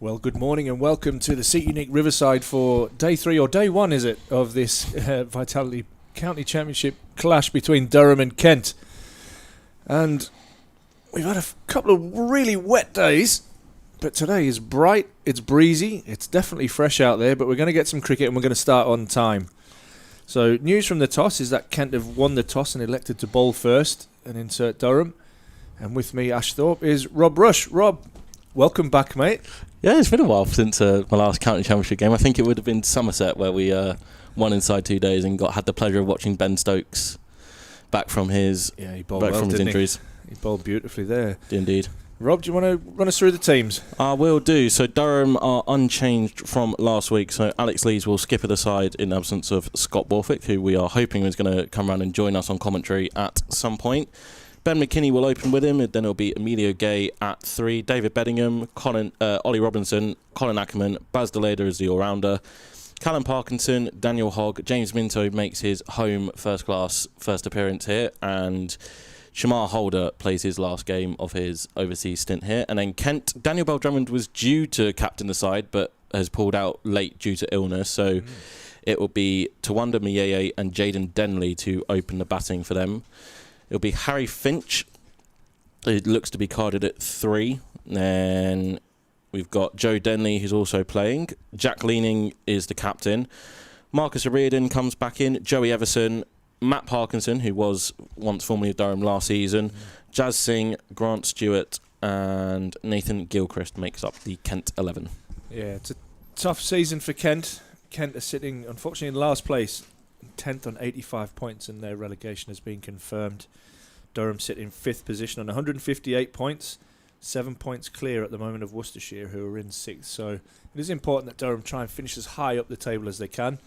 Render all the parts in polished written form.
Well, good morning and welcome to the Seat Unique Riverside for day 3, or day 1 is it, of this Vitality County Championship clash between Durham and Kent. And we've had a couple of really wet days, but today is bright, it's breezy, it's definitely fresh out there, but we're going to get some cricket and we're going to start on time. So news from the toss is that Kent have won the toss and elected to bowl first and insert Durham. And with me, Ash Thorpe, is Rob Rush. Rob, welcome back, mate. Yeah, it's been a while since my last county championship game. I think it would have been Somerset where we won inside 2 days and had the pleasure of watching Ben Stokes back from his injuries. He bowled beautifully there. Indeed. Rob, do you want to run us through the teams? I will do. So Durham are unchanged from last week. So Alex Lees will skip at the side in absence of Scott Borthwick, who we are hoping is going to come around and join us on commentary at some point. Ben McKinney will open with him, and then it'll be Emilio Gay at 3, David Bedingham, Ollie Robinson, Colin Ackerman, Baz DeLader as the all-rounder, Callum Parkinson, Daniel Hogg, James Minto makes his home first-class first appearance here, and Shamar Holder plays his last game of his overseas stint here. And then Kent, Daniel Bell-Drummond was due to captain the side, but has pulled out late due to illness, so it will be Tawanda Miyeye and Jaden Denley to open the batting for them. It'll be Harry Finch. It looks to be carded at 3. Then we've got Joe Denley, who's also playing. Jack Leaning is the captain. Marcus O'Riordan comes back in. Joey Everson. Matt Parkinson, who was once formerly of Durham last season. Jazz Singh, Grant Stewart, and Nathan Gilchrist makes up the Kent 11. Yeah, it's a tough season for Kent. Kent are sitting, unfortunately, in last place. 10th on 85 points, and their relegation has been confirmed. Durham sit in 5th position on 158 points, 7 points clear at the moment of Worcestershire, who are in 6th. So it is important that Durham try and finish as high up the table as they can.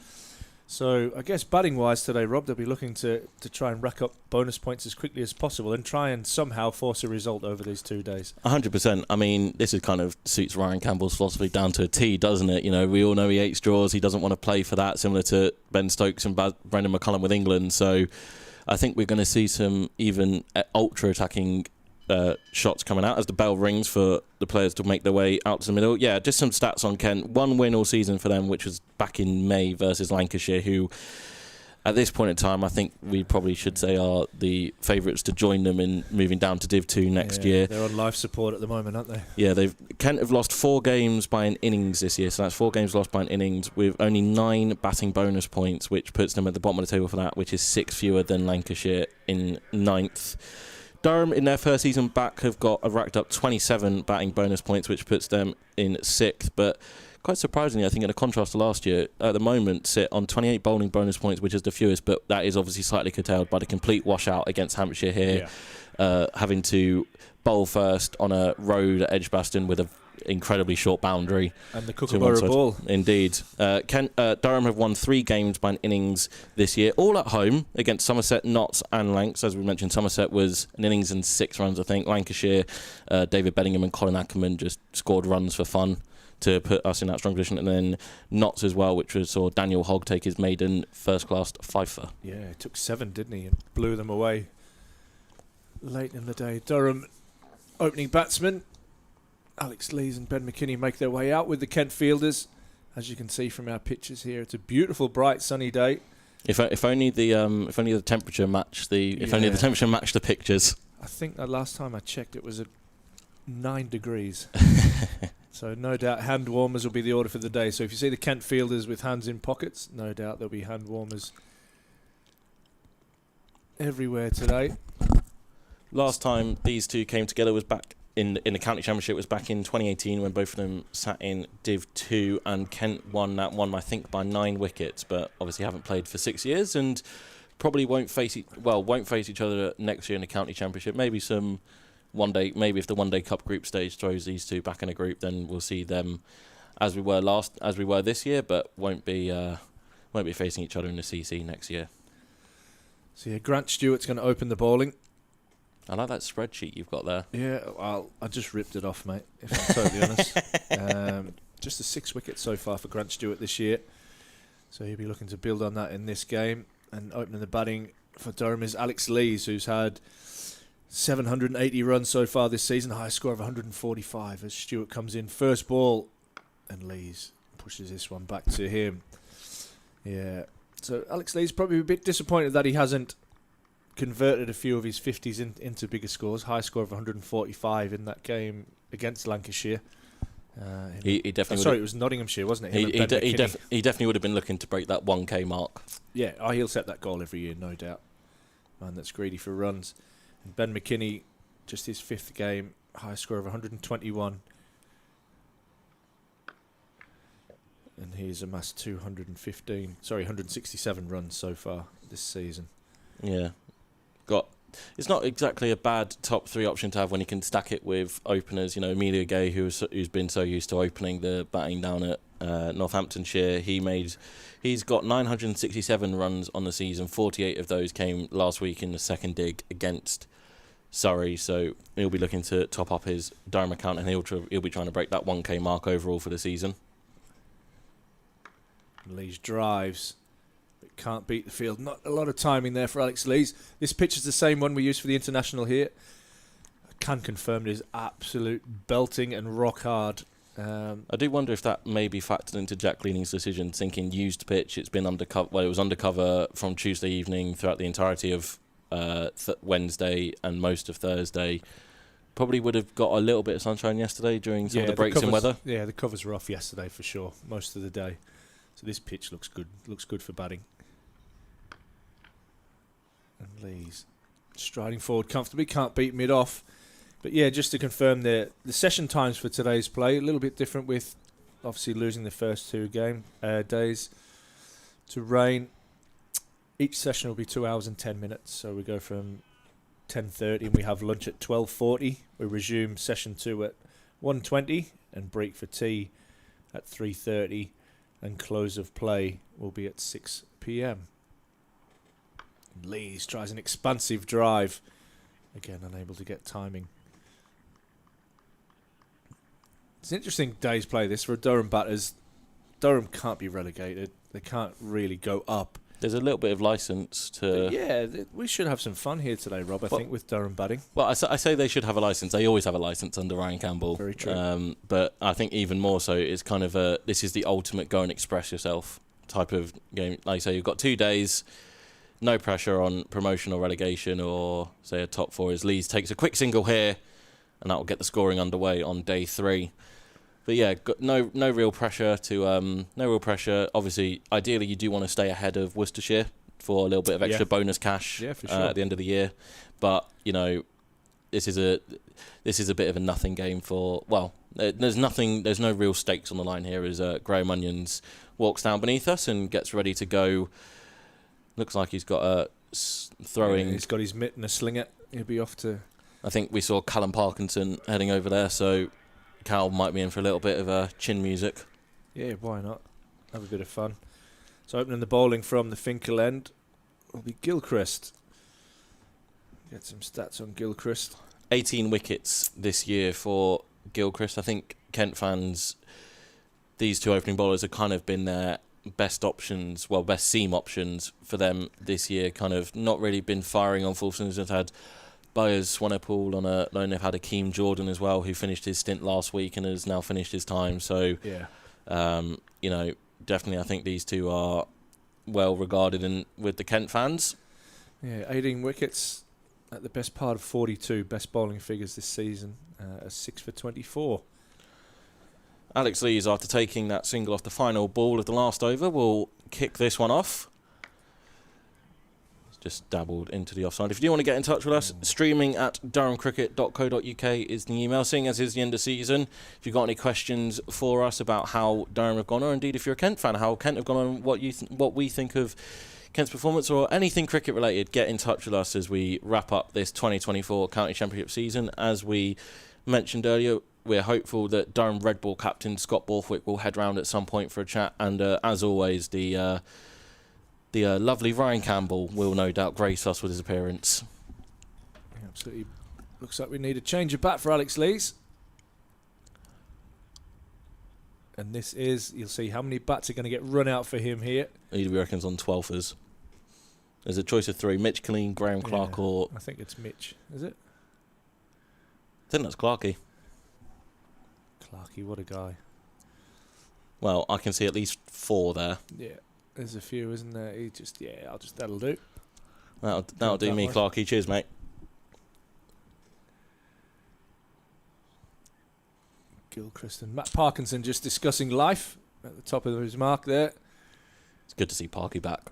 So I guess batting-wise today, Rob, they'll be looking to try and rack up bonus points as quickly as possible and try and somehow force a result over these 2 days. 100%. I mean, this is kind of suits Ryan Campbell's philosophy down to a T, doesn't it? You know, we all know he hates draws. He doesn't want to play for that, similar to Ben Stokes and Brendan McCullum with England. So I think we're going to see some even ultra-attacking shots coming out as the bell rings for the players to make their way out to the middle. Yeah, just some stats on Kent. 1 win all season for them, which was back in May versus Lancashire, who at this point in time I think we probably should say are the favourites to join them in moving down to Div 2 next year. They're on life support at the moment, aren't they? Yeah, Kent have lost 4 games by an innings this year, so that's 4 games lost by an innings with only 9 batting bonus points, which puts them at the bottom of the table for that, which is 6 fewer than Lancashire in 9th. Durham, in their first season back, have racked up 27 batting bonus points, which puts them in 6th. But quite surprisingly, I think in a contrast to last year, at the moment sit on 28 bowling bonus points, which is the fewest, but that is obviously slightly curtailed by the complete washout against Hampshire here, having to bowl first on a road at Edgbaston with an incredibly short boundary. And the Kookaburra ball. Indeed. Durham have won 3 games by an innings this year, all at home against Somerset, Notts and Lancs. As we mentioned, Somerset was an innings and 6 runs, I think. Lancashire, David Bedingham and Colin Ackerman just scored runs for fun to put us in that strong position. And then Notts as well, which saw Daniel Hogg take his maiden first-class fifer. Yeah, it took 7, didn't he, and blew them away late in the day. Durham opening batsman Alex Lees and Ben McKinney make their way out with the Kent fielders. As you can see from our pictures here, it's a beautiful, bright, sunny day. If only the temperature matched the pictures. I think the last time I checked, it was at 9 degrees. So no doubt hand warmers will be the order for the day. So if you see the Kent fielders with hands in pockets, no doubt there'll be hand warmers everywhere today. Last time these two came together was back in the county championship, was back in 2018 when both of them sat in Div 2, and Kent won that one, I think, by 9 wickets, but obviously haven't played for 6 years and probably won't face each other next year in the county championship. Maybe if the One Day Cup group stage throws these two back in a group, then we'll see them as we were this year, but won't be facing each other in the CC next year. So yeah, Grant Stewart's going to open the bowling. I like that spreadsheet you've got there. Yeah, well, I just ripped it off, mate, if I'm totally honest. Just the 6 wickets so far for Grant Stewart this year. So he'll be looking to build on that in this game. And opening the batting for Durham is Alex Lees, who's had 780 runs so far this season, highest score of 145 as Stewart comes in. First ball And Lees pushes this one back to him. Yeah. So Alex Lees probably a bit disappointed that he hasn't converted a few of his 50s into bigger scores. High score of 145 in that game against Lancashire. He definitely. Sorry, it was Nottinghamshire, wasn't it? He definitely would have been looking to break that 1K mark. Yeah, he'll set that goal every year, no doubt. Man, that's greedy for runs. And Ben McKinney, just his 5th game, high score of 121. And he's amassed 167 runs so far this season. Yeah. It's not exactly a bad top 3 option to have when you can stack it with openers. Amelia Gay, who's been so used to opening the batting down at Northamptonshire. He's got 967 runs on the season. 48 of those came last week in the second dig against Surrey. So he'll be looking to top up his Durham account, and he'll be trying to break that 1K mark overall for the season. Lees drives. Can't beat the field. Not a lot of timing there for Alex Lees. This pitch is the same one we used for the international here. I can confirm it is absolute belting and rock hard. I do wonder if that may be factored into Jack Leaning's decision, thinking used pitch. It's been undercover. Well, it was undercover from Tuesday evening throughout the entirety of Wednesday and most of Thursday. Probably would have got a little bit of sunshine yesterday during some of the breaks in weather. Yeah, the covers were off yesterday for sure, most of the day. So this pitch looks good. Looks good for batting. And Lees striding forward comfortably, can't beat mid off. But yeah, just to confirm the session times for today's play, a little bit different with obviously losing the first 2 days to rain. Each session will be 2 hours and 10 minutes, so we go from 10:30 and we have lunch at 12:40. We resume session 2 at 1:20 and break for tea at 3:30, and close of play will be at 6 p.m. Lees tries an expansive drive. Again, unable to get timing. It's an interesting day's play this for Durham batters. Durham can't be relegated. They can't really go up. There's a little bit of licence to... Yeah, we should have some fun here today, Rob, I think, with Durham batting. Well, I say they should have a licence. They always have a licence under Ryan Campbell. Very true. But I think even more so, it's kind of this is the ultimate go and express yourself type of game. Like I say, you've got 2 days... No pressure on promotion or relegation, or say a top 4 as Lees takes a quick single here, and that will get the scoring underway on day 3. But yeah, got no real pressure to no real pressure. Obviously, ideally you do want to stay ahead of Worcestershire for a little bit of extra bonus cash for sure. At the end of the year. But this is a bit of a nothing game for. Well, there's no real stakes on the line here as Graham Onions walks down beneath us and gets ready to go. Looks like he's got a throwing... Yeah, he's got his mitt and a slinger. He'll be off to... I think we saw Callum Parkinson heading over there, so Cal might be in for a little bit of chin music. Yeah, why not? Have a bit of fun. So opening the bowling from the Finkel end will be Gilchrist. Get some stats on Gilchrist. 18 wickets this year for Gilchrist. I think Kent fans, these 2 opening bowlers have kind of been their... best seam options for them this year. Kind of not really been firing on full cylinders. They've had Byers Swanepoel on a loan. They've had Akeem Jordan as well, who finished his stint last week and has now finished his time. So, yeah, definitely I think these 2 are well regarded with the Kent fans. Yeah, 18 wickets at the best part of 42 best bowling figures this season. 6 for 24. Alex Lees, after taking that single off the final ball of the last over, will kick this one off. It's just dabbled into the offside. If you do want to get in touch with us, streaming at durhamcricket.co.uk is the email. Seeing as it's the end of season, if you've got any questions for us about how Durham have gone, or indeed if you're a Kent fan, how Kent have gone on, what we think of Kent's performance, or anything cricket related, get in touch with us as we wrap up this 2024 County Championship season. As we mentioned earlier, we're hopeful that Durham Red Ball captain Scott Borthwick will head round at some point for a chat, and as always, the lovely Ryan Campbell will no doubt grace us with his appearance. Absolutely. Looks like we need a change of bat for Alex Lees. And this is, you'll see how many bats are going to get run out for him here. He reckons on 12ers. There's a choice of 3, Mitch Killeen, Graham Clark, or... I think it's Mitch, is it? I think that's Clarkey. Clarkey, what a guy. Well, I can see at least 4 there. Yeah, there's a few, isn't there? That'll do. That'll do me, Clarky. Cheers, mate. Gilchrist and Matt Parkinson just discussing life at the top of his mark there. It's good to see Parky back.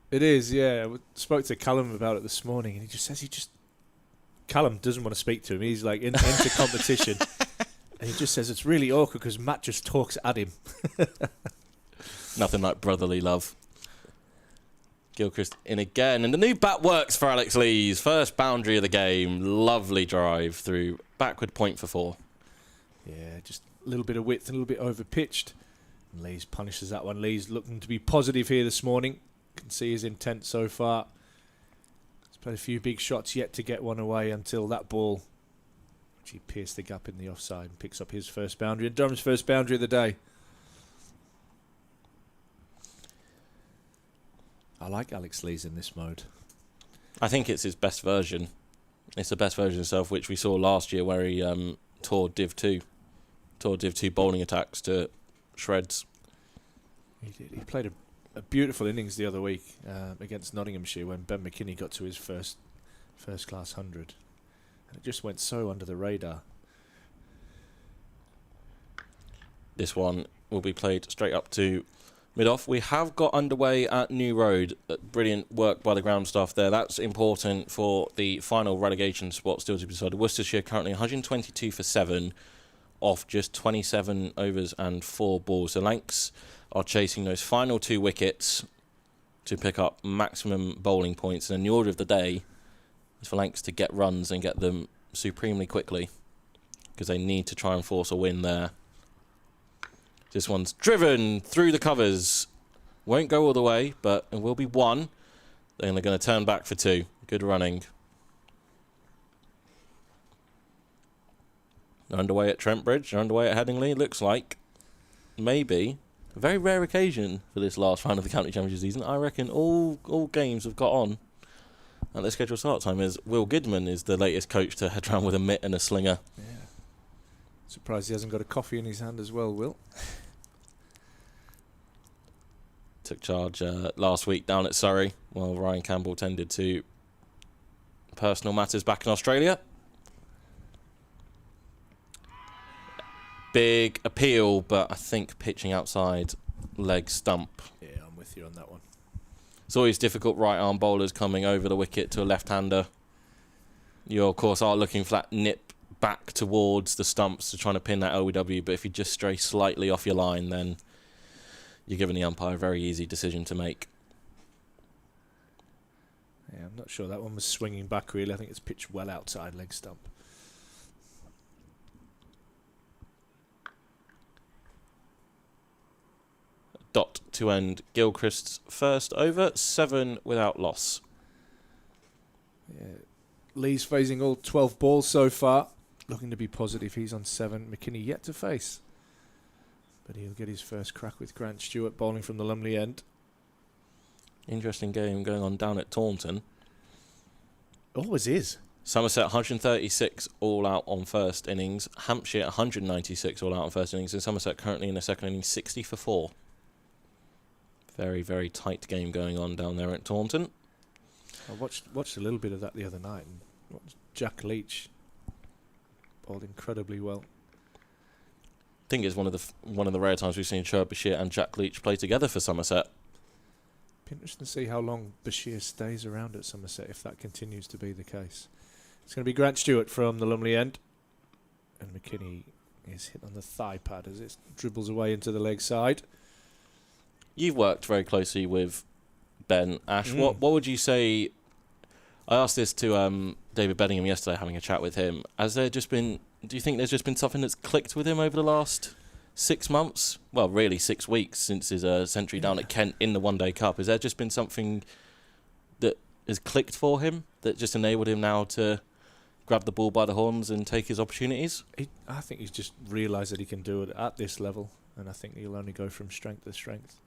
It is, yeah. I spoke to Callum about it this morning, and he just says Callum doesn't want to speak to him. He's like into competition, and he just says it's really awkward because Matt just talks at him. Nothing like brotherly love. Gilchrist in again, and the new bat works for Alex Lees. First boundary of the game. Lovely drive through backward point for 4. Yeah, just a little bit of width, a little bit over pitched. And Lees punishes that one. Lees looking to be positive here this morning. Can see his intent so far. He's played a few big shots yet to get one away until that ball, which he pierced the gap in the offside and picks up his first boundary. And Durham's first boundary of the day. I like Alex Lees in this mode. I think it's his best version. It's the best version of himself, which we saw last year where he tore Div 2 bowling attacks to shreds. He did. He played a beautiful innings the other week against Nottinghamshire when Ben McKinney got to his first class 100. And it just went so under the radar. This one will be played straight up to mid-off. We have got underway at New Road. Brilliant work by the ground staff there. That's important for the final relegation spot still to be decided. Worcestershire currently 122 for 7 off just 27 overs and 4 balls. The Lancs are chasing those final 2 wickets to pick up maximum bowling points. And the order of the day is for Lancs to get runs and get them supremely quickly because they need to try and force a win there. This one's driven through the covers. Won't go all the way, but it will be 1. Then they're going to turn back for 2. Good running. They're underway at Trent Bridge. They're underway at Headingley. Looks like maybe a very rare occasion for this last round of the county championship season. I reckon all games have got on at their scheduled start time. As Will Goodman is the latest coach to head round with a mitt and a slinger. Yeah. Surprised he hasn't got a coffee in his hand as well, Will. Took charge last week down at Surrey while Ryan Campbell tended to personal matters back in Australia. Big appeal, but I think pitching outside leg stump. Yeah, I'm with you on that one. It's always difficult right arm bowlers coming over the wicket to a left-hander. You, of course, are looking for that nip back towards the stumps to try to pin that LBW, but if you just stray slightly off your line, then you're giving the umpire a very easy decision to make. Yeah, I'm not sure that one was swinging back really. I think it's pitched well outside leg stump. Dot to end Gilchrist's first over, 7 without loss. Yeah. Lee's phasing all 12 balls so far. Looking to be positive. He's on 7. McKinney yet to face. But he'll get his first crack with Grant Stewart bowling from the Lumley end. Interesting game going on down at Taunton. Always is. Somerset 136 all out on first innings. Hampshire 196 all out on first innings. And Somerset currently in the second innings 60 for 4. Very, very tight game going on down there at Taunton. I watched a little bit of that the other night. And watched Jack Leach bowled incredibly well. I think it's one of the rare times we've seen Sherwood Bashir and Jack Leach play together for Somerset. Be interesting to see how long Bashir stays around at Somerset if that continues to be the case. It's going to be Grant Stewart from the Lumley end. And McKinney is hit on the thigh pad as it dribbles away into the leg side. You've worked very closely with Ben, Ash. What would you say? I asked this to David Bedingham yesterday, having a chat with him. Do you think there's just been something that's clicked with him over the last 6 months? Well, really 6 weeks since his century down at Kent in the One Day Cup. Has there just been something that has clicked for him that just enabled him now to grab the ball by the horns and take his opportunities? I think he's just realised that he can do it at this level, and I think he'll only go from strength to strength.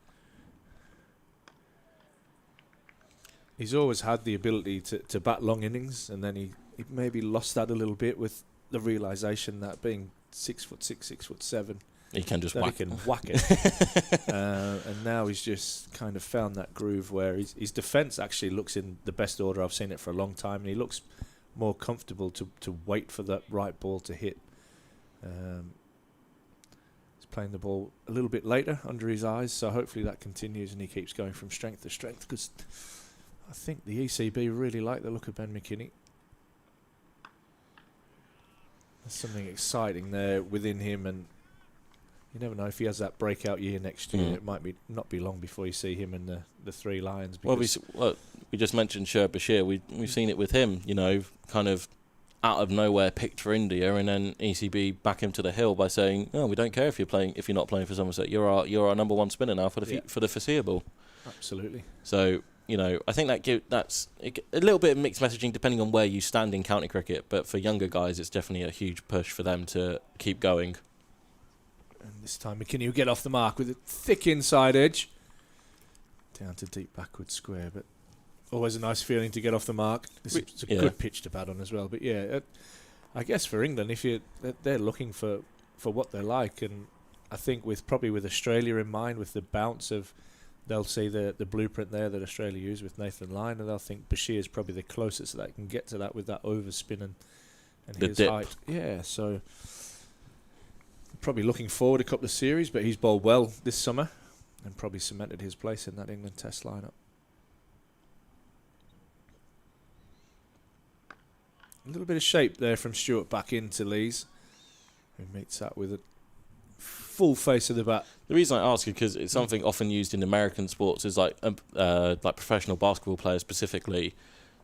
He's always had the ability to bat long innings, and then he maybe lost that a little bit with the realisation that being 6'6", 6'7", he can just then whack. he can whack it. And now he's just kind of found that groove where his defence actually looks in the best order I've seen it for a long time, and he looks more comfortable to wait for that right ball to hit. He's playing the ball a little bit later under his eyes, so hopefully that continues and he keeps going from strength to strength, because I think the ECB really like the look of Ben McKinney. There's something exciting there within him, and you never know if he has that breakout year next year. It might not be long before you see him in the Three Lions. Well, we just mentioned Sher Bashir. We've seen it with him, you know, kind of out of nowhere picked for India, and then ECB back him to the hill by saying, "Oh, we don't care if you're not playing for Somerset. You're our number one spinner now for the foreseeable." Absolutely. So, you know, I think that's a little bit of mixed messaging depending on where you stand in county cricket. But for younger guys, it's definitely a huge push for them to keep going. And this time McKinney will get off the mark with a thick inside edge. Down to deep backward square, but always a nice feeling to get off the mark. It's a good pitch to bat on as well. But yeah, I guess for England, they're looking for what they like, and I think with Australia in mind, with the bounce of, they'll see the blueprint there that Australia used with Nathan Lyon, and they'll think Bashir is probably the closest that can get to that with that overspin and his dip. height. Yeah, so probably looking forward a couple of series, but he's bowled well this summer and probably cemented his place in that England Test lineup. A little bit of shape there from Stewart back into Lees, who meets that with a full face of the bat. The reason I ask is because it's something often used in American sports, is like professional basketball players specifically.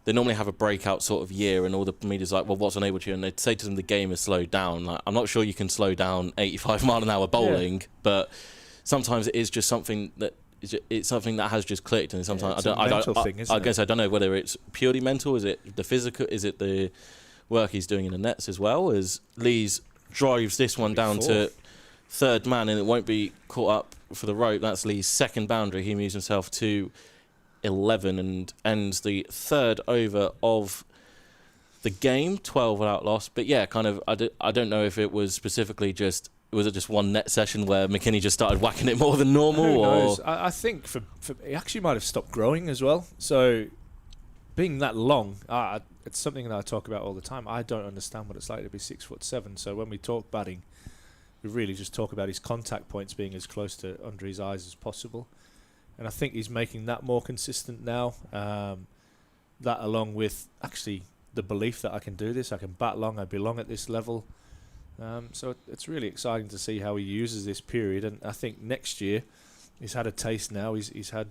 They normally have a breakout sort of year, and all the media's like, well, what's unable to? And they'd say to them the game has slowed down. Like, I'm not sure you can slow down 85 mile an hour bowling, but sometimes it is just something that it's something that has just clicked, and sometimes I guess I don't know whether it's purely mental. Is it the physical? Is it the work he's doing in the nets as well? As Lees drives this one down to third man, and it won't be caught up for the rope. That's Lee's second boundary. He moves himself to 11 and ends the third over of the game, 12 without loss. But yeah, kind of, I don't know if it was specifically was it just one net session where McKinney just started whacking it more than normal? Who knows? I think for it actually might have stopped growing as well. So being that long, it's something that I talk about all the time. I don't understand what it's like to be 6'7". So when we talk batting, we really just talk about his contact points being as close to under his eyes as possible. And I think he's making that more consistent now. That along with actually the belief that I can do this, I can bat long, I belong at this level. So it's really exciting to see how he uses this period. And I think next year, he's had a taste now. He's had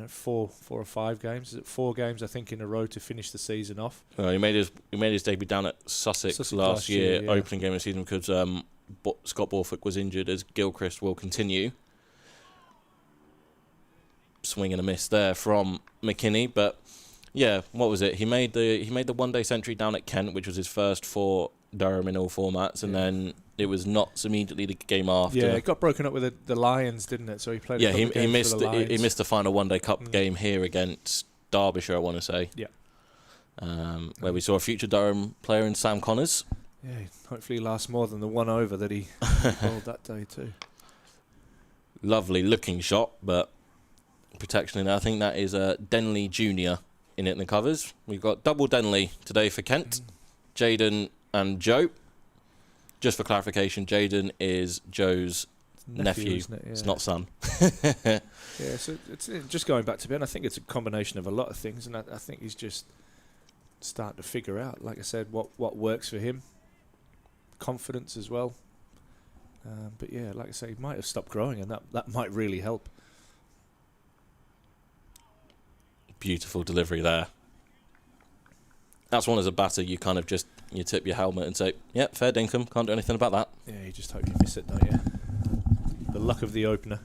4 or 5 games. Is it 4 games, I think, in a row to finish the season off? He made his debut down at Sussex last year, opening game of the season, because Scott Borthwick was injured, as Gilchrist will continue. Swing and a miss there from McKinney, but yeah, what was it? He made the one-day century down at Kent, which was his first for Durham in all formats, and then it was Notts immediately the game after. Yeah, it got broken up with the Lions, didn't it? So he played. He missed the final one-day cup game here against Derbyshire, I want to say. Yeah. Where we saw a future Durham player in Sam Connors. Yeah, hopefully he lasts more than the one over that he bowled that day too. Lovely looking shot, but protection in there. I think that is Denley Jr. in it in the covers. We've got double Denley today for Kent. Jaden and Joe. Just for clarification, Jaden is Joe's nephew. Isn't it? Yeah. It's not son. Yeah, so it's just going back to Ben. I think it's a combination of a lot of things, and I think he's just starting to figure out, like I said, what works for him. Confidence as well. But yeah, like I say, he might have stopped growing, and that might really help. Beautiful delivery there. That's one as a batter, you kind of just you tip your helmet and say, "Yep, fair dinkum, can't do anything about that." Yeah, you just hope you miss it, don't you? The luck of the opener.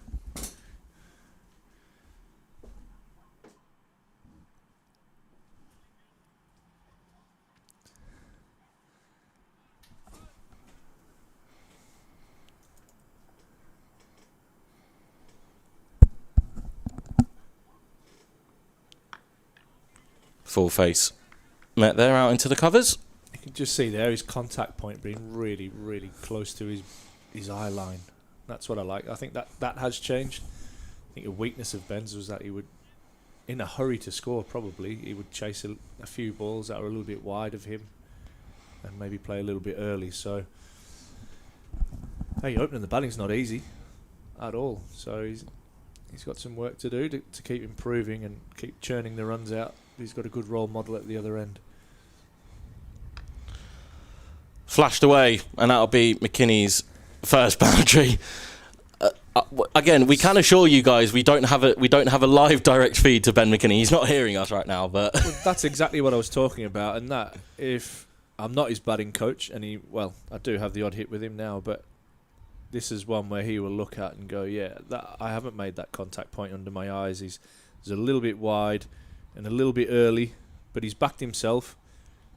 Full face met there out into the covers. You can just see there his contact point being really, really close to his eye line. That's what I like. I think that has changed. I think a weakness of Ben's was that he would, in a hurry to score, probably he would chase a few balls that were a little bit wide of him, and maybe play a little bit early. So, hey, opening the batting's not easy at all. So he's got some work to do to keep improving and keep churning the runs out. He's got a good role model at the other end. Flashed away, and that'll be McKinney's first boundary. Again, we can assure you guys we don't have a live direct feed to Ben McKinney. He's not hearing us right now, but well, that's exactly what I was talking about. And that if I'm not his batting coach, and I do have the odd hit with him now, but this is one where he will look at and go, yeah, I haven't made that contact point under my eyes. He's a little bit wide and a little bit early, but he's backed himself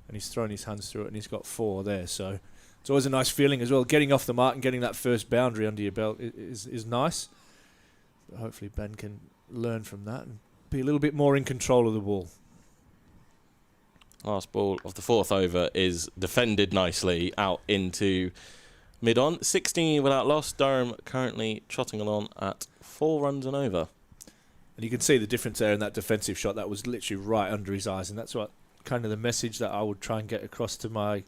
and he's thrown his hands through it and he's got 4 there. So it's always a nice feeling as well. Getting off the mark and getting that first boundary under your belt is nice. But hopefully Ben can learn from that and be a little bit more in control of the ball. Last ball of the 4th over is defended nicely out into mid-on. 16 without loss. Durham currently trotting along at 4 runs and over. And you can see the difference there in that defensive shot. That was literally right under his eyes. And that's what kind of the message that I would try and get across to my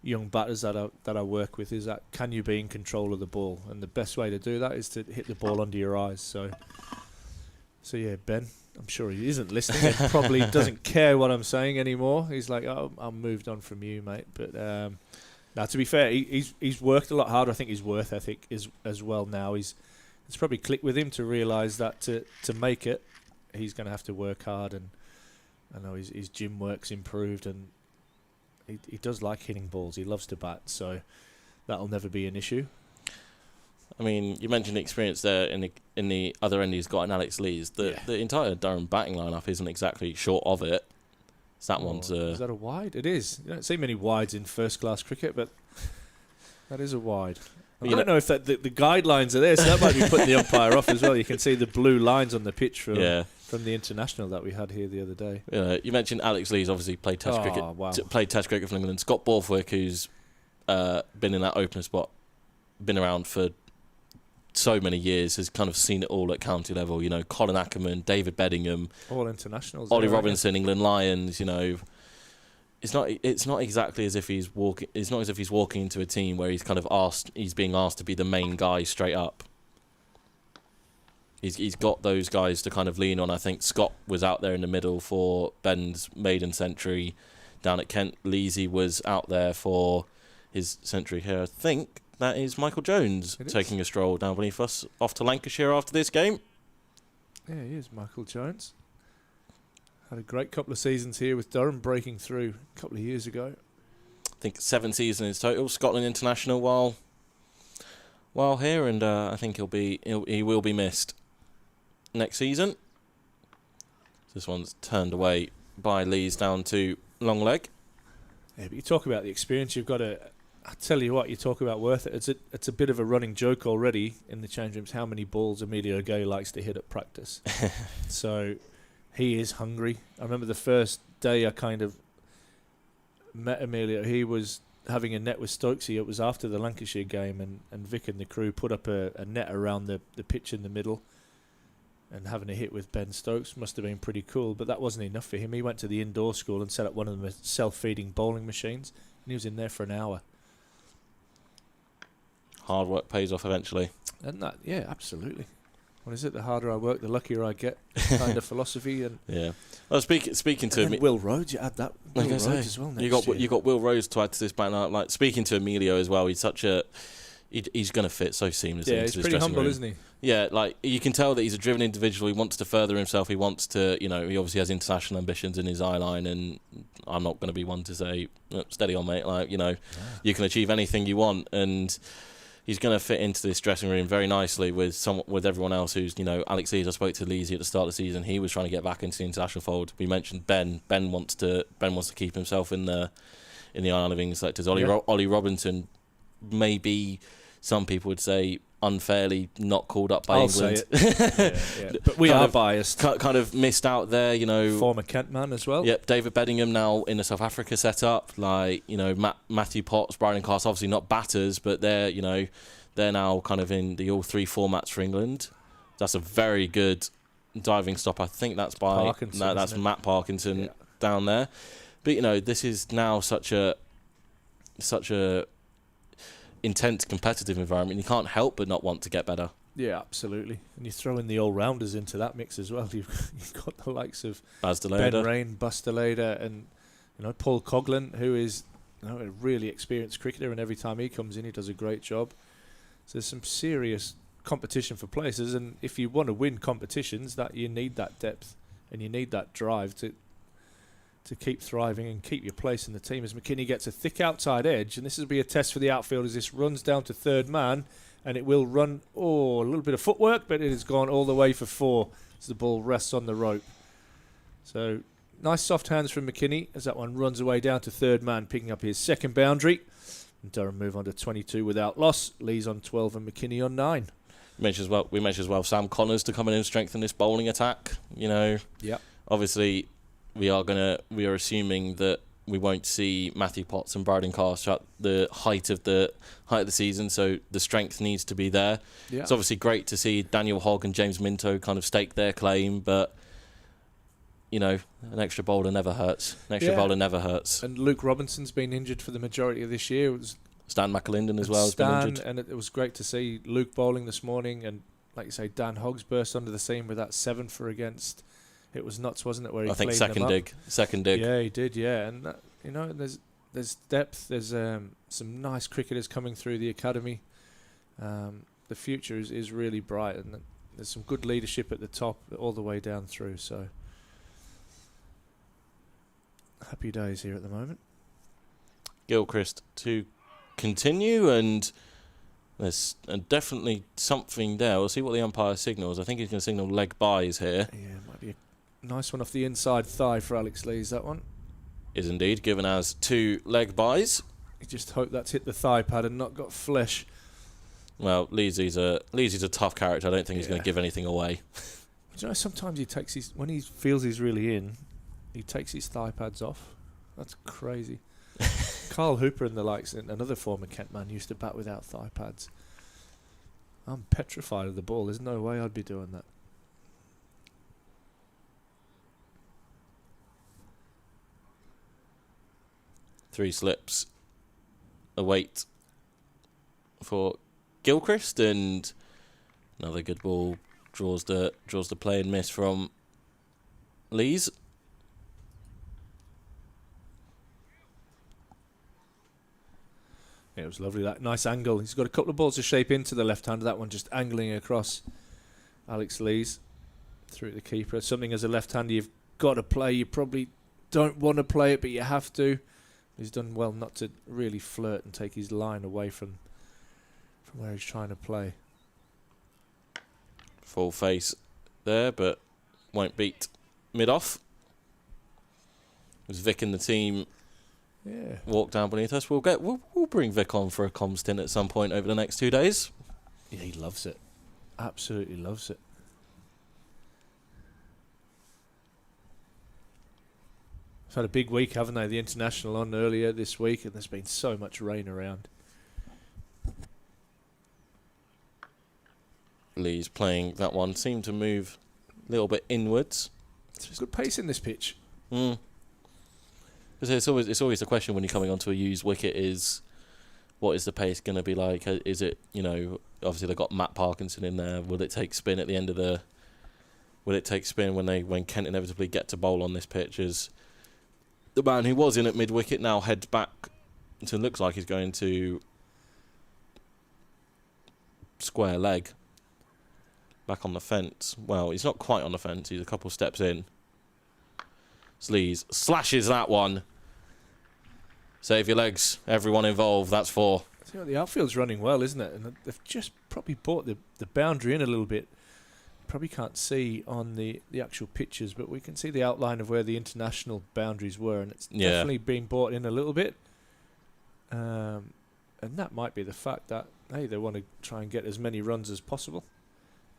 young batters that I work with is that can you be in control of the ball? And the best way to do that is to hit the ball under your eyes. So yeah, Ben, I'm sure he isn't listening and probably doesn't care what I'm saying anymore. He's like, oh, I'm moved on from you, mate. But now, to be fair, he's worked a lot harder. I think his work ethic is as well now. It's probably clicked with him to realise that to make it, he's going to have to work hard. And I know his gym work's improved, and he does like hitting balls. He loves to bat, so that'll never be an issue. I mean, you mentioned the experience there in the other end he's got in Alex Lees. The entire Durham batting lineup isn't exactly short of it. So that one's is that a wide? It is. You don't see many wides in first-class cricket, but that is a wide. I don't know if the guidelines are there, so that might be putting the umpire off as well. You can see the blue lines on the pitch from the international that we had here the other day. You mentioned Alex Lees obviously played Test cricket. Wow. Played Test cricket for England. Scott Borthwick, who's been in that opener spot, been around for so many years, has kind of seen it all at county level. You know, Colin Ackerman, David Bedingham, all internationals. Ollie Robinson, England Lions. You know, it's not exactly as if he's walking. It's not as if he's walking into a team where he's being asked to be the main guy straight up. He's got those guys to kind of lean on. I think Scott was out there in the middle for Ben's maiden century down at Kent. Leesy was out there for his century here. I think that is Michael Jones taking a stroll down beneath us off to Lancashire after this game. Yeah, he is Michael Jones. Had a great couple of seasons here with Durham, breaking through a couple of years ago. I think 7 seasons total. Scotland international while here, and I think he will be missed next season. This one's turned away by Lees down to long leg. Yeah, but you talk about the experience you've got to. I tell you what, you talk about worth it. It's a bit of a running joke already in the change rooms how many balls Emilio Gay likes to hit at practice. So he is hungry. I remember the first day I kind of met Emilio. He was having a net with Stokesy. It was after the Lancashire game, and Vic and the crew put up a net around the pitch in the middle. And having a hit with Ben Stokes must have been pretty cool, but that wasn't enough for him. He went to the indoor school and set up one of the self-feeding bowling machines, and he was in there for an hour. Hard work pays off eventually. And that, yeah, absolutely. What is it? The harder I work, the luckier I get. Kind of philosophy. And yeah. Well, speaking to Will Rhodes, you add that. Will Rhodes as well. You got Will Rhodes to add to this banner. Like speaking to Emilio as well. He's such a. He's going to fit so seamlessly into this dressing room. Yeah, he's pretty humble, isn't he? Yeah, like you can tell that he's a driven individual. He wants to further himself. He wants to, he obviously has international ambitions in his eye line. And I'm not going to be one to say, steady on, mate. Like you can achieve anything you want, and he's going to fit into this dressing room very nicely with everyone else who's, Alex Lees. I spoke to Leesy at the start of the season. He was trying to get back into the international fold. We mentioned Ben. Ben wants to keep himself in the Isle of England selectors. Ollie Robinson, maybe some people would say unfairly not called up by I'll England. say it. Yeah. But we are biased. Kind of missed out there, you know. Former Kent man as well. Yep, David Bedingham now in the South Africa setup. Like, you know, Matthew Potts, Brian Cast, obviously not batters, but they're now kind of in the all three formats for England. That's a very good diving stop. I think that's by that's Matt Parkinson down there. But you know, this is now such a intense competitive environment. You can't help but not want to get better. Yeah, absolutely. And you throw in the all-rounders into that mix as well. You've got the likes of Ben Rain, Buster Lader, and Paul Coughlin, who is a really experienced cricketer, and every time he comes in, he does a great job. So there's some serious competition for places, and if you want to win competitions, that you need that depth and you need that drive to keep thriving and keep your place in the team. As McKinney gets a thick outside edge, and this will be a test for the outfield as this runs down to third man, and it will run, a little bit of footwork, but it has gone all the way for 4 as the ball rests on the rope. So nice soft hands from McKinney as that one runs away down to third man, picking up his second boundary. And Durham move on to 22 without loss. Lee's on 12 and McKinney on 9. We mentioned as well Sam Connors to come in and strengthen this bowling attack. Obviously we are assuming that we won't see Matthew Potts and Bryden Cast at the height of the season, so the strength needs to be there. Yeah. It's obviously great to see Daniel Hogg and James Minto kind of stake their claim, but an extra bowler never hurts. And Luke Robinson's been injured for the majority of this year. It was Stan McAlinden as well has been injured. And it was great to see Luke bowling this morning, and like you say, Dan Hoggs burst onto the scene with that 7 for against. It was nuts, wasn't it? Where he think second dig. Yeah, he did. Yeah, and that, there's depth. There's some nice cricketers coming through the academy. The future is really bright, and there's some good leadership at the top all the way down through. So happy days here at the moment. Gilchrist to continue, and there's definitely something there. We'll see what the umpire signals. I think he's going to signal leg byes here. Yeah, it might be a nice one off the inside thigh for Alex Lees, that one. Is indeed given as 2 leg byes. You just hope that's hit the thigh pad and not got flesh. Well, Leesy's a tough character. I don't think he's going to give anything away. Sometimes he takes when he feels he's really in, he takes his thigh pads off. That's crazy. Carl Hooper and the likes, another former Kent man, used to bat without thigh pads. I'm petrified of the ball. There's no way I'd be doing that. Three slips await for Gilchrist, and another good ball draws the play and miss from Lees. Yeah, it was lovely, that nice angle. He's got a couple of balls to shape into the left-hander. That one just angling across Alex Lees through the keeper. Something as a left-hander you've got to play. You probably don't want to play it, but you have to. He's done well not to really flirt and take his line away from where he's trying to play. Full face there, but won't beat mid-off. As Vic and the team walk down beneath us, we'll bring Vic on for a comms stint at some point over the next 2 days. Yeah, he loves it. Absolutely loves it. They've had a big week, haven't they? The international on earlier this week, and there's been so much rain around. Lee's playing that one. Seemed to move a little bit inwards. There's good pace in this pitch. It's always the question when you're coming onto a used wicket is, what is the pace going to be like? Is it, obviously they've got Matt Parkinson in there. Will it take spin at the end of the... Will it take spin when Kent inevitably get to bowl on this pitch? As the man who was in at mid-wicket now heads back to, looks like he's going to square leg back on the fence. Well, he's not quite on the fence. He's a couple steps in. Sleaze slashes that one. Save your legs, everyone involved. That's 4. The outfield's running well, isn't it? And they've just probably brought the boundary in a little bit. Probably can't see on the actual pictures, but we can see the outline of where the international boundaries were, and it's definitely been brought in a little bit. And that might be the fact that they want to try and get as many runs as possible.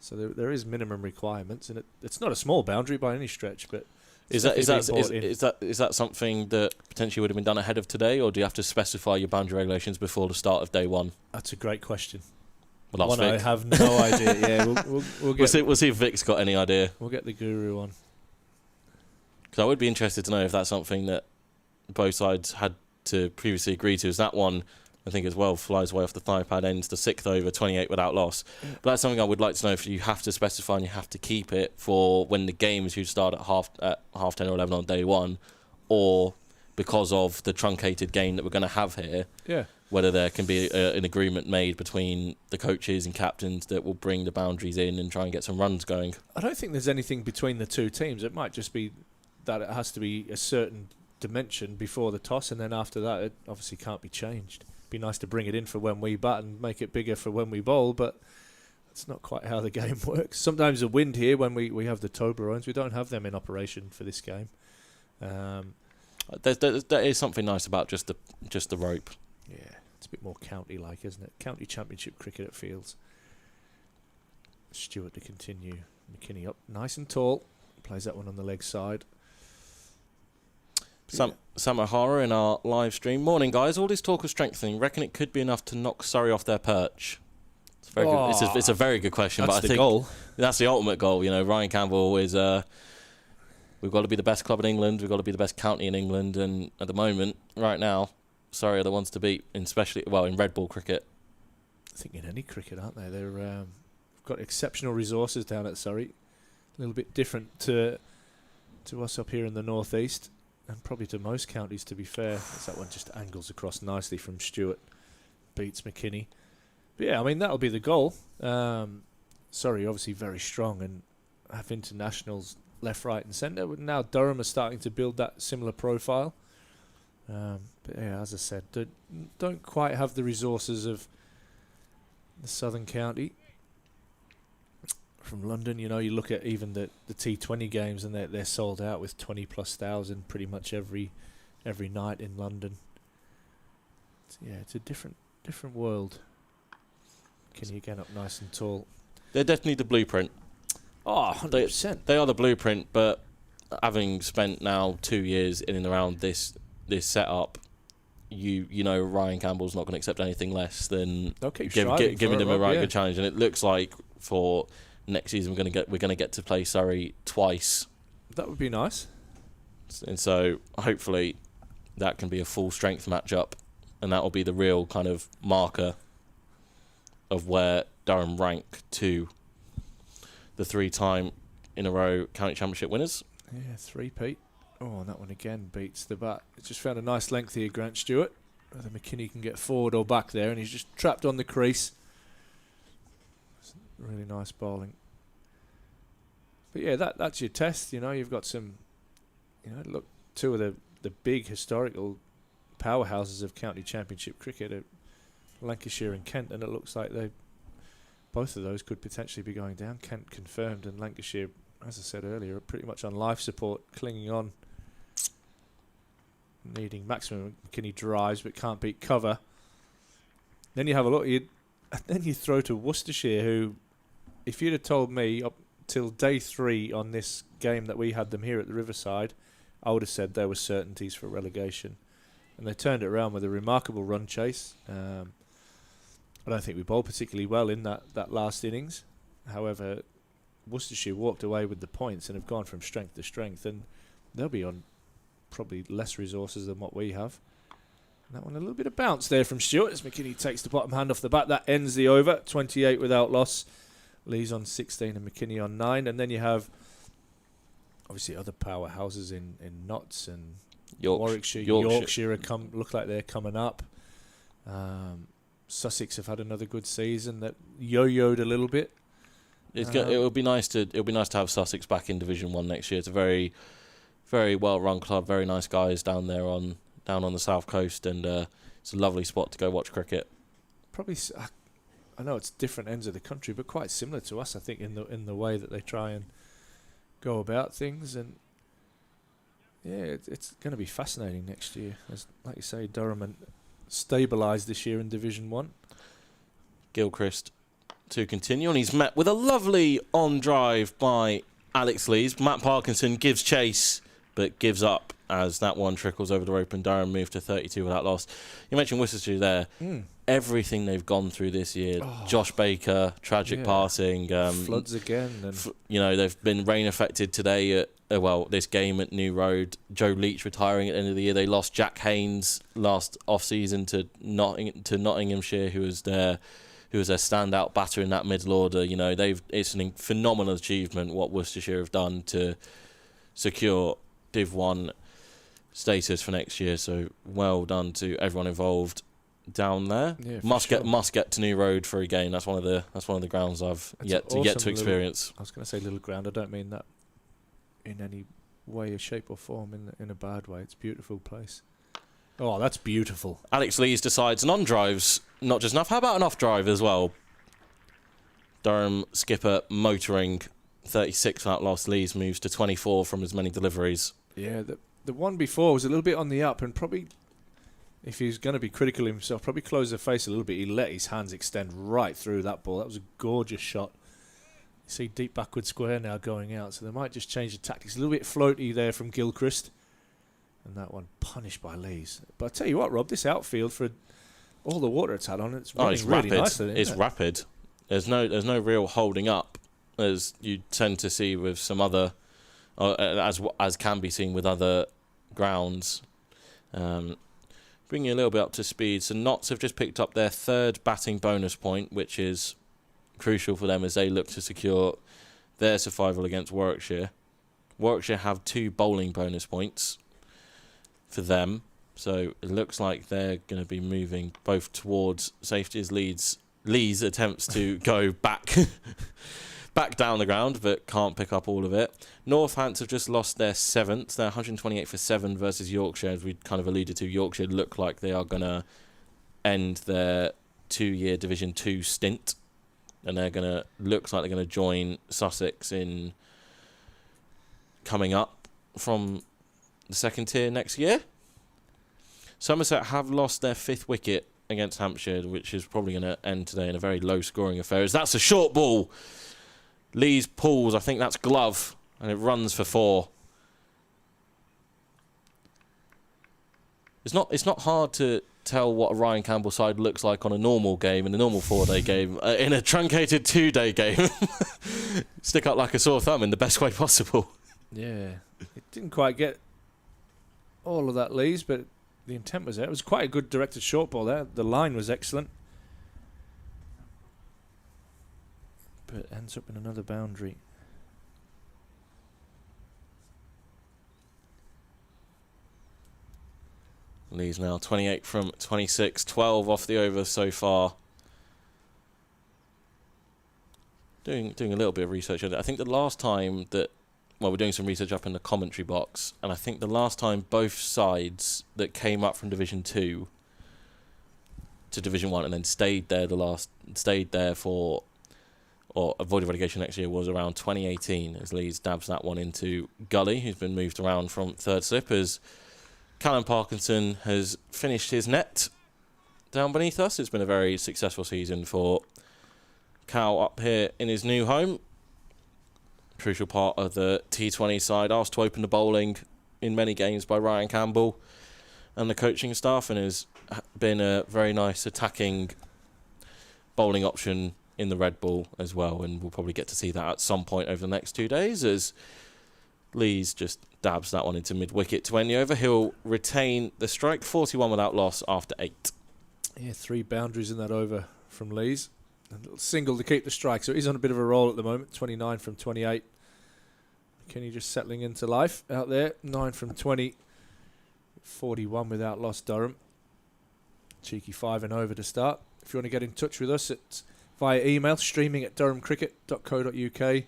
So there is minimum requirements, and it's not a small boundary by any stretch. But is that something that potentially would have been done ahead of today, or do you have to specify your boundary regulations before the start of day one? That's a great question. Well, I have no idea. Yeah, we'll see if Vic's got any idea. We'll get the guru on. Because I would be interested to know if that's something that both sides had to previously agree to. Is that one, I think as well, flies away off the thigh pad, ends the 6th over, 28 without loss. But that's something I would like to know if you have to specify and you have to keep it for when the games you start at half 10 or 11 on day one, or because of the truncated game that we're going to have here. Yeah. Whether there can be an agreement made between the coaches and captains that will bring the boundaries in and try and get some runs going. I don't think there's anything between the two teams. It might just be that it has to be a certain dimension before the toss, and then after that it obviously can't be changed. It'd be nice to bring it in for when we bat and make it bigger for when we bowl, but that's not quite how the game works. Sometimes the wind here, when we have the Toblerones, we don't have them in operation for this game. There is something nice about just the rope. Yeah, it's a bit more county-like, isn't it? County Championship cricket it feels. Stewart to continue. McKinney up nice and tall. Plays that one on the leg side. Sam O'Hara in our live stream. Morning, guys. All this talk of strengthening, reckon it could be enough to knock Surrey off their perch? It's very good. It's a very good question. That's but I the think goal. That's the ultimate goal. You know, Ryan Campbell is... we've got to be the best club in England. We've got to be the best county in England. And at the moment, right now, Surrey are the ones to beat, especially in red ball cricket. I think in any cricket, aren't they? They've got exceptional resources down at Surrey. A little bit different to us up here in the northeast, and probably to most counties, to be fair. As that one just angles across nicely from Stewart, beats McKinney. But yeah, I mean, that'll be the goal. Surrey obviously very strong and have internationals left, right and centre. Now Durham are starting to build that similar profile. But yeah, as I said, don't quite have the resources of the Southern County. From London, you look at even the T20 games, and they're sold out with 20,000+ pretty much every night in London. It's a different world. Kenny again up nice and tall. They're definitely the blueprint. Oh, 100%. They are the blueprint, but having spent now 2 years in and around this setup, you know Ryan Campbell's not going to accept anything less than giving them a good challenge. And it looks like for next season we're going to get to play Surrey twice. That would be nice. And so hopefully that can be a full strength matchup, and that will be the real kind of marker of where Durham rank to the 3-time in a row county championship winners. Yeah, 3-peat. Oh, and that one again beats the bat. It just found a nice length here, Grant Stewart. Whether McKinney can get forward or back there, and he's just trapped on the crease. Really nice bowling. But yeah, that's your test. You've got some, look, two of the big historical powerhouses of county championship cricket are Lancashire and Kent, and it looks like both of those could potentially be going down. Kent confirmed, and Lancashire, as I said earlier, are pretty much on life support, clinging on, needing maximum. McKinney drives but can't beat cover. Then you have a look, and then you throw to Worcestershire, who, if you'd have told me up till day 3 on this game that we had them here at the Riverside, I would have said there were certainties for relegation. And they turned it around with a remarkable run chase. I don't think we bowled particularly well in that last innings. However, Worcestershire walked away with the points and have gone from strength to strength, and they'll be on probably less resources than what we have. And that one, a little bit of bounce there from Stewart as McKinney takes the bottom hand off the bat. That ends the over. 28 without loss. Lee's on 16 and McKinney on 9. And then you have obviously other powerhouses in Notts and Warwickshire. Yorkshire look like they're coming up. Sussex have had another good season that yo-yoed a little bit. It would be nice to have Sussex back in Division 1 next year. It's a very, very well-run club. Very nice guys down there down on the south coast, and it's a lovely spot to go watch cricket. Probably, I know it's different ends of the country, but quite similar to us, I think, in the way that they try and go about things. And yeah, it's going to be fascinating next year. As like you say, Durham stabilised this year in Division 1. Gilchrist to continue, and he's met with a lovely on drive by Alex Lees. Matt Parkinson gives chase, but gives up as that one trickles over the rope and Durham moved to 32 without loss. You mentioned Worcestershire there. Everything they've gone through this year. Josh Baker, tragic passing. Floods again. And they've been rain affected today at, this game at New Road. Joe Leach retiring at the end of the year. They lost Jack Haynes last off-season to Nottinghamshire, who was their standout batter in that middle order. It's a phenomenal achievement what Worcestershire have done to secure Div 1 status for next year. So well done to everyone involved down there. Yeah, must get to New Road for a game. That's one of the grounds I've yet to experience. I was going to say little ground. I don't mean that in any way, shape or form, in a bad way. It's a beautiful place. Oh, that's beautiful. Alex Lees decides an on-drive's not just enough. How about an off-drive as well? Durham skipper motoring 36 without loss. Lees moves to 24 from as many deliveries. Yeah, the one before was a little bit on the up, and probably, if he was going to be critical of himself, probably close the face a little bit. He let his hands extend right through that ball. That was a gorgeous shot. You see deep backward square now going out, so they might just change the tactics. A little bit floaty there from Gilchrist. And that one punished by Lees. But I tell you what, Rob, this outfield, for all the water it's had on it, it's running really rapid. nicely. It's rapid. There's no real holding up, as you tend to see with some other, as can be seen with other grounds. Bring you a little bit up to speed. So Notts have just picked up their third batting bonus point, which is crucial for them as they look to secure their survival against Warwickshire. Warwickshire have 2 bowling bonus points for them, so it looks like they're going to be moving both towards safety as Lees attempts to go back down the ground, but can't pick up all of it. Northants have just lost their 7th. They're 128 for 7 versus Yorkshire. As we kind of alluded to, Yorkshire look like they are going to end their 2-year Division 2 stint, and looks like they're going to join Sussex in coming up from the second tier next year. Somerset have lost their 5th wicket against Hampshire, which is probably going to end today in a very low scoring affair, as that's a short ball. Lees pulls, I think that's glove, and it runs for 4. It's not hard to tell what a Ryan Campbell side looks like on a normal game, in a normal 4-day game, in a truncated 2-day game. Stick up like a sore thumb in the best way possible. Yeah, it didn't quite get all of that, Lees, but the intent was there. It was quite a good directed short ball there. The line was excellent, but ends up in another boundary. Lees now 28 from 26, 12 off the over so far. Doing a little bit of research on it. I think the last time that, we're doing some research up in the commentary box, and I think the last time both sides that came up from Division 2 to Division 1 and then stayed there for or avoided relegation next year was around 2018, as Lees dabs that one into Gully, who's been moved around from third slip, as Callum Parkinson has finished his net down beneath us. It's been a very successful season for Cal up here in his new home. Crucial part of the T20 side, asked to open the bowling in many games by Ryan Campbell and the coaching staff, and has been a very nice attacking bowling option in the red ball as well, and we'll probably get to see that at some point over the next 2 days, as Lees just dabs that one into mid-wicket to end the over. He'll retain the strike, 41 without loss after 8. Yeah, 3 boundaries in that over from Lees. A little single to keep the strike, so he's on a bit of a roll at the moment, 29 from 28. McKinney just settling into life out there, 9 from 20, 41 without loss Durham. Cheeky 5 and over to start. If you want to get in touch with us, it's via email, streaming at durhamcricket.co.uk,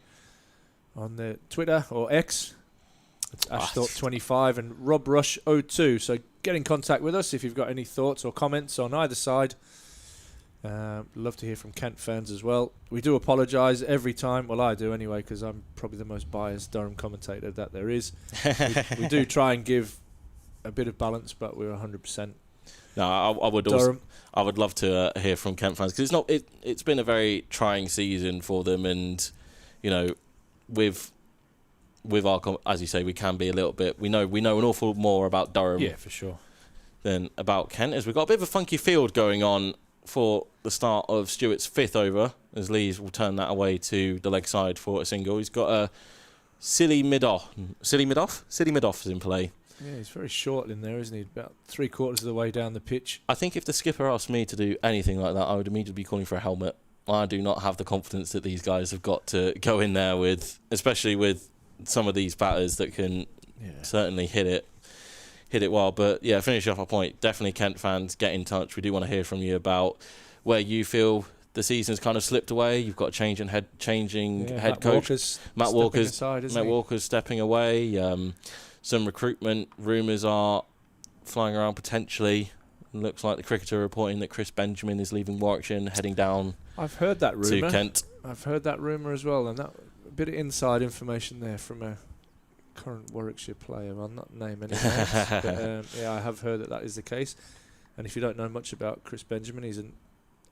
on the Twitter or X. It's Ashthorpe25 and RobRush02. So get in contact with us if you've got any thoughts or comments on either side. Love to hear from Kent fans as well. We do apologise every time. Well, I do anyway, because I'm probably the most biased Durham commentator that there is. we do try and give a bit of balance, but we're 100%. No, I would love to hear from Kent fans, because it's been a very trying season for them, and with our, as you say, we can be a little bit. We know an awful more about Durham, for sure, than about Kent, as we've got a bit of a funky field going on for the start of Stewart's 5th over, as Lees will turn that away to the leg side for a single. He's got a silly mid-off is in play. Yeah, he's very short in there, isn't he? About 3/4 of the way down the pitch. I think if the skipper asked me to do anything like that, I would immediately be calling for a helmet. I do not have the confidence that these guys have got to go in there with, especially with some of these batters that can certainly hit it well. But yeah, finish off our point. Definitely Kent fans, get in touch. We do want to hear from you about where you feel the season's kind of slipped away. You've got changing head coach. Matt Walker's stepping away. Some recruitment rumours are flying around potentially. Looks like the Cricketer reporting that Chris Benjamin is leaving Warwickshire and heading down. I've heard that rumour. To Kent. I've heard that rumour as well, and that a bit of inside information there from a current Warwickshire player. I'll not name any names, but I have heard that is the case. And if you don't know much about Chris Benjamin, he's an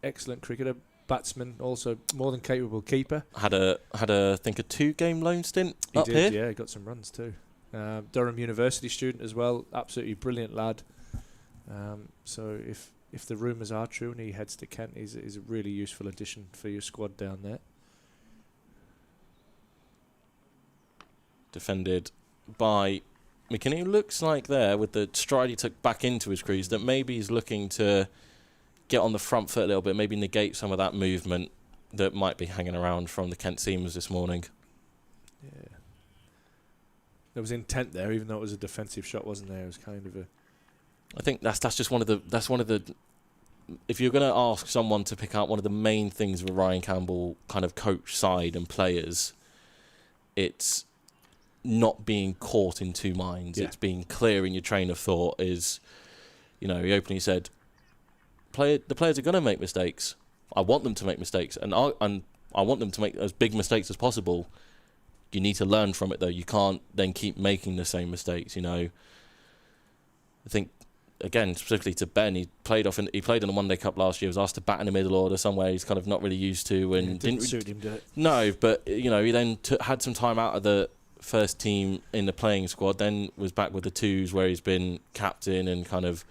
excellent cricketer, batsman, also more than capable keeper. Had a 2-game loan stint up here. Yeah, he got some runs too. Durham University student as well, absolutely brilliant lad. So if the rumours are true and he heads to Kent, he's a really useful addition for your squad down there. Defended by McKinney. Looks like there, with the stride he took back into his crease, that maybe he's looking to get on the front foot a little bit, maybe negate some of that movement that might be hanging around from the Kent seamers this morning. Yeah. There was intent there, even though it was a defensive shot, wasn't there? It was kind of a... I think that's just one of the... If you're going to ask someone to pick out one of the main things with Ryan Campbell kind of coach side and players, it's not being caught in two minds. Yeah. It's being clear in your train of thought. Is, he openly said, the players are going to make mistakes. I want them to make mistakes, and I want them to make as big mistakes as possible. You need to learn from it, though. You can't then keep making the same mistakes. I think, again, specifically to Ben, he played in the One Day Cup last year. Was asked to bat in the middle order somewhere he's kind of not really used to, and didn't suit him, did it? No, but he then had some time out of the first team in the playing squad. Then was back with the twos, where he's been captain and kind of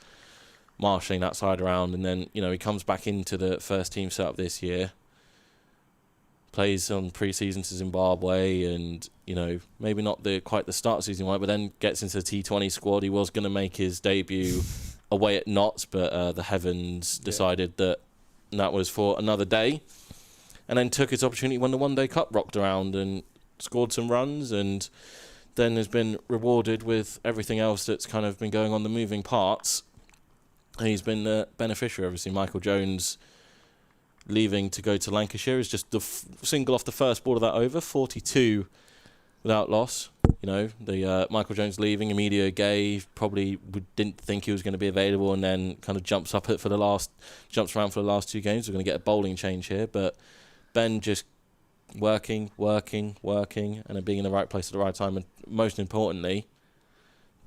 marshalling that side around. And then he comes back into the first team setup this year. Plays on pre-season to Zimbabwe, and maybe not quite the start of season right, but then gets into the T20 squad. He was going to make his debut away at Notts, but the heavens decided that was for another day, and then took his opportunity when the One Day Cup rocked around and scored some runs, and then has been rewarded with everything else that's kind of been going on, the moving parts. And he's been the beneficiary. Obviously, Michael Jones leaving to go to Lancashire is just the single off the first ball of that over, 42 without loss. The Michael Jones leaving, Emilio Gay probably didn't think he was going to be available, and then kind of jumps around for the last 2 games. We're going to get a bowling change here, but Ben just working, and then being in the right place at the right time, and most importantly,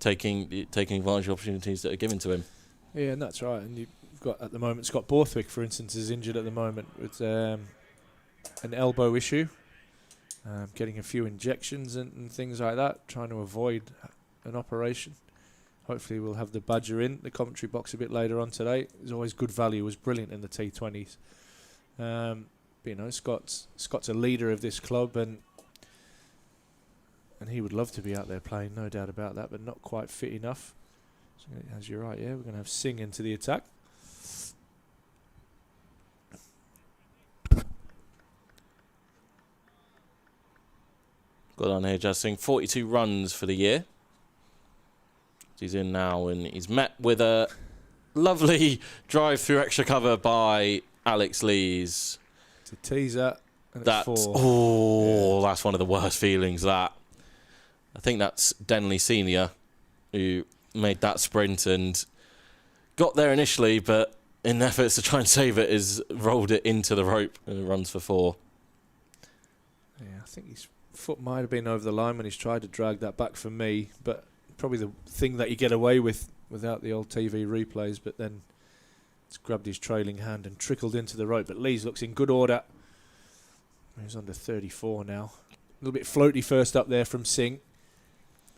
taking advantage of opportunities that are given to him. Yeah, and that's right. And you've got, at the moment, Scott Borthwick, for instance, is injured at the moment with an elbow issue, getting a few injections and things like that, trying to avoid an operation. Hopefully we'll have the Badger in the commentary box a bit later on today. There's always good value, was brilliant in the T20s. But, Scott's a leader of this club, and he would love to be out there playing, no doubt about that, but not quite fit enough. So, as you're right, we're going to have Singh into the attack. Got on here, Jazz Singh, 42 runs for the year. He's in now, and he's met with a lovely drive through extra cover by Alex Lees. It's a teaser, and that's it's 4. Oh, yeah. That's one of the worst feelings, that. I think that's Denley Senior who made that sprint and got there initially, but in efforts to try and save it, has rolled it into the rope and runs for 4. Yeah, I think his foot might have been over the line when he's tried to drag that back for me, but probably the thing that you get away with without the old TV replays, but then Grabbed his trailing hand and trickled into the rope, but Lees looks in good order. He's under 34 now. A little bit floaty first up there from Singh.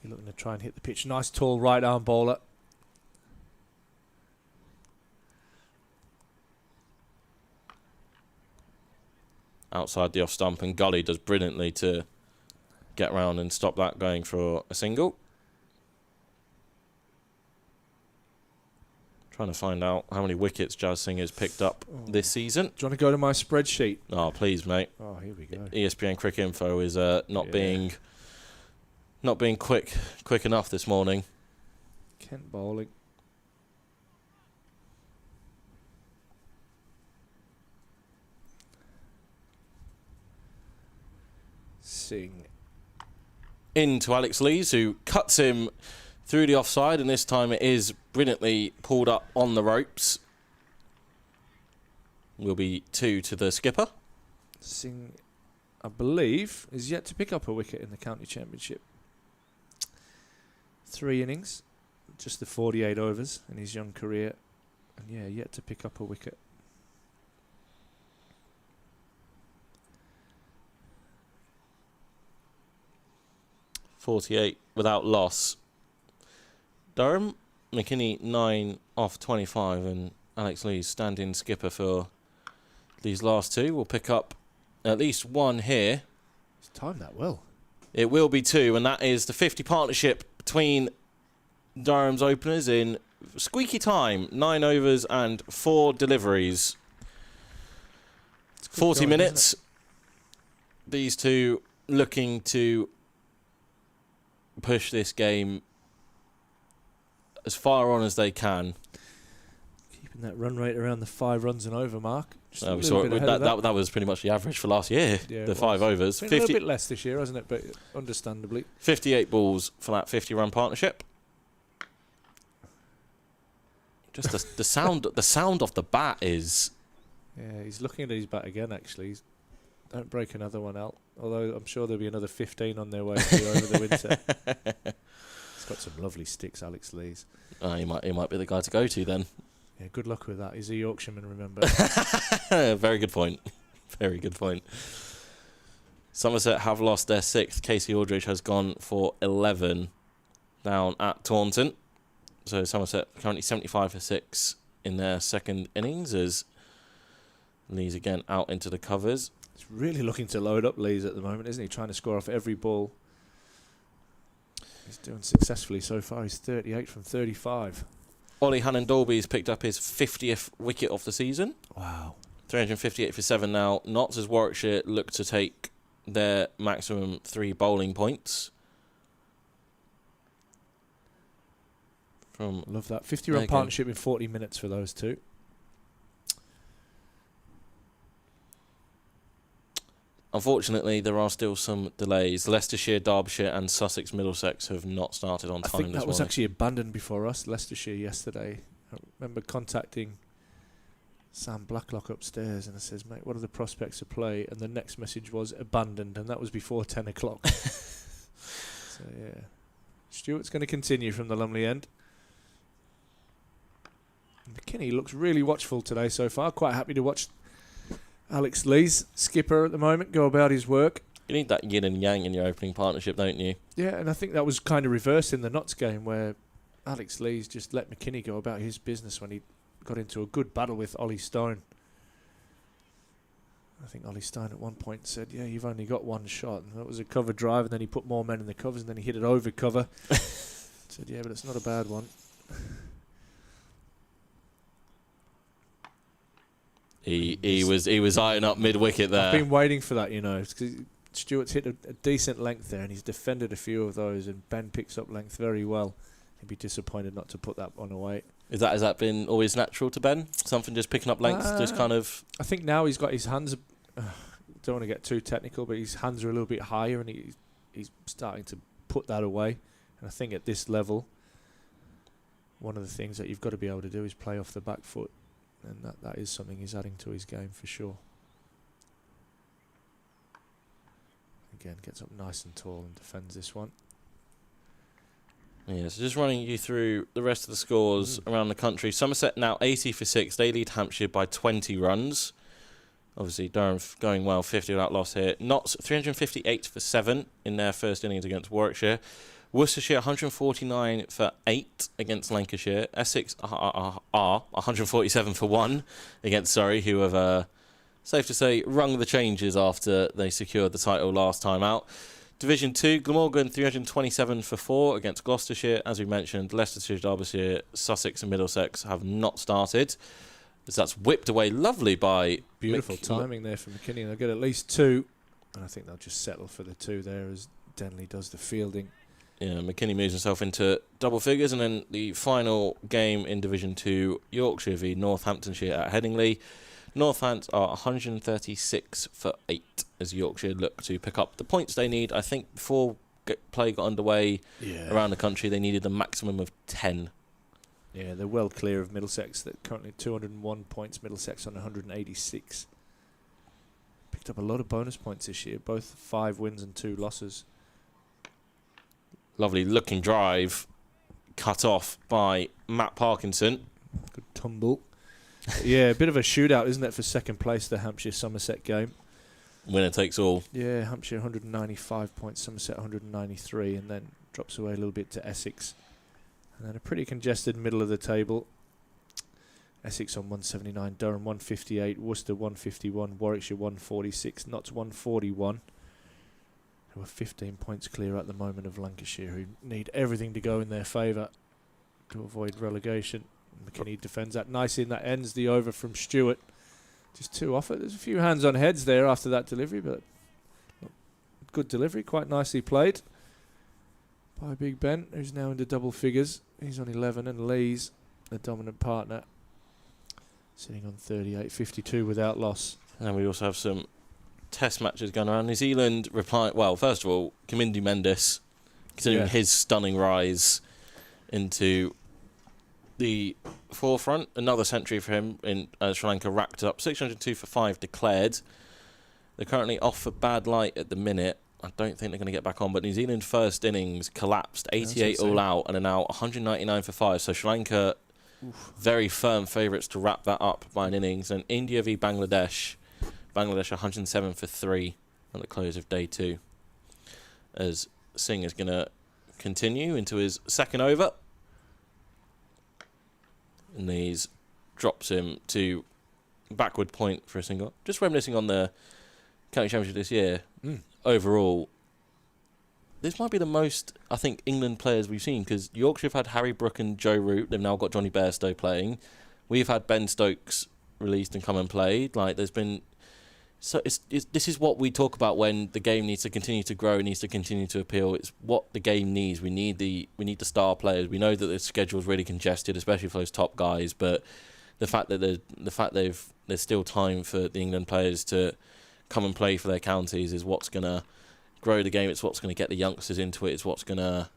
He's looking to try and hit the pitch. Nice tall right arm bowler. Outside the off stump, and Gully does brilliantly to get round and stop that going for a single. Trying to find out how many wickets Jazz Singh has picked up this season. Do you want to go to my spreadsheet? Oh, please, mate. Oh, here we go. ESPN Cricket Info is not being quick enough this morning. Kent bowling. Singh. Into Alex Lees, who cuts him through the offside, and this time it is brilliantly pulled up on the ropes. Will be 2 to the skipper. Singh, I believe, is yet to pick up a wicket in the county championship. 3 innings, just the 48 overs in his young career, and yeah, yet to pick up a wicket. .48 without loss. Durham, McKinney 9 off 25, and Alex Lees standing skipper for these last 2. Will pick up at least 1 here. He's timed that well. It will be 2, and that is the 50 partnership between Durham's openers in squeaky time. 9 overs and 4 deliveries. 40 going, minutes. These two looking to push this game as far on as they can. Keeping that run rate around the 5 runs and over mark. We saw it, that was pretty much the average for last year. Yeah, the 5 overs. Been a little bit less this year, hasn't it? But understandably. 58 balls for that 50-run partnership. Just the sound of the bat is. Yeah, he's looking at his bat again. Actually, don't break another one out. Although I'm sure there'll be another 15 on their way to you over the winter. He's got some lovely sticks, Alex Lees. He might be the guy to go to then. Yeah, good luck with that. He's a Yorkshireman, remember. Very good point. Very good point. Somerset have lost their 6th. Casey Aldridge has gone for 11 down at Taunton. So Somerset currently 75 for 6 in their 2nd innings as Lees again out into the covers. He's really looking to load up Lees at the moment, isn't he? Trying to score off every ball. He's doing successfully so far. He's 38 from 35. Ollie Hannon-Dolby's picked up his 50th wicket of the season. Wow. 358 for 7 now. Notts as Warwickshire look to take their maximum 3 bowling points. Love that. 50-run partnership in 40 minutes for those two. Unfortunately, there are still some delays. Leicestershire, Derbyshire and Sussex Middlesex have not started on time this morning. I think that was actually abandoned before us, Leicestershire, yesterday. I remember contacting Sam Blacklock upstairs and I says, mate, what are the prospects of play? And the next message was abandoned, and that was before 10 o'clock. So, yeah. Stewart's going to continue from the Lumley end. McKinney looks really watchful today so far. Quite happy to watch Alex Lees, skipper at the moment, go about his work. You need that yin and yang in your opening partnership, don't you? Yeah, and I think that was kind of reversed in the Notts game where Alex Lees just let McKinney go about his business when he got into a good battle with Ollie Stone. I think Ollie Stone at one point said, yeah, you've only got 1 shot. And that was a cover drive, and then he put more men in the covers, and then he hit it over cover. Said, yeah, but it's not a bad one. He was eyeing up mid wicket there. I've been waiting for that, you know, because Stewart's hit a decent length there, and he's defended a few of those, and Ben picks up length very well. He'd be disappointed not to put that one away. Has that been always natural to Ben? Something just picking up length, just kind of. I think now he's got his hands. Don't want to get too technical, but his hands are a little bit higher, and he's starting to put that away. And I think at this level, one of the things that you've got to be able to do is play off the back foot. And that is something he's adding to his game for sure. Again, gets up nice and tall and defends this one. Yeah, so just running you through the rest of the scores around the country. Somerset now 80 for 6. They lead Hampshire by 20 runs. Obviously, Durham going well, 50 without loss here. Notts 358 for 7 in their first innings against Warwickshire. Worcestershire 149 for 8 against Lancashire. Essex are 147 for 1 against Surrey, who have, safe to say, rung the changes after they secured the title last time out. Division 2, Glamorgan 327 for 4 against Gloucestershire. As we mentioned, Leicestershire, Derbyshire, Sussex and Middlesex have not started. As that's whipped away lovely by... Beautiful timing there from McKinney. They'll get at least 2, and I think they'll just settle for the 2 there as Denley does the fielding. Yeah, McKinney moves himself into double figures, and then the final game in Division 2, Yorkshire v Northamptonshire at Headingley. Northants are 136 for 8 as Yorkshire look to pick up the points they need. I think before play got underway around the country, they needed a maximum of 10. Yeah, they're well clear of Middlesex. They're currently 201 points, Middlesex on 186. Picked up a lot of bonus points this year, both 5 wins and 2 losses. Lovely looking drive, cut off by Matt Parkinson. Good tumble. Yeah, a bit of a shootout, isn't it, for second place, the Hampshire-Somerset game. Winner takes all. Yeah, Hampshire 195 points, Somerset 193, and then drops away a little bit to Essex. And then a pretty congested middle of the table. Essex on 179, Durham 158, Worcester 151, Warwickshire 146, Notts 141. Who are 15 points clear at the moment of Lancashire, who need everything to go in their favour to avoid relegation. McKinney defends that nicely, and that ends the over from Stewart. Just 2 off it. There's a few hands on heads there after that delivery, but good delivery, quite nicely played by Big Ben, who's now into double figures. He's on 11, and Lee's the dominant partner, sitting on 38, 52 without loss. And we also have some test matches going around. New Zealand reply. Well, first of all, Kamindu Mendes, considering his stunning rise into the forefront. Another century for him in Sri Lanka, racked up 602 for 5 declared. They're currently off for bad light at the minute. I don't think they're going to get back on, but New Zealand first innings collapsed 88 all out and are now 199 for 5. So Sri Lanka, very firm favourites to wrap that up by an innings. And India v Bangladesh, 107 for 3 at the close of day 2. As Singh is going to continue into his second over. And these drops him to backward point for a single. Just reminiscing on the county championship this year. Overall, this might be the most, I think, England players we've seen, because Yorkshire have had Harry Brook and Joe Root. They've now got Johnny Bairstow playing. We've had Ben Stokes released and come and played. Like, there's been... So this is what we talk about when the game needs to continue to grow, needs to continue to appeal. It's what the game needs. We need the star players. We know that the schedule is really congested, especially for those top guys. But the fact that there's still time for the England players to come and play for their counties is what's going to grow the game. It's what's going to get the youngsters into it. It's what's going to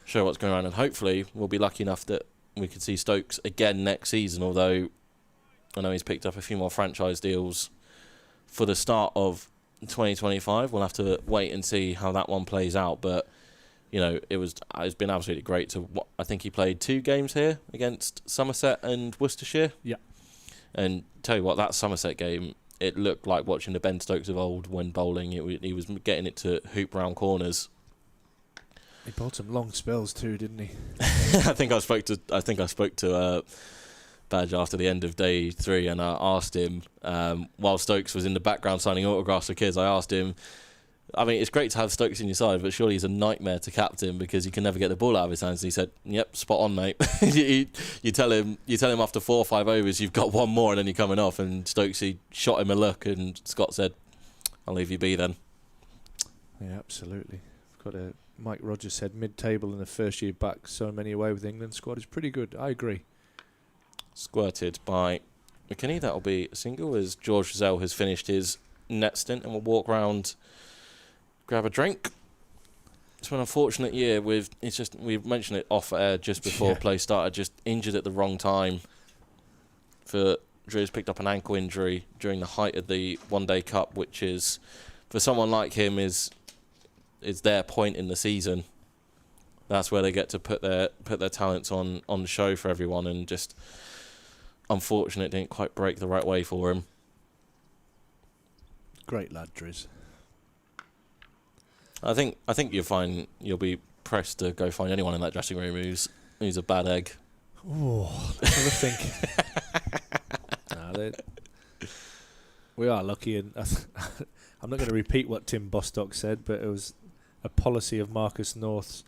show what's going on. And hopefully we'll be lucky enough that we could see Stokes again next season. Although I know he's picked up a few more franchise deals for the start of 2025. We'll have to wait and see how that one plays out. But, it's been absolutely great I think he played 2 games here against Somerset and Worcestershire. Yeah. And tell you what, that Somerset game, it looked like watching the Ben Stokes of old when bowling. He was getting it to hoop round corners. He bowled some long spells too, didn't he? I think I spoke to Badge after the end of day 3, and I asked him, while Stokes was in the background signing autographs for kids, I asked him, I mean, it's great to have Stokes in your side, but surely he's a nightmare to captain because he can never get the ball out of his hands. And he said, yep, spot on, mate. you tell him after 4 or 5 overs you've got 1 more and then you're coming off. And Stokes, he shot him a look, and Scott said, I'll leave you be then. Yeah, absolutely. Mike Rogers said mid-table in the first year back, so many away with the England squad is pretty good. I agree. Squirted by McKinney. That'll be a single as George Rizal has finished his net stint, and we'll walk round, grab a drink. It's been an unfortunate year we mentioned it off air just before play started, just injured at the wrong time. Drew's picked up an ankle injury during the height of the one-day cup, which is, for someone like him, is their point in the season. that's where they get to put their talents on the show for everyone, and just unfortunate it didn't quite break the right way for him. Great lad, Driz. I think you'll be pressed to go find anyone in that dressing room who's a bad egg. Oh, let's have a think. We are lucky, and I'm not going to repeat what Tim Bostock said, but it was a policy of Marcus North's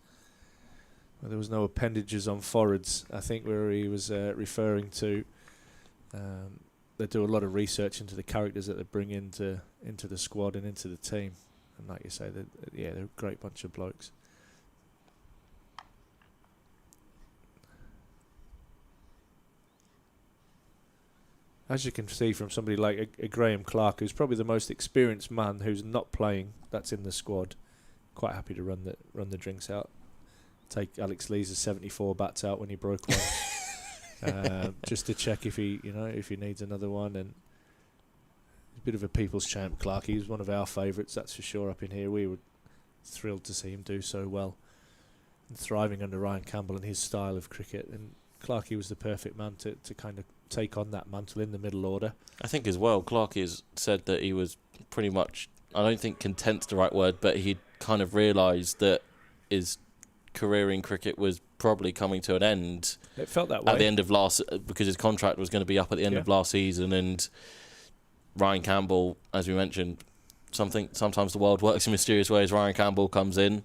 where there was no appendages on forwards. I think where he was referring to, they do a lot of research into the characters that they bring into the squad and into the team, and like you say, they're a great bunch of blokes. As you can see from somebody like a Graham Clark, who's probably the most experienced man who's not playing, that's in the squad, quite happy to run the drinks out. Take Alex Lees' 74 bats out when he broke one, just to check if he needs another one. And he's a bit of a people's champ, Clark. He was one of our favourites, that's for sure. Up in here, we were thrilled to see him do so well and thriving under Ryan Campbell and his style of cricket. And Clarkey was the perfect man to kind of take on that mantle in the middle order. I think as well, Clarkey has said that he was pretty much, I don't think content's the right word, but he'd kind of realised that his career in cricket was probably coming to an end. It felt that way. At the end of because his contract was going to be up at the end of last season, and Ryan Campbell, as we mentioned, sometimes the world works in mysterious ways. Ryan Campbell comes in,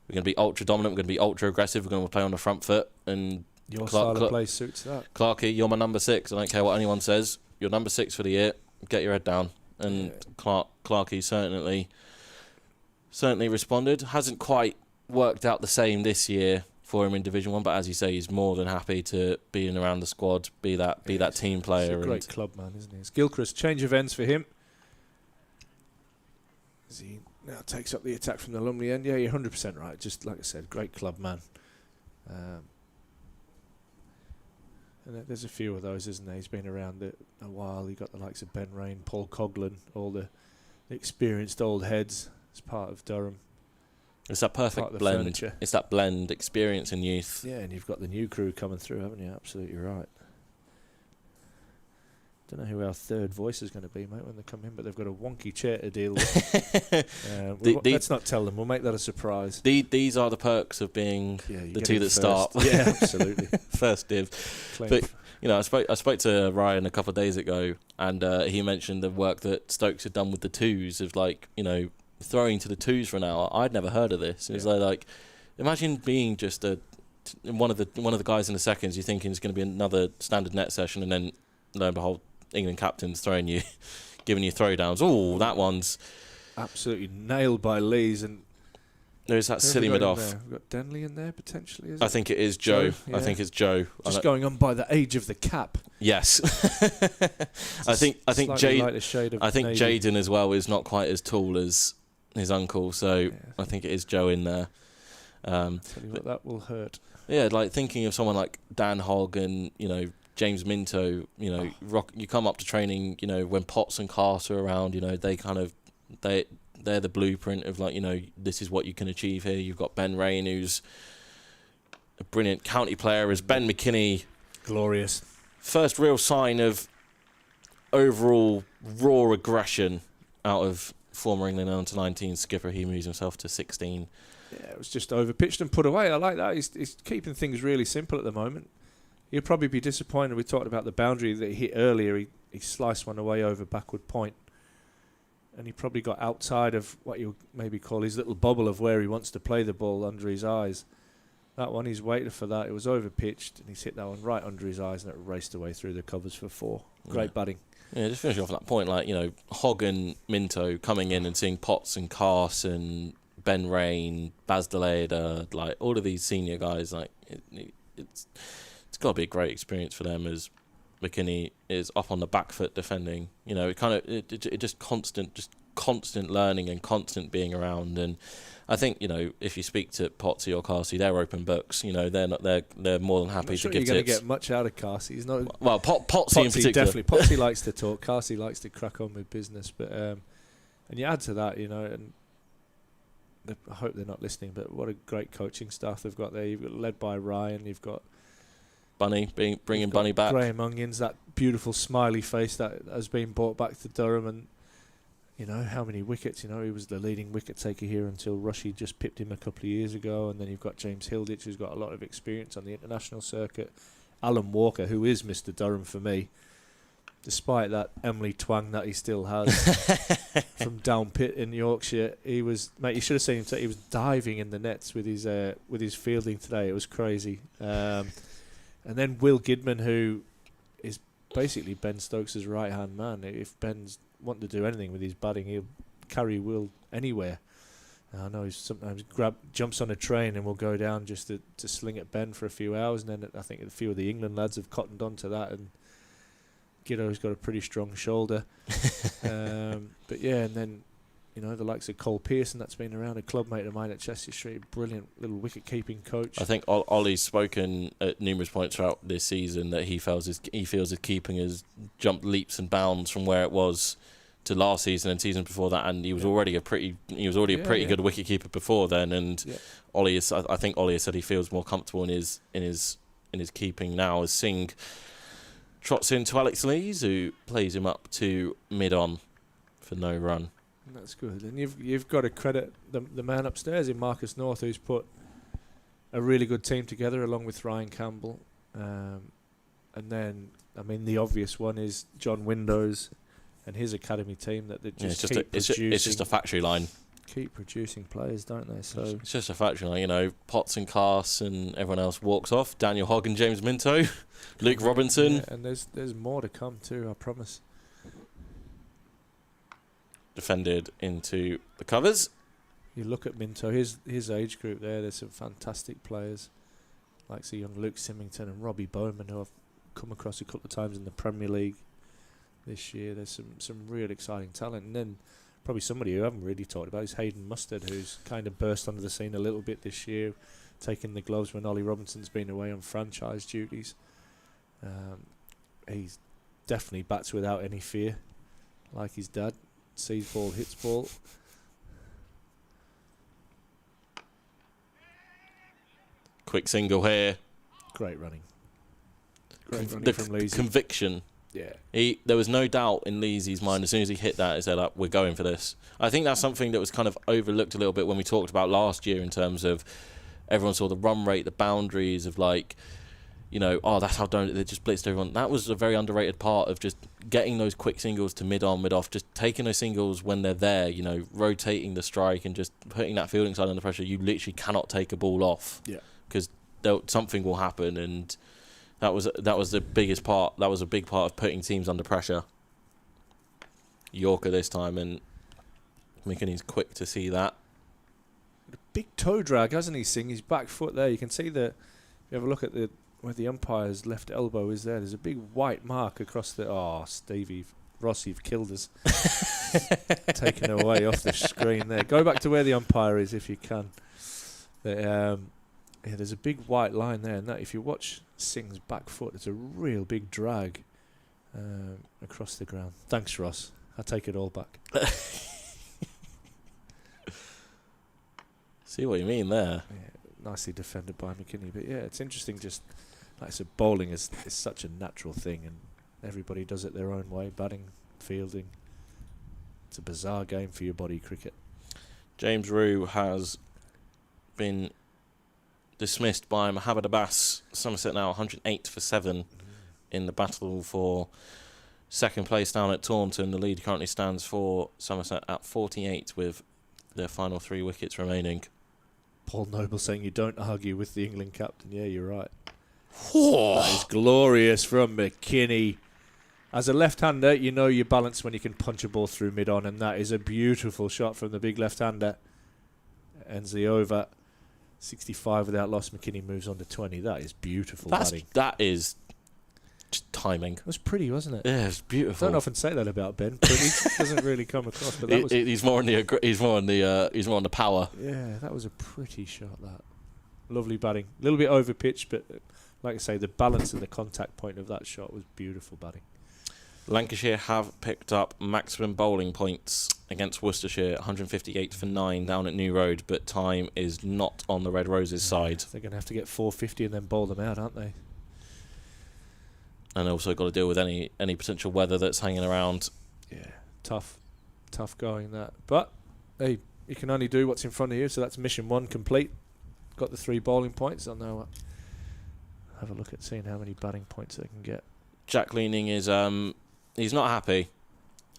we're going to be ultra dominant, we're going to be ultra aggressive, we're going to play on the front foot, and your style of play suits that. Clarkey, you're my number 6. I don't care what anyone says. You're number 6 for the year. Get your head down. And Clarkey certainly responded. Hasn't quite worked out the same this year for him in Division 1, but as you say, he's more than happy to be in around the squad, be that team player. He's a great club man, isn't he? It's Gilchrist, change of ends for him. As he now takes up the attack from the Lumley end. Yeah, you're 100% right. Just like I said, great club man. And there's a few of those, isn't there? He's been around a while. You got the likes of Ben Rain, Paul Coughlin, all the experienced old heads as part of Durham. It's that perfect blend. Furniture. It's that blend, experience and youth. Yeah, and you've got the new crew coming through, haven't you? Absolutely right. Don't know who our third voice is going to be, mate, when they come in, but they've got a wonky chair to deal with. Let's not tell them. We'll make that a surprise. These are the perks of being the two that first. start. Yeah, absolutely. First div. But I spoke to Ryan a couple of days ago, and he mentioned the work that Stokes had done with the twos of throwing to the twos for an hour. I'd never heard of this. It was like imagine being just one of the guys in the seconds. You're thinking it's going to be another standard net session, and then lo and behold, England captain's throwing you, giving you throwdowns. Oh, that one's absolutely nailed by Lees, and there's that silly mid off. We've got Denley in there potentially. I think it is Joe. Yeah. I think it's Joe. Just going on by the age of the cap. Yes, I think Jaden as well is not quite as tall as his uncle, so I think it is Joe in there. Tell you what, that will hurt. Yeah, like thinking of someone like Dan Hogg and James Minto, you come up to training, when Potts and Carter are around, they're the blueprint of this is what you can achieve here. You've got Ben Rain, who's a brilliant county player, as Ben McKinney. Glorious. First real sign of overall raw aggression out of former England under-19 skipper. He moves himself to 16. Yeah, it was just overpitched and put away. I like that. He's keeping things really simple at the moment. He'll probably be disappointed. We talked about the boundary that he hit earlier. He sliced one away over backward point. And he probably got outside of what you maybe call his little bubble of where he wants to play the ball under his eyes. That one, he's waited for that. It was overpitched, and he's hit that one right under his eyes, and it raced away through the covers for 4. Great batting. Yeah, just finishing off that point, Hogg and Minto coming in and seeing Potts and Carson, Ben Rain, Baz Deleda, all of these senior guys, it's got to be a great experience for them as McKinney is up on the back foot defending. It just constant learning and constant being around. And I think if you speak to Potsy or Carsey, they're open books. They're more than happy to give tips. You're going to get much out of Carsey. He's not Potsy in particular. Definitely. Potsy likes to talk. Carsey likes to crack on with business. But and you add to that, and I hope they're not listening, but what a great coaching staff they've got there. You've got led by Ryan. You've got Bunny, bringing Bunny back. Graham Onions, that beautiful smiley face that has been brought back to Durham, and you know how many wickets. You know, he was the leading wicket taker here until Rushy just pipped him a couple of years ago, and then you've got James Hilditch, who's got a lot of experience on the international circuit. Alan Walker, who is Mr. Durham for me, despite that Emily twang that he still has from down pit in Yorkshire. He was, mate, you should have seen him. He was diving in the nets with his fielding today. It was crazy. And then Will Gidman, who is basically Ben Stokes' right-hand man. If Ben's wanting to do anything with his batting, he'll carry Will anywhere. I know he sometimes jumps on a train and will go down just to sling at Ben for a few hours, and then I think a few of the England lads have cottoned on to that, and Giddo's got a pretty strong shoulder. But yeah, and then, you know, the likes of Cole Pearson, that's been around, a club mate of mine at Chester Street, brilliant little wicket-keeping coach. I think Ollie's spoken at numerous points throughout this season that he feels his keeping has jumped leaps and bounds from where it was to last season and season before that, and he was already a pretty good wicket-keeper before then. And I think Ollie has said he feels more comfortable in his keeping now as Singh trots into Alex Lees, who plays him up to mid-on for no run. That's good. And you've got to credit the man upstairs in Marcus North, who's put a really good team together along with Ryan Campbell. And then, I mean, the obvious one is John Windows and his academy team that just it's just a factory line. Keep producing players, don't they? So it's just a factory line. You know, Potts and Cass and everyone else walks off. Daniel Hogg and James Minto, Luke Robinson. Yeah, and there's more to come too, I promise. Defended into the covers. You look at Minto, his age group there's some fantastic players, like the young Luke Symington and Robbie Bowman, who I've come across a couple of times in the Premier League this year. There's some real exciting talent. And then probably somebody who I haven't really talked about is Hayden Mustard, who's kind of burst onto the scene a little bit this year, taking the gloves when Ollie Robinson's been away on franchise duties. He's definitely bats without any fear, like his dad. Sees ball, hits ball. Quick single here. Great running. The from Leesy. Conviction. Yeah. There was no doubt in Leesy's mind as soon as he hit that. He said, "We're going for this." I think that's something that was kind of overlooked a little bit when we talked about last year in terms of everyone saw the run rate, the boundaries of like, you know, that's how they just blitzed everyone. That was a very underrated part of just getting those quick singles to mid-on, mid-off, just taking those singles when they're there, you know, rotating the strike and just putting that fielding side under pressure. You literally cannot take a ball off because something will happen, and that was the biggest part. That was a big part of putting teams under pressure. Yorker this time, and McKinney's quick to see that. A big toe drag, hasn't he, Singh? His back foot there. You can see that. If you have a look at where the umpire's left elbow is there's a big white mark across the... Stevie, Ross, you've killed us. Taken away off the screen there. Go back to where the umpire is if you can. There's a big white line there, and that if you watch Singh's back foot, it's a real big drag across the ground. Thanks, Ross. I take it all back. See what you mean there. Yeah, nicely defended by McKinney. But yeah, it's interesting. Just like I said, bowling is such a natural thing, and everybody does it their own way. Batting, fielding. It's a bizarre game for your body, cricket. James Rue has been dismissed by Mohammad Abbas. Somerset now 108 for 7 in the battle for second place down at Taunton. The lead currently stands for Somerset at 48 with their final 3 wickets remaining. Paul Noble saying you don't argue with the England captain. Yeah, you're right. That is glorious from McKinney. As a left-hander, you know you balance when you can punch a ball through mid-on, and that is a beautiful shot from the big left-hander. Ends the over. 65 without loss. McKinney moves on to 20. That is beautiful batting. That is just timing. It was pretty, wasn't it? Yeah, it's beautiful. Don't often say that about Ben. Pretty doesn't really come across, but that was. He's more on the power. Yeah, that was a pretty shot. That lovely batting. A little bit over pitch, but like I say, the balance and the contact point of that shot was beautiful batting. Lancashire have picked up maximum bowling points against Worcestershire, 158 for 9 down at New Road, but time is not on the Red Roses' side. They're going to have to get 450 and then bowl them out, aren't they? And also got to deal with any potential weather that's hanging around. Yeah, tough going that. But, hey, you can only do what's in front of you, so that's mission 1 complete. Got the 3 bowling points. I'll now have a look at seeing how many batting points they can get. Jack Leaning is, he's not happy.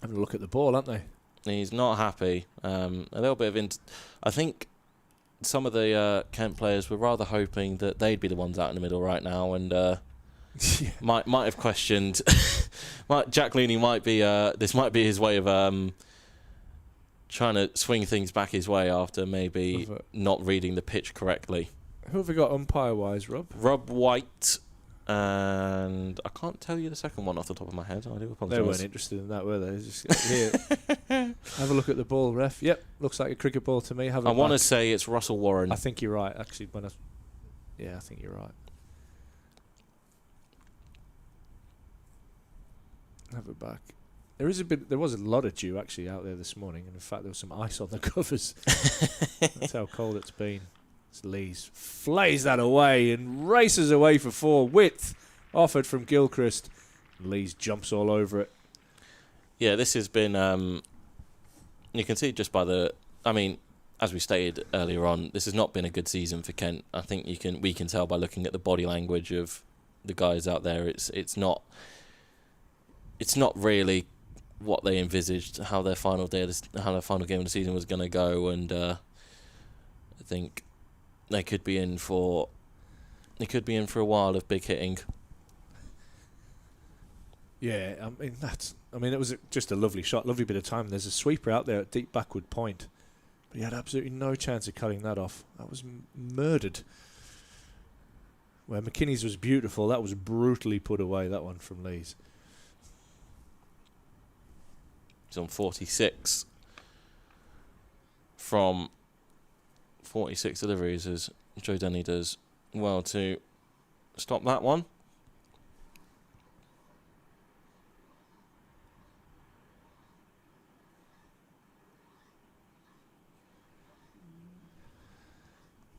Having a look at the ball, aren't they? He's not happy. A little bit of... I think some of the Kent players were rather hoping that they'd be the ones out in the middle right now, and might have questioned... Jack Leaning might be... this might be his way of trying to swing things back his way after maybe not reading the pitch correctly. Who have we got umpire-wise, Rob? Rob White... And I can't tell you the second one off the top of my head. I do apologise. They weren't interested in that, were they? Just here. Have a look at the ball, ref. Yep, looks like a cricket ball to me. I want to say it's Russell Warren. I think you're right, actually. Yeah, I think you're right. Have it back. There was a lot of dew actually out there this morning, and in fact there was some ice on the covers. That's how cold it's been. Lees flays that away and races away for 4. Width offered from Gilchrist. Lees jumps all over it. Yeah, this has been... you can see just by the... I mean, as we stated earlier on, this has not been a good season for Kent. I think we can tell by looking at the body language of the guys out there. It's not really what they envisaged, how their final game of the season was going to go, and I think they could be in for a while of big hitting. Yeah, I mean it was just a lovely shot, lovely bit of time. There's a sweeper out there at deep backward point, but he had absolutely no chance of cutting that off. That was murdered. Where McKinney's was beautiful, that was brutally put away, that one from Lees. He's on 46 from 46 deliveries, as Joe Denny does well to stop that one.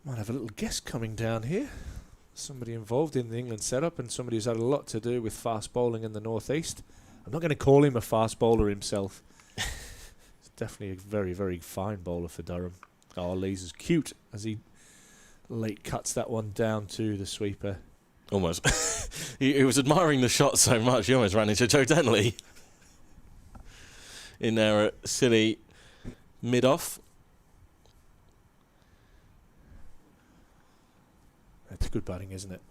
Might have a little guest coming down here. Somebody involved in the England setup and somebody who's had a lot to do with fast bowling in the northeast. I'm not going to call him a fast bowler himself. He's definitely a very, very fine bowler for Durham. Oh, Lees is cute as he late cuts that one down to the sweeper. Almost. he was admiring the shot so much, he almost ran into Joe Denley. In there at silly mid-off. It's good batting, isn't it?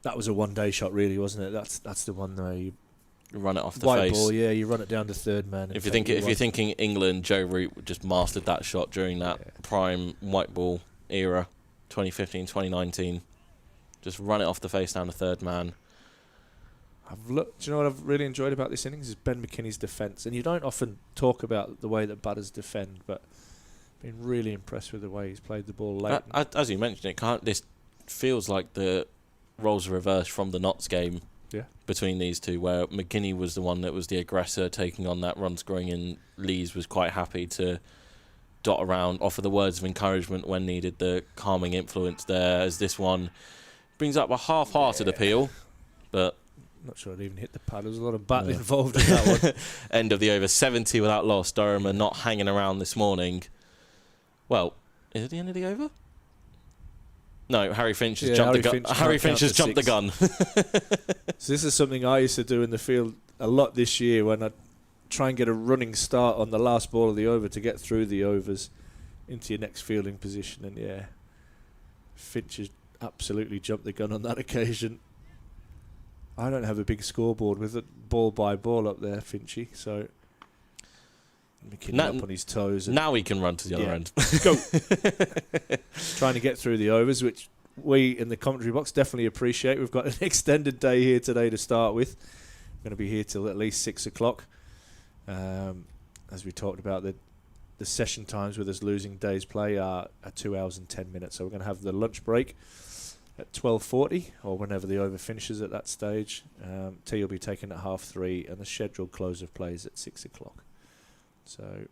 That was a one-day shot, really, wasn't it? That's the one where you run it off the white face. ball, yeah, you run it down to third man. If you're thinking England, Joe Root just mastered that shot during that prime white ball era, 2015, 2019. Just run it off the face down to third man. Do you know what I've really enjoyed about this innings is Ben McKinney's defence, and you don't often talk about the way that batters defend, but been really impressed with the way he's played the ball late. As you mentioned, this feels like the roles are reversed from the Notts game. Yeah. Between these two, where McKinney was the one that was the aggressor taking on that run scoring, and Lees was quite happy to dot around, offer the words of encouragement when needed, the calming influence there, as this one brings up a half-hearted appeal, but not sure it even hit the pad. There was a lot of bat involved in that one. End of the over, 70 without loss. Durham are not hanging around this morning. Well, is it the end of the over? No, Harry Finch has jumped the gun. Harry Finch has jumped the gun. So this is something I used to do in the field a lot this year when I try and get a running start on the last ball of the over to get through the overs into your next fielding position. And yeah, Finch has absolutely jumped the gun on that occasion. I don't have a big scoreboard with it ball by ball up there, Finchy, so McKinney up on his toes. Now he can run to the other end. Go! Trying to get through the overs, which we in the commentary box definitely appreciate. We've got an extended day here today to start with. We're going to be here till at least 6 o'clock. As we talked about, the session times with us losing day's play are 2 hours and 10 minutes. So we're going to have the lunch break. at 12:40 or whenever the over finishes at that stage. Tea will be taken at 3:30 and the scheduled close of play is at 6 o'clock. So a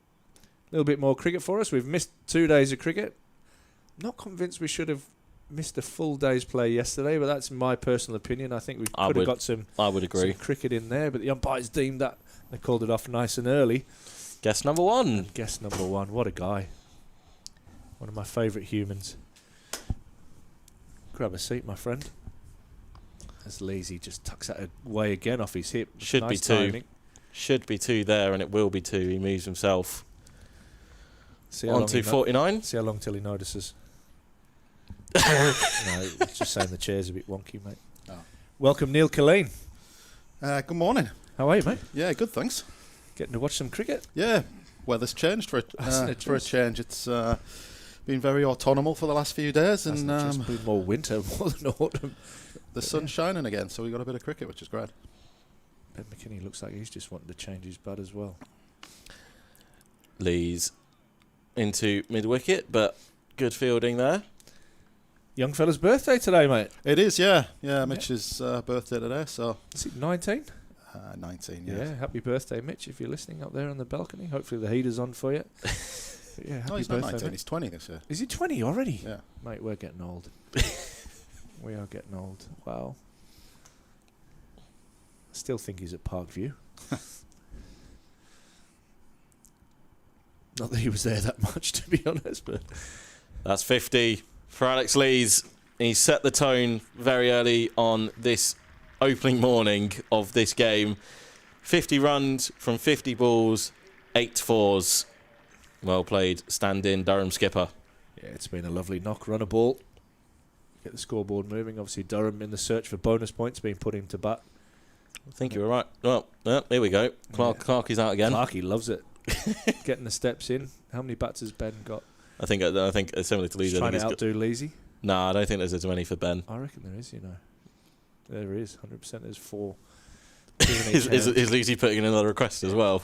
little bit more cricket for us. We've missed 2 days of cricket. Not convinced we should have missed a full day's play yesterday, but that's my personal opinion. I think we could have got some cricket in there, but the umpires deemed that they called it off nice and early. Guest number one. And guest number one. What a guy. One of my favourite humans. Grab a seat, my friend. As Lazy just tucks that away again off his hip. Should be two. Timing. Should be two there, and it will be two. He moves himself. On to 49. See how long till he notices. No, just saying the chair's a bit wonky, mate. Oh. Welcome, Neil Killeen. Good morning. How are you, mate? Yeah, good, thanks. Getting to watch some cricket? Yeah, weather's changed for a change. It's been very autumnal for the last few days, and it's been more winter more than autumn. The sun's shining again, so we got a bit of cricket, which is great. Ben McKinney looks like he's just wanting to change his bud as well. Lee's into mid wicket, but good fielding there. Young fella's birthday today, mate. It is, yeah. Mitch's birthday today, so. Is it 19? 19, yeah. Happy birthday, Mitch, if you're listening up there on the balcony. Hopefully the heater's on for you. Yeah, happy he's birthday, not 19, mate. he's 20 this year. Is he 20 already? Yeah. Mate, we're getting old. We are getting old. Wow. I still think he's at Parkview. Not that he was there that much, to be honest, but... That's 50 for Alex Lees. He set the tone very early on this opening morning of this game. 50 runs from 50 balls, 8 fours. Well played, stand-in Durham skipper. Yeah, it's been a lovely knock, run a ball. Get the scoreboard moving. Obviously, Durham in the search for bonus points being put into bat. I think you were right. Well, here we go. Clarkie's out again. Clarkie loves it. Getting the steps in. How many bats has Ben got? I think similar to Lees. He's trying to outdo Leesy. No, I don't think there's as many for Ben. I reckon there is, There is, 100%. There's 4. Is Leesy putting in another request as well?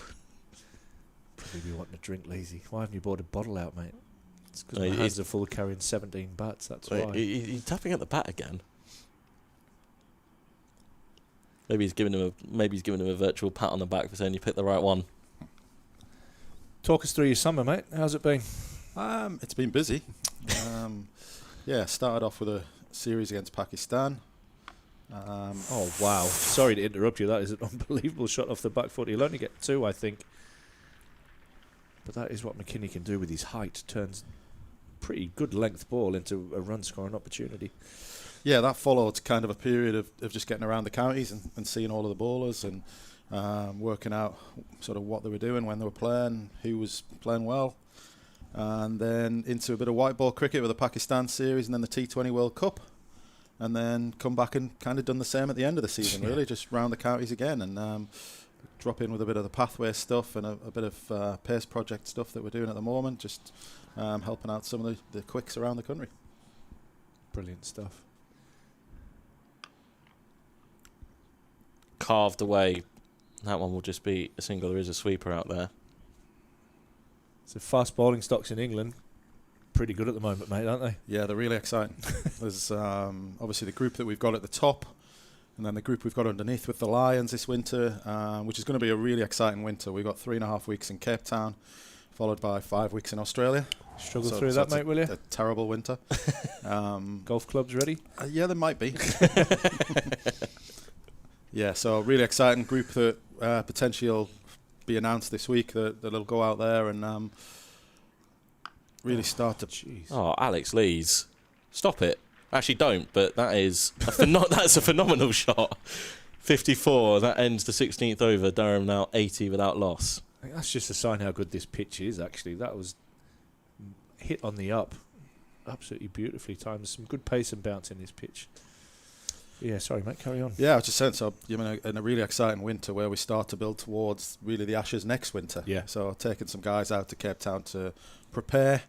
Probably be wanting to drink, Leesy. Why haven't you bought a bottle out, mate? It's because my hands are full of carrying 17 bats, that's why. He's tapping at the bat again. Maybe he's giving him a virtual pat on the back for saying you picked the right one. Talk us through your summer, mate. How's it been? It's been busy. Started off with a series against Pakistan. Oh, wow. Sorry to interrupt you. That is an unbelievable shot off the back foot. He'll only get 2, I think. But that is what McKinney can do with his height. Turns pretty good length ball into a run-scoring opportunity. Yeah, that followed kind of a period of just getting around the counties and seeing all of the bowlers and working out sort of what they were doing, when they were playing, who was playing well. And then into a bit of white ball cricket with the Pakistan series and then the T20 World Cup. And then come back and kind of done the same at the end of the season, really, just round the counties again and drop in with a bit of the pathway stuff and a bit of pace project stuff that we're doing at the moment, just helping out some of the quicks around the country. Brilliant stuff. Carved away. That one will just be a single. There is a sweeper out there. So fast bowling stocks in England, pretty good at the moment, mate, aren't they? Yeah, they're really exciting. There's obviously the group that we've got at the top, and then the group we've got underneath with the Lions this winter, which is going to be a really exciting winter. We've got 3.5 weeks in Cape Town, followed by 5 weeks in Australia. Struggle through that, mate, will you? A terrible winter. Golf clubs ready? Yeah, there might be. Yeah, so really exciting group that potentially will be announced this week that'll go out there and really start to... Jeez. Oh, Alex Lees. Stop it. Actually, don't, but that is that's a phenomenal shot. 54, that ends the 16th over. Durham now 80 without loss. I think that's just a sign how good this pitch is, actually. That was hit on the up. Absolutely beautifully timed. Some good pace and bounce in this pitch. Yeah, sorry, mate, carry on. Yeah, I was just saying, so in a really exciting winter where we start to build towards really the Ashes next winter. Yeah. So taking some guys out to Cape Town to prepare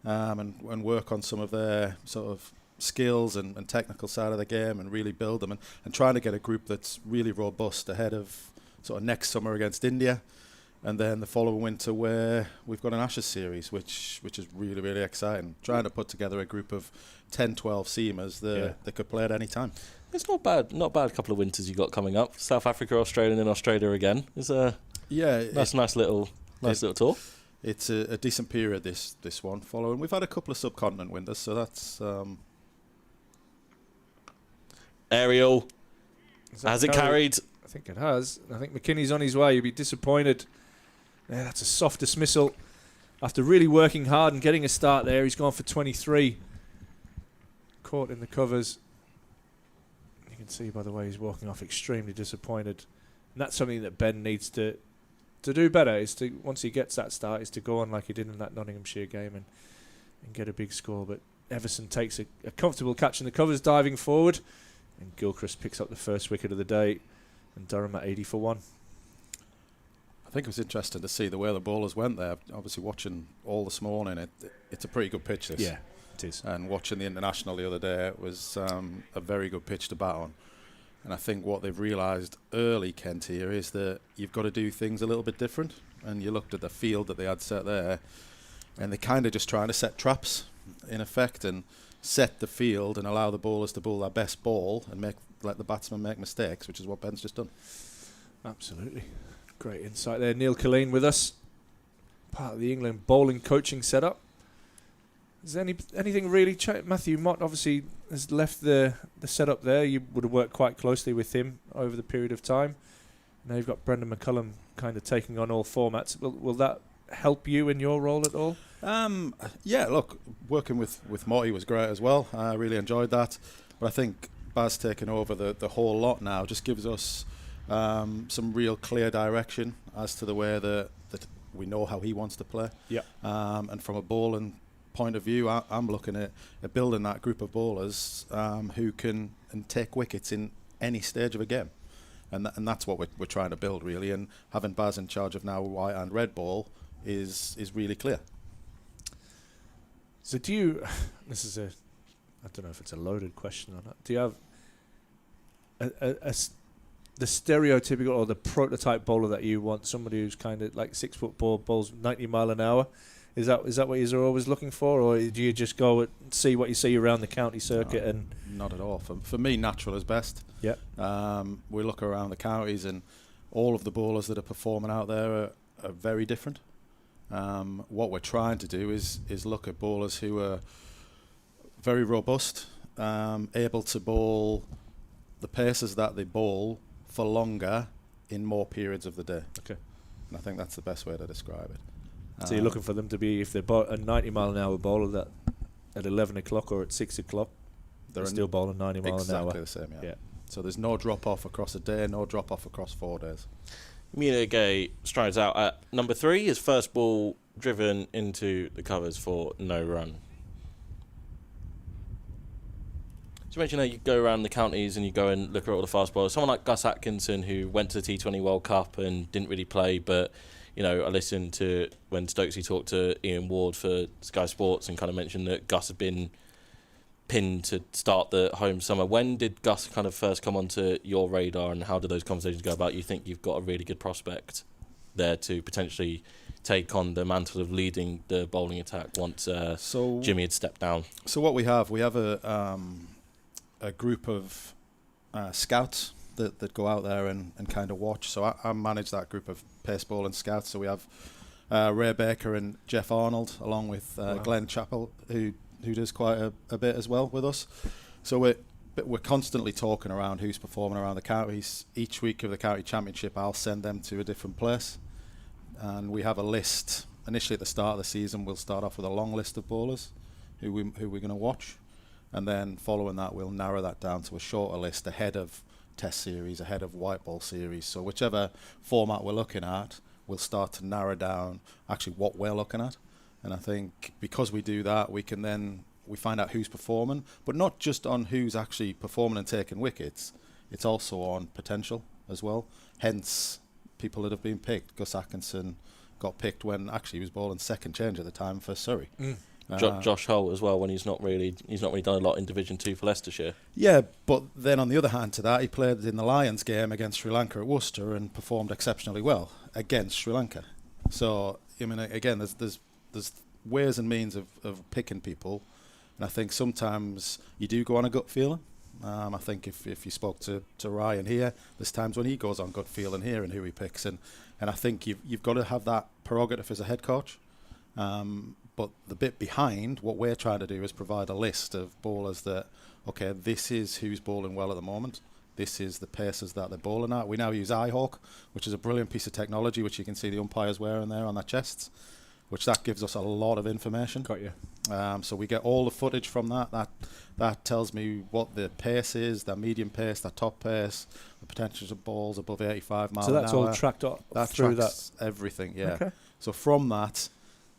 and work on some of their sort of skills and technical side of the game and really build them and trying to get a group that's really robust ahead of sort of next summer against India. And then the following winter where we've got an Ashes series, which is really, really exciting. Trying to put together a group of 10, 12 seamers that could play at any time. It's not bad couple of winters you got coming up. South Africa, Australia, and then Australia again. It's a nice little tour. It's a decent period this one following. We've had a couple of subcontinent winters, so that's Aerial. Has it carried? I think it has. I think McKinney's on his way. You'd be disappointed. Yeah, that's a soft dismissal. After really working hard and getting a start there, he's gone for 23. Caught in the covers. You can see by the way he's walking off, extremely disappointed. And that's something that Ben needs to do better. Is to, once he gets that start, is to go on like he did in that Nottinghamshire game and get a big score. But Everson takes a comfortable catch in the covers, diving forward, and Gilchrist picks up the first wicket of the day, and Durham at 80 for 1. I think it was interesting to see the way the bowlers went there. Obviously, watching all this morning, it's a pretty good pitch, this. Yeah, it is. And watching the International the other day, it was a very good pitch to bat on. And I think what they've realised early, Kent, here, is that you've got to do things a little bit different. And you looked at the field that they had set there, and they're kind of just trying to set traps, in effect, and set the field and allow the bowlers to bowl their best ball and let the batsmen make mistakes, which is what Ben's just done. Absolutely. Great insight there. Neil Killeen with us, part of the England bowling coaching setup. Is there anything really Matthew Mott obviously has left the setup there. You would have worked quite closely with him over the period of time. Now you've got Brendan McCullum kind of taking on all formats. Will that help you in your role at all? Yeah, look, working with Motty was great as well. I really enjoyed that. But I think Baz taking over the whole lot now just gives us some real clear direction as to the way that we know how he wants to play. Yeah. And from a bowling point of view, I'm looking at building that group of bowlers who can take wickets in any stage of a game. And that's what we're trying to build, really. And having Baz in charge of now white and red ball is really clear. So do you, this is I don't know if it's a loaded question or not, do you have the stereotypical or the prototype bowler that you want, somebody who's kind of like 6 foot ball, bowls 90 mile an hour? Is that what you're always looking for, or do you just go and see what you see around the county circuit? No, and not at all. For me, natural is best. Yeah. We look around the counties, and all of the bowlers that are performing out there are very different. What we're trying to do is look at bowlers who are very robust, able to bowl the paces that they bowl for longer in more periods of the day. Okay. And I think that's the best way to describe it. So you're looking for them to be, if they're a 90 mile an hour bowler, that at 11 o'clock or at 6 o'clock, they're still bowling 90 mile an hour. Exactly the same, yeah. So there's no drop off across a day, no drop off across 4 days. Mina Gay strides out at number 3. His first ball driven into the covers for no run. So you mentioned how you go around the counties and you go and look at all the fast bowlers. Someone like Gus Atkinson, who went to the T20 World Cup and didn't really play, but I listened to when Stokesy talked to Ian Ward for Sky Sports and kind of mentioned that Gus had been pinned to start the home summer. When did Gus kind of first come onto your radar, and how did those conversations go about? You think you've got a really good prospect there to potentially take on the mantle of leading the bowling attack once Jimmy had stepped down? So what we have a group of scouts that go out there and kind of watch. So I manage that group of pace bowling scouts. So we have Ray Baker and Jeff Arnold, along with Glenn Chappell, who does quite a bit as well with us. So we're constantly talking around who's performing around the counties. Each week of the county championship, I'll send them to a different place, and we have a list. Initially at the start of the season, we'll start off with a long list of bowlers who we're going to watch, and then following that, we'll narrow that down to a shorter list ahead of Test series, ahead of white ball series. So whichever format we're looking at, we'll start to narrow down actually what we're looking at. And I think because we do that, we find out who's performing, but not just on who's actually performing and taking wickets. It's also on potential as well. Hence, people that have been picked. Gus Atkinson got picked when actually he was bowling second change at the time for Surrey. Josh Holt as well, when he's not really done a lot in Division 2 for Leicestershire. Yeah, but then on the other hand to that, he played in the Lions game against Sri Lanka at Worcester and performed exceptionally well against Sri Lanka. So I mean, again, there's ways and means of picking people, And I think sometimes you do go on a gut feeling. I think if you spoke to Ryan here, there's times when he goes on gut feeling here and who he picks, and I think you've got to have that prerogative as a head coach. But the bit behind what we're trying to do is provide a list of bowlers that, okay, this is who's bowling well at the moment. This is the paces that they're bowling at. We now use iHawk, which is a brilliant piece of technology, which you can see the umpires wearing there on their chests, which that gives us a lot of information. Got you. So we get all the footage from that. That tells me what the pace is, their medium pace, their top pace, the potential of balls above 85 miles an hour. So that's all tracked up through tracks everything, yeah. Okay. So from that,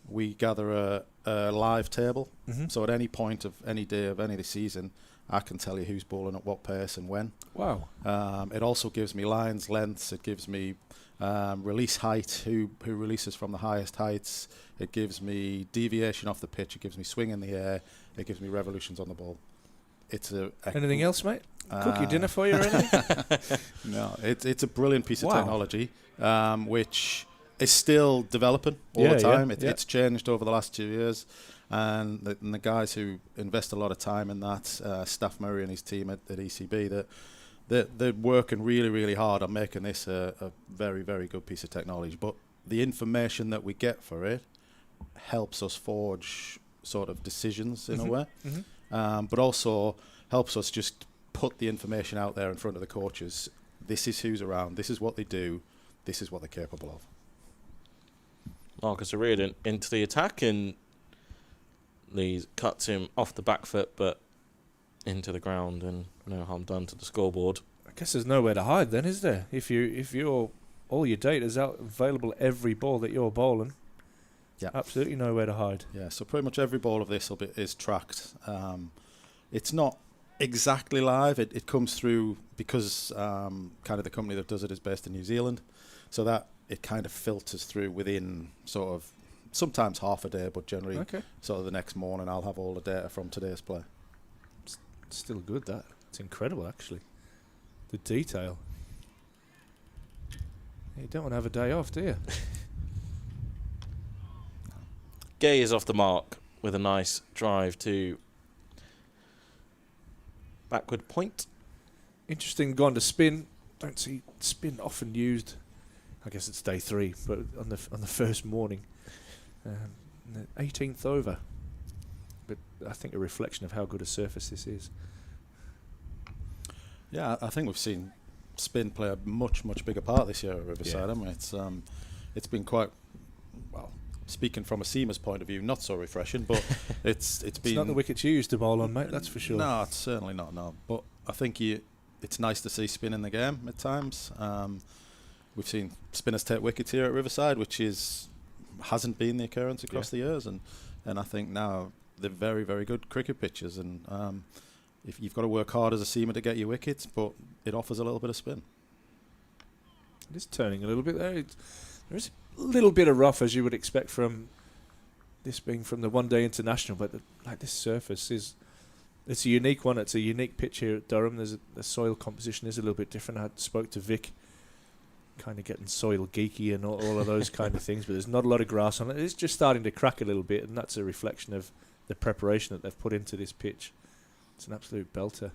we gather a live table. Mm-hmm. So at any point of any day of any of the season, I can tell you who's bowling at what pace and when. Wow. It also gives me lines, lengths. It gives me release height, who releases from the highest heights. It gives me deviation off the pitch. It gives me swing in the air. It gives me revolutions on the ball. It's anything else, mate? Cook your dinner for you or anything? No, it's a brilliant piece of Wow. technology, which is still developing all the time. It's changed over the last 2 years. And the guys who invest a lot of time in that, Staff Murray and his team at ECB, they're working really, really hard on making this a very, very good piece of technology. But the information that we get for it helps us forge sort of decisions in a way, but also helps us just put the information out there in front of the coaches. This is who's around. This is what they do. This is what they're capable of. Marcus O'Riordan into the attack, and Lees cuts him off the back foot, but into the ground, and no harm done to the scoreboard. I guess there's nowhere to hide then, is there? If you're all your data's out available every ball that you're bowling. Yeah, absolutely nowhere to hide. Yeah, so pretty much every ball of this is tracked. It's not exactly live. It comes through because kind of the company that does it is based in New Zealand, so that it kind of filters through within sort of sometimes half a day, but generally sort of the next morning I'll have all the data from today's play. It's still good, that. It's incredible, actually. The detail. You don't want to have a day off, do you? Gay is off the mark with a nice drive to backward point. Interesting, gone to spin. Don't see spin often used. I guess it's day 3, but on the first morning. The 18th over. But I think a reflection of how good a surface this is. Yeah, I think we've seen spin play a much, much bigger part this year at Riverside. Yeah. I mean, it's been quite, well, speaking from a seamer's point of view, not so refreshing, but it's been... It's not the wickets you used to bowl on, mate, that's for sure. No, it's certainly not, no. But I think it's nice to see spin in the game at times. We've seen spinners take wickets here at Riverside, which hasn't been the occurrence across the years, and I think now they're very, very good cricket pitches, and if you've got to work hard as a seamer to get your wickets, but it offers a little bit of spin. It is turning a little bit there. There is a little bit of rough, as you would expect from this being from the one-day international, but this surface it's a unique one. It's a unique pitch here at Durham. The soil composition is a little bit different. I spoke to Vic, kind of getting soil geeky and all of those kind of things, but there's not a lot of grass on it. It's just starting to crack a little bit, and that's a reflection of the preparation that they've put into this pitch. It's an absolute belter.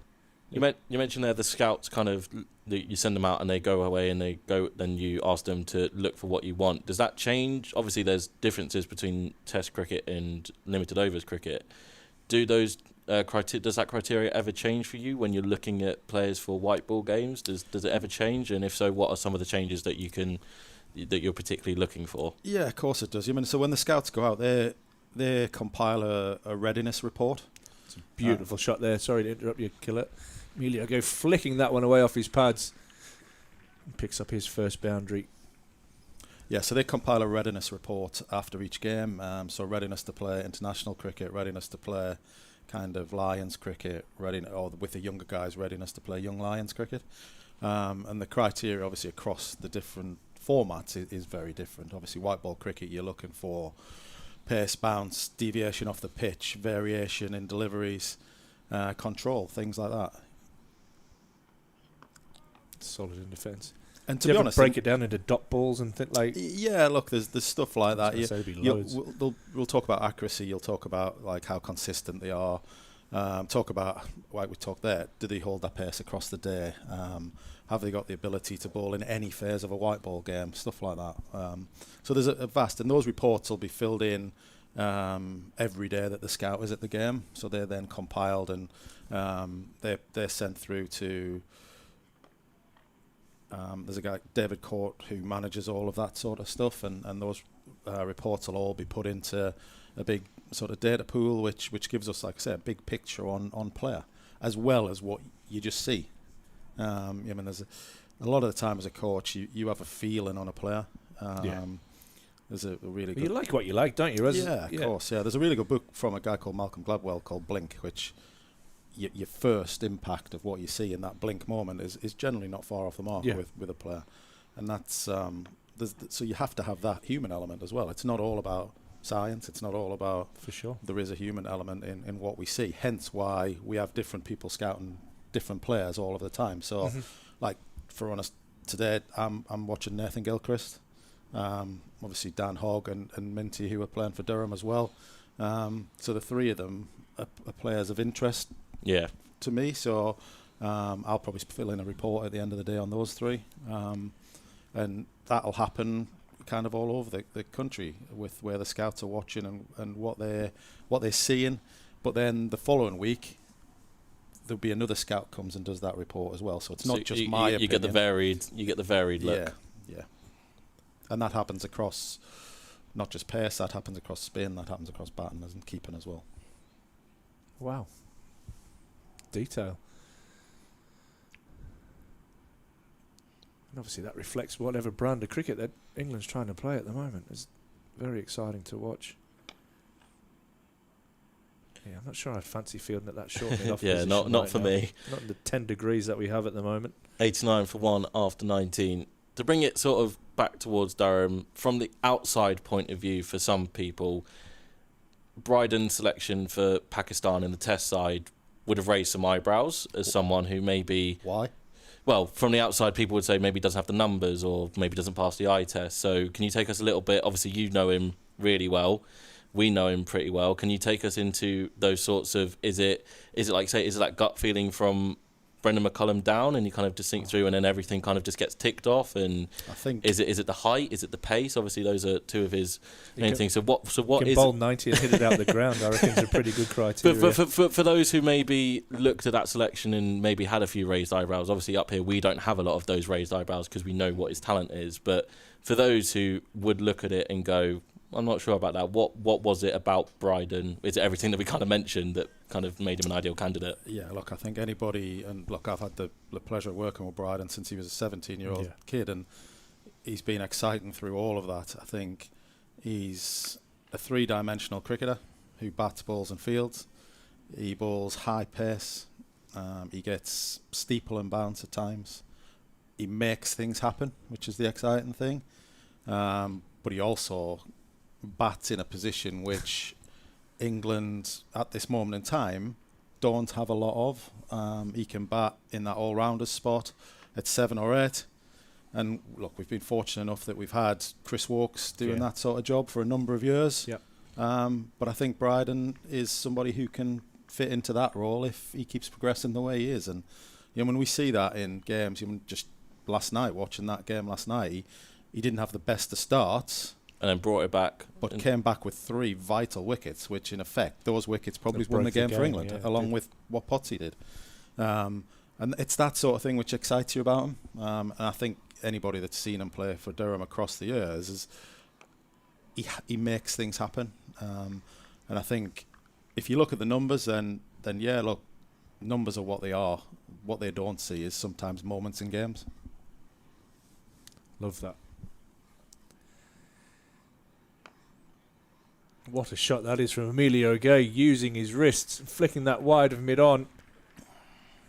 You mentioned there the scouts kind of, you send them out and they go away and then you ask them to look for what you want. Does that change? Obviously there's differences between test cricket and limited overs cricket. Does that criteria ever change for you when you're looking at players for white ball games? Does it ever change? And if so, what are some of the changes that you're particularly looking for? Yeah, of course it does. So when the scouts go out, they compile a readiness report. It's a beautiful shot there. Sorry to interrupt you, Killer. Emilio go flicking that one away off his pads. And picks up his first boundary. Yeah, so they compile a readiness report after each game. So readiness to play international cricket, readiness to play kind of Lions cricket, or with the younger guys, readiness to play young Lions cricket. And the criteria, obviously, across the different formats is very different. Obviously, white ball cricket, you're looking for pace, bounce, deviation off the pitch, variation in deliveries, control, things like that. Solid in defence. And to Do you be ever honest, break it down into dot balls and think like? yeah, look, there's stuff like that. We'll talk about accuracy. You'll talk about like how consistent they are. Talk about, like we talked there, do they hold that pace across the day? Have they got the ability to bowl in any phase of a white ball game? Stuff like that. So there's a vast, and those reports will be filled in every day that the scout is at the game. So they're then compiled and they're sent through to. There's a guy, David Court, who manages all of that sort of stuff, and those reports will all be put into a big sort of data pool, which gives us, like I said, a big picture on player, as well as what you just see. I mean, there's a lot of the time as a coach, you have a feeling on a player. There's a really good... You like what you like, don't you? Of course, yeah. There's a really good book from a guy called Malcolm Gladwell called Blink, which... Your first impact of what you see in that blink moment is generally not far off the mark with a player, and that's so you have to have that human element as well. It's not all about science. It's not all about, for sure. There is a human element in what we see. Hence why we have different people scouting different players all of the time. So, like for honest, today I'm watching Nathan Gilchrist, obviously Dan Hogg and Minty, who are playing for Durham as well. So the three of them are players of interest. Yeah, to me, so I'll probably fill in a report at the end of the day on those three, and that'll happen kind of all over the country with where the scouts are watching and what they're seeing. But then the following week, there'll be another scout comes and does that report as well. So it's not just my opinion. You get the varied look. Yeah, and that happens across not just pace. That happens across spin. That happens across batting and keeping as well. Wow. Detail. And obviously that reflects whatever brand of cricket that England's trying to play at the moment. It's very exciting to watch. Yeah, I'm not sure I'd fancy fielding at that short mid-off position. not for me. Not in the 10 degrees that we have at the moment. 89 for 1 after 19. To bring it sort of back towards Durham, from the outside point of view for some people, Bryden's selection for Pakistan in the Test side would have raised some eyebrows as someone who maybe... Why? Well, from the outside, people would say maybe doesn't have the numbers or maybe doesn't pass the eye test. So can you take us a little bit... Obviously, you know him really well. We know him pretty well. Can you take us into those sorts of... Is it like, say, is it that gut feeling from Brendan McCullum down and you kind of just think through and then everything kind of just gets ticked off? And I think... Is it the height? Is it the pace? Obviously, those are two of his main things. So what can is... bowl 90 and hit it out the ground, I reckon, is a pretty good criteria. But for those who maybe looked at that selection and maybe had a few raised eyebrows, obviously up here we don't have a lot of those raised eyebrows because we know what his talent is. But for those who would look at it and go, I'm not sure about that, what was it about Bryden? Is it everything that we kind of mentioned that kind of made him an ideal candidate? Yeah, look, I think anybody, and look, I've had the pleasure of working with Bryden since he was a 17-year-old kid, and he's been exciting through all of that. I think he's a three-dimensional cricketer who bats, bowls and fields. He bowls high pace. He gets steeple and bounce at times. He makes things happen, which is the exciting thing. But he also bats in a position which England, at this moment in time, don't have a lot of. He can bat in that all-rounders spot at 7 or 8. And look, we've been fortunate enough that we've had Chris Wokes doing that sort of job for a number of years. Yep. But I think Bryden is somebody who can fit into that role if he keeps progressing the way he is. And when we see that in games, just last night, watching that game last night, he didn't have the best of starts. And then brought it back. But came back with 3 vital wickets, which in effect, those wickets probably won the game for England, along with what Potsy did. And it's that sort of thing which excites you about him. And I think anybody that's seen him play for Durham across the years is he makes things happen. And I think if you look at the numbers, then yeah, look, numbers are what they are. What they don't see is sometimes moments in games. Love that. What a shot that is from Emilio Gay, using his wrists, flicking that wide of mid-on.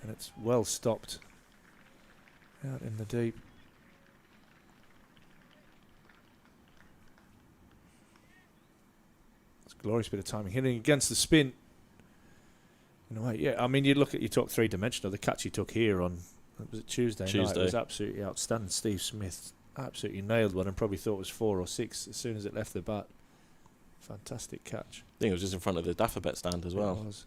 And it's well stopped. Out in the deep. It's a glorious bit of timing. Hitting against the spin. In a way, yeah. I mean, you talk three-dimensional. The catch he took here on Was it Tuesday night? Tuesday. It was absolutely outstanding. Steve Smith absolutely nailed one and probably thought it was 4 or 6 as soon as it left the bat. Fantastic catch. I think it was just in front of the Daffabet stand as well. It was.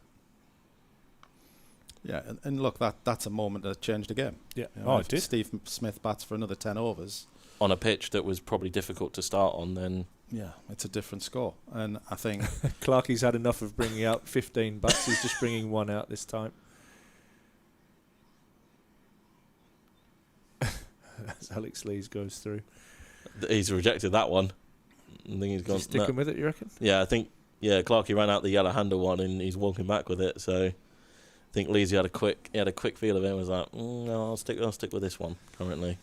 Yeah, and look, that's a moment that changed the game. Yeah. You know, Oh, if it did. Steve Smith bats for another 10 overs. On a pitch that was probably difficult to start on, then Yeah, it's a different score. And I think Clarkie's had enough of bringing out 15 bats. He's just bringing one out this time. As Alex Lees goes through. he's rejected that one. I think he's gone. Sticking with it, you reckon? Yeah, I think Clarkey ran out the yellow handle one and he's walking back with it. So I think Leesy had a quick feel of it and was like, no, I'll stick with this one currently.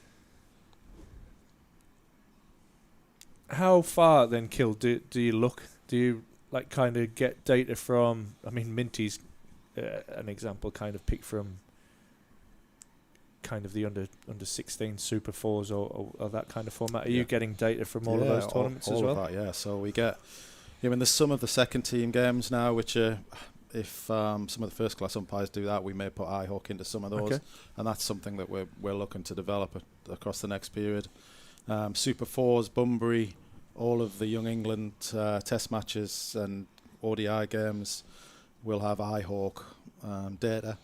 How far then, Kill, do you look? Do you like kind of get data from? I mean, Minty's an example, kind of picked from kind of the under 16 Super Fours or that kind of format. Are you getting data from all of those tournaments all as well? Of that, yeah. So we get. I mean, there's some of the second team games now, which are, if some of the first class umpires do that, we may put iHawk into some of those, Okay. and that's something that we're looking to develop across the next period. Super Fours, Bunbury, all of the Young England Test matches and ODI games will have iHawk data,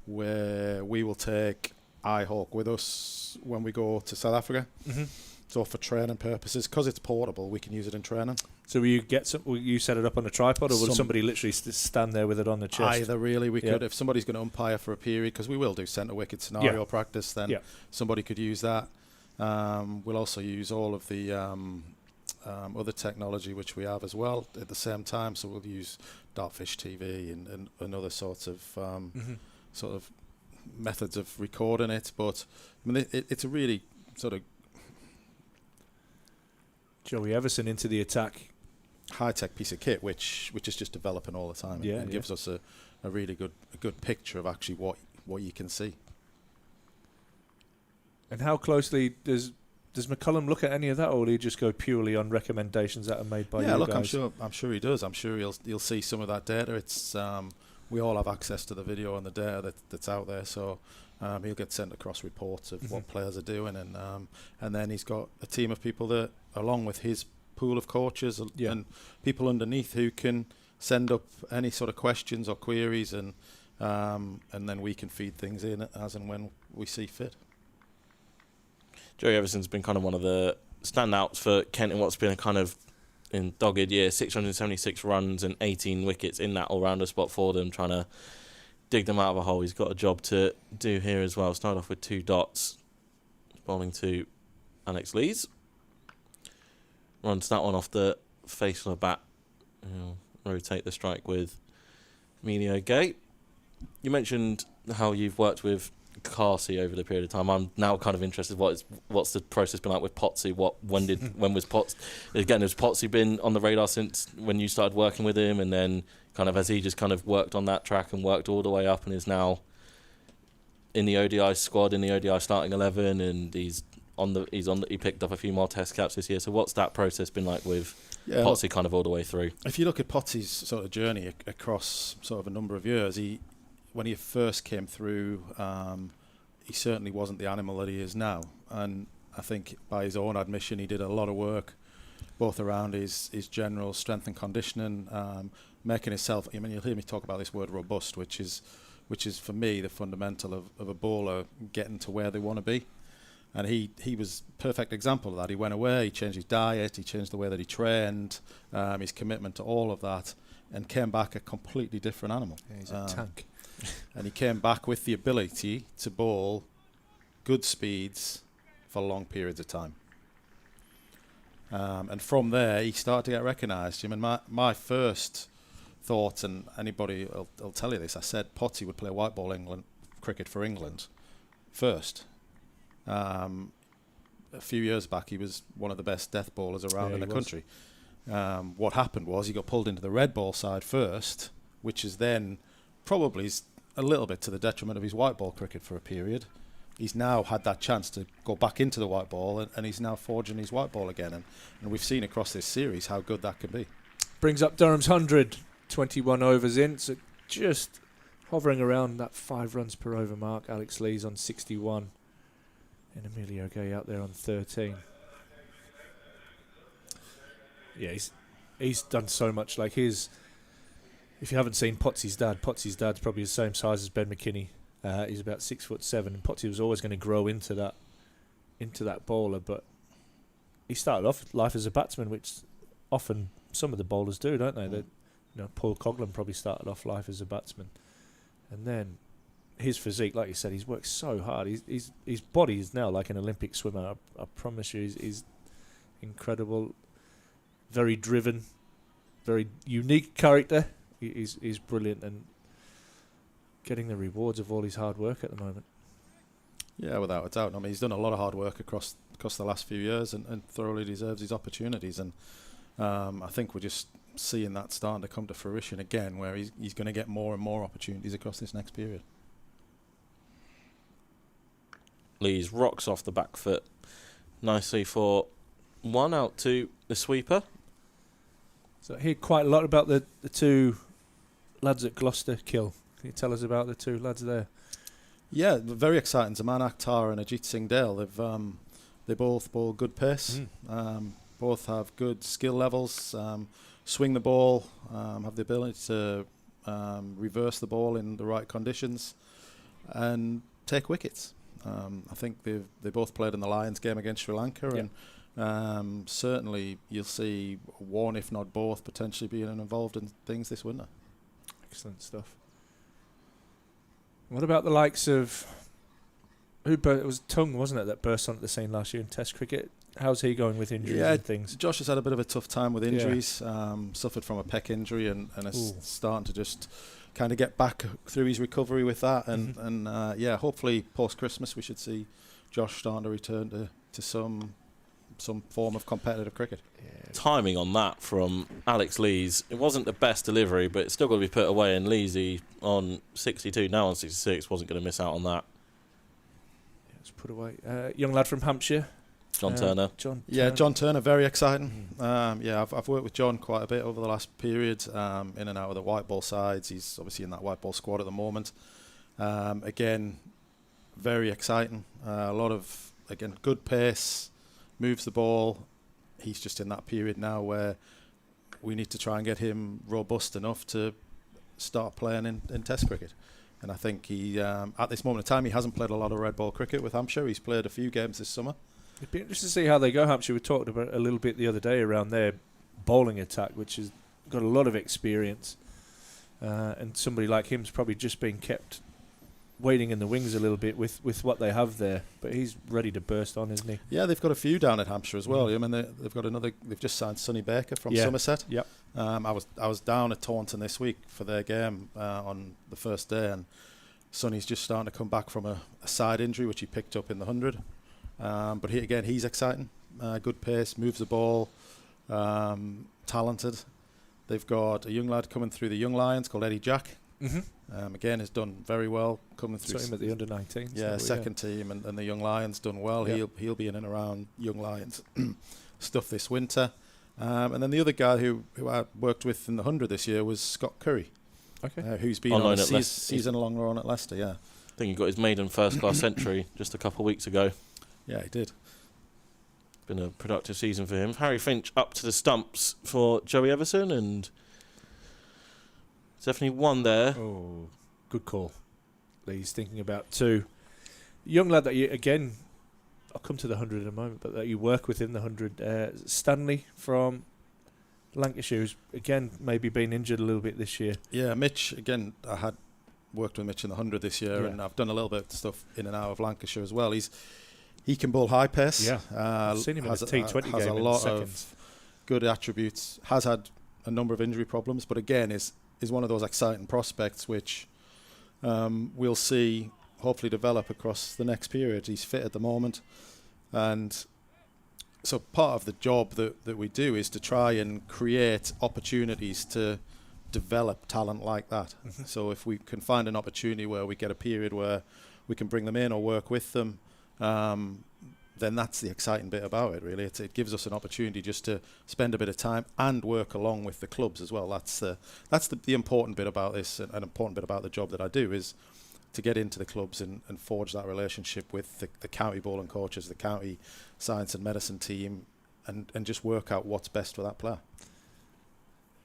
where we will take iHawk with us when we go to South Africa. Mm-hmm. So for training purposes, because it's portable, we can use it in training. So will you set it up on a tripod, or will somebody literally stand there with it on the chest? Either, really. We could, if somebody's going to umpire for a period, because we will do centre wicket scenario practice, then somebody could use that. We'll also use all of the other technology which we have as well at the same time. So we'll use Dartfish TV and other sorts of sort of methods of recording it. But I mean, it's a really sort of Joey Everson into the attack. high-tech piece of kit which is just developing all the time and gives us a really good picture of actually what you can see. And how closely does McCullum look at any of that, or will he just go purely on recommendations that are made by you guys? I'm sure he does. I'm sure you'll see some of that data. It's we all have access to the video and the data that's out there, so he'll get sent across reports of what players are doing, and then he's got a team of people that, along with his pool of coaches and people underneath, who can send up any sort of questions or queries, and then we can feed things in as and when we see fit. Joey Everson's been kind of one of the standouts for Kent in what's been a kind of in dogged year, 676 runs and 18 wickets in that all-rounder spot for them, trying to dig them out of a hole. He's got a job to do here as well. Start off with 2 dots. Bowling to Alex Lees. Runs that one off the face of the bat. He'll rotate the strike with Emilio Gate. You mentioned how you've worked with Carsey over the period of time. I'm now kind of interested. What's the process been like with Potsy? When was Potts? Again, has Potsy been on the radar since when you started working with him, and then kind of has he just kind of worked on that track and worked all the way up and is now in the ODI squad, in the ODI starting 11, and he picked up a few more Test caps this year. So what's that process been like with Potsy kind of all the way through? If you look at Potsy's sort of journey across sort of a number of years, when he first came through, he certainly wasn't the animal that he is now. And I think by his own admission, he did a lot of work, both around his general strength and conditioning, making himself, I mean, you'll hear me talk about this word robust, which is for me the fundamental of a bowler getting to where they want to be. And he was a perfect example of that. He went away, he changed his diet, he changed the way that he trained, his commitment to all of that, and came back a completely different animal. Yeah, he's a tank. And he came back with the ability to bowl good speeds for long periods of time. And from there, he started to get recognised. I mean, my first thought, and anybody will tell you this, I said Potsy would play white ball cricket for England first. A few years back, he was one of the best death bowlers around in the country. What happened was he got pulled into the red ball side first, which is then probably a little bit to the detriment of his white ball cricket for a period. He's now had that chance to go back into the white ball, and he's now forging his white ball again. And we've seen across this series how good that can be. Brings up Durham's 100, 21 overs in, so just hovering around that 5 runs per over mark. Alex Lees on 61 and Emilio Gay out there on 13. Yeah, he's done so much. Like if you haven't seen Potsy's dad's probably the same size as Ben McKinney. He's about 6'7", and Potsy was always going to grow into that bowler, but he started off life as a batsman, which often some of the bowlers do, don't they? Paul Coghlan probably started off life as a batsman, and then his physique, like you said, he's worked so hard. His body is now like an Olympic swimmer. I promise you, he's incredible. Very driven, very unique character. He's brilliant and getting the rewards of all his hard work at the moment. Yeah, without a doubt. I mean, he's done a lot of hard work across the last few years and thoroughly deserves his opportunities. And I think we're just seeing that starting to come to fruition again, where he's going to get more and more opportunities across this next period. Lees rocks off the back foot nicely for 1 out to the sweeper. So I hear quite a lot about the two lads at Gloucester Kill. Can you tell us about the two lads there? Yeah, very exciting. Zaman Akhtar and Ajit Singh Dale. They both bowl good pace. Both have good skill levels. Swing the ball. Have the ability to reverse the ball in the right conditions, and take wickets. I think they both played in the Lions game against Sri Lanka, and certainly you'll see one, if not both, potentially being involved in things this winter. Excellent stuff. What about the likes of it was Tung, wasn't it, that burst onto the scene last year in Test cricket? How's he going with injuries and things? Josh has had a bit of a tough time with injuries. Suffered from a pec injury and is starting to just kind of get back through his recovery with that. And hopefully post Christmas we should see Josh starting to return to some form of competitive cricket. Timing on that from Alex Lees, it wasn't the best delivery, but it's still got to be put away, and Leesy on 62, now on 66, wasn't going to miss out on that. Yeah, it's put away. Young lad from Hampshire. John Turner. John Turner, very exciting. I've worked with John quite a bit over the last period, in and out of the white ball sides. He's obviously in that white ball squad at the moment. Again, very exciting. A lot of, again, good pace, moves the ball. He's just in that period now where we need to try and get him robust enough to start playing in Test cricket. And I think he, at this moment in time, he hasn't played a lot of red ball cricket with Hampshire. He's played a few games this summer. It'd be interesting to see how they go, Hampshire. We talked about a little bit the other day around their bowling attack, which has got a lot of experience. And somebody like him's probably just been kept waiting in the wings a little bit with what they have there. But he's ready to burst on, isn't he? Yeah, they've got a few down at Hampshire as well. I mean, they've got another. They've just signed Sonny Baker from Somerset. Yep. I was down at Taunton this week for their game on the first day, and Sonny's just starting to come back from a side injury which he picked up in the 100. But he's exciting. Good pace, moves the ball, talented. They've got a young lad coming through the Young Lions called Eddie Jack. Again, has done very well coming through. Saw him at the under-19. Yeah, second team, and the Young Lions done well. Yep. He'll be in and around Young Lions stuff this winter. And then the other guy who I worked with in the 100 this year was Scott Curry, who's been on a season-long run at Leicester. Yeah, I think he got his maiden first-class century just a couple of weeks ago. Yeah, he did. Been a productive season for him. Harry Finch up to the stumps for Joey Everson, and definitely one there. Oh, good call. He's thinking about two. Young lad that you, again, I'll come to the 100 in a moment, but that you work with in the 100, Stanley from Lancashire, who's again maybe been injured a little bit this year. Yeah, Mitch, again, I had worked with Mitch in the 100 this year, and I've done a little bit of stuff in and out of Lancashire as well. He can bowl high pace. Yeah, I've seen him in the T20 game has a in lot seconds. Of good attributes. Has had a number of injury problems, but again is one of those exciting prospects which we'll see hopefully develop across the next period. He's fit at the moment, and so part of the job that we do is to try and create opportunities to develop talent like that. So if we can find an opportunity where we get a period where we can bring them in or work with them, then that's the exciting bit about it, really. It gives us an opportunity just to spend a bit of time and work along with the clubs as well. That's the important bit about this, and an important bit about the job that I do, is to get into the clubs and forge that relationship with the county bowling coaches, the county science and medicine team, and just work out what's best for that player.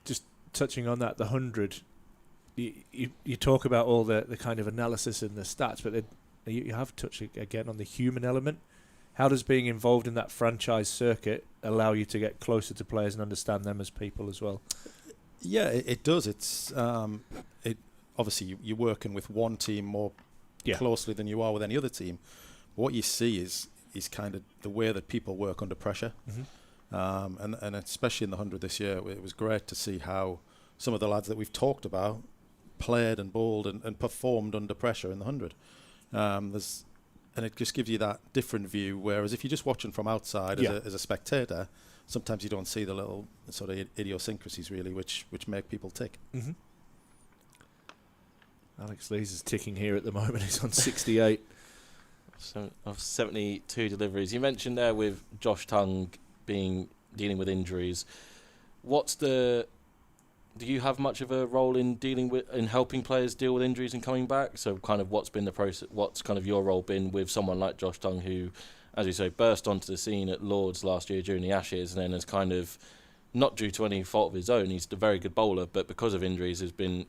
Just touching on that, the 100, you talk about all the kind of analysis and the stats, but you have touched again on the human element. How does being involved in that franchise circuit allow you to get closer to players and understand them as people as well? Yeah, it does. It's obviously you're working with one team more closely than you are with any other team. What you see is kind of the way that people work under pressure. Mm-hmm. And especially in the 100 this year, it was great to see how some of the lads that we've talked about played and bowled and performed under pressure in the 100. And it just gives you that different view, whereas if you're just watching from outside as a spectator, sometimes you don't see the little sort of idiosyncrasies, really, which make people tick. Mm-hmm. Alex Lees is ticking here at the moment. He's on 68. Of 72 deliveries. You mentioned there with Josh Tongue dealing with injuries. Do you have much of a role in helping players deal with injuries and coming back? So kind of what's been the process, what's kind of your role been with someone like Josh Tongue, who, as you say, burst onto the scene at Lords last year during the Ashes, and then has kind of, not due to any fault of his own, he's a very good bowler, but because of injuries has been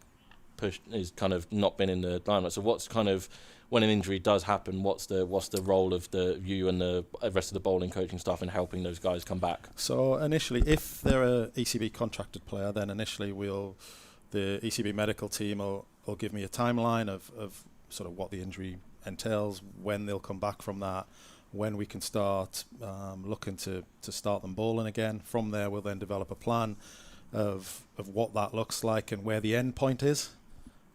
pushed, he's kind of not been in the limelight. So what's kind of, when an injury does happen, what's the role of you and the rest of the bowling coaching staff in helping those guys come back? So initially, if they're a ECB contracted player, then initially the ECB medical team will give me a timeline of sort of what the injury entails, when they'll come back from that, when we can start looking to start them bowling again. From there, we'll then develop a plan of what that looks like and where the end point is,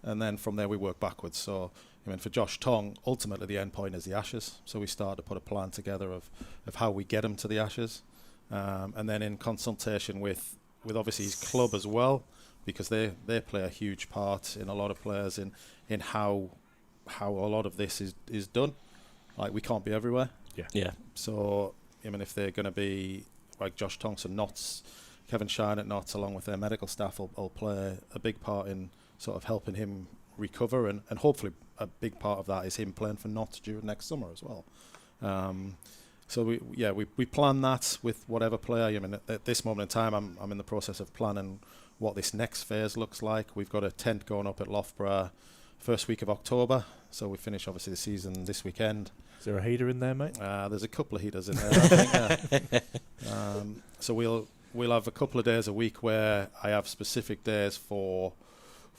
and then from there we work backwards. So I mean, for Josh Tongue, ultimately the end point is the Ashes. So we start to put a plan together of how we get him to the Ashes, and then in consultation with obviously his club as well, because they play a huge part in a lot of players in how a lot of this is done. Like, we can't be everywhere. Yeah. So I mean, if they're going to be like Josh Thompson, Notts, Kevin Shine at Notts, along with their medical staff, will play a big part in sort of helping him recover, and hopefully a big part of that is him playing for Notts during next summer as well. So we plan that with whatever player. I mean, at this moment in time, I'm in the process of planning what this next phase looks like. We've got a tent going up at Loughborough first week of October, so we finish obviously the season this weekend. Is there a heater in there, mate? There's a couple of heaters in there, I think. So we'll have a couple of days a week where I have specific days for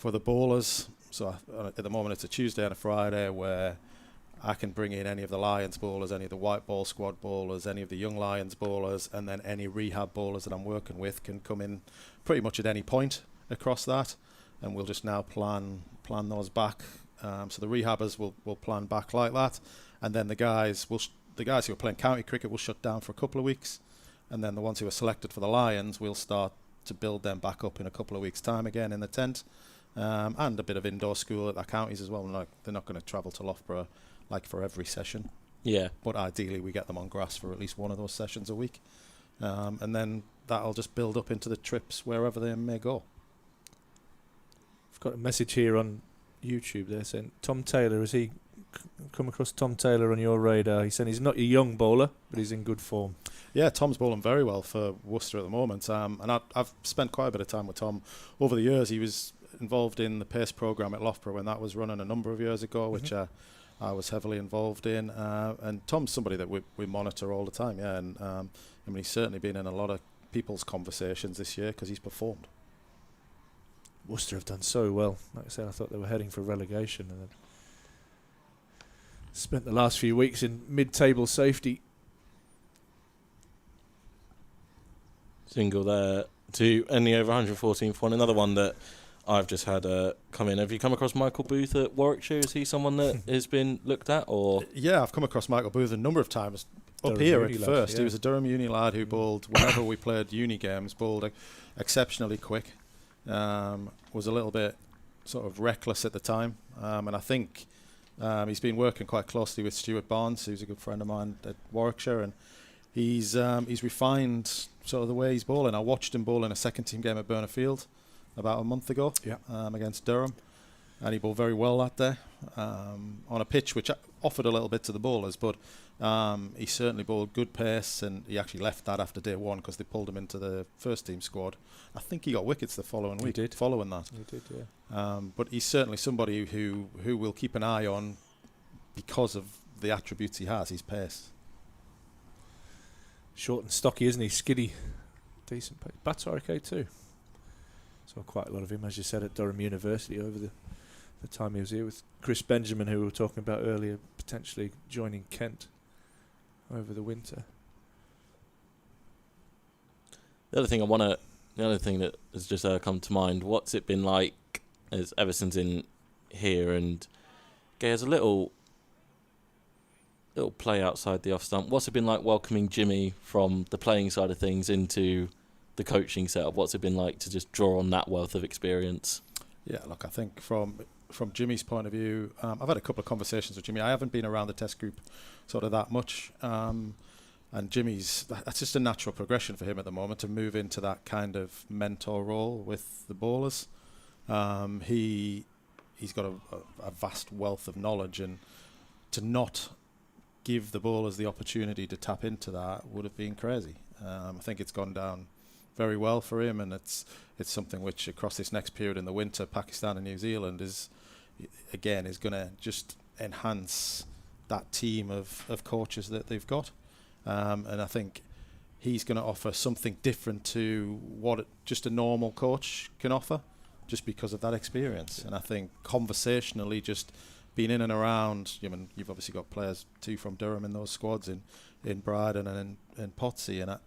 the bowlers. So at the moment it's a Tuesday and a Friday where I can bring in any of the Lions bowlers, any of the white ball squad bowlers, any of the young Lions bowlers, and then any rehab bowlers that I'm working with can come in pretty much at any point across that, and we'll just now plan those back. So the rehabbers will plan back like that, and then the guys who are playing county cricket will shut down for a couple of weeks, and then the ones who are selected for the Lions, we'll start to build them back up in a couple of weeks' time again in the tent, and a bit of indoor school at their counties as well. They're not going to travel to Loughborough like for every session. Yeah. But ideally we get them on grass for at least one of those sessions a week. And then that'll just build up into the trips wherever they may go. I've got a message here on YouTube there saying, Tom Taylor, has he come across Tom Taylor on your radar? He's saying he's not a young bowler, but he's in good form. Yeah, Tom's bowling very well for Worcester at the moment. And I've spent quite a bit of time with Tom over the years. He was involved in the pace programme at Loughborough when that was running a number of years ago, which I was heavily involved in, and Tom's somebody that we monitor all the time, and I mean, he's certainly been in a lot of people's conversations this year because he's performed. Worcester have done so well. Like I said, I thought they were heading for relegation, and spent the last few weeks in mid-table safety. Single there to end the over 114th one. Another one that I've just had come in. Have you come across Michael Booth at Warwickshire? Is he someone that has been looked at? Or yeah, I've come across Michael Booth a number of times up Durham here uni at lad, first. yeah. He was a Durham uni lad who bowled whenever we played uni games, bowled exceptionally quick, was a little bit sort of reckless at the time, and I think He's been working quite closely with Stuart Barnes, who's a good friend of mine at Warwickshire, and he's refined sort of the way he's bowling. I watched him bowl in a second team game at Burner Field about a month ago against Durham, and he bowled very well that day on a pitch which offered a little bit to the bowlers, but he certainly bowled good pace, and he actually left that after day one because they pulled him into the first team squad. I think he got wickets the following week. He did. Following that. He did, yeah. But he's certainly somebody who we'll keep an eye on because of the attributes he has, his pace. Short and stocky, isn't he? Skiddy. Decent pace. Bats are okay too. Saw quite a lot of him, as you said, at Durham University over the time he was here with Chris Benjamin, who we were talking about earlier, potentially joining Kent over the winter. The other thing that has just come to mind, what's it been like as Everson's in here, and Gay has a little play outside the off stump. What's it been like welcoming Jimmy from the playing side of things into the coaching setup? What's it been like to just draw on that wealth of experience? Yeah, look, I think from Jimmy's point of view, I've had a couple of conversations with Jimmy. I haven't been around the test group sort of that much, and that's just a natural progression for him at the moment to move into that kind of mentor role with the bowlers. He's got a vast wealth of knowledge, and to not give the bowlers the opportunity to tap into that would have been crazy. I think it's gone down very well for him, and it's something which across this next period in the winter, Pakistan and New Zealand is going to just enhance that team of coaches that they've got, and I think he's going to offer something different to what just a normal coach can offer, just because of that experience. And I think conversationally, just being in and around, you've obviously got players too from Durham in those squads in Bryden and in Potsy, and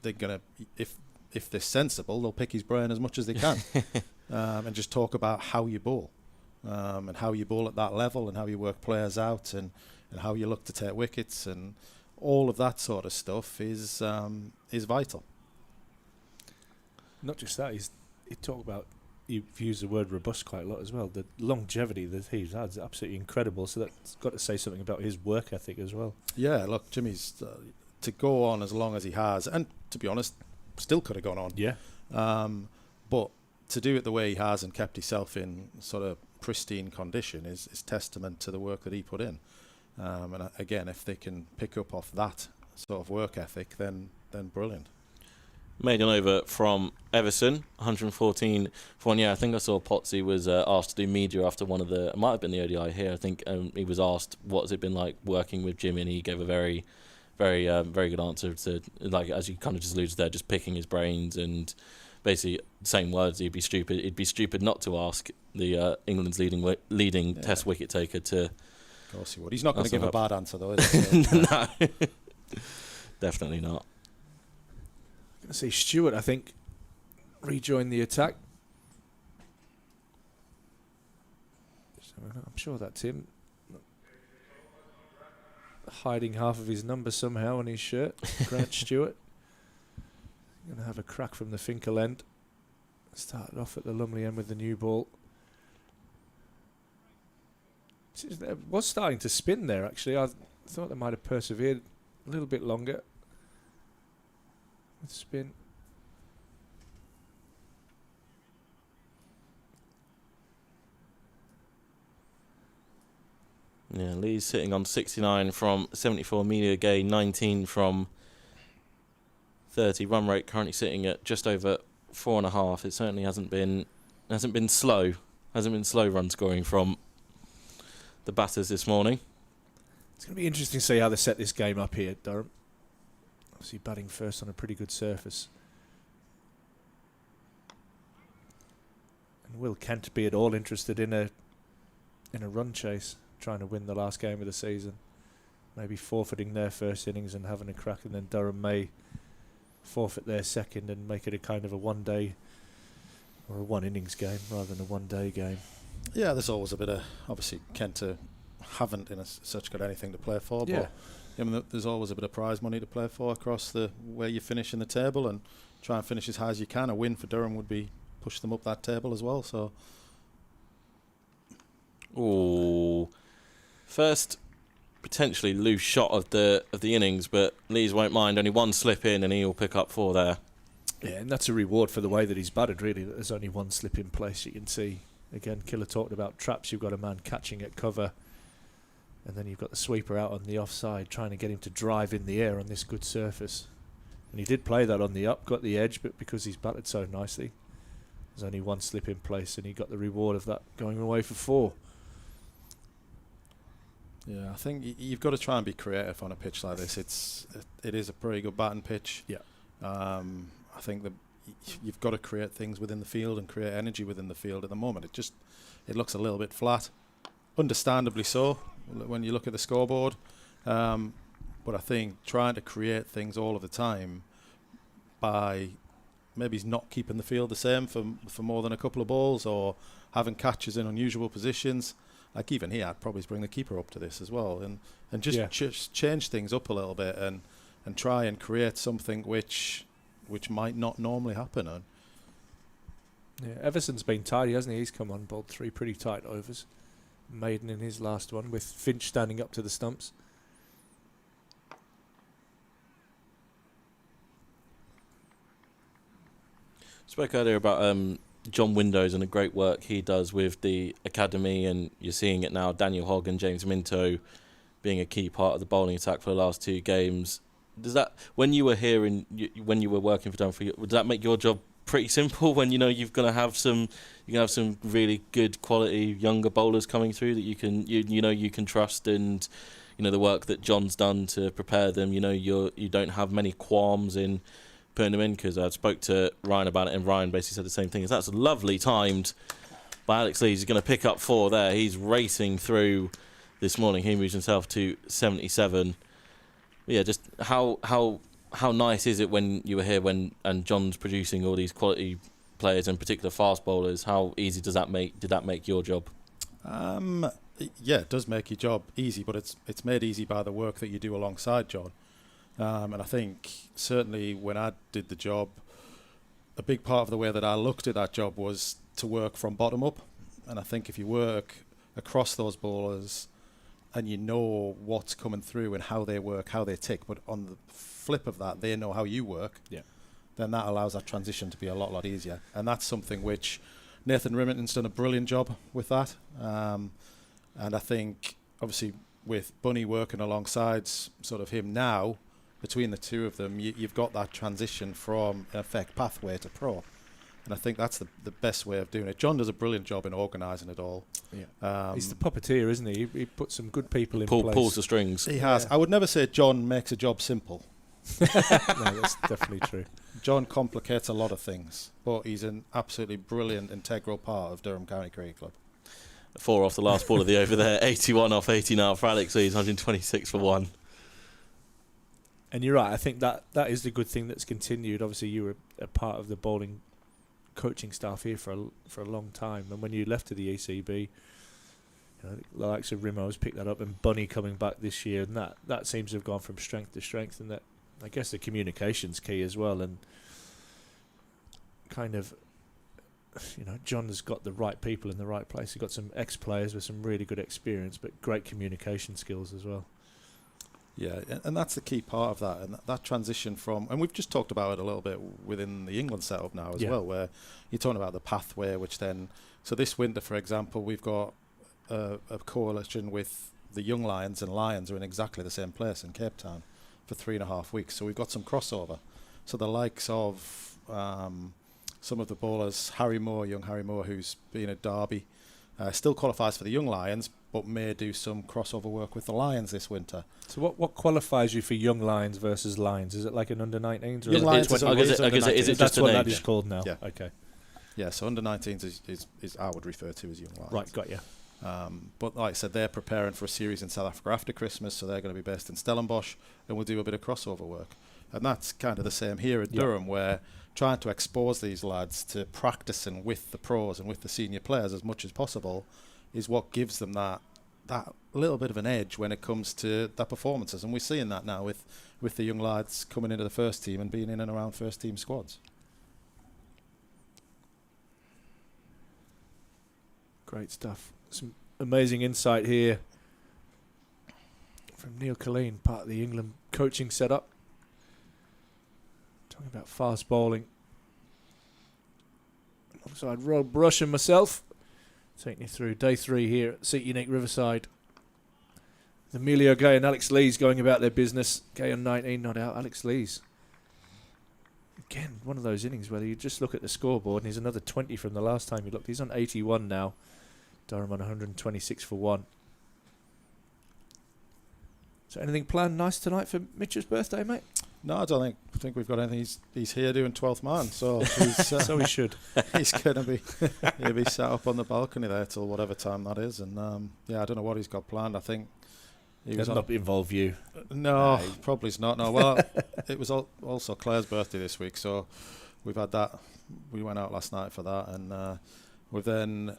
they're going to, if they're sensible, they'll pick his brain as much as they can, and just talk about how you bowl, and how you bowl at that level, and how you work players out, and how you look to take wickets, and all of that sort of stuff is vital. Not just that, he talked about, you've used the word robust quite a lot as well. The longevity that he's had is absolutely incredible, so that's got to say something about his work ethic as well. Yeah, look, Jimmy's to go on as long as he has, and to be honest, still could have gone on. Yeah. But to do it the way he has and kept himself in sort of pristine condition is testament to the work that he put in. And again, if they can pick up off that sort of work ethic, then brilliant. Maiden over from Everson, 114 for 1 year. I think I saw Potsy was asked to do media after one of the, it might have been the ODI here, I think he was asked what's it been like working with Jimmy, and he gave a very, very, very good answer to, like, as you kind of just alluded there, just picking his brains, and basically same words, it'd be stupid not to ask the England's leading test wicket taker to. Of course he would. He's not going to give a bad answer though, is he? No, definitely not. Going to see Stewart, I think, rejoin the attack. So I'm sure that's him. Hiding half of his number somehow on his shirt. Grant Stewart. Going to have a crack from the Finkel end. Started off at the Lumley end with the new ball. It was starting to spin there, actually. I thought they might have persevered a little bit longer. Spin. Yeah, Lee's sitting on 69 from 74. Media Gay 19 from 30. Run rate currently sitting at just over 4.5. It certainly hasn't been slow. Hasn't been slow run scoring from the batters this morning. It's going to be interesting to see how they set this game up here, Durham. Obviously batting first on a pretty good surface. And will Kent be at all interested in a run chase, trying to win the last game of the season? Maybe forfeiting their first innings and having a crack, and then Durham may forfeit their second and make it a kind of a one-day or a one-innings game rather than a one-day game. Yeah, there's always a bit of, obviously Kent haven't in such got anything to play for, yeah. But there's always a bit of prize money to play for across the where you finish in the table, and try and finish as high as you can. A win for Durham would be push them up that table as well. So, oh, First potentially loose shot of the innings, but Lees won't mind. Only one slip in and he'll pick up 4 there. Yeah, and that's a reward for the way that he's batted, really, that there's only one slip in place. You can see, again, Killer talked about traps. You've got a man catching at cover, and then you've got the sweeper out on the offside, trying to get him to drive in the air on this good surface. And he did play that on the up, got the edge, but because he's batted so nicely, there's only one slip in place, and he got the reward of that going away for 4. Yeah, I think you've got to try and be creative on a pitch like this. It is a pretty good batting pitch. Yeah. I think that you've got to create things within the field and create energy within the field. At the moment, it looks a little bit flat, understandably so when you look at the scoreboard. But I think trying to create things all of the time by maybe he's not keeping the field the same for more than a couple of balls, or having catches in unusual positions. Like even here, I'd probably bring the keeper up to this as well, and just change things up a little bit and try and create something which might not normally happen. Yeah, Everson's been tidy, hasn't he? He's come on, bowled 3 pretty tight overs. Maiden in his last one, with Finch standing up to the stumps. Spoke earlier about John Windows and the great work he does with the academy, and you're seeing it now. Daniel Hogg and James Minto being a key part of the bowling attack for the last 2 games. Does that, when you were here and when you were working for Durham, does that make your job pretty simple? When you know you're gonna have some really good quality younger bowlers coming through that you can trust, and the work that John's done to prepare them. You don't have many qualms in putting them in, because I spoke to Ryan about it, and Ryan basically said the same thing. That's lovely timed by Alex Lees. He's going to pick up 4 there. He's racing through this morning. He moves himself to 77. Yeah, just how nice is it when you were here and John's producing all these quality players, in particular fast bowlers? How easy did that make your job? Yeah, it does make your job easy, but it's made easy by the work that you do alongside John. And I think certainly when I did the job, a big part of the way that I looked at that job was to work from bottom up. And I think if you work across those bowlers and you know what's coming through and how they work, how they tick, but on the flip of that, they know how you work, then that allows that transition to be a lot easier. And that's something which Nathan Rimington's done a brilliant job with that. And I think, obviously, with Bunny working alongside sort of him now, between the two of them, you've got that transition from, in effect, pathway to pro. And I think that's the best way of doing it. John does a brilliant job in organising it all. Yeah. He's the puppeteer, isn't he? He puts some good people in place. Pulls the strings. He has. I would never say John makes a job simple. No, that's definitely true. John complicates a lot of things, but he's an absolutely brilliant, integral part of Durham County Cricket Club. 4 off the last ball of the over there. 81 off 80 now for Alex Lees, 126 for 1. And you're right, I think that is the good thing that's continued. Obviously, you were a part of the bowling coaching staff here for a long time, and when you left to the ECB, the likes of Rimo's picked that up, and Bunny coming back this year, and that seems to have gone from strength to strength, and that, I guess, the communication's key as well, and kind of, John has got the right people in the right place. He's got some ex-players with some really good experience, but great communication skills as well. Yeah, and that's the key part of that, and that transition from, and we've just talked about it a little bit within the England setup now as well, where you're talking about the pathway, which then, so this winter, for example, we've got a coalition with the Young Lions, and Lions are in exactly the same place in Cape Town for 3.5 weeks, so we've got some crossover. So the likes of some of the bowlers, young Harry Moore, who's been at Derby, still qualifies for the Young Lions, but may do some crossover work with the Lions this winter. So what qualifies you for Young Lions versus Lions? Is it like an under-19s? Young Lions is it just what an that age? is called now? Yeah. Okay. Yeah, so under-19s is I would refer to as Young Lions. Right, got you. But like I said, they're preparing for a series in South Africa after Christmas, so they're going to be based in Stellenbosch, and we'll do a bit of crossover work. And that's kind of the same here at Durham, where trying to expose these lads to practicing with the pros and with the senior players as much as possible is what gives them that little bit of an edge when it comes to their performances. And we're seeing that now with the young lads coming into the first team and being in and around first team squads. Great stuff. Some amazing insight here from Neil Colleen, part of the England coaching setup. Talking about fast bowling. Alongside Rob Rush and myself, taking you through day 3 here at Seat Unique Riverside. Emilio Gay and Alex Lees going about their business. Gay on 19, not out. Alex Lees. Again, one of those innings where you just look at the scoreboard and he's another 20 from the last time you looked. He's on 81 now. Durham on 126 for 1. So anything planned nice tonight for Mitch's birthday, mate? No, I don't think we've got anything. He's here doing 12th man, so he's, so he should. He's going to he'll be sat up on the balcony there till whatever time that is. And yeah, I don't know what he's got planned. I think he does not involve you. No, probably not. No, well, it was also Claire's birthday this week, so we've had that. We went out last night for that, and we've then.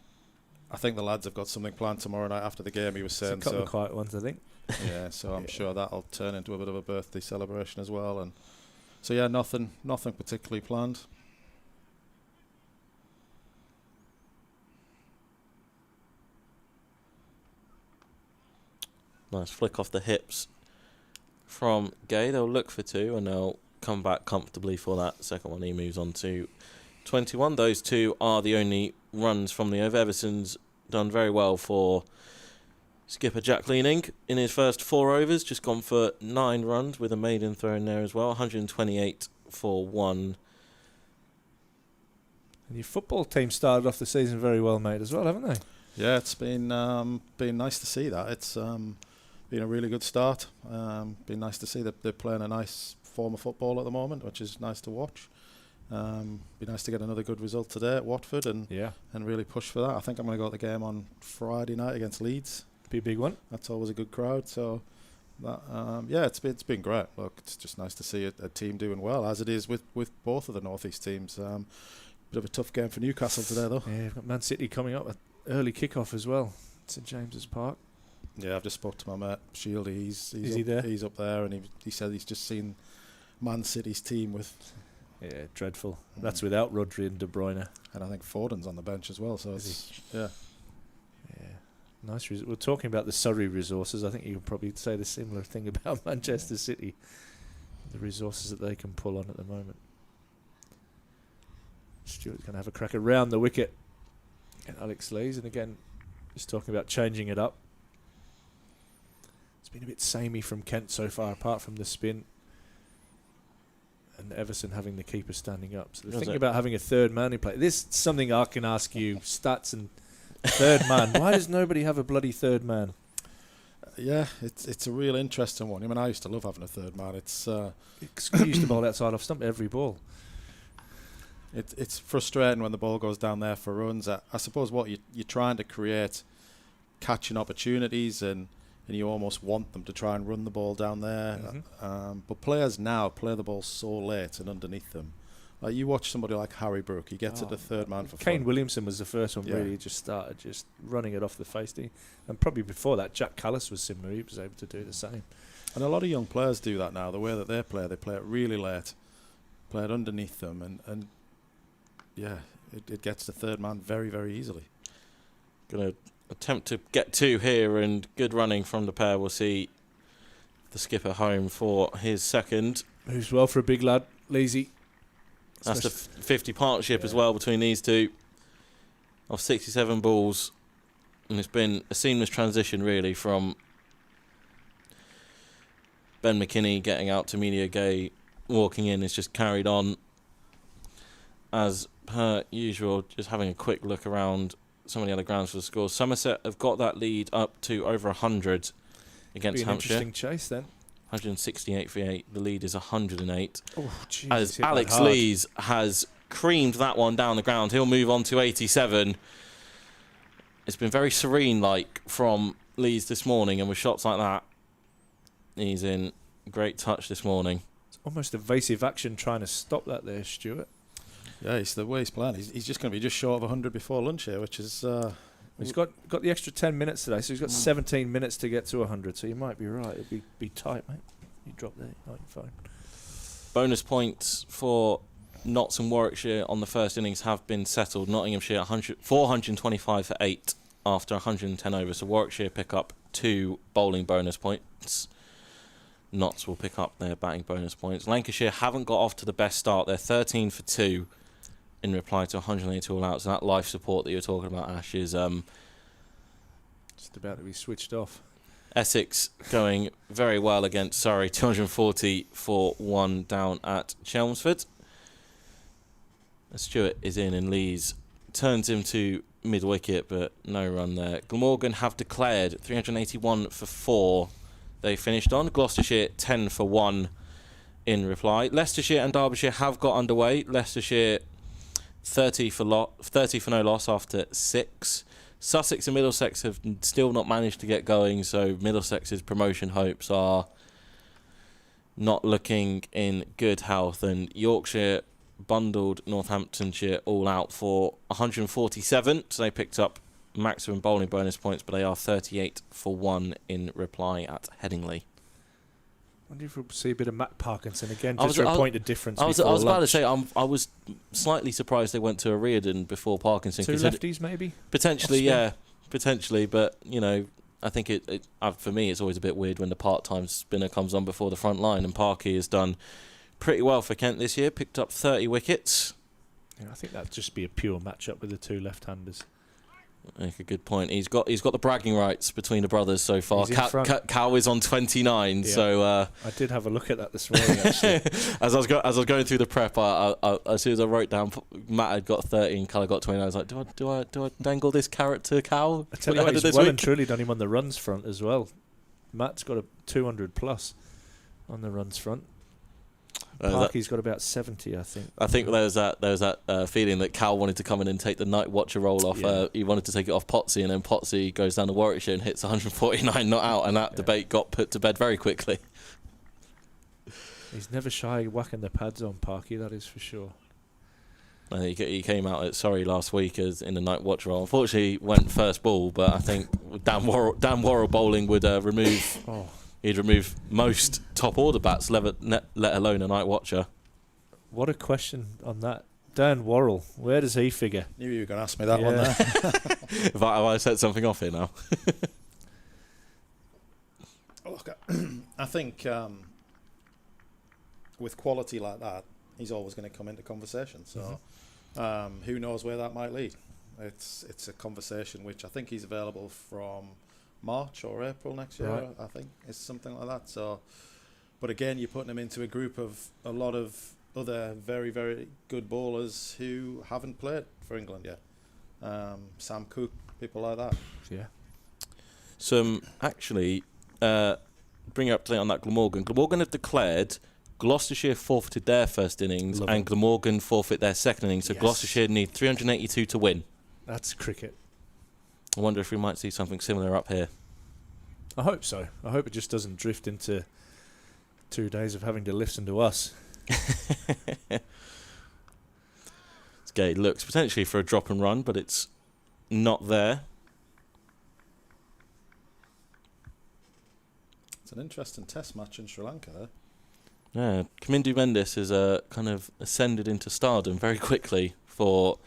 I think the lads have got something planned tomorrow night after the game. He was saying it's a couple of quiet ones, I think. Yeah, so I'm sure that'll turn into a bit of a birthday celebration as well. And so yeah, nothing particularly planned. Nice flick off the hips from Gay. They'll look for 2 and they'll come back comfortably for that second one. He moves on to 21. Those 2 are the only runs from the over. Everson's done very well for skipper Jack Leaning in his first 4 overs. Just gone for 9 runs with a maiden throw in there as well. 128 for 1. And your football team started off the season very well, mate, as well, haven't they? Yeah, it's been nice to see that. It's been a really good start. Been nice to see that they're playing a nice form of football at the moment, which is nice to watch. Be nice to get another good result today at Watford and really push for that. I think I'm going to go to the game on Friday night against Leeds. Be a big one. That's always a good crowd. So that yeah, it's been great. Look, it's just nice to see a team doing well, as it is with both of the North East teams. Bit of a tough game for Newcastle today, though. Yeah, you've got Man City coming up with early kick-off as well. St James's Park. Yeah, I've just spoke to my mate Shieldy. Is he there? He's up there, and he said he's just seen Man City's team with. Yeah, dreadful. That's without Rodri and De Bruyne. And I think Foden's on the bench as well. So it's yeah. Nice. We're talking about the Surrey resources. I think you could probably say the similar thing about Manchester City. The resources that they can pull on at the moment. Stewart's going to have a crack around the wicket at Alex Lees. And again, just talking about changing it up. It's been a bit samey from Kent so far, apart from the spin. And Everson having the keeper standing up. So they're thinking about having a third man in play. This is something I can ask you, stats and third man. Why does nobody have a bloody third man? Yeah, it's a real interesting one. I mean, I used to love having a third man. It's used to bowl outside off stump every ball. It's frustrating when the ball goes down there for runs. I suppose what you're trying to create catching opportunities and you almost want them to try and run the ball down there. Mm-hmm. But players now play the ball so late and underneath them. Like you watch somebody like Harry Brook, he gets at the third man for Kane fun. Williamson was the first one really just started just running it off the face. And probably before that, Jack Callis was similar. He was able to do the same. And a lot of young players do that now. The way that they play it really late, play it underneath them, and yeah, it gets the third man very, very easily. Going to attempt to get 2 here, and good running from the pair. We'll see the skipper home for his second. Moves well for a big lad, Leesy. That's the 50 partnership as well between these 2 of 67 balls, and it's been a seamless transition really from Ben McKinney getting out to Media Gay, walking in. It's just carried on as per usual. Just having a quick look around some of the other grounds for the scores. Somerset have got that lead up to over 100 against Hampshire. Interesting chase then. 168 for 8. The lead is 108. Oh, geez, as Alex Lees has creamed that one down the ground. He'll move on to 87. It's been very serene from Lees this morning, and with shots like that, he's in great touch this morning. It's almost evasive action trying to stop that there, Stuart. Yeah, it's the way he's playing. He's just going to be just short of 100 before lunch here, which is... he's got the extra 10 minutes today, so he's got 17 minutes to get to 100, so you might be right. It'd be tight, mate. You drop there. Oh, you're fine. Bonus points for Notts and Warwickshire on the first innings have been settled. Nottinghamshire 425 for 8 after 110 overs, so Warwickshire pick up 2 bowling bonus points. Notts will pick up their batting bonus points. Lancashire haven't got off to the best start. They're 13 for 2 in reply to 182 all outs. And that life support that you're talking about, Ash, is just about to be switched off. Essex going very well against Surrey, 240 for 1 down at Chelmsford. Stewart is in and Lees turns him to mid-wicket, but no run there. Glamorgan have declared 381 for 4. They finished on. Gloucestershire 10 for 1 in reply. Leicestershire and Derbyshire have got underway. Leicestershire 30 for no loss after 6. Sussex and Middlesex have still not managed to get going, so Middlesex's promotion hopes are not looking in good health. And Yorkshire bundled Northamptonshire all out for 147, so they picked up maximum bowling bonus points, but they are 38 for 1 in reply at Headingley. I wonder if we'll see a bit of Matt Parkinson again, just for a point of difference. I was about to say, I was slightly surprised they went to a Reardon before Parkinson. 2 lefties, maybe? Potentially, yeah. Potentially, but, you know, I think for me, it's always a bit weird when the part-time spinner comes on before the front line, and Parky has done pretty well for Kent this year, picked up 30 wickets. Yeah, I think that'd just be a pure match-up with the 2 left-handers. Make a good point. He's got the bragging rights between the brothers so far. Cal is on 29, yeah. So I did have a look at that this morning. Actually, as I was going through the prep, as soon as I wrote down Matt had got 30 and Cal had got 29, I was like, do I dangle this carrot to Cal? I tell you what, he's well and truly done him on the runs front as well. Matt's got a 200 plus on the runs front. Parky's got about 70, I think. I think there was that feeling that Cal wanted to come in and take the night watcher role off. Yeah. He wanted to take it off Potsy, and then Potsy goes down to Warwickshire and hits 149 not out, and that debate got put to bed very quickly. He's never shy whacking the pads on Parky, that is for sure. He came out at Surrey last week as in the night watch role. Unfortunately, went first ball, but I think Dan Worrell bowling would remove. He'd remove most top order bats, let alone a night watcher. What a question on that. Dan Worrell, where does he figure? Knew you were going to ask me that one there. Have I set something off here now? Look, I think with quality like that, he's always going to come into conversation. So who knows where that might lead? It's a conversation which I think he's available from March or April next year, right. I think it's something like that. So, but again, you're putting him into a group of a lot of other very, very good bowlers who haven't played for England yet. Sam Cooke, people like that. Yeah. Some actually bring up to date on that Glamorgan. Glamorgan have declared Gloucestershire forfeited their first innings and Glamorgan forfeit their second innings. So Gloucestershire need 382 to win. That's cricket. I wonder if we might see something similar up here. I hope so. I hope it just doesn't drift into 2 days of having to listen to us. It looks potentially for a drop and run, but it's not there. It's an interesting test match in Sri Lanka there. Yeah, Kamindu Mendis has kind of ascended into stardom very quickly for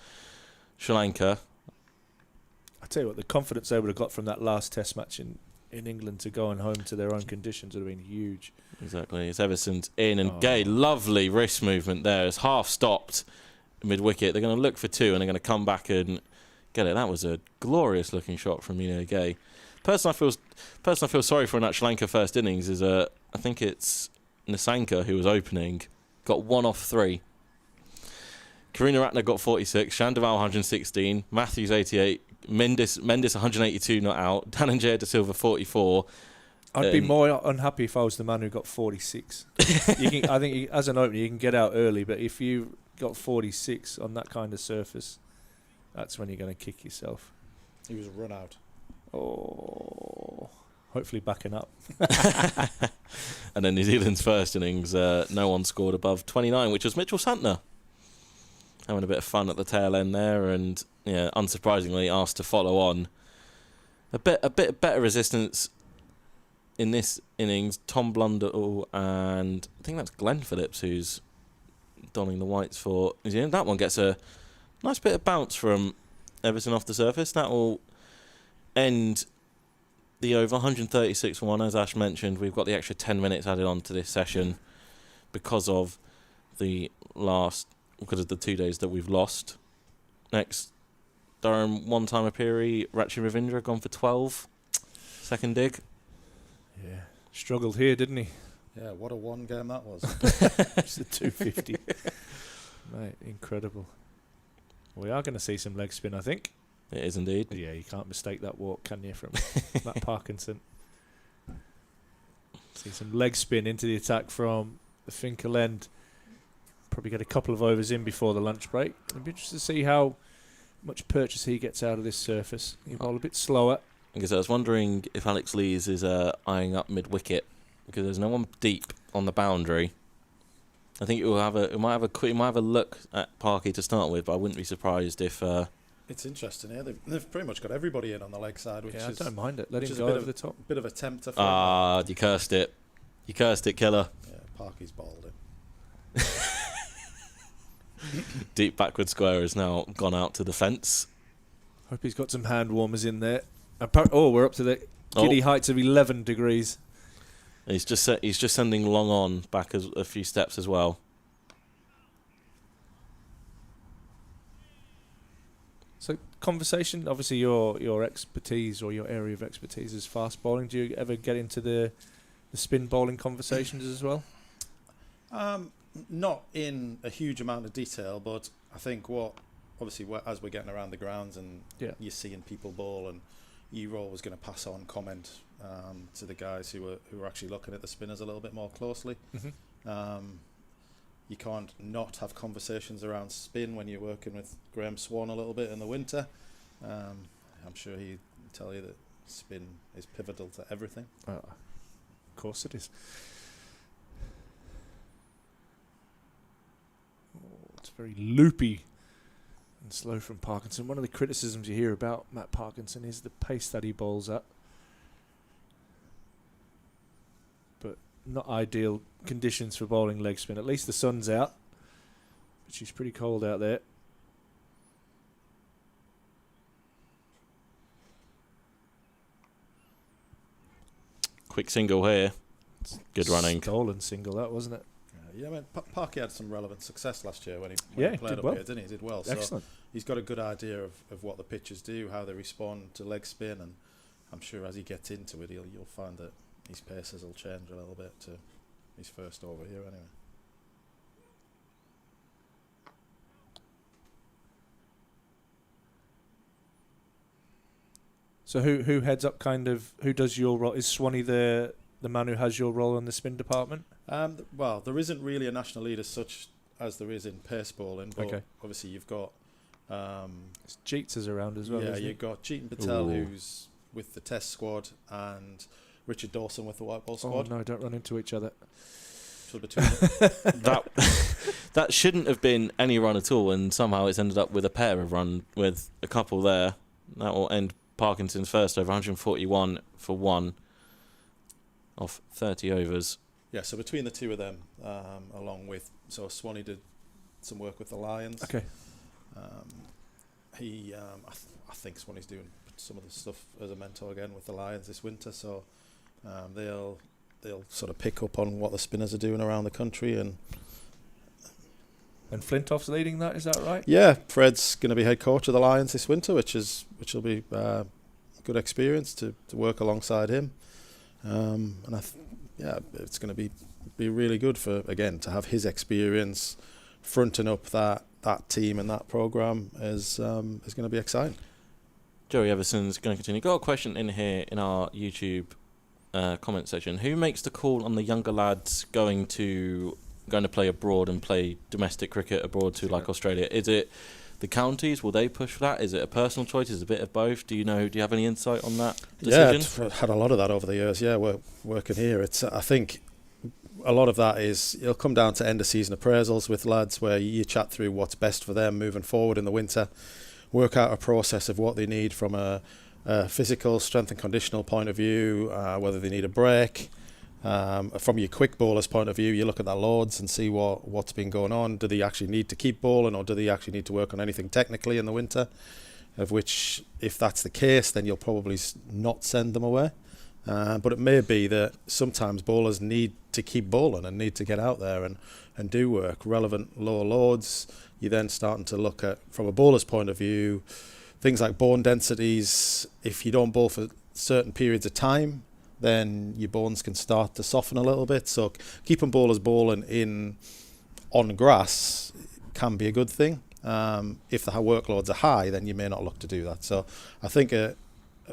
Sri Lanka. I tell you what, the confidence they would have got from that last test match in England to going home to their own conditions would have been huge. Exactly. It's Everson's in and Gay. Lovely wrist movement there. It's half stopped mid-wicket. They're going to look for 2 and they're going to come back and get it. That was a glorious looking shot from Gay. Person I feel sorry for in that Sri Lanka first innings is I think it's Nisanka who was opening. Got 1 off 3. Karuna Ratner got 46, Shandaval 116, Matthews 88, Mendes 182 not out, Dhananjaya De Silva 44. I'd be more unhappy if I was the man who got 46. I think as an opener you can get out early, but if you got 46 on that kind of surface, that's when you're going to kick yourself. He was run out. Oh, hopefully backing up. And then New Zealand's first innings, no one scored above 29, which was Mitchell Santner. Having a bit of fun at the tail end there, and unsurprisingly asked to follow on. A bit better resistance in this innings. Tom Blundell and I think that's Glenn Phillips who's donning the whites for New Zealand. That one gets a nice bit of bounce from Everton off the surface. That will end the over 136 for 1, as Ash mentioned. We've got the extra 10 minutes added on to this session because of the 2 days that we've lost. Next, Durham one-timer Piri, Rachi Ravindra gone for 12. Second dig. Yeah, struggled here, didn't he? Yeah, what a one game that was. Just a 250. Mate, incredible. We are going to see some leg spin, I think. It is indeed. Yeah, you can't mistake that walk, can you, from Matt Parkinson. See some leg spin into the attack from the Finkel end. Probably get a couple of overs in before the lunch break. It'll be interesting to see how much purchase he gets out of this surface. He bowl a bit slower. Because I was wondering if Alex Lees is eyeing up mid-wicket, because there's no one deep on the boundary. I think it might have a look at Parky to start with, but I wouldn't be surprised if. It's interesting here. They've pretty much got everybody in on the leg side, which Yeah, is I don't mind it. Let him is go over the top. bit of a tempter. You cursed it. You cursed it, killer. Yeah, Parky's bowled it. Deep backward square has now gone out to the fence. Hope he's got some hand warmers in there. We're up to the giddy heights of 11 degrees. He's just sending long on back a few steps as well. So conversation, obviously your expertise or your area of expertise is fast bowling. Do you ever get into the spin bowling conversations as well? Not in a huge amount of detail, but I think as we're getting around the grounds and you're seeing people bowl, and you're always going to pass on comment to the guys who are actually looking at the spinners a little bit more closely. Mm-hmm. You can't not have conversations around spin when you're working with Graham Swan a little bit in the winter. I'm sure he'd tell you that spin is pivotal to everything. Of course it is. It's very loopy and slow from Parkinson. One of the criticisms you hear about Matt Parkinson is the pace that he bowls at. But not ideal conditions for bowling leg spin. At least the sun's out, which is pretty cold out there. Quick single here. Good running. Stolen single, that wasn't it? Yeah, I mean, Parky had some relevant success last year when he played did up well. here, didn't he? He did well. Excellent. So he's got a good idea of what the pitches do, how they respond to leg spin, and I'm sure as he gets into it, you'll find that his paces will change a little bit to his first over here anyway. So who heads up who does your role? Is Swanee the man who has your role in the spin department? Well, there isn't really a national lead as such as there is in pace bowling, but Okay. obviously you've got Jeets is around as well. yeah, isn't you've he? got Cheaton Patel, Ooh. who's with the Test squad, and Richard Dawson with the white ball squad. Oh no, don't run into each other. So between them, That shouldn't have been any run at all, and somehow it's ended up with a pair of run with a couple there. That will end Parkinson's first over 141 for 1 off 30 overs. yeah, so between the two of them, along with Swanee did some work with the Lions. Okay. I think Swanee's doing some of the stuff as a mentor again with the Lions this winter, so they'll sort of pick up on what the spinners are doing around the country. And Flintoff's leading that, is that right? yeah, Fred's going to be head coach of the Lions this winter, which will be a good experience to work alongside him. And it's going to be really good to have his experience fronting up that team and that program is going to be exciting. Joey Everson's going to continue. Got a question in here in our YouTube comment section. Who makes the call on the younger lads going to play abroad and play domestic cricket abroad to like Australia? Is it the counties? Will they push for that? Is it a personal choice? Is it a bit of both? Do you have any insight on that decision? Yeah, I've had a lot of that over the years. Yeah, we're working here. I think a lot of that it'll come down to end of season appraisals with lads where you chat through what's best for them moving forward in the winter, work out a process of what they need from a physical strength and conditional point of view, whether they need a break. From your quick bowler's point of view, you look at their loads and see what's been going on. Do they actually need to keep bowling, or do they actually need to work on anything technically in the winter? Of which, if that's the case, then you'll probably not send them away. But it may be that sometimes bowlers need to keep bowling and need to get out there and do work. Relevant lower loads, you're then starting to look at, from a bowler's point of view, things like bone densities. If you don't bowl for certain periods of time, then your bones can start to soften a little bit. So keeping bowlers bowling on grass can be a good thing. If the workloads are high, then you may not look to do that. So I think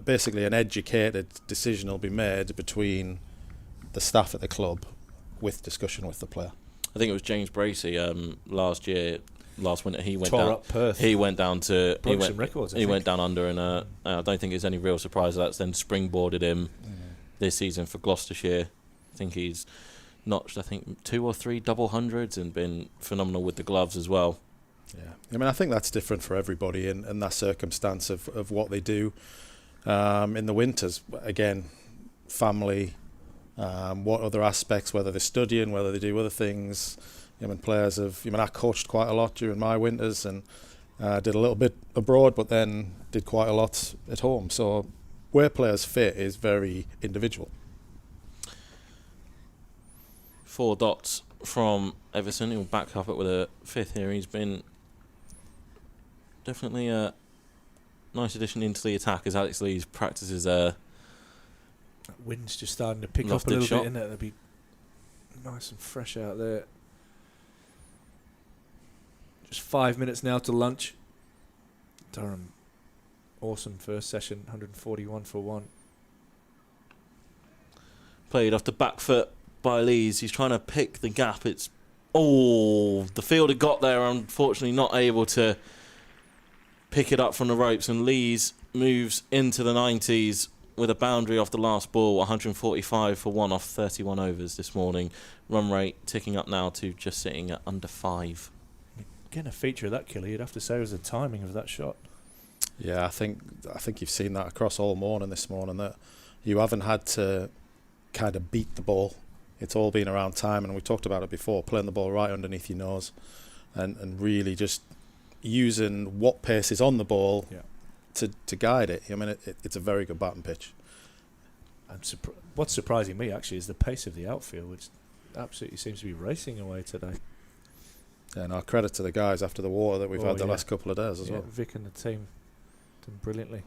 basically an educated decision will be made between the staff at the club with discussion with the player. I think it was James Bracey last winter. He went Tore down. up Perth. He went down to. Broke some records. He went down under, and I don't think it's any real surprise that's then springboarded him this season for Gloucestershire. I think he's notched 2 or 3 double hundreds and been phenomenal with the gloves as well. Yeah, I mean, I think that's different for everybody in that circumstance of what they do in the winters. Again, family, what other aspects, whether they're studying, whether they do other things. Players I coached quite a lot during my winters and did a little bit abroad, but then did quite a lot at home. So where players fit is very individual. 4 dots from Everson. He'll back up it with a 5th here. He's been definitely a nice addition into the attack as Alex Lees practices That wind's just starting to pick up a little bit, isn't it? It'll be nice and fresh out there. Just 5 minutes now to lunch. Durham, awesome first session, 141 for 1. Played off the back foot by Lees. He's trying to pick the gap. The fielder got there, unfortunately not able to pick it up from the ropes, and Lees moves into the 90s with a boundary off the last ball, 145 for 1 off 31 overs this morning. Run rate ticking up now to just sitting at under 5. Again, a feature of that killer, you'd have to say, was the timing of that shot. Yeah, I think you've seen that across all morning this morning, that you haven't had to kind of beat the ball. It's all been around time, and we talked about it before, playing the ball right underneath your nose and really just using what pace is on the ball to guide it. I mean, it's a very good batting pitch. What's surprising me, actually, is the pace of the outfield, which absolutely seems to be racing away today. And our credit to the guys after the water that we've had the last couple of days as well. Vic and the team done brilliantly.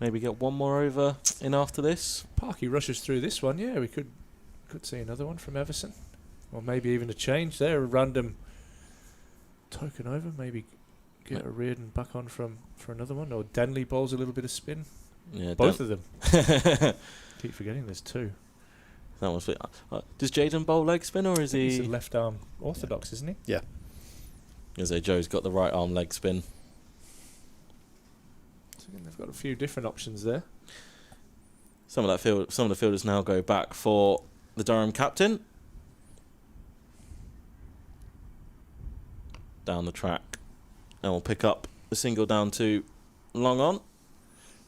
Maybe get one more over in after this. Parky rushes through this one. Yeah, we could see another one from Everson. Or maybe even a change there. A random token over. Maybe get a Reardon back on for another one. Or Denley bowls a little bit of spin. Yeah, both of them. Keep forgetting there's 2. That was does Jaden bowl leg spin, or is he? He's a left arm orthodox, isn't he? Yeah. As Joe's got the right arm leg spin. So again, they've got a few different options there. Some of the fielders now go back for the Durham captain. Down the track, and we'll pick up the single down to long on.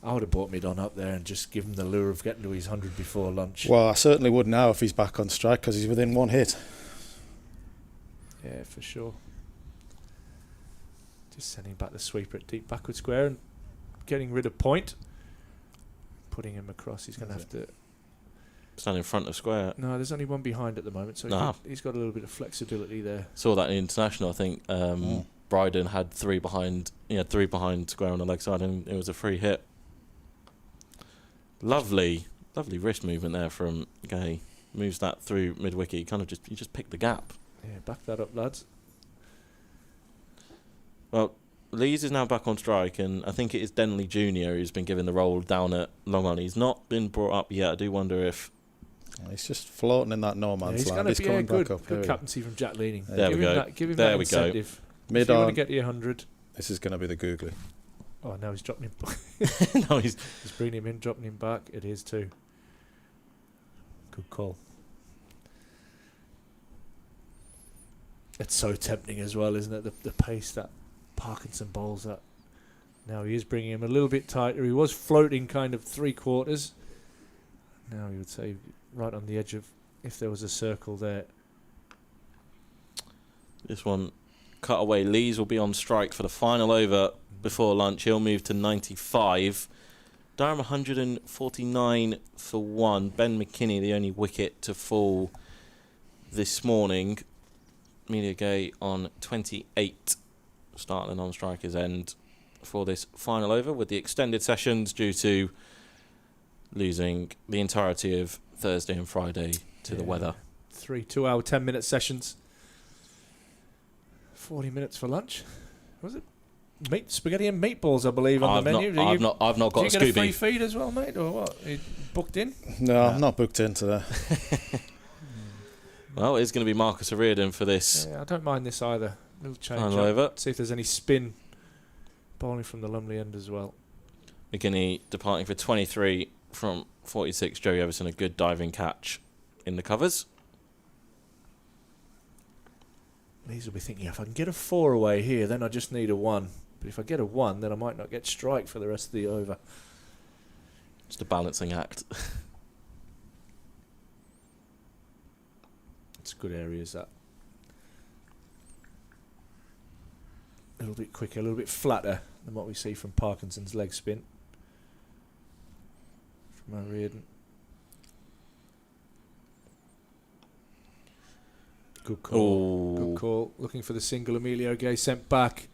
I would have brought Midon up there and just give him the lure of getting to his 100 before lunch. Well, I certainly would now if he's back on strike, because he's within 1 hit. Yeah, for sure. Just sending back the sweeper at deep backward square and getting rid of Point. Putting him across. He's going to have to stand in front of square. No, there's only one behind at the moment, so he's got a little bit of flexibility there. Saw that in international. I think Bryden had 3 behind. He had 3 behind square on the leg side, and it was a free hit. Lovely wrist movement there from Gay. Moves that through mid wicket. He just picked the gap. Yeah, back that up, lads. Well, Lees is now back on strike, and I think it is Denley Jr. who's been given the role down at long on. He's not been brought up yet. I do wonder if he's just floating in that no man's land. He's coming back up. Good captaincy from Jack Leading. There we go. Give him that incentive. If you want to get to your 100. This is going to be the googly. Oh, now he's dropping him. No, he's bringing him in, dropping him back. It is too. Good call. It's so tempting as well, isn't it? The pace that Parkinson bowls at. Now he is bringing him a little bit tighter. He was floating kind of 3/4. Now you would say right on the edge of, if there was a circle there. This one cut away. Lees will be on strike for the final over before lunch. He'll move to 95. Durham 149 for 1. Ben McKinney, the only wicket to fall this morning. Media Gay on 28, starting the non-strikers end for this final over, with the extended sessions due to losing the entirety of Thursday and Friday to the weather. 3 2-hour, 10-minute sessions. 40 minutes for lunch. Was it? Spaghetti and meatballs, I believe, on the menu. I've not got a Did you get a free Scooby. feed as well, mate, or what? You booked in? No, I'm not booked in today. Well, it's going to be Marcus O'Riordan for this. Yeah, I don't mind this either. Little change Final up. over. See if there's any spin bowling from the Lumley end as well. McKinney departing for 23 from 46. Joey Everson, a good diving catch in the covers. Lees will be thinking, if I can get a 4 away here, then I just need a 1. But if I get a 1, then I might not get strike for the rest of the over. Just a balancing act. It's good areas, that. A little bit quicker, a little bit flatter than what we see from Parkinson's leg spin. From O'Riordan. Good call. Ooh. Good call. Looking for the single. Emilio Gay sent back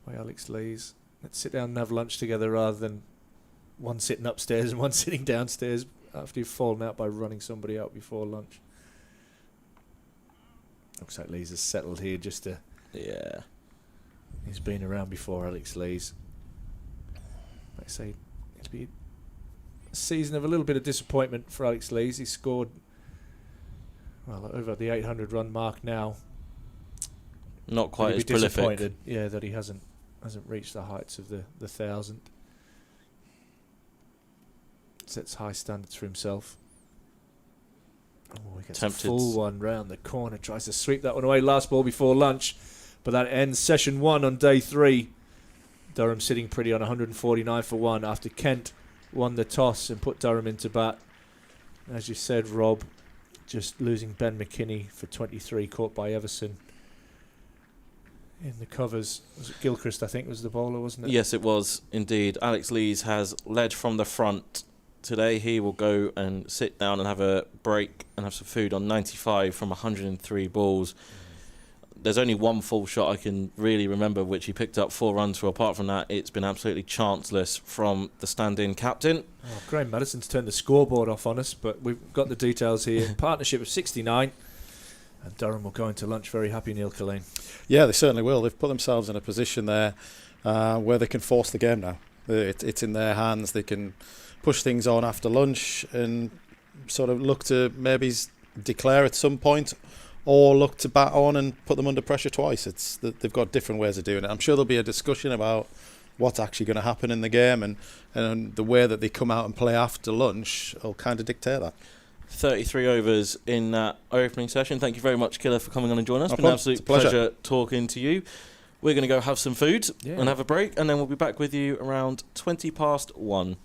by Alex Lees. Let's sit down and have lunch together rather than one sitting upstairs and one sitting downstairs after you've fallen out by running somebody out before lunch. Looks like Lees has settled here just to... Yeah. He's been around before, Alex Lees. Like I say, it'll be a season of a little bit of disappointment for Alex Lees. He scored, well, over the 800 run mark now. Not quite He'll as be prolific. disappointed, yeah, that he hasn't reached the heights of the 1,000. Sets high standards for himself. Oh, he gets Tempted. a full one round the corner. Tries to sweep that one away. Last ball before lunch. But that ends session 1 on day 3. Durham sitting pretty on 149 for 1 after Kent won the toss and put Durham into bat. As you said, Rob, just losing Ben McKinney for 23, caught by Everson in the covers. Was it Gilchrist, I think, was the bowler, wasn't it? Yes, it was indeed. Alex Lees has led from the front. Today he will go and sit down and have a break and have some food on 95 from 103 balls. There's only one full shot I can really remember, which he picked up 4 runs for. Apart from that, it's been absolutely chanceless from the stand-in captain. Oh, Graham Madison's turned the scoreboard off on us, but we've got the details here. Partnership of 69, and Durham will go into lunch very happy, Neil Killeen. Yeah, they certainly will. They've put themselves in a position there where they can force the game now. It's in their hands. They can push things on after lunch and sort of look to maybe declare at some point, or look to bat on and put them under pressure twice. They've got different ways of doing it. I'm sure there'll be a discussion about what's actually going to happen in the game, and the way that they come out and play after lunch will kind of dictate that. 33 overs in that opening session. Thank you very much, Killer, for coming on and joining us. No It's been an problem. absolute It's a pleasure. pleasure talking to you. We're going to go have some food and have a break, and then we'll be back with you around 1:20.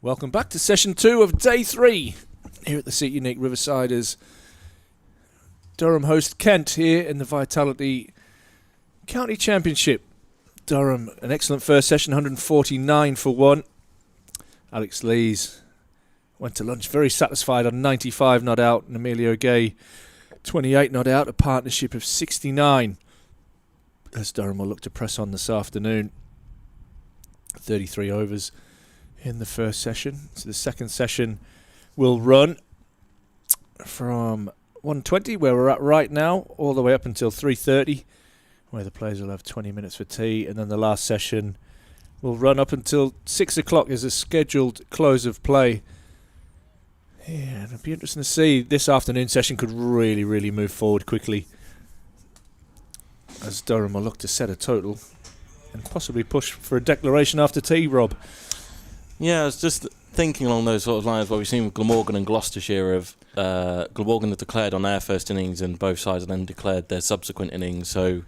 Welcome back to session 2 of day 3 here at the Seat Unique Riverside as Durham host Kent here in the Vitality County Championship. Durham, an excellent first session, 149 for 1. Alex Lees went to lunch very satisfied on 95 not out, and Emilio Gay 28 not out, a partnership of 69 as Durham will look to press on this afternoon. 33 overs in the first session. So the second session will run from 1:20, where we're at right now, all the way up until 3:30, where the players will have 20 minutes for tea, and then the last session will run up until 6 o'clock as a scheduled close of play. Yeah, it'll be interesting to see. This afternoon session could really, really move forward quickly as Durham will look to set a total and possibly push for a declaration after tea, Rob. Yeah, I was just thinking along those sort of lines where we've seen Glamorgan and Gloucestershire Glamorgan have declared on their first innings and both sides have then declared their subsequent innings, so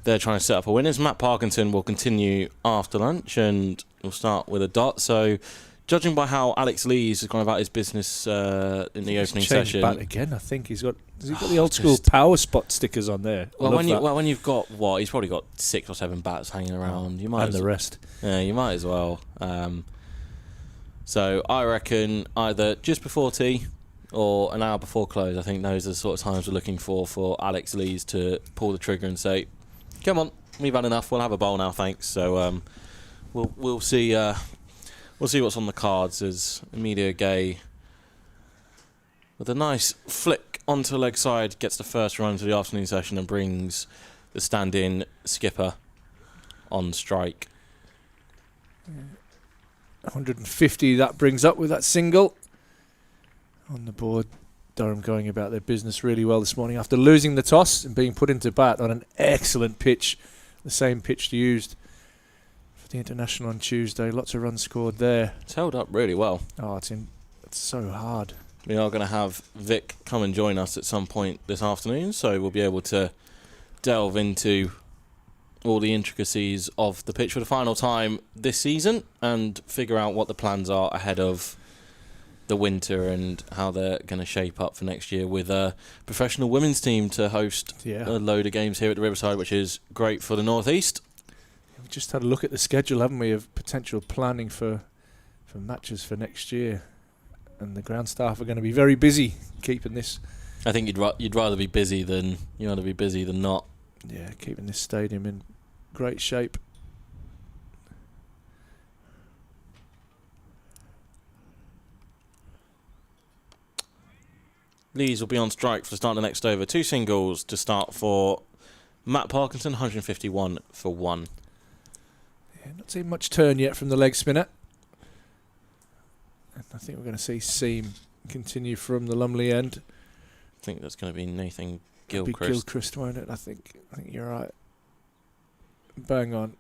they're trying to set up a winners. Matt Parkinson will continue after lunch and we'll start with a dot. So judging by how Alex Lees has gone about his business in the opening session, bat again. I think has he got the old school power spot stickers on there? Well, when you've got he's probably got 6 or 7 bats hanging around. You might and the rest. Yeah, you might as well. So I reckon either just before tea or an hour before close. I think those are the sort of times we're looking for Alex Lees to pull the trigger and say, "Come on, we've had enough. We'll have a bowl now, thanks." So we'll see. We'll see what's on the cards as Emilio Gay, with a nice flick onto the leg side, gets the first run to the afternoon session and brings the stand-in skipper on strike. 150 that brings up with that single. On the board, Durham going about their business really well this morning after losing the toss and being put into bat on an excellent pitch, the same pitch used for the international on Tuesday. Lots of runs scored there. It's held up really well. Oh, it's so hard. We are going to have Vic come and join us at some point this afternoon, so we'll be able to delve into all the intricacies of the pitch for the final time this season and figure out what the plans are ahead of the winter and how they're going to shape up for next year with a professional women's team to host a load of games here at the Riverside, which is great for the North East. We've just had a look at the schedule, haven't we, of potential planning for matches for next year, and the ground staff are going to be very busy keeping this. I think you'd rather be busy than not. Yeah, keeping this stadium in great shape. Lees will be on strike for the start of the next over. 2 singles to start for Matt Parkinson, 151 for 1. Yeah, not seeing much turn yet from the leg spinner. And I think we're going to see Seam continue from the Lumley end. I think that's going to be Nathan It'll Gilchrist. be Gilchrist, won't it? I think you're right. Bang on.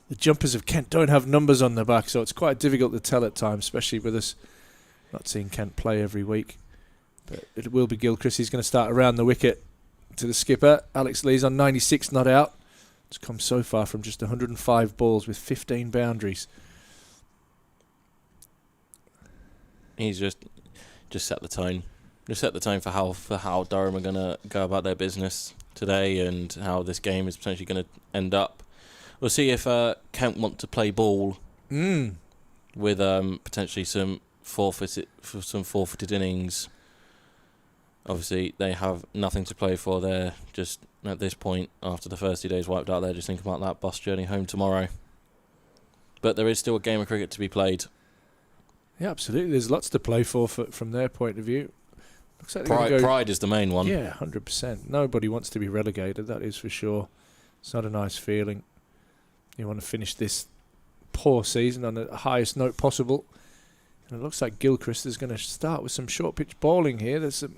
The jumpers of Kent don't have numbers on their back, so it's quite difficult to tell at times, especially with us not seeing Kent play every week. But it will be Gilchrist. He's going to start around the wicket to the skipper. Alex Lees on 96, not out. It's come so far from just 105 balls with 15 boundaries. He's just set the tone. Just set the tone for how Durham are going to go about their business today and how this game is potentially going to end up. We'll see if Kent want to play ball with potentially some forfeited innings. Obviously, they have nothing to play for. They're just, at this point, after the first 2 days wiped out, they're just thinking about that bus journey home tomorrow. But there is still a game of cricket to be played. Yeah, absolutely. There's lots to play for from their point of view. Looks like Pride is the main one. Yeah, 100%. Nobody wants to be relegated, that is for sure. It's not a nice feeling. You want to finish this poor season on the highest note possible. And it looks like Gilchrist is going to start with some short pitch bowling here. There's some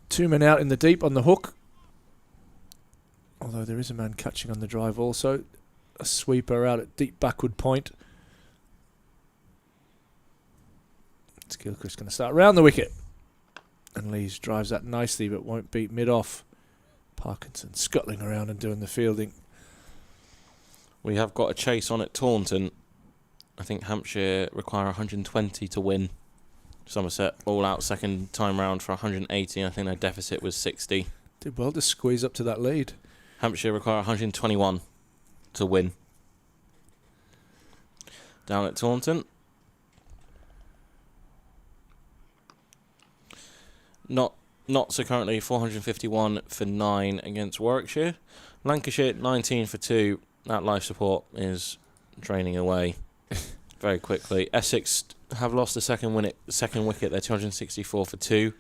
2 men out in the deep on the hook. Although there is a man catching on the drive also. A sweeper out at deep backward point. It's Gilchrist going to start round the wicket. And Lees drives that nicely but won't beat mid-off. Parkinson scuttling around and doing the fielding. We have got a chase on at Taunton. I think Hampshire require 120 to win. Somerset all out second time round for 180. I think their deficit was 60. Did well to squeeze up to that lead. Hampshire require 121 to win. Down at Taunton. Not so currently 451 for 9 against Warwickshire. Lancashire 19 for 2. That life support is draining away very quickly. Essex have lost the second wicket. They're 264 for 2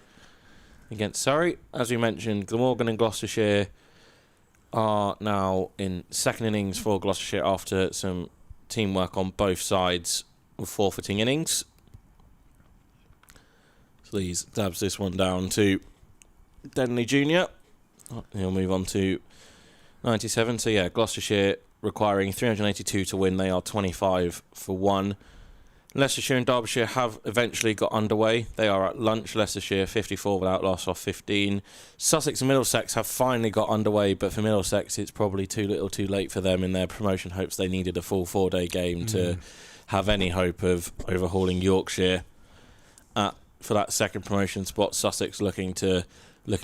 against Surrey. As we mentioned, Glamorgan and Gloucestershire are now in second innings for Gloucestershire after some teamwork on both sides with forfeiting innings. So Lees dabs this one down to Denley Jr. He'll move on to 97. So yeah, Gloucestershire requiring 382 to win. They are 25 for 1. Leicestershire and Derbyshire have eventually got underway. They are at lunch. Leicestershire 54 without loss off 15. Sussex and Middlesex have finally got underway, but for Middlesex it's probably too little too late for them in their promotion hopes. They needed a full 4-day game to have any hope of overhauling Yorkshire for that second promotion spot. Sussex looking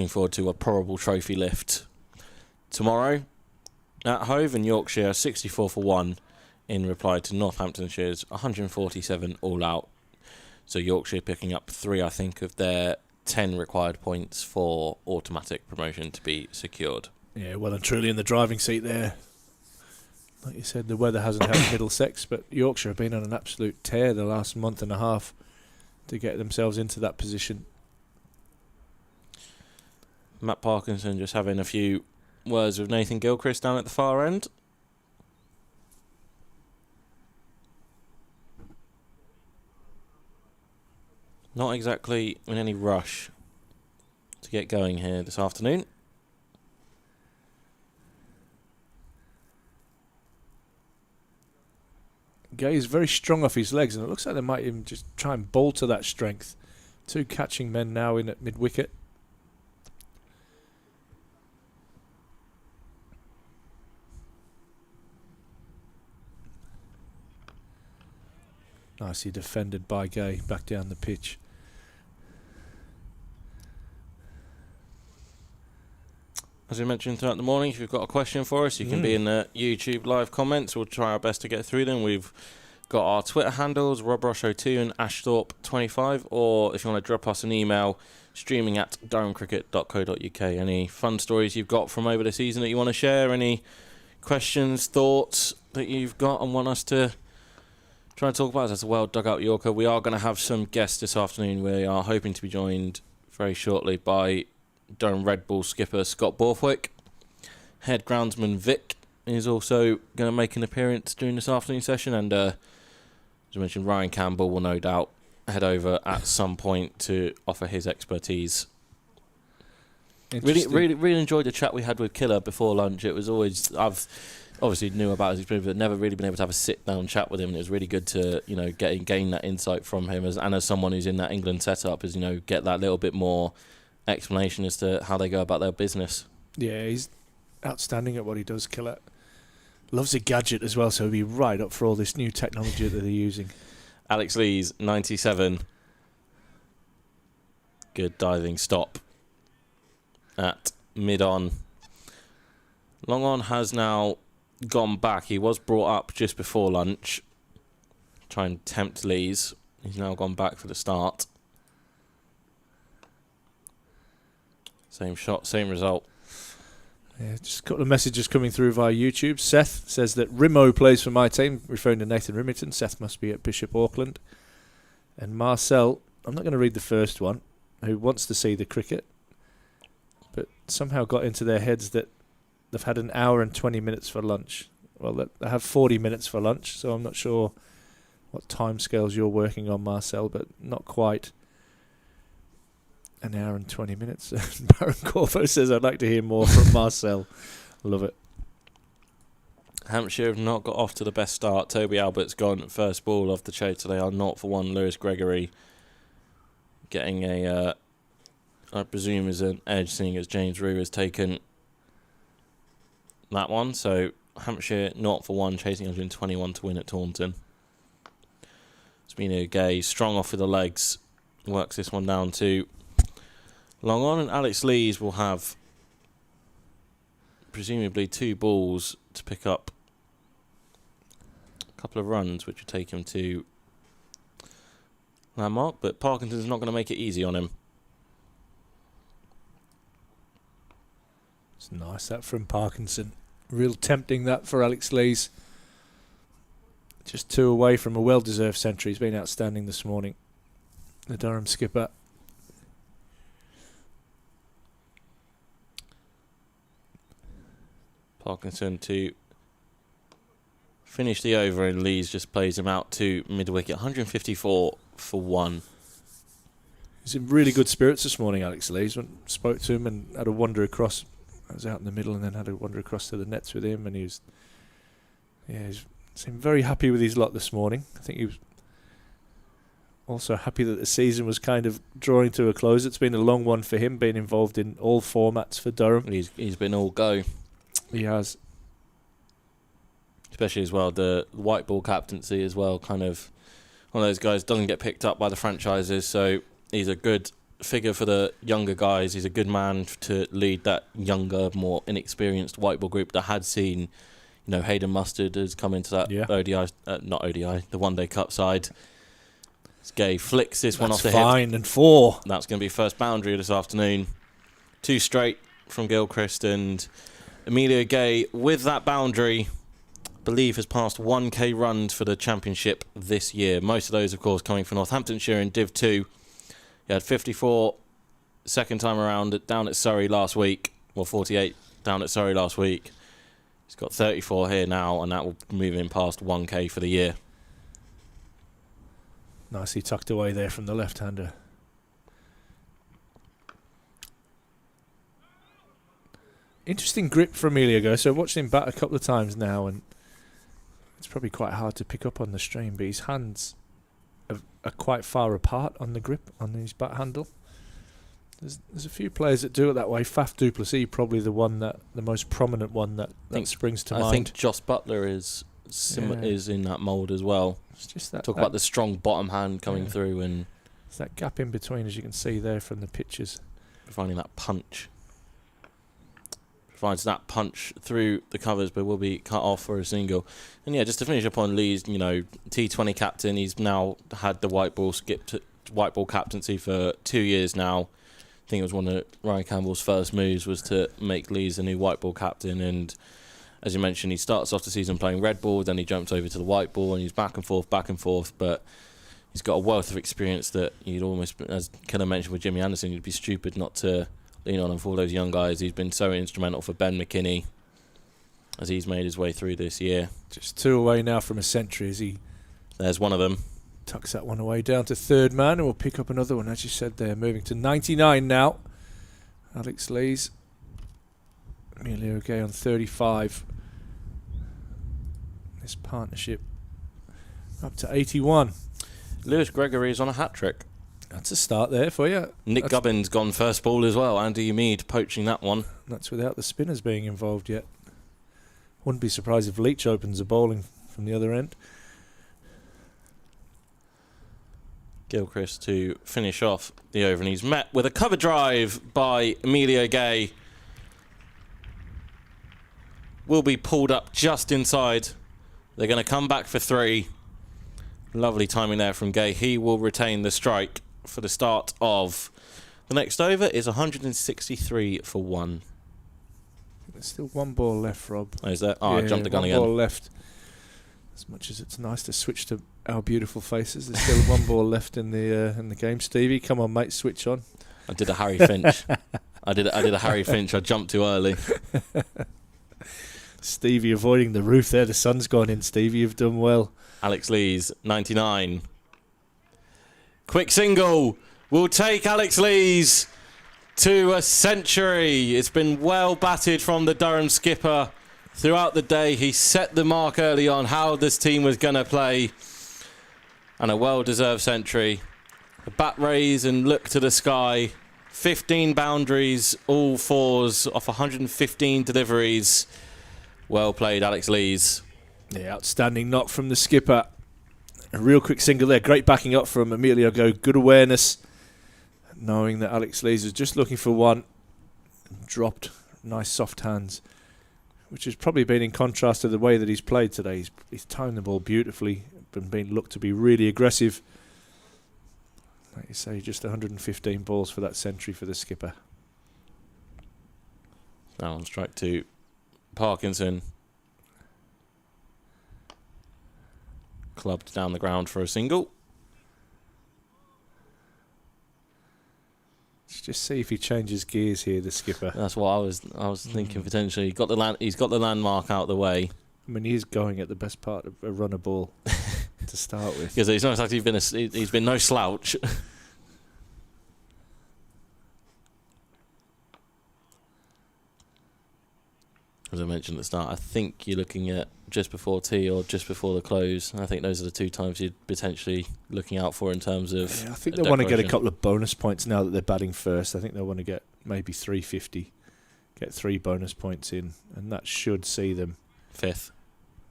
forward to a probable trophy lift tomorrow at Hove, and Yorkshire 64 for 1 in reply to Northamptonshire's 147 all out. So Yorkshire picking up 3, I think, of their 10 required points for automatic promotion to be secured. Yeah, well and truly in the driving seat there. Like you said, the weather hasn't helped Middlesex, but Yorkshire have been on an absolute tear the last month and a half to get themselves into that position. Matt Parkinson just having a few words with Nathan Gilchrist down at the far end. Not exactly in any rush to get going here this afternoon. Gay's very strong off his legs, and it looks like they might even just try and bowl to that strength. 2 catching men now in at mid-wicket. Nicely defended by Gay back down the pitch. As we mentioned throughout the morning, if you've got a question for us, you can be in the YouTube live comments. We'll try our best to get through them. We've got our Twitter handles, RobRosho2 and Ashthorpe25, or if you want to drop us an email, streaming at durhamcricket.co.uk. Any fun stories you've got from over the season that you want to share? Any questions, thoughts that you've got and want us to try and talk about? That's a well dug out Yorker. We are going to have some guests this afternoon. We are hoping to be joined very shortly by Durham Red Bull skipper Scott Borthwick. Head groundsman Vic is also going to make an appearance during this afternoon session, and as I mentioned, Ryan Campbell will no doubt head over at some point to offer his expertise. Really enjoyed the chat we had with Killer before lunch. It was always, I've obviously knew about his experience, but never really been able to have a sit-down chat with him. And it was really good to, gain that insight from him as someone who's in that England setup, get that little bit more explanation as to how they go about their business. Yeah, he's outstanding at what he does, Killer. Loves a gadget as well, so he'll be right up for all this new technology that they're using. Alex Lees, 97. Good diving stop at mid-on. Long on has now gone back. He was brought up just before lunch. Try and tempt Lees. He's now gone back for the start. Same shot, same result. Yeah, just a couple of messages coming through via YouTube. Seth says that Rimo plays for my team, referring to Nathan Rimington. Seth must be at Bishop Auckland. And Marcel, I'm not going to read the first one, who wants to see the cricket, but somehow got into their heads that they've had an hour and 20 minutes for lunch. Well, they have 40 minutes for lunch, so I'm not sure what timescales you're working on, Marcel, but not quite an hour and 20 minutes. Baron Corvo says, I'd like to hear more from Marcel. Love it. Hampshire have not got off to the best start. Toby Albert's gone first ball off the chase today. Are 0 for 1. Lewis Gregory getting a, I presume, is an edge, seeing as James Rue has taken that one. So Hampshire 0 for 1, chasing 121 to win at Taunton. Smino Gay, strong off with the legs, works this one down to long on, and Alex Lees will have presumably 2 balls to pick up a couple of runs, which would take him to landmark, but Parkinson's not going to make it easy on him. It's nice that from Parkinson. Real tempting that for Alex Lees. Just 2 away from a well-deserved century. He's been outstanding this morning, the Durham skipper. Parkinson to finish the over, and Lees just plays him out to mid-wicket. 154 for 1. He's in really good spirits this morning, Alex Lees. Spoke to him and had a wander across. I was out in the middle and then had a wander across to the nets with him, and he seemed very happy with his lot this morning. I think he was also happy that the season was kind of drawing to a close. It's been a long one for him, being involved in all formats for Durham. He's been all go. He has. Especially as well, the white ball captaincy as well, kind of one of those guys doesn't get picked up by the franchises, so he's a good figure for the younger guys. He's a good man to lead that younger, more inexperienced white ball group that had seen, Hayden Mustard has come into that ODI, not ODI, the One Day Cup side. Gay flicks this one off the fine, hip. And 4. That's going to be first boundary this afternoon. 2 straight from Gilchrist, and Emilio Gay with that boundary, I believe has passed 1k runs for the championship this year. Most of those, of course, coming from Northamptonshire in Div 2. He had 54 second time around down at Surrey last week, 48 down at Surrey last week. He's got 34 here now, and that will move him past 1k for the year. Nicely tucked away there from the left-hander. Interesting grip for Emilio. So I've watched him bat a couple of times now, and it's probably quite hard to pick up on the stream, but his hands are quite far apart on the grip, on his bat handle. There's a few players that do it that way. Faf du Plessis, probably the most prominent one that springs to mind. I think Joss Butler is in that mould as well. It's just that about the strong bottom hand coming through, and there's that gap in between, as you can see there from the pictures. Finding that punch. Finds that punch through the covers, but will be cut off for a single. And just to finish up on Lee's, T20 captain. He's now had the white ball captaincy for 2 years now. I think it was one of Ryan Campbell's first moves was to make Lees the new white ball captain. And as you mentioned, he starts off the season playing red ball, then he jumps over to the white ball, and he's back and forth. But he's got a wealth of experience that you'd almost, as Killer mentioned with Jimmy Anderson, you'd be stupid not to lean on him for all those young guys. He's been so instrumental for Ben McKinney as he's made his way through this year. Just 2 away now from a century as he... There's one of them. Tucks that one away down to third man, and we'll pick up another one, as you said there, moving to 99 now. Alex Lees. Emilio Gay on 35. This partnership up to 81. Lewis Gregory is on a hat-trick. That's a start there for you. Nick Gubbins gone first ball as well. Andy Umeed poaching that one. That's without the spinners being involved yet. Wouldn't be surprised if Leach opens a bowling from the other end. Gilchrist to finish off the over, and he's met with a cover drive by Emilio Gay. Will be pulled up just inside. They're going to come back for 3. Lovely timing there from Gay. He will retain the strike for the start of the next over. Is 163 for 1. There's still 1 ball left, Rob. Oh, is there? Oh, I jumped the gun again. 1 ball left. As much as it's nice to switch to our beautiful faces, there's still 1 ball left in the game. Stevie, come on, mate, switch on. I did a Harry Finch. I did a Harry Finch. I jumped too early. Stevie avoiding the roof there. The sun's gone in, Stevie. You've done well. Alex Lees, 99. Quick single will take Alex Lees to a century. It's been well batted from the Durham skipper throughout the day. He set the mark early on how this team was going to play. And a well-deserved century. A bat raise and look to the sky. 15 boundaries, all 4s off 115 deliveries. Well played, Alex Lees. Yeah, outstanding knock from the skipper. A real quick single there. Great backing up from Emilio Go. Good awareness, knowing that Alex Lees was just looking for one. Dropped nice soft hands, which has probably been in contrast to the way that he's played today. He's timed the ball beautifully and been looked to be really aggressive. Like you say, just 115 balls for that century for the skipper. Now on strike 2, Parkinson. Clubbed down the ground for a single. Let's just see if he changes gears here, the skipper. That's what I was thinking potentially. He's got the landmark out of the way. I mean, he's going at the best part of a runner ball to start with. Because he's not exactly he's been no slouch. As I mentioned at the start, I think you're looking at just before tea or just before the close. I think those are the 2 times you're potentially looking out for in terms of. Yeah, I think they want to get a couple of bonus points now that they're batting first. I think they want to get maybe 350, get 3 bonus points in, and that should see them 5th.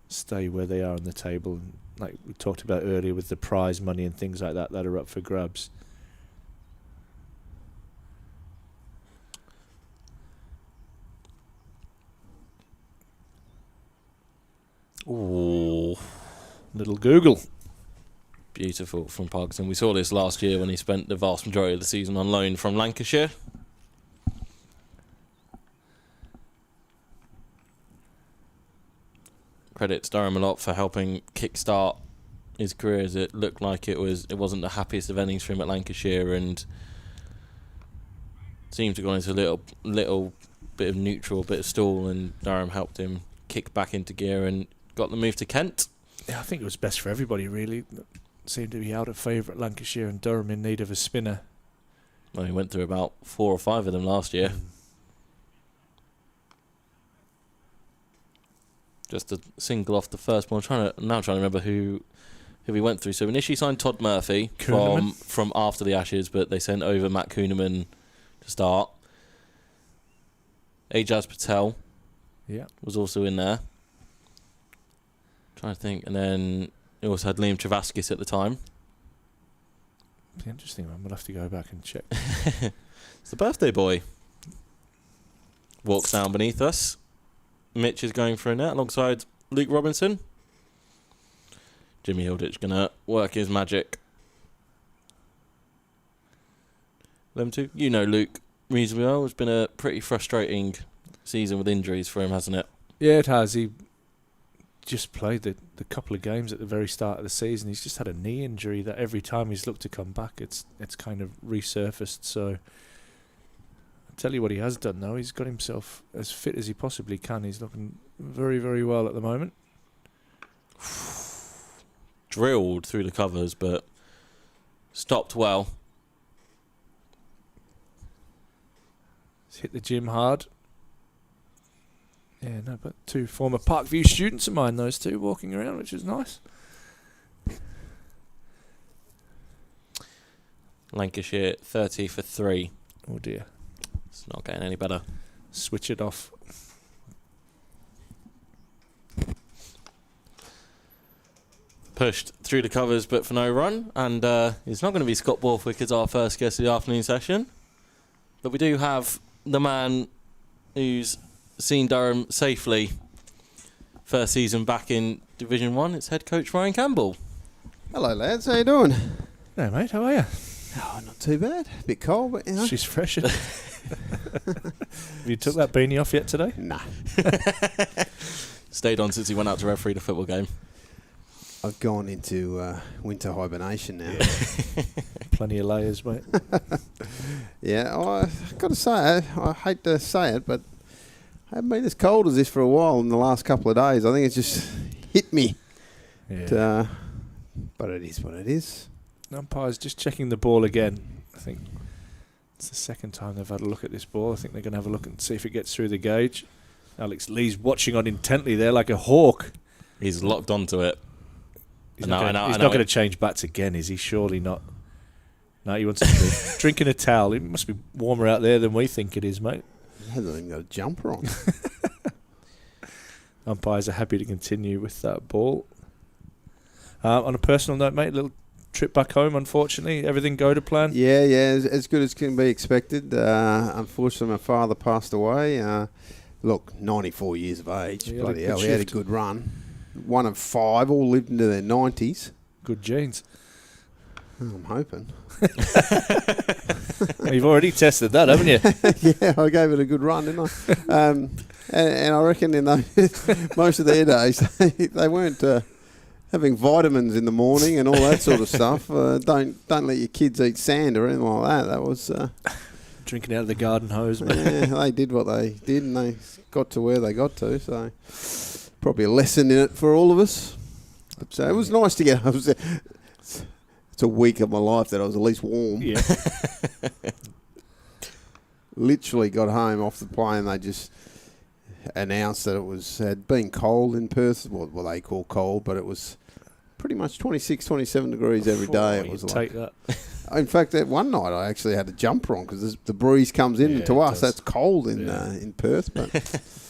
Stay where they are on the table. And like we talked about earlier with the prize money and things like that are up for grabs. Ooh. Little Google. Beautiful from Parkinson. We saw this last year when he spent the vast majority of the season on loan from Lancashire. Credits Durham a lot for helping kickstart his career, as it looked like it wasn't the happiest of endings for him at Lancashire, and seemed to go into a little bit of neutral, bit of stall, and Durham helped him kick back into gear and got the move to Kent. Yeah, I think it was best for everybody, really. Seemed to be out of favour at Lancashire, and Durham in need of a spinner. Well, he went through about 4 or 5 of them last year. Just a single off the first one. I'm trying to remember who he went through. So initially signed Todd Murphy from after the Ashes, but they sent over Matt Kuhneman to start. Ajaz Patel was also in there. Trying to think. And then he also had Liam Travaskis at the time. Interesting one. We'll have to go back and check. It's the birthday boy. Walks down beneath us. Mitch is going for a net alongside Luke Robinson. Jimmy Hilditch going to work his magic. Them two. You know Luke reasonably well. It's been a pretty frustrating season with injuries for him, hasn't it? Yeah, it has. He just played the couple of games at the very start of the season. He's just had a knee injury that every time he's looked to come back, it's kind of resurfaced. So I'll tell you what he has done, though. He's got himself as fit as he possibly can. He's looking very, very well at the moment. Drilled through the covers, but stopped well. He's hit the gym hard. Yeah, no, but 2 former Parkview students of mine, those 2, walking around, which is nice. Lancashire 30 for 3. Oh dear. It's not getting any better. Switch it off. Pushed through the covers, but for no run. And it's not going to be Scott Borthwick as our first guest of the afternoon session. But we do have the man who's seen Durham safely first season back in Division 1. It's head coach Ryan Campbell. Hello, lads. How you doing? No, mate. How are you? Oh, not too bad. A bit cold, but you know. She's fresh. Have you took that beanie off yet today? Nah. Stayed on since he went out to referee the football game. I've gone into winter hibernation now. Yeah. Plenty of layers, mate. Yeah, I've got to say, I hate to say it, but I haven't been as cold as this for a while in the last couple of days. I think it's just hit me. Yeah. But it is what it is. Umpires just checking the ball again. I think it's the second time they've had a look at this ball. I think they're going to have a look and see if it gets through the gauge. Alex Lee's watching on intently there like a hawk. He's locked onto it. He's not going to change bats again, is he? Surely not. No, he wants to drink in a towel. It must be warmer out there than we think it is, mate. He hasn't even got a jumper on. Umpires are happy to continue with that ball. On a personal note, mate, a little trip back home, unfortunately. Everything go to plan? Yeah, as good as can be expected. Unfortunately, my father passed away. Look, 94 years of age. Bloody hell, he had a good run. One of 5, all lived into their 90s. Good genes. I'm hoping. You've already tested that, haven't you? Yeah, I gave it a good run, didn't I? And I reckon in most of their days, they weren't having vitamins in the morning and all that sort of stuff. Don't let your kids eat sand or anything like that. That was... Drinking out of the garden hose, mate. Yeah, they did what they did and they got to where they got to. So probably a lesson in it for all of us. So it was nice to get... It's a week of my life that I was at least warm. Yeah. Literally got home off the plane. They just announced that had been cold in Perth. What they call cold, but it was pretty much 26, 27 degrees every day. It was take that. In fact, that one night I actually had a jumper on because the breeze comes in to us. That's cold in Perth. But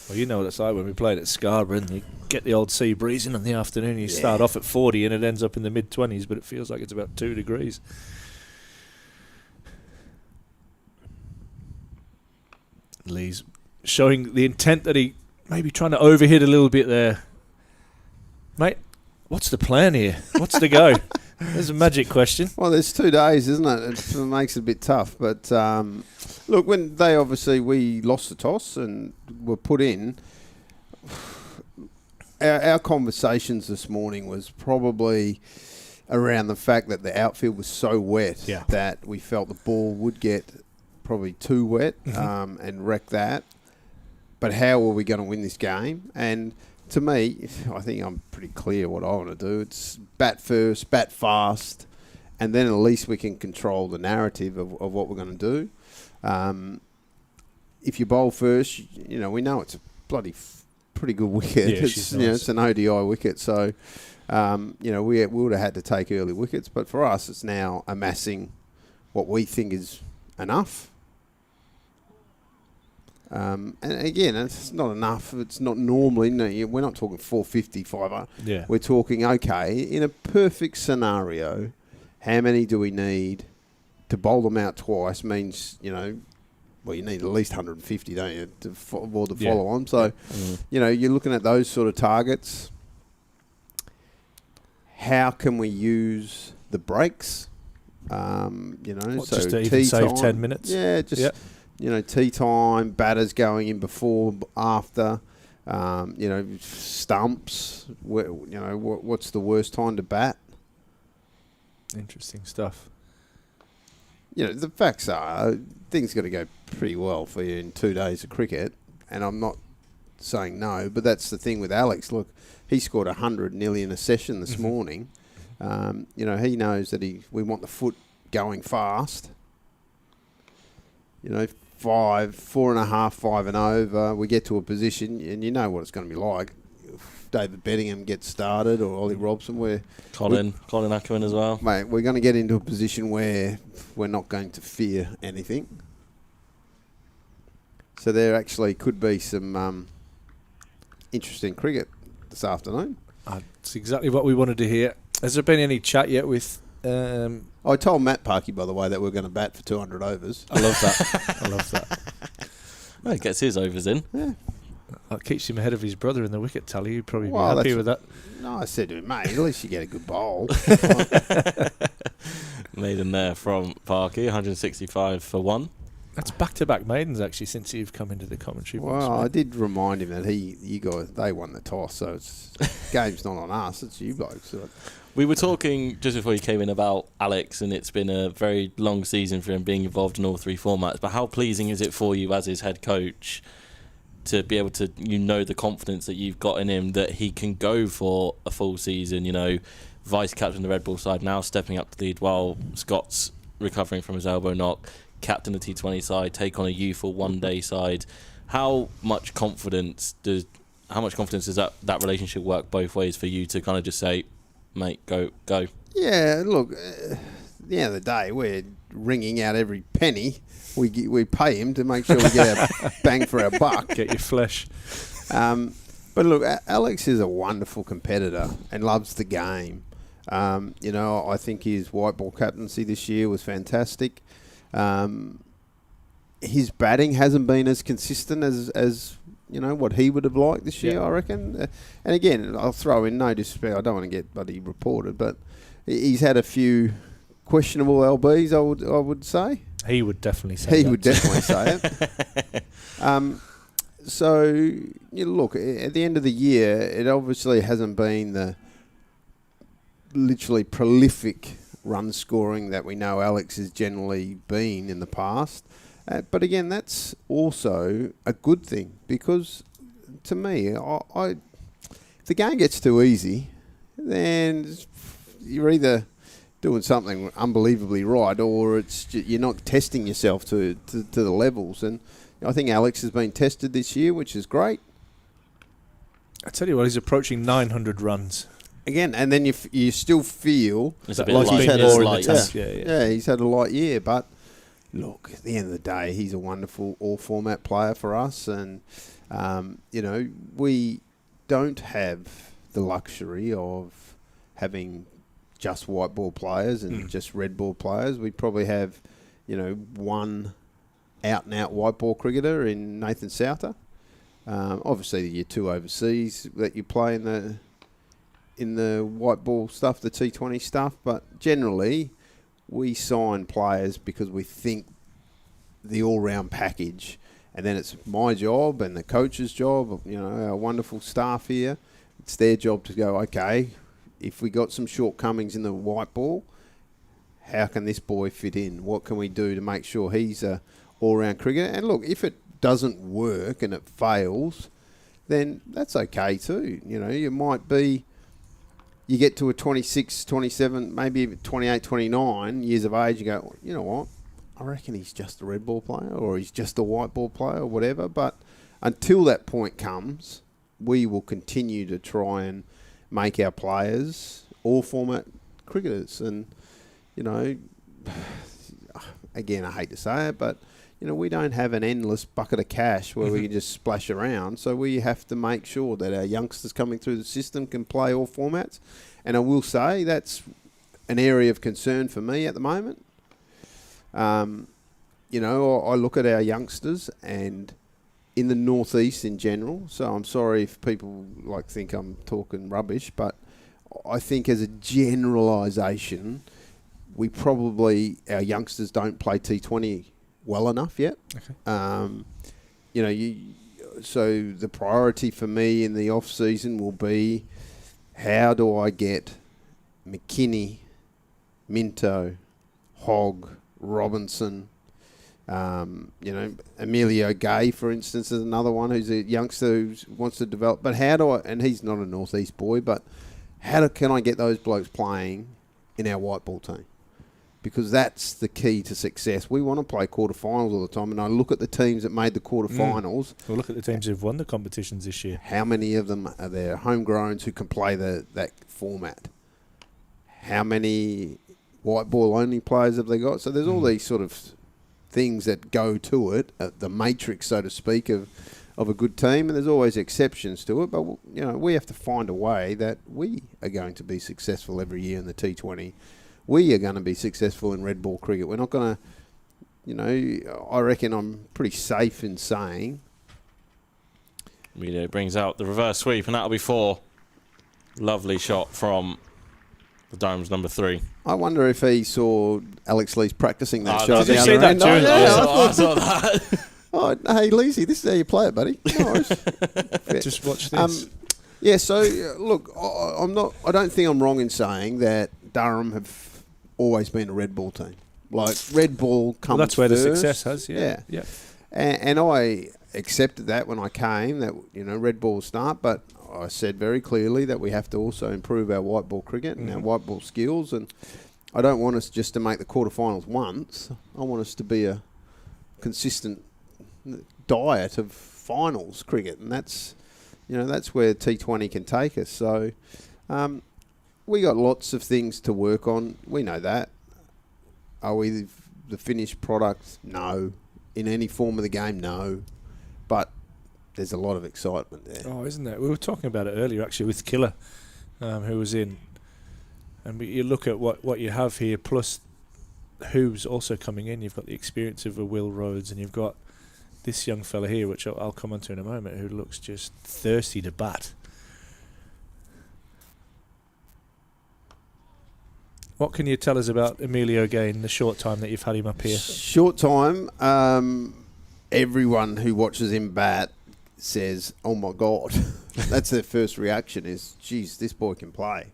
well, you know what it's like when we played at Scarborough and you get the old sea breeze in the afternoon. You start off at 40 and it ends up in the mid-20s, but it feels like it's about 2 degrees. Lee's showing the intent that he may be trying to overhit a little bit there. Mate, what's the plan here? What's the go? There's a magic question. Well, there's 2 days, isn't it? It makes it a bit tough. But look, when we lost the toss and were put in, our conversations this morning was probably around the fact that the outfield was so wet that we felt the ball would get probably too wet and wreck that. But how are we going to win this game? And to me, I think I'm pretty clear what I want to do. It's bat first, bat fast, and then at least we can control the narrative of what we're going to do. If you bowl first, we know it's a bloody pretty good wicket. Yeah, it's, it's an ODI wicket, so we would have had to take early wickets. But for us, it's now amassing what we think is enough. And again, it's not enough. It's not normally. We're not talking 450, 500. Yeah. We're talking, okay, in a perfect scenario, how many do we need to bowl them out twice? Means, well, you need at least 150, don't you, to follow on. So, you're looking at those sort of targets. How can we use the breaks? Just to even save 10 minutes? Yeah, just... tea time, batters going in before, after, stumps. What's the worst time to bat? Interesting stuff. The facts are things got to go pretty well for you in 2 days of cricket, and I'm not saying no, but that's the thing with Alex. Look, he scored 100 nearly in a session this morning. He knows that we want the foot going fast. 4.5, 5 and over, we get to a position, and you know what it's going to be like. If David Bingham gets started or Ollie Robson, Colin Ackerman as well. Mate, we're going to get into a position where we're not going to fear anything. So there actually could be some interesting cricket this afternoon. That's exactly what we wanted to hear. Has there been any chat yet with... I told Matt Parkey, by the way, that we're going to bat for 200 overs. I love that. Well, he gets his overs in. Yeah. That keeps him ahead of his brother in the wicket tally. He'd probably be happy with that. No, I said to him, mate, at least you get a good bowl. Maiden there from Parkey, 165 for 1. That's back-to-back maidens, actually, since you've come into the commentary box. Well, I did remind him that they won the toss, so it's game's not on us, it's you blokes. We were talking just before you came in about Alex, and it's been a very long season for him being involved in all 3 formats. But how pleasing is it for you as his head coach to be able to, the confidence that you've got in him that he can go for a full season, vice captain the Red Bull side, now stepping up to lead while Scott's recovering from his elbow knock, captain the T20 side, take on a youthful one-day side. How much confidence does that relationship work both ways for you to kind of just say, mate, go? Yeah, look, at the end of the day, we're wringing out every penny. We pay him to make sure we get our bang for our buck. Get your flesh. But look, Alex is a wonderful competitor and loves the game. I think his white ball captaincy this year was fantastic. His batting hasn't been as consistent as what he would have liked this year, I reckon. And again, I'll throw in no disrespect. I don't want to get bloody reported, but he's had a few questionable LBs. I would say he would definitely say he that. would definitely say it. So look, at the end of the year, it obviously hasn't been the literally prolific run scoring that we know Alex has generally been in the past. But again, that's also a good thing because, to me, if the game gets too easy, then you're either doing something unbelievably right or you're not testing yourself to the levels. And I think Alex has been tested this year, which is great. I tell you what, he's approaching 900 runs. Again, and then you still feel it's a bit like light. he's had He's had a light year, but look, at the end of the day, he's a wonderful all-format player for us, and we don't have the luxury of having just white ball players and just red ball players. We probably have, one out-and-out white ball cricketer in Nathan Souther. Obviously, your two overseas that you play in the white ball stuff, the T20 stuff, but generally we sign players because we think the all-round package, and then it's my job and the coach's job, our wonderful staff here, it's their job to go, okay, if we got some shortcomings in the white ball, how can this boy fit in? What can we do to make sure he's a all-round cricketer? And look, if it doesn't work and it fails, then that's okay too. You might be, you get to a 26, 27, maybe even 28, 29 years of age, you go, you know what, I reckon he's just a red ball player or he's just a white ball player or whatever. But until that point comes, we will continue to try and make our players all format cricketers. And, again, I hate to say it, but, we don't have an endless bucket of cash where we can just splash around. So we have to make sure that our youngsters coming through the system can play all formats. And I will say that's an area of concern for me at the moment. I look at our youngsters and in the northeast in general, so I'm sorry if people think I'm talking rubbish, but I think as a generalisation, our youngsters don't play T20 well enough yet. Okay. So the priority for me in the off season will be, how do I get McKinney, Minto, Hogg, Robinson, Emilio Gay, for instance, is another one who's a youngster who wants to develop. But and he's not a northeast boy, but can I get those blokes playing in our white ball team? Because that's the key to success. We want to play quarterfinals all the time, and I look at the teams that made the quarterfinals. Well, look at the teams who've won the competitions this year. How many of them are there homegrowns who can play that format? How many white ball only players have they got? So there's all these sort of things that go to it, the matrix, so to speak, of a good team, and there's always exceptions to it. But we have to find a way that we are going to be successful every year in the T20. We are going to be successful in red ball cricket. We're not going to, I reckon I'm pretty safe in saying. Emilio brings out the reverse sweep, and that'll be 4. Lovely shot from the Durham's number 3. I wonder if he saw Alex Lees practicing that shot. Did you see that, Jules? I saw that. Oh, hey, Leesy, this is how you play it, buddy. No worries. Just watch this. So look, I don't think I'm wrong in saying that Durham have always been a red ball team. Red ball comes that's where first. the success has, yeah. And I accepted that when I came, that red ball start, but I said very clearly that we have to also improve our white ball cricket and our white ball skills, and I don't want us just to make the quarterfinals once. I want us to be a consistent diet of finals cricket, and that's where T20 can take us. So we got lots of things to work on. We know that. Are we the finished product? No. In any form of the game? No. But there's a lot of excitement there. Oh, isn't there? We were talking about it earlier, actually, with Killer, who was in And you look at what you have here, plus who's also coming in. You've got the experience of a Will Rhodes, and you've got this young fella here, which I'll come on to in a moment, who looks just thirsty to bat. What can you tell us about Emilio Gain, the short time that you've had him up here? Short time. Everyone who watches him bat says, "Oh my God." That's their first reaction is, geez, this boy can play.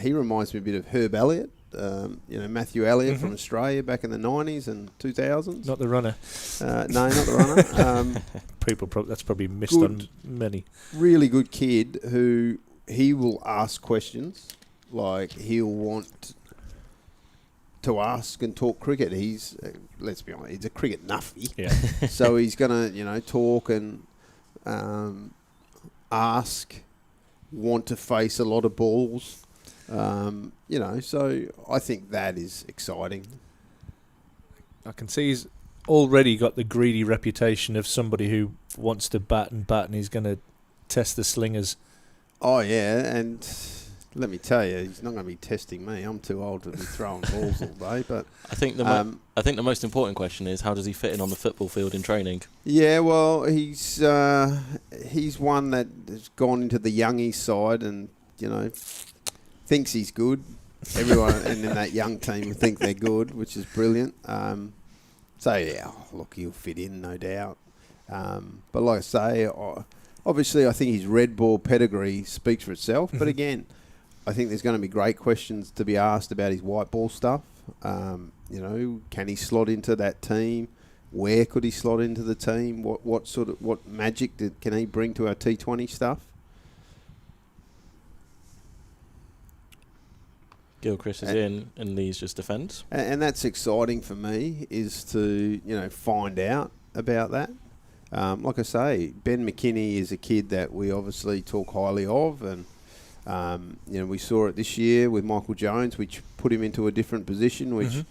He reminds me a bit of Herb Elliott, Matthew Elliott from Australia back in the 90s and 2000s. Not the runner. No, not the runner. That's probably missed on many. Really good kid who he will ask questions. Like, he'll want to ask and talk cricket. He's, let's be honest, he's a cricket nuffy. Yeah. So he's going to, talk and ask, want to face a lot of balls. So I think that is exciting. I can see he's already got the greedy reputation of somebody who wants to bat, and he's going to test the slingers. Oh, yeah, and let me tell you, he's not going to be testing me. I'm too old to be throwing balls all day. But I think the most important question is, how does he fit in on the football field in training? Yeah, well, he's one that has gone into the youngies side and thinks he's good. Everyone in that young team think they're good, which is brilliant. Look, he'll fit in, no doubt. But like I say, obviously, I think his red ball pedigree speaks for itself. But again, I think there's going to be great questions to be asked about his white ball stuff. Can he slot into that team? Where could he slot into the team? What magic can he bring to our T20 stuff? Gilchrist is in, and Lee's just defends. And that's exciting for me, is to find out about that. Like I say, Ben McKinney is a kid that we obviously talk highly of, and we saw it this year with Michael Jones, which put him into a different position, which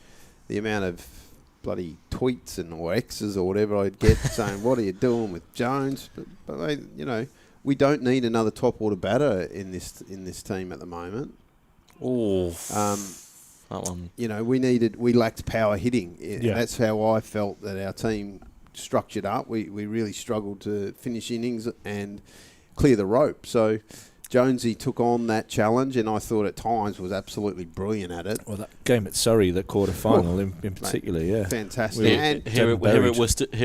the amount of bloody tweets or X's or whatever I'd get saying, what are you doing with Jones? But we don't need another top order batter in this team at the moment. Oh, that one. We lacked power hitting. Yeah. That's how I felt that our team structured up. We really struggled to finish innings and clear the rope. So Jonesy took on that challenge, and I thought at times was absolutely brilliant at it. Well, that game at Surrey, the quarter-final in particular, yeah. Fantastic. Here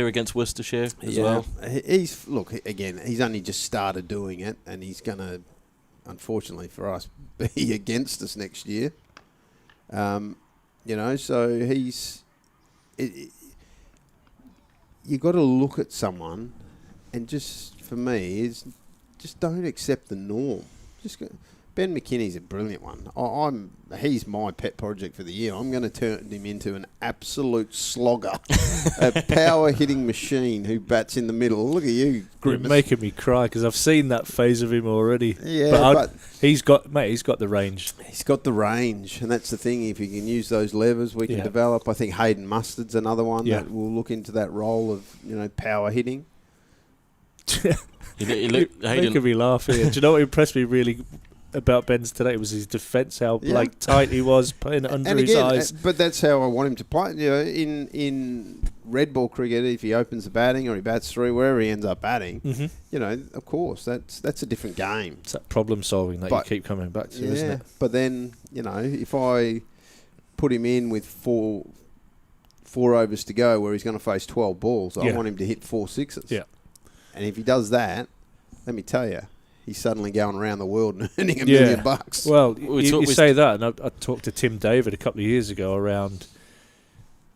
against Worcestershire as well. He's only just started doing it, and he's going to, unfortunately for us, be against us next year. So he's... You got to look at someone, and just, for me, is just don't accept the norm. Ben McKinney's a brilliant one. He's my pet project for the year. I'm going to turn him into an absolute slogger, a power hitting machine who bats in the middle. Look at you, Grimace. You're making me cry because I've seen that phase of him already. Yeah, but he's got the range. He's got the range, and that's the thing. If he can use those levers, we can develop. I think Hayden Mustard's another one that will look into that role of power hitting. Making me laugh here. Do you know what impressed me really about Ben's today was his defence, how tight he was, putting it under his eyes. But that's how I want him to play. In red ball cricket, if he opens the batting or he bats through, wherever he ends up batting, of course, that's a different game. It's that problem solving that you keep coming back to, isn't it? But then, if I put him in with four overs to go where he's going to face 12 balls, I want him to hit 4 sixes. Yeah. And if he does that, let me tell you, he's suddenly going around the world and earning $1 million. Well, you say that, and I talked to Tim David a couple of years ago around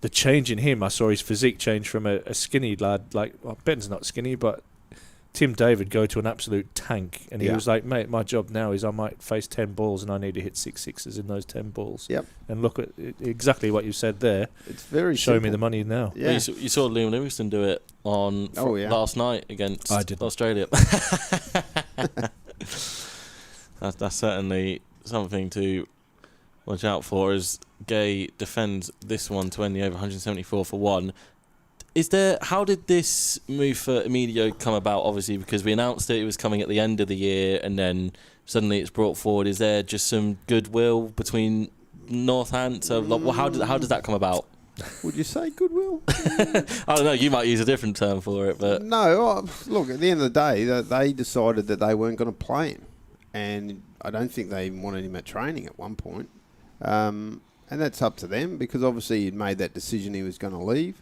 the change in him. I saw his physique change from a skinny lad, Ben's not skinny, but Tim David go to an absolute tank, and he was like, mate, my job now is I might face 10 balls and I need to hit 6 sixes in those 10 balls. Yep. And look at exactly what you said there. It's very Show simple. Me the money now. Yeah. Well, you saw Liam Livingston do it on last night against Australia. That's certainly something to watch out for, as Gay defends this one to end the over 174 for 1. How did this move for Emilio come about? Obviously, because we announced it was coming at the end of the year, and then suddenly it's brought forward. Is there just some goodwill between Northants? How does that come about? Would you say goodwill? I don't know. You might use a different term for it, but No. Look, at the end of the day, they decided that they weren't going to play him, and I don't think they even wanted him at training at one point. And that's up to them, because obviously he'd made that decision he was going to leave.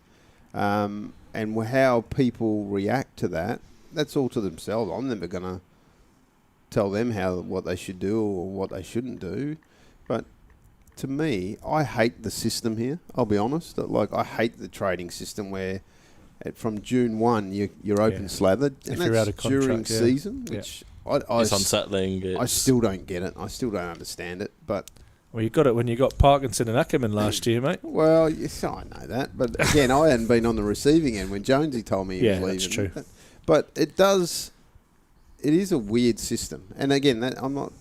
And how people react to that, that's all to themselves. I'm never going to tell them what they should do or what they shouldn't do. But to me, I hate the system here. I'll be honest. I hate the trading system where from June 1 you're open slathered, and you're that's out of contract, during season, which it's unsettling. I still don't get it. I still don't understand it. But well, you got it when you got Parkinson and Ackerman last year, mate. well, yes, I know that. But again, I hadn't been on the receiving end when Jonesy told me he was leaving. That's true. But it is a weird system. And again, I'm not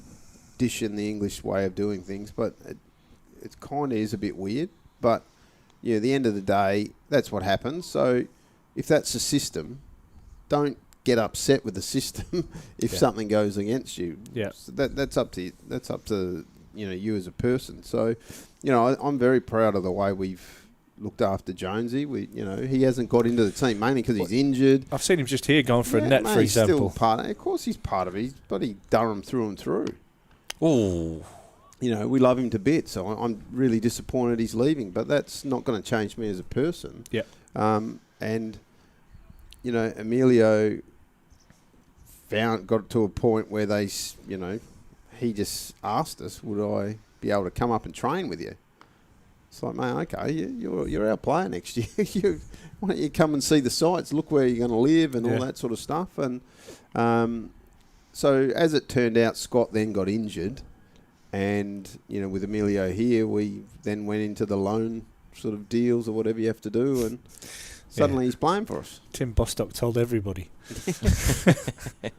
dishing the English way of doing things, but it kind of is a bit weird. But yeah, at the end of the day, that's what happens. So if that's the system, don't get upset with the system if something goes against you. Yeah, so that's up to you. That's up to you as a person. So I'm very proud of the way we've looked after Jonesy. He hasn't got into the team mainly because he's injured. I've seen him just here going for a net, mate, for he's example. Still of course, he's part of it. He's bloody Durham through and through. Oh, we love him to bits. So I'm really disappointed he's leaving, but that's not going to change me as a person. Yeah. And Emilio got to a point where he just asked us, would I be able to come up and train with you? It's like, mate, okay, you're our player next year. Why don't you come and see the sites, look where you're going to live and all that sort of stuff. And so as it turned out, Scott then got injured. And, with Emilio here, we then went into the loan sort of deals or whatever you have to do. And suddenly he's playing for us. Tim Bostock told everybody.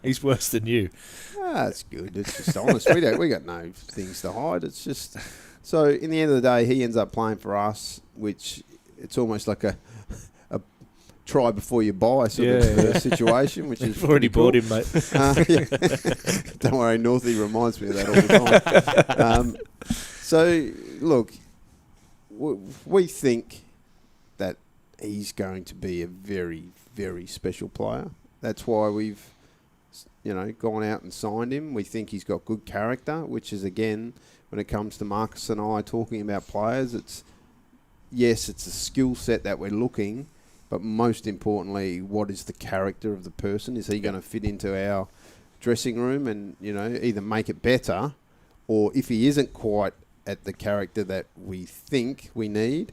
He's worse than you. That's good. It's just honest. We got no things to hide. It's just... So, in the end of the day, he ends up playing for us, which it's almost like a try before you buy sort of situation, which is already cool. bought him, mate. Don't worry, Northie reminds me of that all the time. So, look, we think that he's going to be a very, very special player. That's why we've, gone out and signed him. We think he's got good character, which is, again, when it comes to Marcus and I talking about players, it's a skill set that we're looking, but most importantly, what is the character of the person? Is he going to fit into our dressing room and, either make it better, or if he isn't quite at the character that we think we need,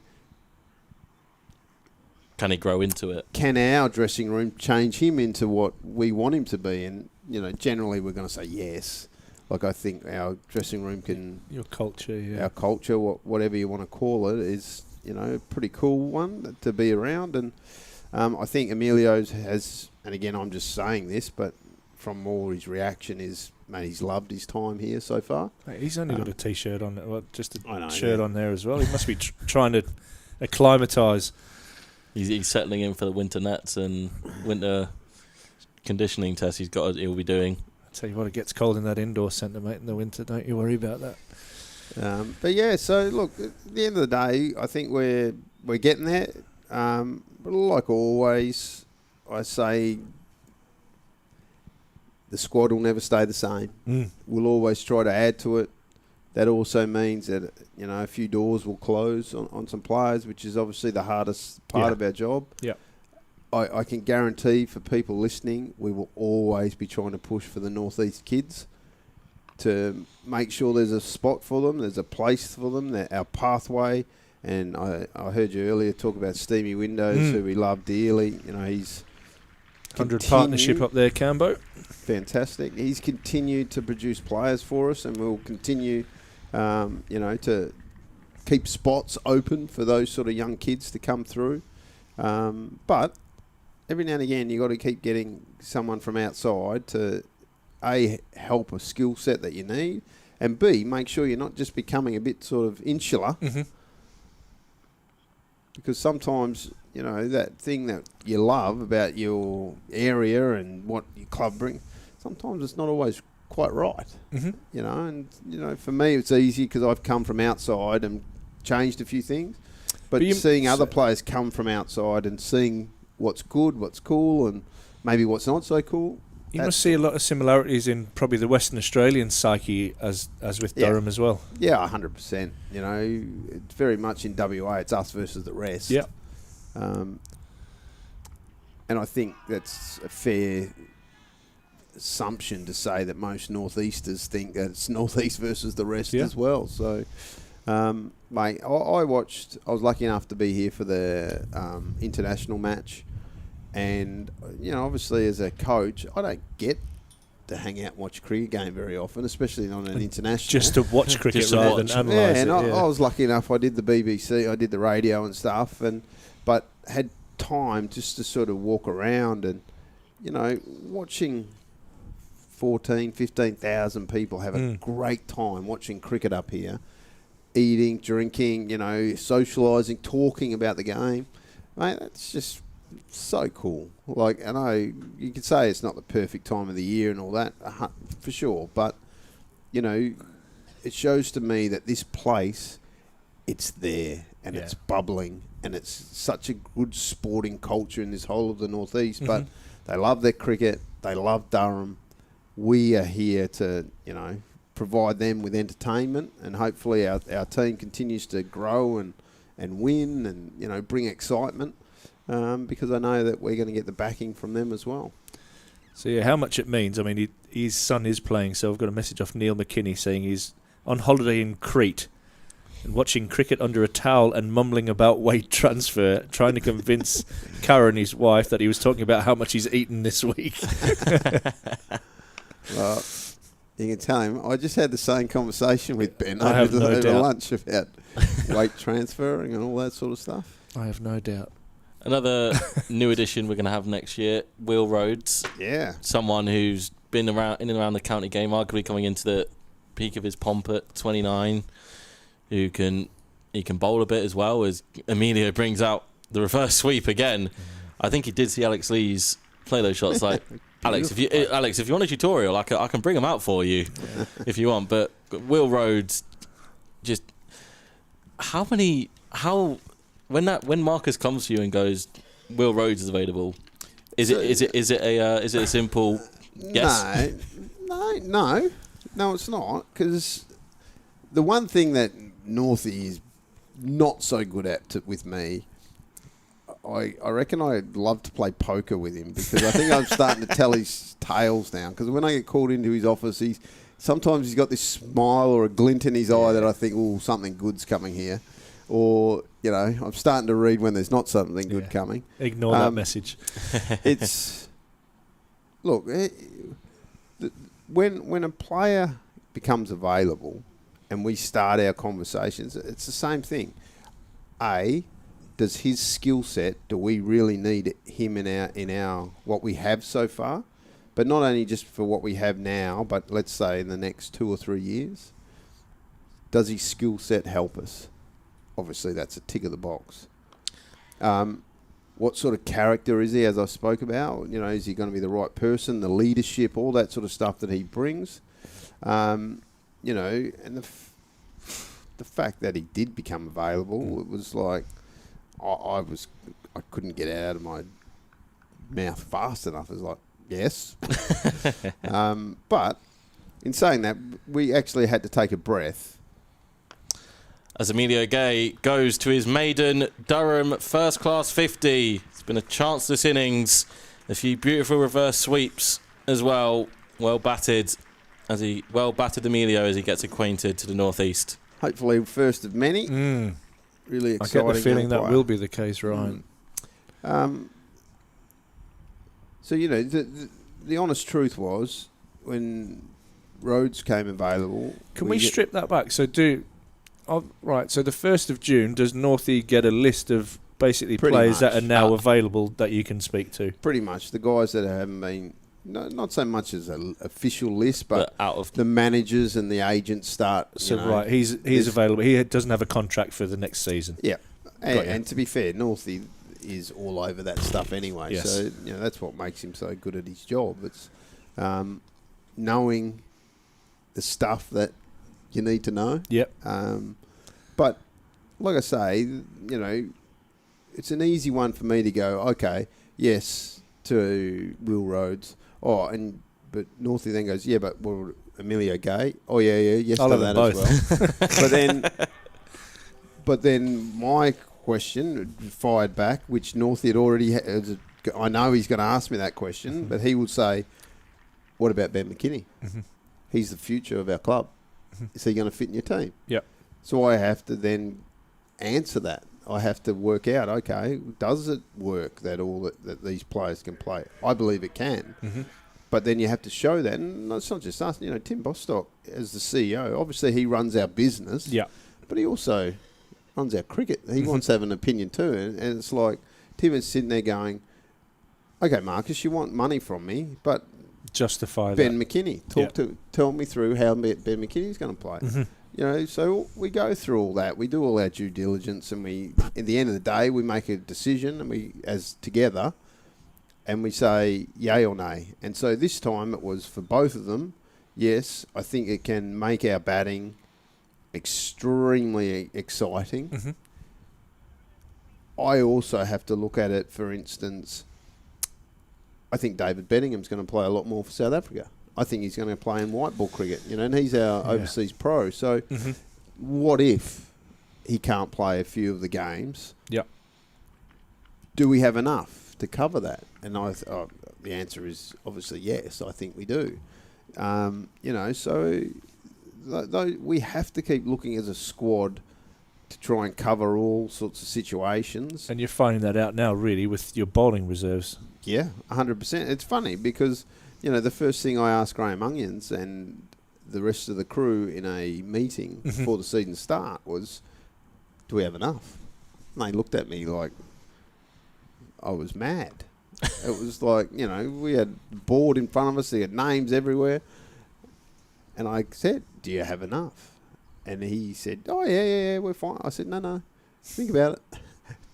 can he grow into it? Can our dressing room change him into what we want him to be? And, generally we're going to say yes. Like, I think our dressing room can... Your culture, yeah. Our culture, whatever you want to call it, is, a pretty cool one to be around. And I think Emilio's has... And again, I'm just saying this, but from all his reaction is, mate, he's loved his time here so far. Mate, he's only got a T-shirt on, just a shirt on there as well. He must be trying to acclimatise. He's settling in for the winter nets and winter conditioning tests he'll be doing. Tell you what, it gets cold in that indoor centre, mate, in the winter. Don't you worry about that. But yeah, so look, at the end of the day, I think we're getting there. But like always, I say the squad will never stay the same. We'll always try to add to it. That also means that a few doors will close on some players, which is obviously the hardest part of our job. Yeah. I can guarantee for people listening, we will always be trying to push for the Northeast kids to make sure there's a spot for them, there's a place for them, our pathway. And I heard you earlier talk about Steamy Windows, who we love dearly. He's 100 partnership up there, Cambo. Fantastic. He's continued to produce players for us, and we'll continue, to keep spots open for those sort of young kids to come through. But every now and again, you got to keep getting someone from outside to A, help a skill set that you need, and B, make sure you're not just becoming a bit sort of insular. Because sometimes, that thing that you love about your area and what your club brings, sometimes it's not always quite right. Mm-hmm. You know, and for me it's easy because I've come from outside and changed a few things. But seeing other players come from outside and seeing what's good, what's cool, and maybe what's not so cool. You must see a lot of similarities in probably the Western Australian psyche as with Durham as well. Yeah, 100%. You know, it's very much in WA. It's us versus the rest. Yeah. And I think that's a fair assumption to say that most northeasters think that it's northeast versus the rest as well. So, mate, I was lucky enough to be here for the international match. And, obviously as a coach, I don't get to hang out and watch a cricket game very often, especially on an international. Just to watch cricket rather than analyse it. I was lucky enough. I did the BBC, I did the radio and stuff, but had time just to sort of walk around and, watching 14,000, 15,000 people have a great time watching cricket up here, eating, drinking, socialising, talking about the game. Mate, that's just so cool. Like, I know you could say it's not the perfect time of the year and all that, for sure, but it shows to me that this place, it's there and it's bubbling and it's such a good sporting culture in this whole of the northeast. Mm-hmm. But they love their cricket, they love Durham. We are here to provide them with entertainment, and hopefully our team continues to grow and win and bring excitement. Because I know that we're going to get the backing from them as well. So, yeah, how much it means. I mean, his son is playing, so I've got a message off Neil McKinney saying he's on holiday in Crete and watching cricket under a towel and mumbling about weight transfer, trying to convince Karen, his wife, that he was talking about how much he's eaten this week. Well, you can tell him, I just had the same conversation with Ben over lunch about weight transferring and all that sort of stuff. I have no doubt. Another new addition we're going to have next year, Will Rhodes. Yeah. Someone who's been around in and around the county game, arguably coming into the peak of his pomp at 29, he can bowl a bit as well, as Emilio brings out the reverse sweep again. I think he did see Alex Lees play those shots. Like, Alex, if you want a tutorial, I can bring them out for you if you want. But Will Rhodes, just when Marcus comes to you and goes, Will Rhodes is available, is it a simple yes? No, it's not, because the one thing that Northie is not so good at with me, I reckon I'd love to play poker with him, because I think I'm starting to tell his tales now. Because when I get called into his office, sometimes he's got this smile or a glint in his eye that I think, oh, something good's coming here. Or, I'm starting to read when there's not something good coming. Ignore that message. Look, when a player becomes available and we start our conversations, it's the same thing. Does his skill set, do we really need him in our what we have so far? But not only just for what we have now, but let's say in the next 2 or 3 years. Does his skill set help us? Obviously, that's a tick of the box. What sort of character is he, as I spoke about? Is he going to be the right person, the leadership, all that sort of stuff that he brings? And the fact that he did become available, it was like I couldn't get it out of my mouth fast enough. It was like, yes. But in saying that, we actually had to take a breath. As Emilio Gay goes to his maiden Durham first-class 50. It's been a chance this innings. A few beautiful reverse sweeps as well. Well batted Emilio as he gets acquainted to the northeast. Hopefully first of many. Really exciting. I get the feeling that will be the case, Ryan. So, the honest truth was, when Rhodes came available... Can we strip that back? So right, so the 1st of June, does Northie get a list of basically players that are now available that you can speak to? Pretty much. The guys that haven't been, not so much as an official list, but out of the managers and the agents start. Right, he's available. He doesn't have a contract for the next season. Yeah. And to be fair, Northie is all over that stuff anyway. Yes. So, that's what makes him so good at his job. It's knowing the stuff that you need to know. Yep. But like I say, it's an easy one for me to go, okay, yes, to Will Rhodes. But Northie then goes, yeah, but well, Emilio Gay. Oh, yeah, yes I'll to have that them as well. But then my question fired back, which Northie had already I know he's going to ask me that question, but he will say, what about Ben McKinney? Mm-hmm. He's the future of our club. Is he going to fit in your team? Yep. So I have to then answer that. I have to work out, okay, does it work that these players can play? I believe it can. Mm-hmm. But then you have to show that. And it's not just us. Tim Bostock, as the CEO, obviously he runs our business. Yeah. But he also runs our cricket. He wants to have an opinion too. And it's like Tim is sitting there going, okay, Marcus, you want money from me, but justify Ben that. McKinney, tell me through how Ben McKinney's going to play. Mm-hmm. So we go through all that. We do all our due diligence, and at the end of the day, we make a decision, and we, as together, and we say yay or nay. And so this time it was for both of them. Yes, I think it can make our batting extremely exciting. Mm-hmm. I also have to look at it, for instance, I think David Benningham's going to play a lot more for South Africa. I think he's going to play in white ball cricket, and he's our overseas pro. So what if he can't play a few of the games? Yep. Do we have enough to cover that? And the answer is obviously yes, I think we do. So we have to keep looking as a squad to try and cover all sorts of situations. And you're finding that out now, really, with your bowling reserves. Yeah, 100%. It's funny because, the first thing I asked Graham Onions and the rest of the crew in a meeting before the season start was, do we have enough? And they looked at me like I was mad. It was like, we had a board in front of us, there had names everywhere. And I said, do you have enough? And he said, oh, yeah, we're fine. I said, no, think about it.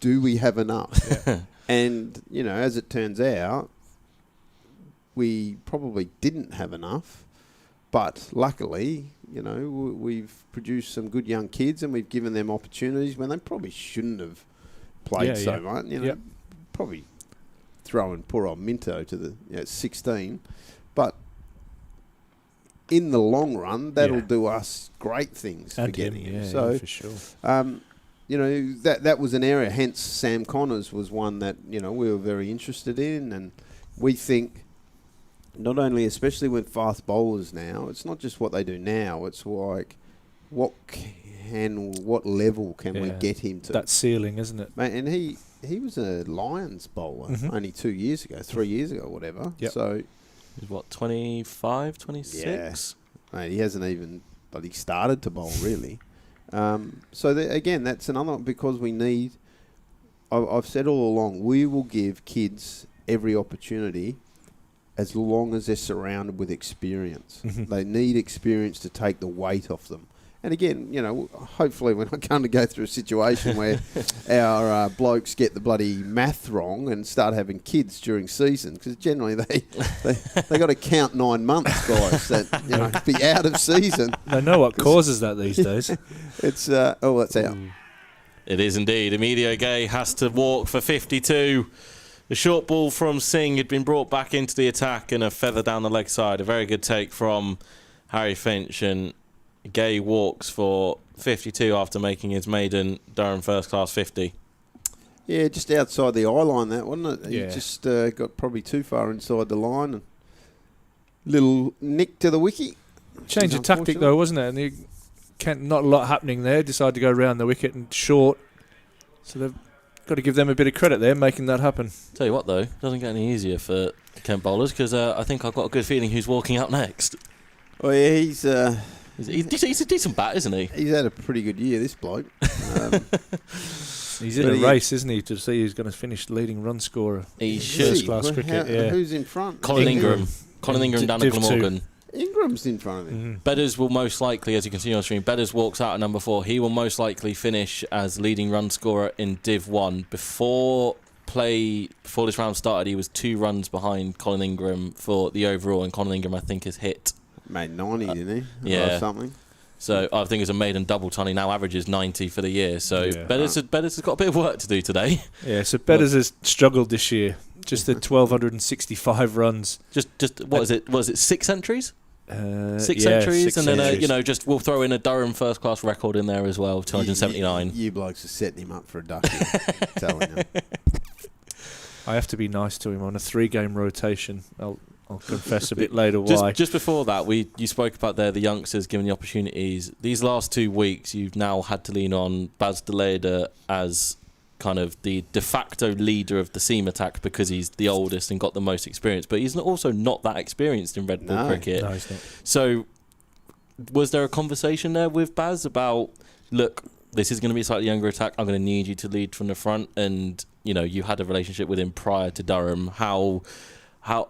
Do we have enough? Yeah. And, as it turns out, we probably didn't have enough. But luckily, we've produced some good young kids and we've given them opportunities when they probably shouldn't have played so much. Probably throwing poor old Minto to the 16. But in the long run, that'll do us great things for getting him. So, for sure. That was an area. Hence, Sam Connors was one that we were very interested in, and we think not only, especially with fast bowlers now, it's not just what they do now. It's like what level can we get him to? That ceiling, isn't it? Mate, and he was a Lions bowler only 2 years ago, 3 years ago, whatever. Yep. So. He's 25, 26? Yeah. Mate, he hasn't even started to bowl, really. Again, that's another one because we need... I've said all along, we will give kids every opportunity as long as they're surrounded with experience. They need experience to take the weight off them. And again, hopefully we're not going to go through a situation where our blokes get the bloody math wrong and start having kids during season, because generally they got to count 9 months, guys, that be out of season. They know what causes that these days. It's that's out. It is indeed. Emilio Gay has to walk for 52. The short ball from Singh had been brought back into the attack and a feather down the leg side. A very good take from Harry Finch, and Gay walks for 52 after making his maiden Durham first class 50. Yeah, just outside the eye line, that wasn't it? Yeah. He just got probably too far inside the line. And little nick to the wicket. Change of tactic though, wasn't it? And not a lot happening there. Decided to go round the wicket and short. So they've got to give them a bit of credit there, making that happen. Tell you what though, doesn't get any easier for Kent bowlers, because I think I've got a good feeling who's walking up next. Oh yeah, he's a decent bat, isn't he? He's had a pretty good year, this bloke. He's in a race, isn't he, to see who's going to finish leading run scorer. He should. First-class cricket, Who's in front? Colin Ingram. Colin Ingram, Dan Glamorgan. Ingram's in front of him. Bedders will most likely, as you can see on the screen, Bedders walks out at number 4. He will most likely finish as leading run scorer in Div 1. Before this round started, he was 2 runs behind Colin Ingram for the overall, and Colin Ingram, I think, has hit Made 90, didn't he? Yeah. Or something. So I think it's a maiden double ton. He now averages 90 for the year. So Yeah. Bedders has got a bit of work to do today. Yeah, so Bedders has struggled this year. Just the 1,265 runs. Just what is it? Was it 6 centuries? 6 yeah, centuries, 6 and then centuries. just we'll throw in a Durham first class record in there as well, 279. You blokes are setting him up for a duck. Telling you. I have to be nice to him on a 3-game rotation. I'll confess a bit later why. Just before that, you spoke about the youngsters given the opportunities. These last 2 weeks, you've now had to lean on Baz de Leede as kind of the de facto leader of the seam attack because he's the oldest and got the most experience. But he's also not that experienced in red ball cricket. No, he's not. So, was there a conversation there with Baz about, look, this is going to be a slightly younger attack. I'm going to need you to lead from the front, and you had a relationship with him prior to Durham. How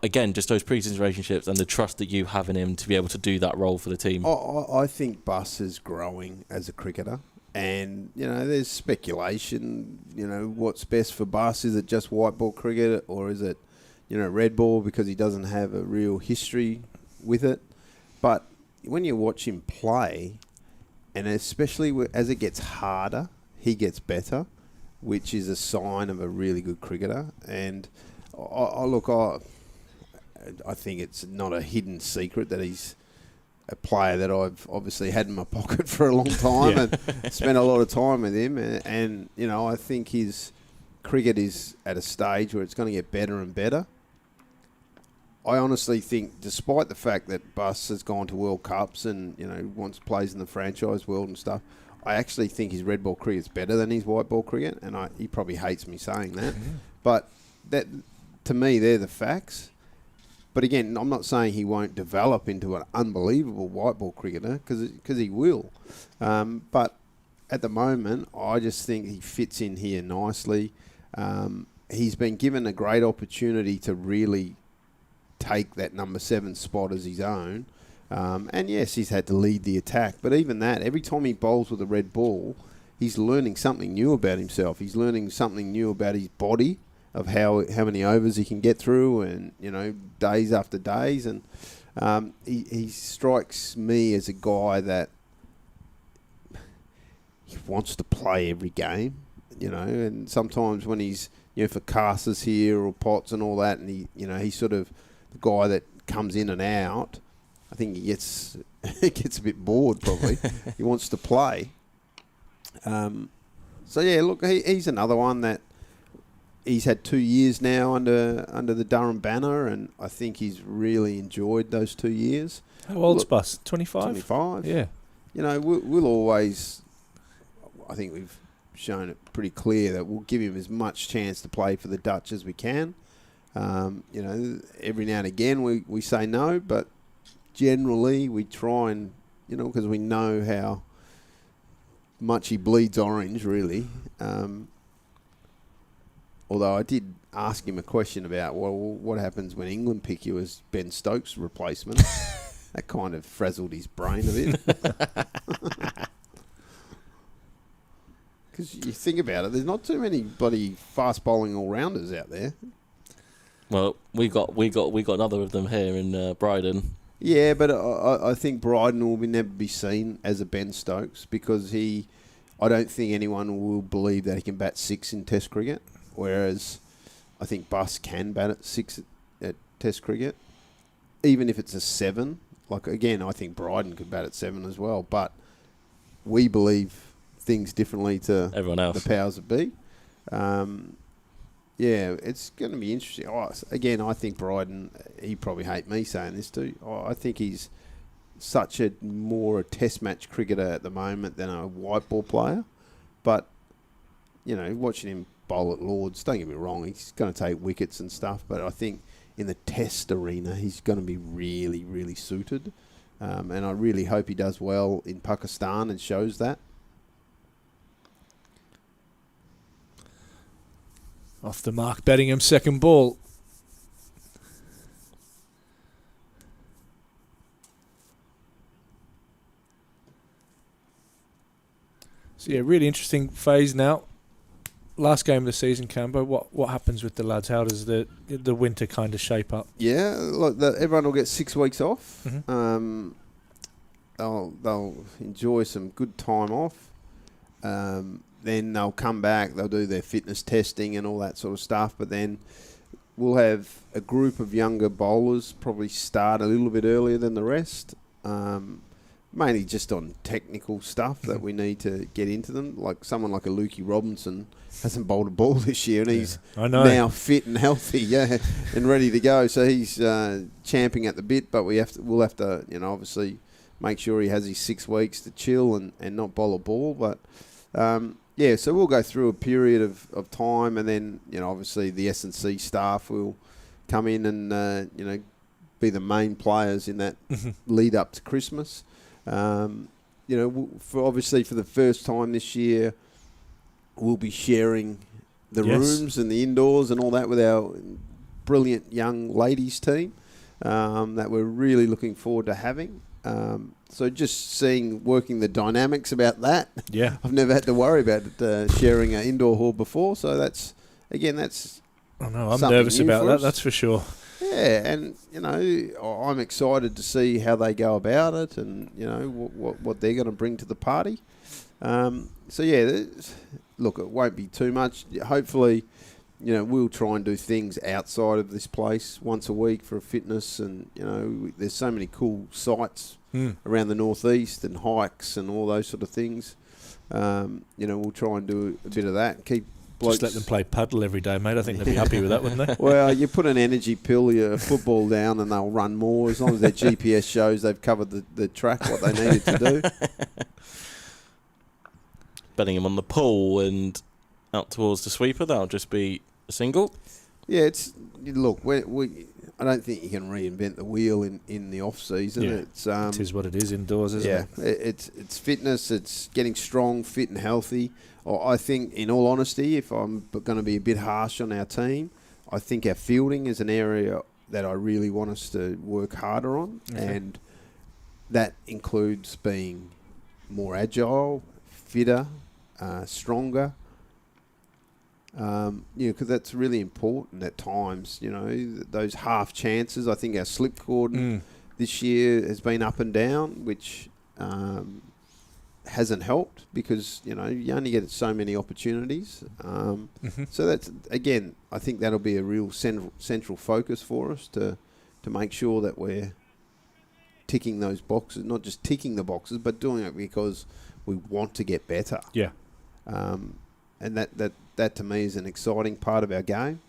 again, just those pre-season relationships and the trust that you have in him to be able to do that role for the team. I think Bus is growing as a cricketer, and there's speculation. What's best for Bus? Is it just white ball cricket, or is it red ball because he doesn't have a real history with it? But when you watch him play, and especially as it gets harder, he gets better, which is a sign of a really good cricketer. And I think it's not a hidden secret that he's a player that I've obviously had in my pocket for a long time and spent a lot of time with him. And I think his cricket is at a stage where it's going to get better and better. I honestly think, despite the fact that Bus has gone to World Cups and plays in the franchise world and stuff, I actually think his red ball cricket's better than his white ball cricket, and he probably hates me saying that. But that, to me, they're the facts. But again, I'm not saying he won't develop into an unbelievable white ball cricketer, because he will. But at the moment, I just think he fits in here nicely. He's been given a great opportunity to really take that number 7 spot as his own. And yes, he's had to lead the attack. But even that, every time he bowls with a red ball, he's learning something new about himself. He's learning something new about his body, of how many overs he can get through, and days after days. And he strikes me as a guy that he wants to play every game, and sometimes when he's for casters here or Potts and all that, and he's sort of the guy that comes in and out, I think he gets a bit bored probably. He wants to play. So yeah, look, he's another one that he's had 2 years now under the Durham banner, and I think he's really enjoyed those 2 years. How old's Bus? 25? 25. Yeah. We'll always, I think we've shown it pretty clear that we'll give him as much chance to play for the Dutch as we can. Every now and again we say no, but generally we try and, because we know how much he bleeds orange, really. Although I did ask him a question about, what happens when England pick you as Ben Stokes' replacement? That kind of frazzled his brain a bit. Because you think about it, there's not too many bloody fast bowling all rounders out there. Well, we got another of them here in Bryden. Yeah, but I think Bryden will never be seen as a Ben Stokes, because I don't think anyone will believe that he can bat 6 in Test cricket, whereas I think Bus can bat at 6 at Test cricket, even if it's a 7. Like, again, I think Bryden could bat at 7 as well, but we believe things differently to everyone else, the powers that be. Yeah, it's going to be interesting. Again, I think Bryden, he probably hate me saying this too. I think he's such a test match cricketer at the moment than a white ball player. But, watching him bowl at Lords, don't get me wrong, he's going to take wickets and stuff. But I think in the test arena, he's going to be really, really suited. And I really hope he does well in Pakistan and shows that. Off the mark, Bedingham, second ball. So yeah, really interesting phase now. last game of the season, Cambo, what happens with the lads? How does the winter kind of shape up? Yeah, look, everyone will get 6 weeks off. Mm-hmm. They'll enjoy some good time off. Then they'll come back. They'll do their fitness testing and all that sort of stuff. But then we'll have a group of younger bowlers probably start a little bit earlier than the rest. Mainly just on technical stuff that we need to get into them. Like someone like a Lukey Robinson hasn't bowled a ball this year, and he's now fit and healthy, and ready to go. So he's champing at the bit. But we'll have to, obviously make sure he has his 6 weeks to chill and not bowl a ball. But so we'll go through a period of time, and then obviously the S&C staff will come in and be the main players in that lead up to Christmas. For the first time this year, we'll be sharing the rooms and the indoors and all that with our brilliant young ladies team that we're really looking forward to having. So just working the dynamics about that. Yeah, I've never had to worry about sharing an indoor hall before. So that's. I know I'm nervous about that. That's for sure. Yeah, and I'm excited to see how they go about it, and what they're going to bring to the party. Look, it won't be too much. Hopefully, we'll try and do things outside of this place once a week for fitness, and there's so many cool sites around the northeast and hikes and all those sort of things. We'll try and do a bit of that and keep. Just let them play paddle every day, mate. I think they'd be happy with that, wouldn't they? Well, you put an energy pill, your football down, and they'll run more. As long as their GPS shows they've covered the track, what they needed to do. Betting him on the pull and out towards the sweeper, that'll just be a single. Yeah, I don't think you can reinvent the wheel in the off season. Yeah. It is what it is indoors, isn't it? Yeah, it's fitness. It's getting strong, fit, and healthy. I think, in all honesty, if I'm going to be a bit harsh on our team, I think our fielding is an area that I really want us to work harder on, and that includes being more agile, fitter, stronger. Because that's really important at times. Those half chances. I think our slip cord this year has been up and down, which hasn't helped because you only get so many opportunities. So that's, again, I think that'll be a real central focus for us to make sure that we're ticking those boxes, not just ticking the boxes, but doing it because we want to get better. Yeah. And that to me is an exciting part of our game.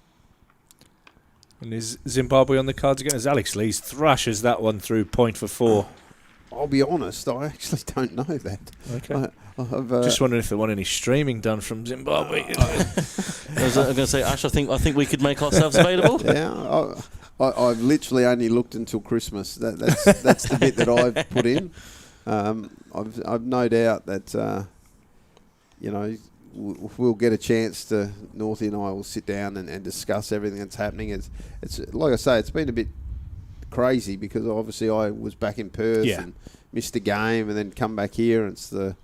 And is Zimbabwe on the cards again? As Alex Lees thrashes that one through point for 4. I'll be honest, I actually don't know that. Okay. I've just wondering if they want any streaming done from Zimbabwe. I was going to say, Ash, I think we could make ourselves available. Yeah, I've literally only looked until Christmas. That's the bit that I've put in. I've no doubt that we'll get a chance to, Northie and I will sit down and discuss everything that's happening. It's like I say, it's been a bit crazy because obviously I was back in Perth and missed a game and then come back here and it's the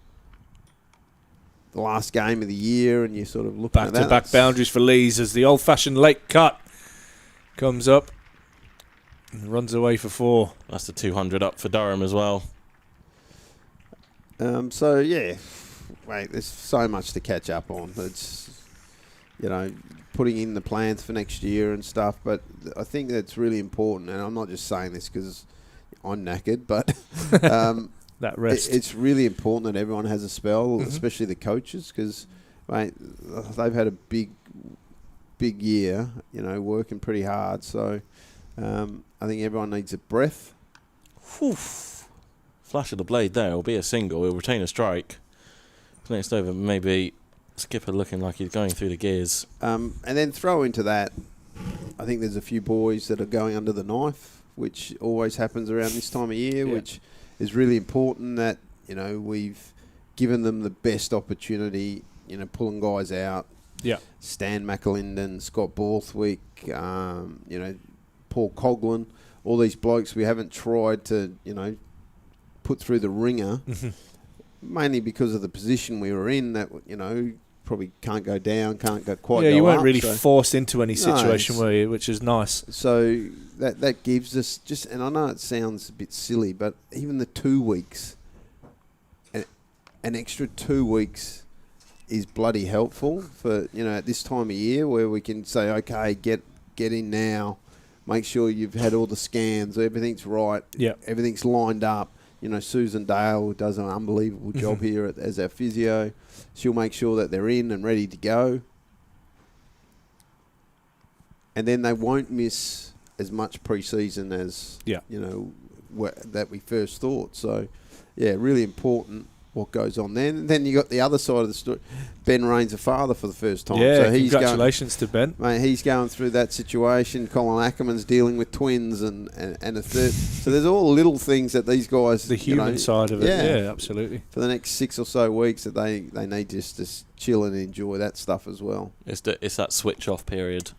last game of the year and you're sort of looking at that. Back-to-back boundaries for Lees as the old-fashioned late cut comes up and runs away for 4. That's the 200 up for Durham as well. Mate, there's so much to catch up on. It's, putting in the plans for next year and stuff. But I think that's really important. And I'm not just saying this because I'm knackered, but that rest. It's really important that everyone has a spell, especially the coaches, because, mate, they've had a big year, working pretty hard. So I think everyone needs a breath. Whew. Flash of the blade there. It'll be a single. We'll retain a strike. Next over, maybe Skipper looking like he's going through the gears. And then throw into that, I think there's a few boys that are going under the knife, which always happens around this time of year, which is really important that, we've given them the best opportunity, pulling guys out. Yeah. Stan McAlinden, Scott Borthwick, Paul Coughlin, all these blokes we haven't tried to, put through the ringer. Mainly because of the position we were in that, probably can't go down, can't go quite. Yeah, go you weren't up, really so. forced into any situation, were you? Which is nice. So that gives us just, and I know it sounds a bit silly, but even the 2 weeks, an extra 2 weeks is bloody helpful for, at this time of year where we can say, okay, get in now, make sure you've had all the scans, everything's right, everything's lined up. Susan Dale, who does an unbelievable job here as our physio, she'll make sure that they're in and ready to go. And then they won't miss as much pre-season as, that we first thought. So, really important what goes on then. And then you got the other side of the story. Ben Rain's a father for the first time. Yeah, so congratulations to Ben. Mate, he's going through that situation. Colin Ackerman's dealing with twins and a third. So there's all little things that these guys... The human side of it, yeah, absolutely. For the next 6 or so weeks that they need just to chill and enjoy that stuff as well. It's that switch-off period.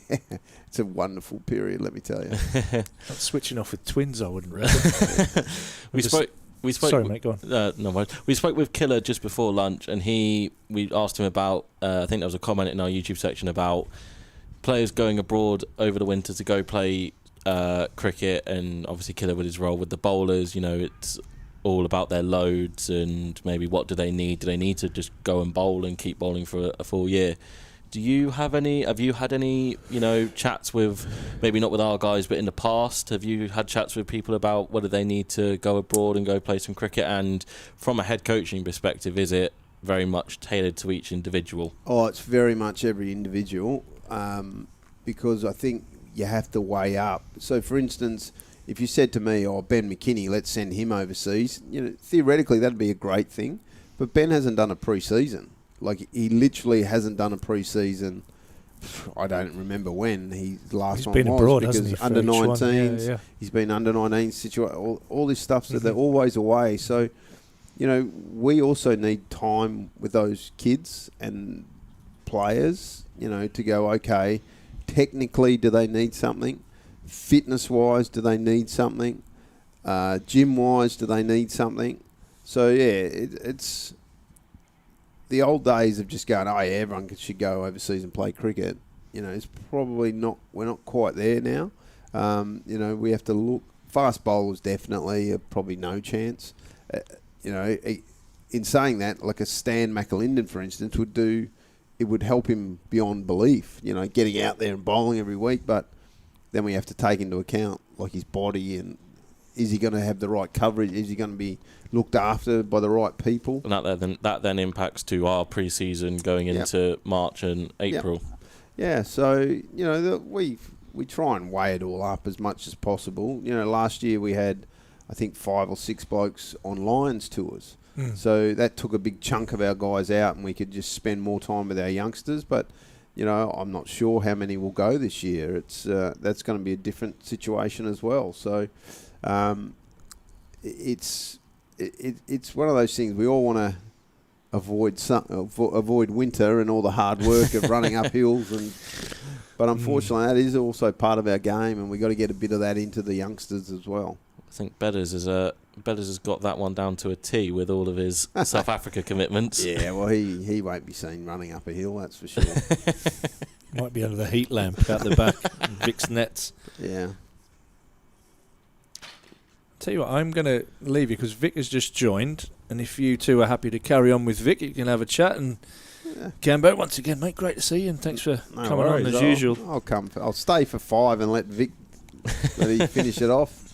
It's a wonderful period, let me tell you. Not switching off with twins, I wouldn't reckon. We spoke. Sorry, mate, go on. No worries. We spoke with Killer just before lunch, and we asked him about. I think there was a comment in our YouTube section about players going abroad over the winter to go play cricket, and obviously Killer with his role with the bowlers. It's all about their loads and maybe what do they need? Do they need to just go and bowl and keep bowling for a full year? Have you had any, chats with, maybe not with our guys, but in the past, have you had chats with people about whether they need to go abroad and go play some cricket? And from a head coaching perspective, is it very much tailored to each individual? Oh, it's very much every individual, because I think you have to weigh up. So, for instance, if you said to me, Ben McKinney, let's send him overseas, theoretically that'd be a great thing. But Ben hasn't done a pre-season. Like, he literally hasn't done a pre-season. I don't remember when his last one was. He's been abroad, because hasn't he? Under 19s. Yeah. He's been under 19 situation. All this stuff, so they're always away. So, we also need time with those kids and players, to go, okay, technically, do they need something? Fitness-wise, do they need something? Gym-wise, do they need something? So, it's... The old days of just going, everyone should go overseas and play cricket. It's probably not. We're not quite there now. We have to look. Fast bowlers definitely are probably no chance. In saying that, like a Stan McAlinden, for instance, would help him beyond belief. Getting out there and bowling every week, but then we have to take into account like his body and is he going to have the right coverage? Is he going to be looked after by the right people? And that then impacts to our pre-season going into March and April. Yeah, so, we try and weigh it all up as much as possible. Last year we had, I think, 5 or 6 blokes on Lions tours. So that took a big chunk of our guys out and we could just spend more time with our youngsters. But, I'm not sure how many will go this year. It's that's going to be a different situation as well. So... It's one of those things we all want to avoid winter and all the hard work of running up hills, but unfortunately that is also part of our game, and we got to get a bit of that into the youngsters as well. I think Bedders has got that one down to a T with all of his South Africa commitments. Yeah, well he won't be seen running up a hill, that's for sure. Might be under the heat lamp out the back and Vic's nets. Yeah. Tell you what, I'm going to leave you because Vic has just joined, and if you two are happy to carry on with Vic, you can have a chat. And Gambo, once again, mate, great to see you, and thanks for coming on as usual. I'll come. I'll stay for 5 and let Vic finish it off.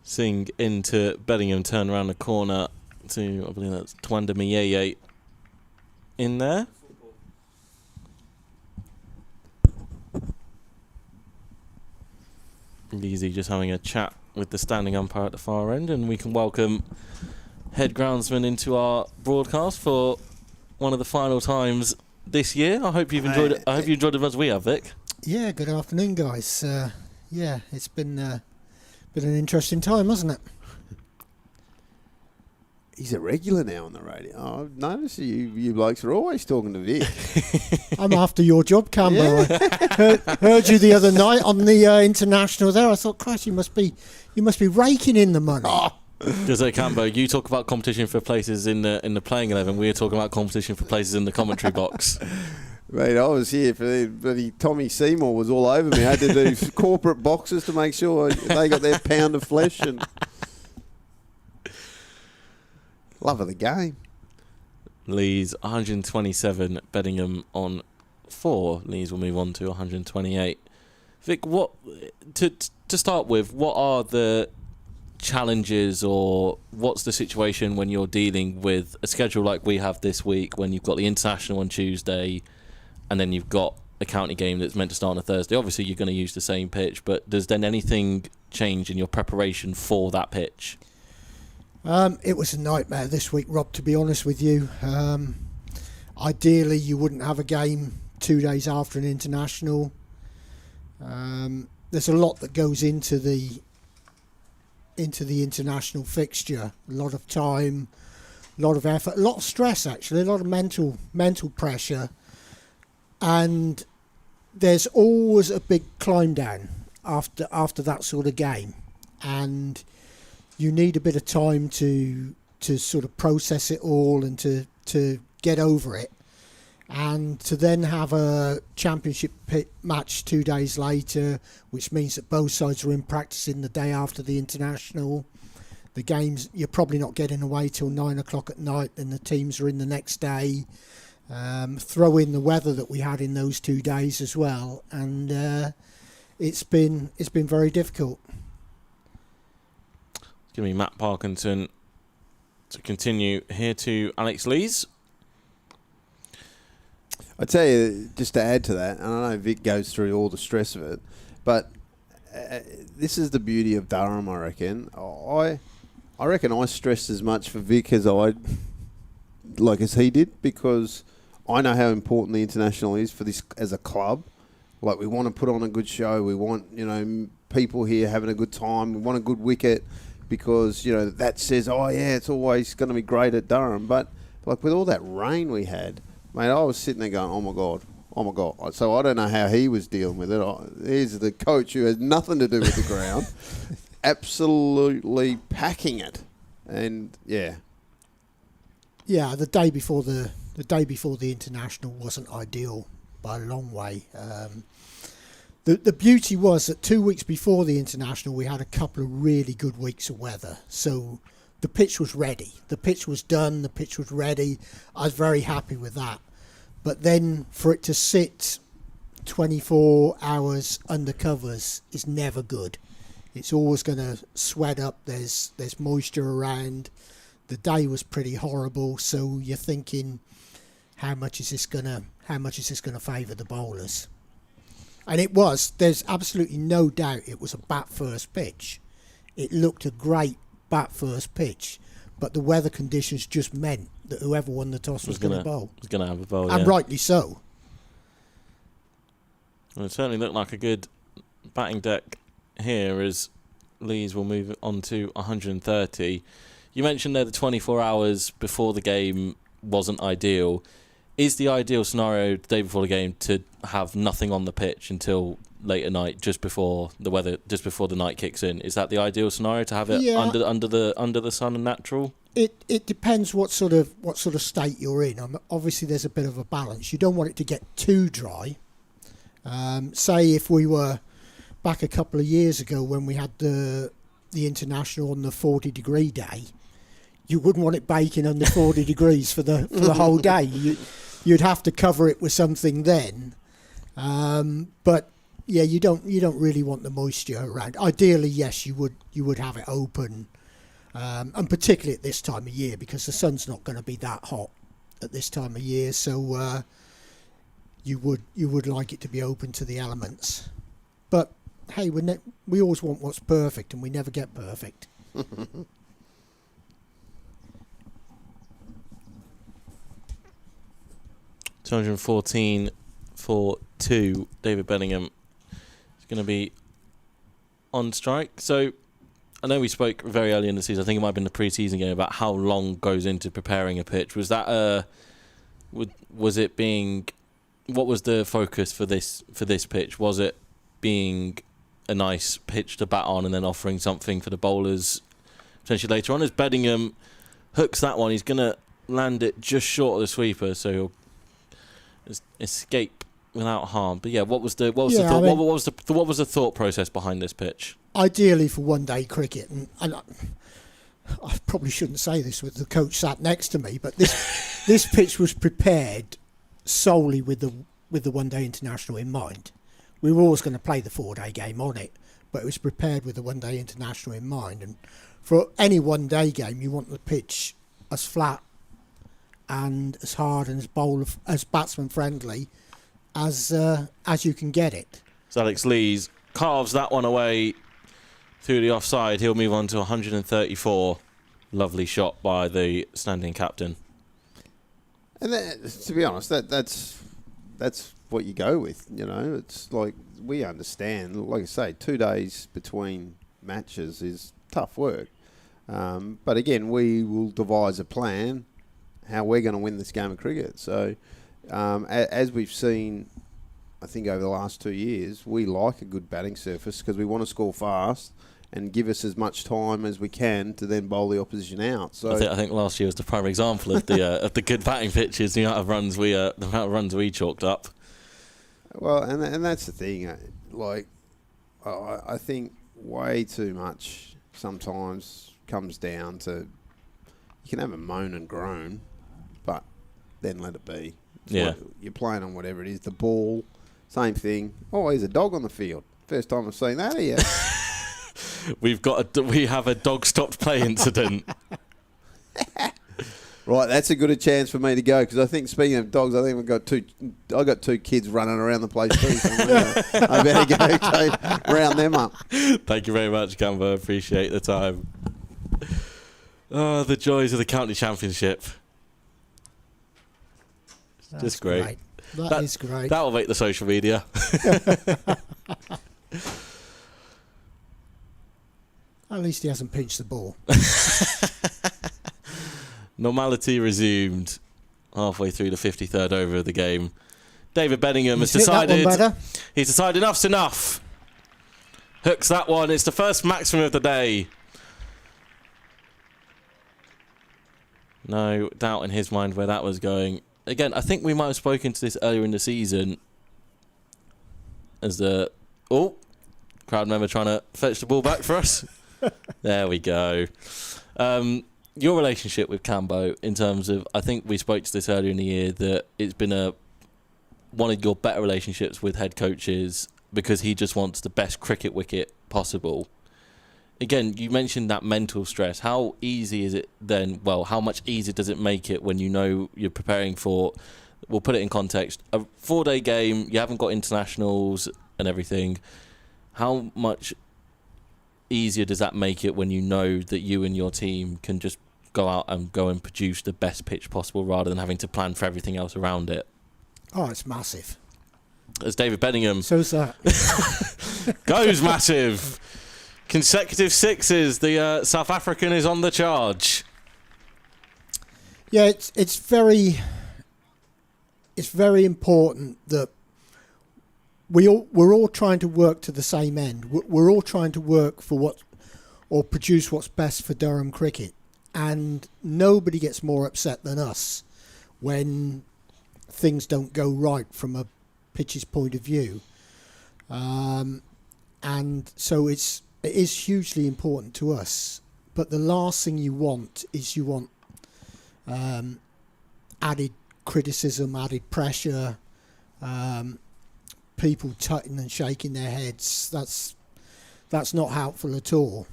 Sing into Bellingham, turn around the corner to, I believe that's Twanda Miyeye in there. Easy, just having a chat with the standing umpire at the far end, and we can welcome head groundsman into our broadcast for one of the final times this year. I hope you've enjoyed it. I hope you enjoyed it as we have, Vic. Yeah, good afternoon, guys. It's been an interesting time, hasn't it? He's a regular now on the radio. I've noticed you blokes are always talking to Vic. I'm after your job, Campbell. I heard you the other night on the international there. I thought, Christ, you must be raking in the money. Jose Cambo, you talk about competition for places in the playing 11. We're talking about competition for places in the commentary box. Mate, I was here for the bloody Tommy Seymour was all over me. I had to do corporate boxes to make sure they got their pound of flesh and love of the game. Leeds 127, Bingham on 4. Leeds will move on to 128. Vic, what to start with? What are the challenges, or what's the situation when you're dealing with a schedule like we have this week, when you've got the international on Tuesday, and then you've got a county game that's meant to start on a Thursday? Obviously, you're going to use the same pitch, but does then anything change in your preparation for that pitch? It was a nightmare this week, Rob, to be honest with you. Ideally, you wouldn't have a game 2 days after an international. There's a lot that goes into the international fixture. A lot of time, a lot of effort, a lot of stress, actually, a lot of mental pressure. And there's always a big climb down after that sort of game. And you need a bit of time to sort of process it all and to get over it, and to then have a championship match 2 days later, which means that both sides are in practicing the day after the international. The games, you're probably not getting away till 9 o'clock at night, and the teams are in the next day. Throw in the weather that we had in those 2 days as well, and it's been very difficult. Give me Matt Parkinson to continue here to Alex Lees. I tell you, just to add to that, and I know Vic goes through all the stress of it, but this is the beauty of Durham, I reckon. I reckon I stressed as much for Vic as he did, because I know how important the international is for this as a club. Like, we want to put on a good show. We want, people here having a good time. We want a good wicket, because, that says, oh, yeah, it's always going to be great at Durham. But, like, with all that rain we had, mate, I was sitting there going, oh, my God. So I don't know how he was dealing with it. Here's the coach who has nothing to do with the ground, absolutely packing it. And, yeah. Yeah, the day before the international wasn't ideal by a long way. The beauty was that 2 weeks before the international, we had a couple of really good weeks of weather. So the pitch was ready. The pitch was done. The pitch was ready. I was very happy with that. But then for it to sit 24 hours under covers is never good. It's always going to sweat up. There's moisture around. The day was pretty horrible. So you're thinking, how much is this going to favour the bowlers? And it was. There's absolutely no doubt it was a bat first pitch. It looked a great bat first pitch, but the weather conditions just meant that whoever won the toss was going to bowl. Was going to have a bowl, and rightly so. Well, it certainly looked like a good batting deck here, as Lees will move on to 130. You mentioned there the 24 hours before the game wasn't ideal. Is the ideal scenario the day before the game to have nothing on the pitch until late at night, just before the night kicks in? Is that the ideal scenario, to have it under the sun and natural? It depends what sort of state you're in. Obviously, there's a bit of a balance. You don't want it to get too dry. Say if we were back a couple of years ago when we had the international on the 40-degree day, you wouldn't want it baking under 40 degrees for the whole day. You'd have to cover it with something then. But yeah, you don't really want the moisture around. Ideally, yes, you would have it open, and particularly at this time of year, because the sun's not going to be that hot at this time of year. So you would like it to be open to the elements. But hey, we always want what's perfect, and we never get perfect. 214 for 2. David Bellingham is going to be on strike. So I know we spoke very early in the season, I think it might have been the pre-season game, about how long goes into preparing a pitch. Was that what was the focus for this pitch? Was it being a nice pitch to bat on and then offering something for the bowlers potentially later on. As Bedingham hooks that one, he's going to land it just short of the sweeper, so he'll escape without harm. But yeah, what was the thought process behind this pitch? Ideally for one-day cricket, and I probably shouldn't say this with the coach sat next to me, but this pitch was prepared solely with the one-day international in mind. We were always going to play the 4-day game on it, but it was prepared with the one-day international in mind. And for any one-day game, you want the pitch as flat and as hard and as batsman friendly as you can get it. So Alex Lees carves that one away through the offside. He'll move on to 134. Lovely shot by the standing captain. And to be honest, that's what you go with. You know, it's like we understand. Like I say, 2 days between matches is tough work. But again, we will devise a plan how we're going to win this game of cricket. So, as we've seen, I think over the last 2 years, we like a good batting surface because we want to score fast and give us as much time as we can to then bowl the opposition out. So I think last year was the prime example of the good batting pitches, the amount of runs we chalked up. Well, and that's the thing. I think way too much sometimes comes down to you can have a moan and groan, but then let it be. You're playing on whatever it is. The ball, same thing. Oh, there's a dog on the field. First time I've seen that here. We have a dog stopped play incident. Right, that's a good a chance for me to go because I think speaking of dogs, I think I got two kids running around the place too. So I better go round them up. Thank you very much, Cambo. Appreciate the time. Oh, the joys of the county championship. That's just great. That is great. That will make the social media. At least he hasn't pinched the ball. Normality resumed halfway through the 53rd over of the game. David Bedingham has decided he's decided enough's enough. Hooks that one. It's the first maximum of the day. No doubt in his mind where that was going. Again, I think we might have spoken to this earlier in the season as the crowd member trying to fetch the ball back for us. There we go. Your relationship with Cambo in terms of, I think we spoke to this earlier in the year, that it's been one of your better relationships with head coaches because he just wants the best cricket wicket possible. Again, you mentioned that mental stress. How easy is it then? Well, how much easier does it make it when you know you're preparing for, we'll put it in context, a 4-day game, you haven't got internationals and everything. How much easier does that make it when you know that you and your team can just go out and produce the best pitch possible rather than having to plan for everything else around it? Oh, it's massive. As David Bedingham So's that. goes massive. Consecutive sixes. The South African is on the charge. Yeah, it's very important that we're all trying to work to the same end. We're all trying to work for produce what's best for Durham cricket, and nobody gets more upset than us when things don't go right from a pitch's point of view. And so it is hugely important to us. But the last thing you want is added criticism, added pressure, people tutting and shaking their heads. That's not helpful at all.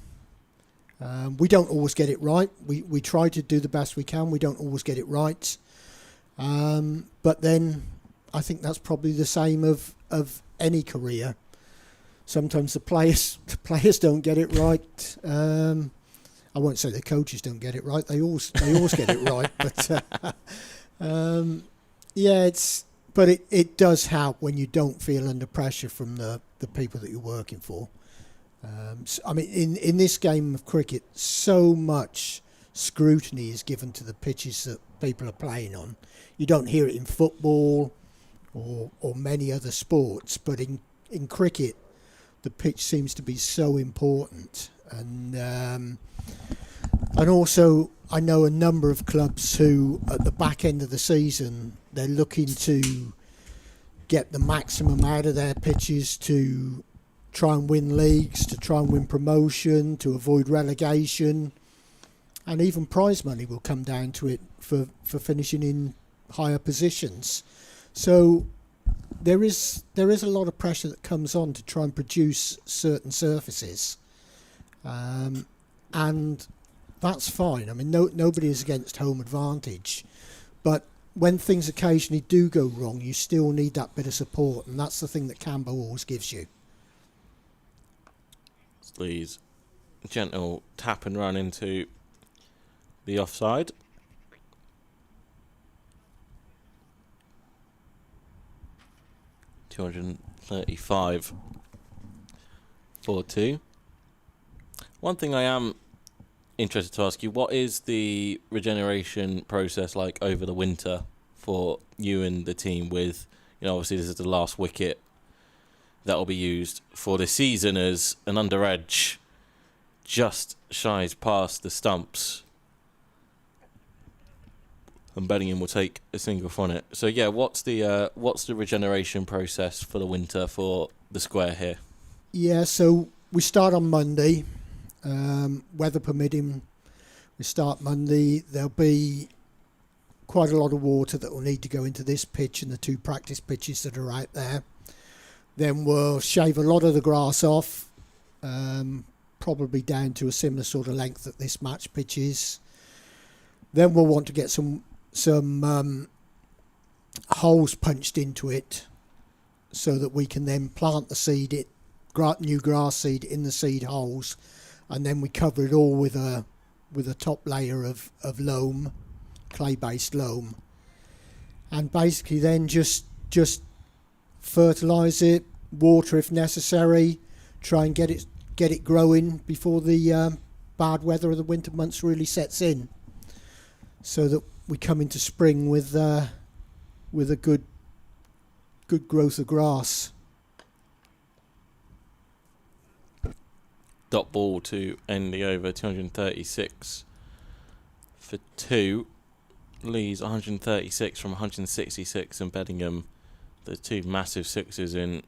We don't always get it right. We try to do the best we can. We don't always get it right. But then I think that's probably the same of any career. Sometimes the players don't get it right. I won't say the coaches don't get it right. They always get it right. But it does help when you don't feel under pressure from the people that you're working for. I mean, in this game of cricket, so much scrutiny is given to the pitches that people are playing on. You don't hear it in football or many other sports, but in cricket, the pitch seems to be so important. And And also, I know a number of clubs who, at the back end of the season, they're looking to get the maximum out of their pitches to try and win leagues, to try and win promotion, to avoid relegation. And even prize money will come down to it for finishing in higher positions. So there is a lot of pressure that comes on to try and produce certain surfaces. And that's fine. I mean, nobody is against home advantage. But when things occasionally do go wrong, you still need that bit of support. And that's the thing that Cambo always gives you. Lee's gentle tap and run into the offside. .235 4-2. One thing I am interested to ask you, what is the regeneration process like over the winter for you and the team with, obviously this is the last wicket that will be used for the season as an under edge just shies past the stumps and Bingham will take a single from it. So yeah, what's the regeneration process for the winter for the square here? Yeah, so we start on Monday, weather permitting. We start Monday. There'll be quite a lot of water that will need to go into this pitch and the 2 practice pitches that are out there. Then we'll shave a lot of the grass off, probably down to a similar sort of length that this match pitch is. Then we'll want to get some holes punched into it so that we can then plant the new grass seed in the seed holes, and then we cover it all with a top layer of loam, clay-based loam, and basically then just fertilise it, water if necessary, try and get it growing before the bad weather of the winter months really sets in, so that we come into spring with a good growth of grass. Dot ball to end the over, 236 for 2. Lee's 136 from 166 and Bingham the 2 massive sixes in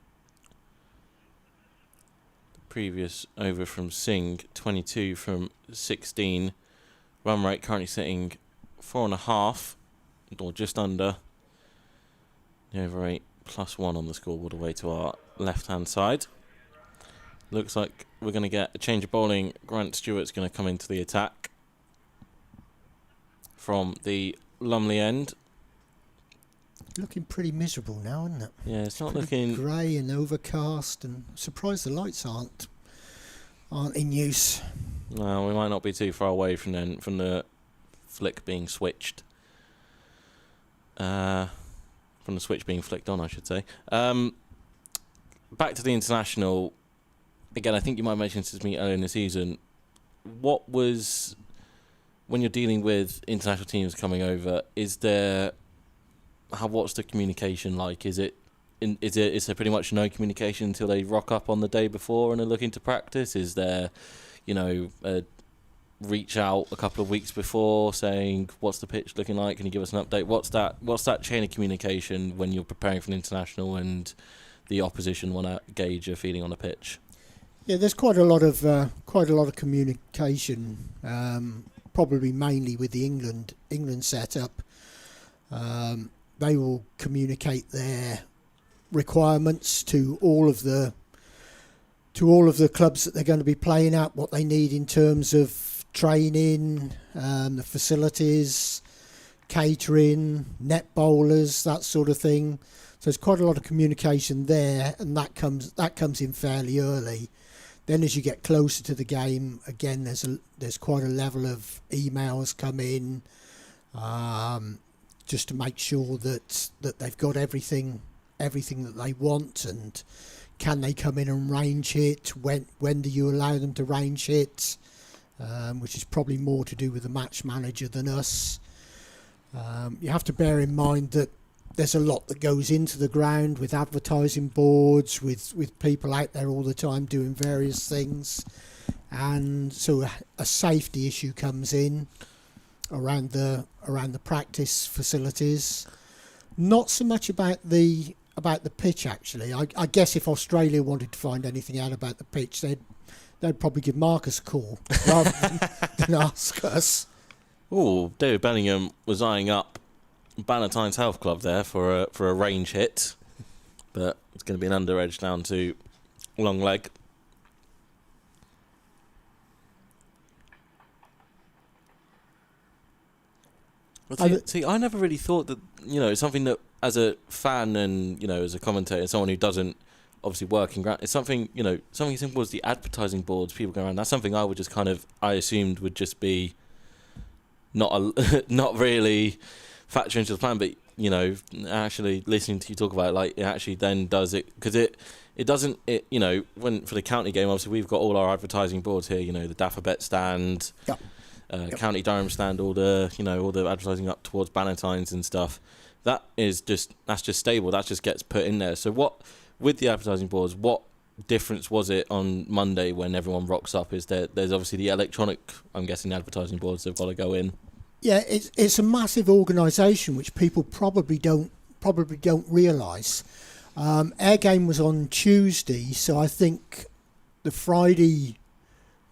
the previous over from Singh, 22 from 16. Run rate currently sitting 4.5 or just under. The over 8 +1 on the scoreboard away to our left hand side. Looks like we're going to get a change of bowling. Grant Stewart's going to come into the attack from the Lumley end. Looking pretty miserable now, isn't it? Yeah, it's not looking grey and overcast, and I'm surprised the lights aren't in use. No, we might not be too far away from the flick being switched. From the switch being flicked on, I should say. Back to the international. Again, I think you might have mentioned this to me earlier in the season. What was, when you're dealing with international teams coming over, what's the communication like? Is there pretty much no communication until they rock up on the day before and are looking to practice? Is there, reach out a couple of weeks before saying, what's the pitch looking like? Can you give us an update? What's that chain of communication when you're preparing for an international and the opposition want to gauge your feeling on the pitch? Yeah, there's quite a lot of communication, probably mainly with the England setup. They will communicate their requirements to all of the clubs that they're going to be playing at, what they need in terms of training, the facilities, catering, net bowlers, that sort of thing. So there's quite a lot of communication there, and that comes in fairly early. Then as you get closer to the game, again, there's quite a level of emails come in, just to make sure that they've got everything that they want, and can they come in and range hit? When do you allow them to range hit? Which is probably more to do with the match manager than us. You have to bear in mind that there's a lot that goes into the ground with advertising boards, with people out there all the time doing various things. and so a safety issue comes in around the practice facilities. Not so much about the pitch, actually. I guess if Australia wanted to find anything out about the pitch, they'd probably give Marcus a call rather than ask us. Oh, David Bellingham was eyeing up Bannatyne's Health Club there for a range hit, but it's going to be an under edge down to long leg. See, I never really thought that, it's something that as a fan and, as a commentator, someone who doesn't obviously work in ground, it's something, something as simple as the advertising boards, people go around. That's something I would just I assumed would just be not really factor into the plan, but, actually listening to you talk about it, it actually then does it, because it doesn't, when for the county game, obviously we've got all our advertising boards here, the Daffabet stand, Yep. County Durham stand, all the advertising up towards Bannatynes and stuff. That's just stable. That just gets put in there. So with the advertising boards, what difference was it on Monday when everyone rocks up? There's obviously the electronic, I'm guessing, advertising boards have got to go in. Yeah, it's a massive organisation which people probably don't realise. Our game was on Tuesday, so I think the Friday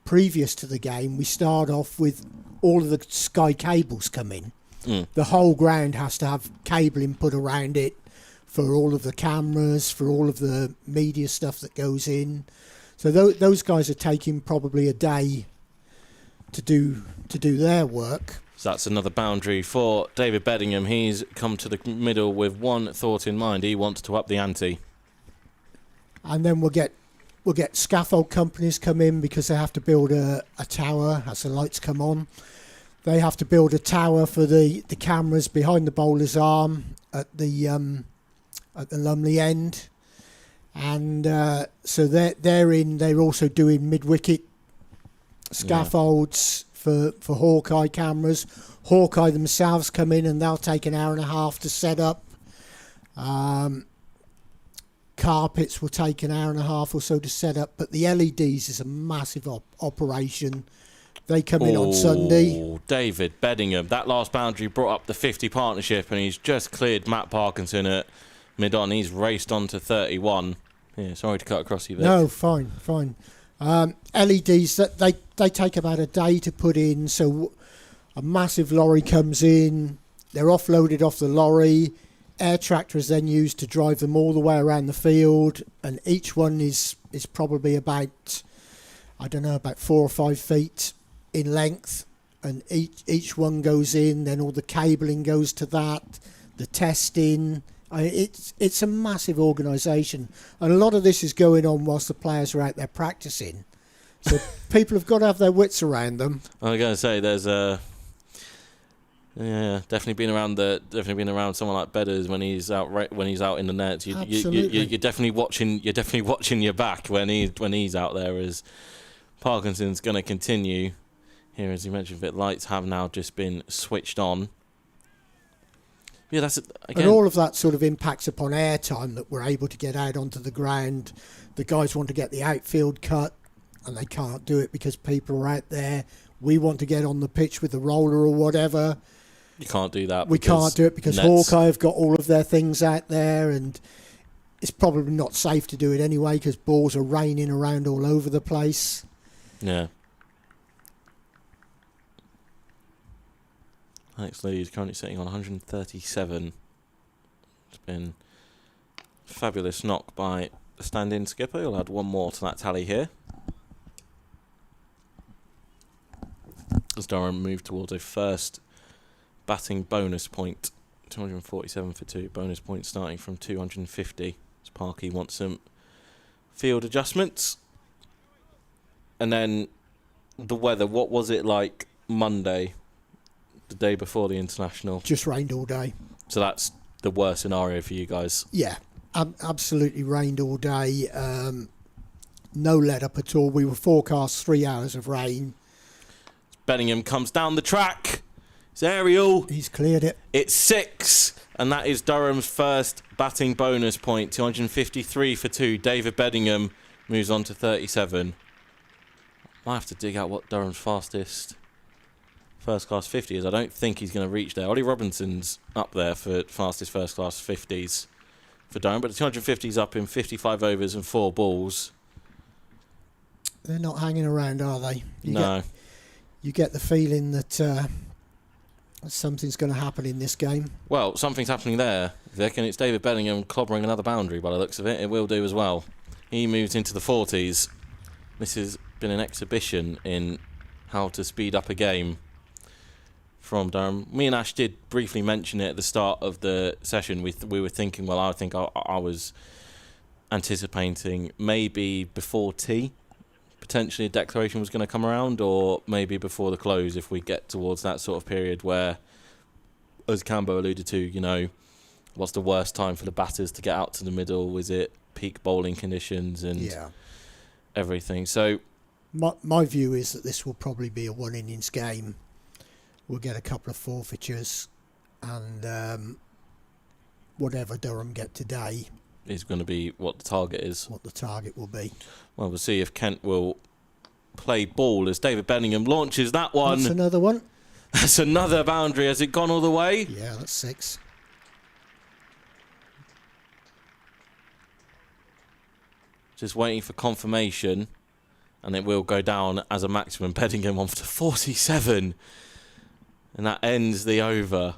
previous to the game, we start off with all of the Sky cables come in. The whole ground has to have cabling put around it for all of the cameras, for all of the media stuff that goes in. So those guys are taking probably a day to do their work. So that's another boundary for David Bellingham. He's come to the middle with one thought in mind. He wants to up the ante. And then we'll get scaffold companies come in because they have to build a tower as the lights come on. They have to build a tower for the cameras behind the bowler's arm at the Lumley end. And so they're also doing mid-wicket scaffolds for Hawkeye cameras. Hawkeye themselves come in and they'll take an hour and a half to set up. Carpets will take an hour and a half or so to set up, but the LEDs is a massive operation. They come in on Sunday. David Bellingham, that last boundary brought up the 50 partnership, and he's just cleared Matt Parkinson at mid-on. He's raced on to 31. Yeah, sorry to cut across you there. No, fine. LEDs, they take about a day to put in, so a massive lorry comes in, they're offloaded off the lorry. Air tractor is then used to drive them all the way around the field, and each one is probably about 4 or 5 feet in length, and each one goes in, then all the cabling goes to that, the testing. It's a massive organisation, and a lot of this is going on whilst the players are out there practicing. So people have got to have their wits around them. I was going to say there's definitely been around someone like Bedders when he's out in the nets. You're definitely watching your back when he's out there. As Parkinson's going to continue here, as you mentioned, that lights have now just been switched on. Yeah, that's it. Again, and all of that sort of impacts upon air time that we're able to get out onto the ground. The guys want to get the outfield cut, and they can't do it because people are out there. We want to get on the pitch with the roller or whatever. You can't do that. We can't do it because Hawkeye have got all of their things out there, and it's probably not safe to do it anyway because balls are raining around all over the place. Yeah. Alex Lee is currently sitting on 137. It's been a fabulous knock by the stand-in skipper. He'll add one more to that tally here. As Durham move towards a first batting bonus point. 247 for 2. Bonus point starting from 250. As Parky wants some field adjustments. And then the weather. What was it like Monday, the day before the international? Just rained all day. So that's the worst scenario for you guys? Yeah, absolutely rained all day. No let up at all. We were forecast 3 hours of rain. Bellingham comes down the track. It's aerial. He's cleared it. It's 6, and that is Durham's first batting bonus point. 253 for 2. David Bellingham moves on to 37. Might have to dig out what Durham's fastest first-class 50 is. I don't think he's going to reach there. Ollie Robinson's up there for fastest first-class 50s for Durham, but the 250's up in 55 overs and 4 balls. They're not hanging around, are they? No. You get the feeling that something's going to happen in this game. Well, something's happening there, Vic, and it's David Bellingham clobbering another boundary by the looks of it. It will do as well. He moves into the 40s. This has been an exhibition in how to speed up a game from Durham. Me and Ash did briefly mention it at the start of the session. We were thinking, well, I think I was anticipating maybe before tea, potentially a declaration was going to come around, or maybe before the close if we get towards that sort of period where, as Cambo alluded to, what's the worst time for the batters to get out to the middle? Is it peak bowling conditions and everything? So my view is that this will probably be a 1 innings game. We'll get a couple of forfeitures, and whatever Durham get today is going to be what the target is. What the target will be. Well, we'll see if Kent will play ball as David Bellingham launches that one. That's another one. That's another boundary. Has it gone all the way? Yeah, that's 6. Just waiting for confirmation, and it will go down as a maximum. Bellingham on to 47. And that ends the over.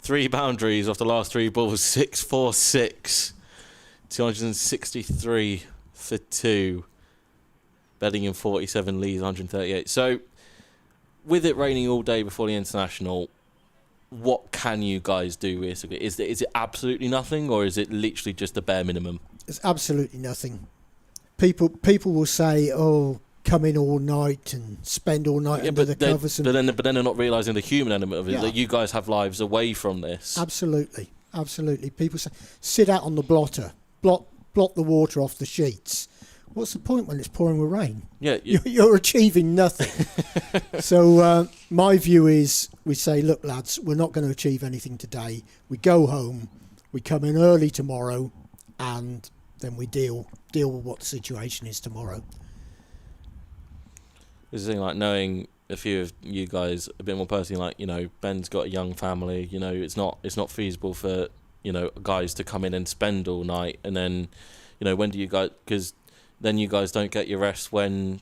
3 boundaries off the last 3 balls. 6-4-6. 263 for 2. Bellingham 47, Lees 138. So, with it raining all day before the international, what can you guys do basically? Is it absolutely nothing, or is it literally just the bare minimum? It's absolutely nothing. People will say, "Oh, come in all night and spend all night under the covers." But then they're not realising the human element of it, that you guys have lives away from this. Absolutely. People say, sit out on the blotter, blot the water off the sheets. What's the point when it's pouring with rain? Yeah, you're achieving nothing. So my view is, we say, look, lads, we're not going to achieve anything today. We go home, we come in early tomorrow, and then we deal with what the situation is tomorrow. There's a thing like knowing a few of you guys a bit more personally, like, Ben's got a young family, it's not feasible for, guys to come in and spend all night, and then, when do you guys, because then you guys don't get your rest when,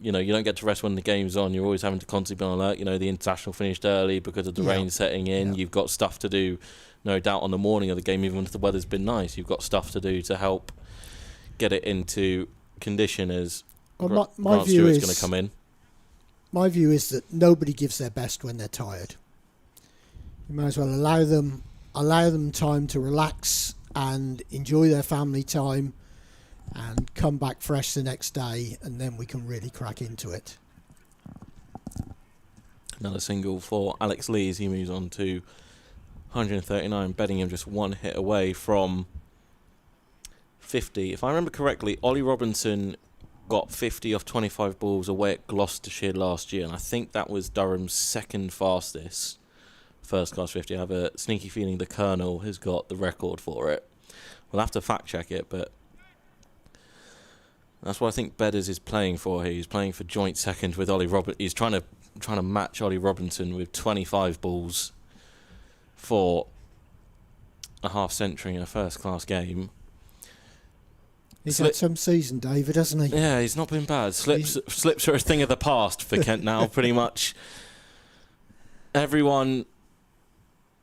you don't get to rest when the game's on. You're always having to constantly be on alert. The international finished early because of the rain setting in. You've got stuff to do, no doubt, on the morning of the game, even if the weather's been nice. You've got stuff to do to help get it into condition as my view Stewart's is going to come in. My view is that nobody gives their best when they're tired. You might as well allow them time to relax and enjoy their family time, and come back fresh the next day, and then we can really crack into it. Another single for Alex Lees. He moves on to 139. Bellingham just 1 hit away from 50. If I remember correctly, Ollie Robinson got 50 off 25 balls away at Gloucestershire last year, and I think that was Durham's second fastest first class 50. I have a sneaky feeling the Colonel has got the record for it. We'll have to fact check it, but that's what I think Bedders is playing for here. He's playing for joint second with Ollie Robinson. He's trying to match Ollie Robinson with 25 balls for a half century in a first class game. He's had some season, David, hasn't he? Yeah, he's not been bad. Slips are a thing of the past for Kent now, pretty much. Everyone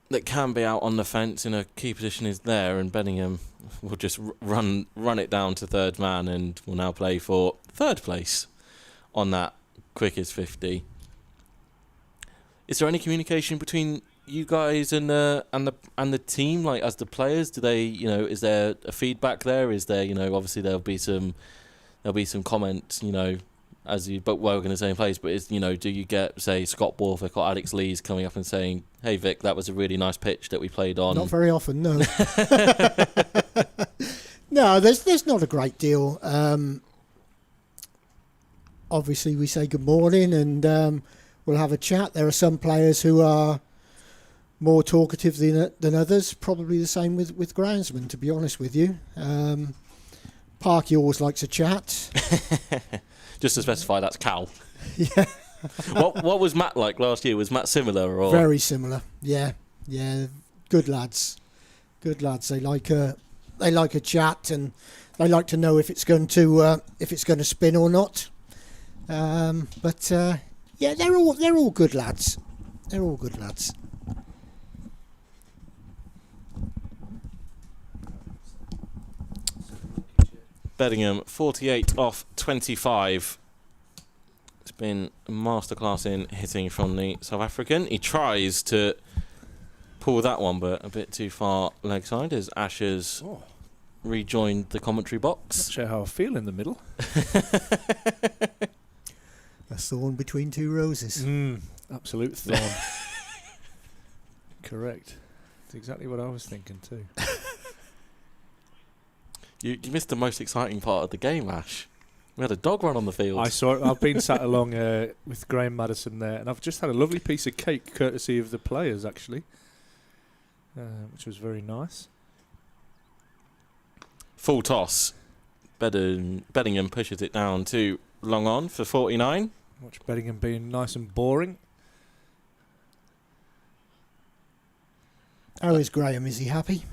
that can be out on the fence in a key position is there, and Bellingham will just run it down to third man, and will now play for third place on that quickest 50. Is there any communication between you guys and the team, like as the players? Do they, is there a feedback there? Is there, obviously there'll be some comments, as you both work in the same place, but is, do you get, say, Scott Borthwick or Alex Lees coming up and saying, "Hey Vic, that was a really nice pitch that we played on"? Not very often, no. No, there's not a great deal. Obviously we say good morning, and we'll have a chat. There are some players who are more talkative than others. Probably the same with groundsmen, to be honest with you. Parky always likes a chat. Just to specify, that's Cal. Yeah. What was Matt like last year? Was Matt similar? Or? Very similar. Yeah. Good lads. They like a chat, and they like to know if it's going to spin or not. But they're all good lads. They're all good lads. Bedingham 48 off 25. It's been a masterclass in hitting from the South African. He tries to pull that one, but a bit too far leg side as Ashes rejoined the commentary box. Not sure how I feel in the middle. A thorn between two roses. Absolute thorn. Correct. That's exactly what I was thinking too. You missed the most exciting part of the game, Ash. We had a dog run on the field. I saw it. I've been sat along with Graham Madison there, and I've just had a lovely piece of cake courtesy of the players, actually, which was very nice. Full toss. Bedingham pushes it down to long on for 49. Watch Bedingham being nice and boring. How is Graham? Is he happy?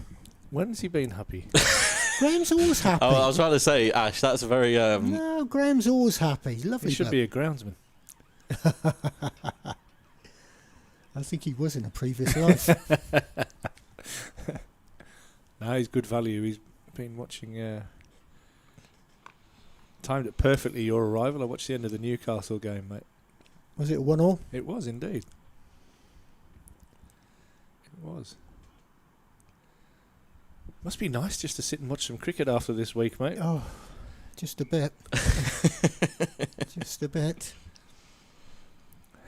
When's he been happy? Graham's always happy. Oh, I was about to say, Ash, that's a very... No, Graham's always happy. Lovely. He should be a groundsman. I think he was in a previous life. No, he's good value. He's been watching... timed it perfectly, your arrival. I watched the end of the Newcastle game, mate. Was it a 1-1? It was, indeed. It was. Must be nice just to sit and watch some cricket after this week, mate. Oh, just a bit. Just a bit.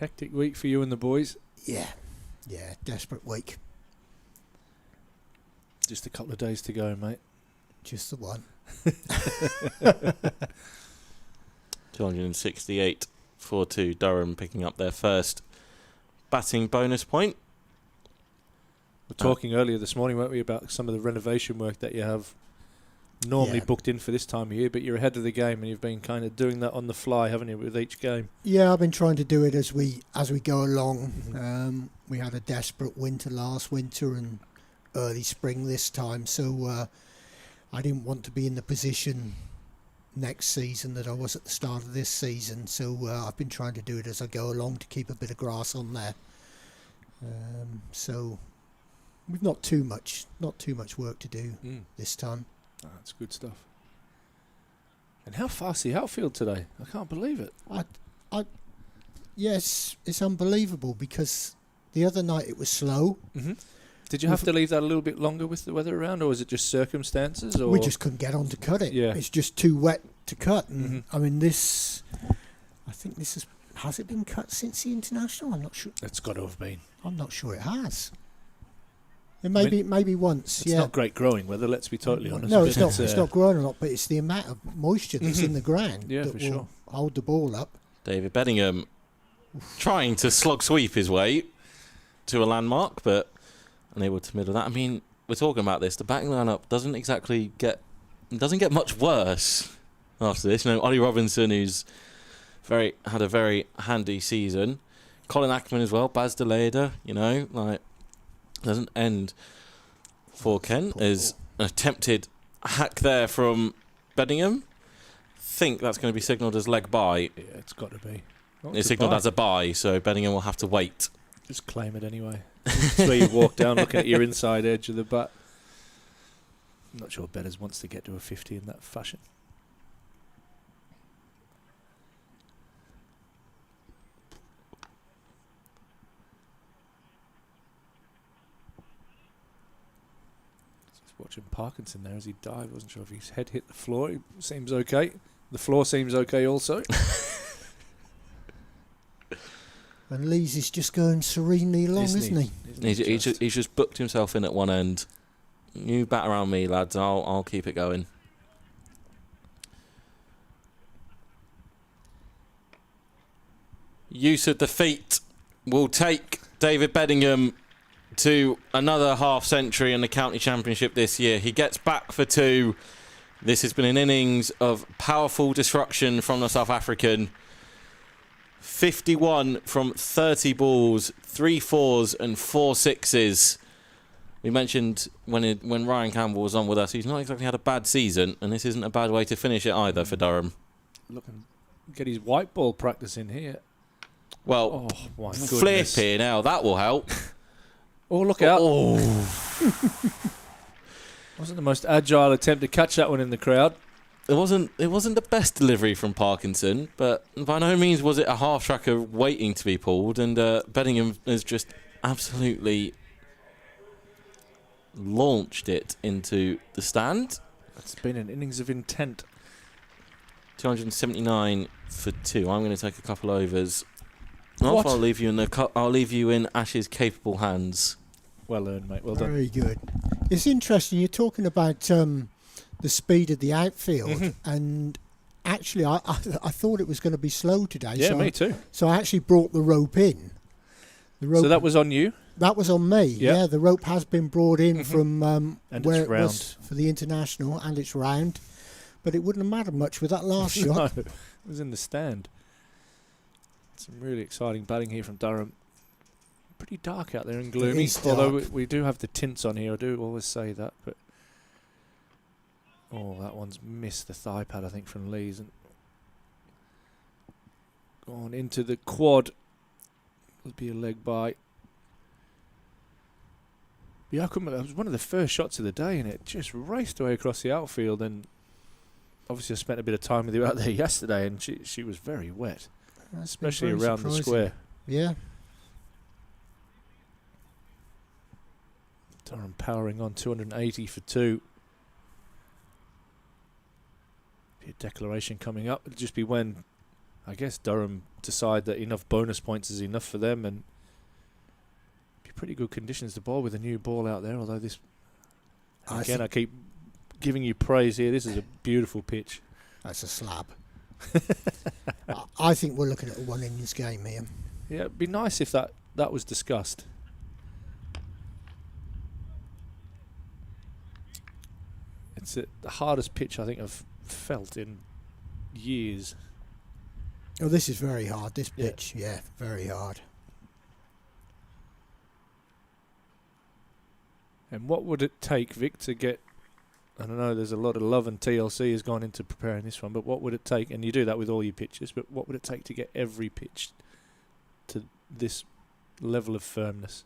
Hectic week for you and the boys. Yeah, desperate week. Just a couple of days to go, mate. Just the one. 268 for 2. Durham picking up their first batting bonus point. We were talking earlier this morning, weren't we, about some of the renovation work that you have normally booked in for this time of year, but you're ahead of the game and you've been kind of doing that on the fly, haven't you, with each game? Yeah, I've been trying to do it as we go along. We had a desperate winter last winter and early spring this time, so I didn't want to be in the position next season that I was at the start of this season, so I've been trying to do it as I go along to keep a bit of grass on there. So we've not too much work to do this time. Oh, that's good stuff. And how fast the outfield today? I can't believe it. Yes, it's unbelievable because the other night it was slow. Mm-hmm. Did you have to leave that a little bit longer with the weather around, or was it just circumstances? Or we just couldn't get on to cut it. Yeah. It's just too wet to cut. And I mean, I think this has it been cut since the international? I'm not sure. It's got to have been. I'm not sure it has. Maybe once. It's not great growing weather. Let's be totally honest. No, it's not. It's not growing a lot, but it's the amount of moisture that's in the ground that will hold the ball up. David Bedingham trying to slog sweep his way to a landmark, but unable to middle that. I mean, we're talking about this. The batting lineup doesn't get much worse after this. You know, Ollie Robinson, who's had a very handy season. Colin Ackman as well. Baz Deleda, doesn't end for Kent. There's an attempted hack there from Bedingham. Think that's going to be signalled as leg bye. Yeah, it's got to be. It's signalled as a bye, so Bedingham will have to wait. Just claim it anyway. That's where you walk down looking at your inside edge of the bat. I'm not sure Bedders wants to get to a 50 in that fashion. Just watching Parkinson there as he dived. Wasn't sure if his head hit the floor. He seems okay. The floor seems okay also. And Lees is just going serenely along, isn't he? He's just booked himself in at one end. You bat around me, lads. I'll keep it going. Use of the feet will take David Bedingham to another half century in the county championship this year. He gets back for 2. This has been an innings of powerful destruction from the South African. 51 from 30 balls, 3 fours and 4 sixes. We mentioned when Ryan Campbell was on with us, he's not exactly had a bad season, and this isn't a bad way to finish it either for Durham. Look and get his white ball practice in here. Well, my goodness. Flip here now, that will help. Oh, look out. Oh. Wasn't the most agile attempt to catch that one in the crowd. It wasn't the best delivery from Parkinson, but by no means was it a half tracker waiting to be pulled, and Bingham has just absolutely launched it into the stand. It's been an innings of intent. 279 for 2. I'm going to take a couple overs. What? I'll leave you in Ash's capable hands. Well earned, mate. Well done. Very good. It's interesting. You're talking about the speed of the outfield, and actually, I thought it was going to be slow today. Yeah, so me too. So I actually brought the rope in. So that was on you? That was on me. Yep. Yeah, the rope has been brought in from and where it's it was for the international, and it's round. But it wouldn't have mattered much with that last shot. No, it was in the stand. Some really exciting batting here from Durham. Pretty dark out there and gloomy. Although we do have the tints on here, I do always say that. But that one's missed the thigh pad, I think, from Lees, and gone into the quad. Would be a leg bye. Yeah, it was one of the first shots of the day, and it just raced away across the outfield. And obviously, I spent a bit of time with you out there yesterday, and she was very wet, especially around the square. Yeah. Durham powering on 280 for 2. Be a declaration coming up. It'll just be when, I guess, Durham decide that enough bonus points is enough for them, and be pretty good conditions to bowl with a new ball out there. Although this, again, I keep giving you praise here. This is a beautiful pitch. That's a slab. I think we're looking at a one innings game here. Yeah, it'd be nice if that was discussed. It's the hardest pitch I think I've felt in years. Oh, this is very hard, this pitch. Yeah, very hard. And what would it take, Vic, to get... I don't know, there's a lot of love and TLC has gone into preparing this one, but what would it take, and you do that with all your pitches, but what would it take to get every pitch to this level of firmness?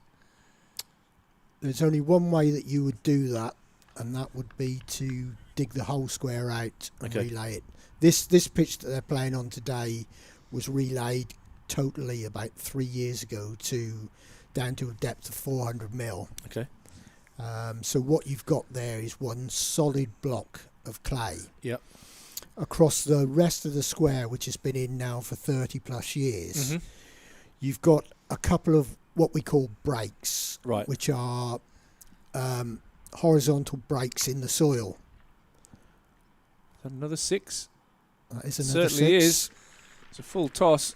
There's only one way that you would do that, and that would be to dig the whole square out and relay it. This pitch that they're playing on today was relayed totally about 3 years ago down to a depth of 400 mil. Okay. So what you've got there is one solid block of clay. Yep. Across the rest of the square, which has been in now for 30 plus years, you've got a couple of what we call breaks, right, which are horizontal breaks in the soil. Another 6. That is another certainly 6. Is. It's a full toss.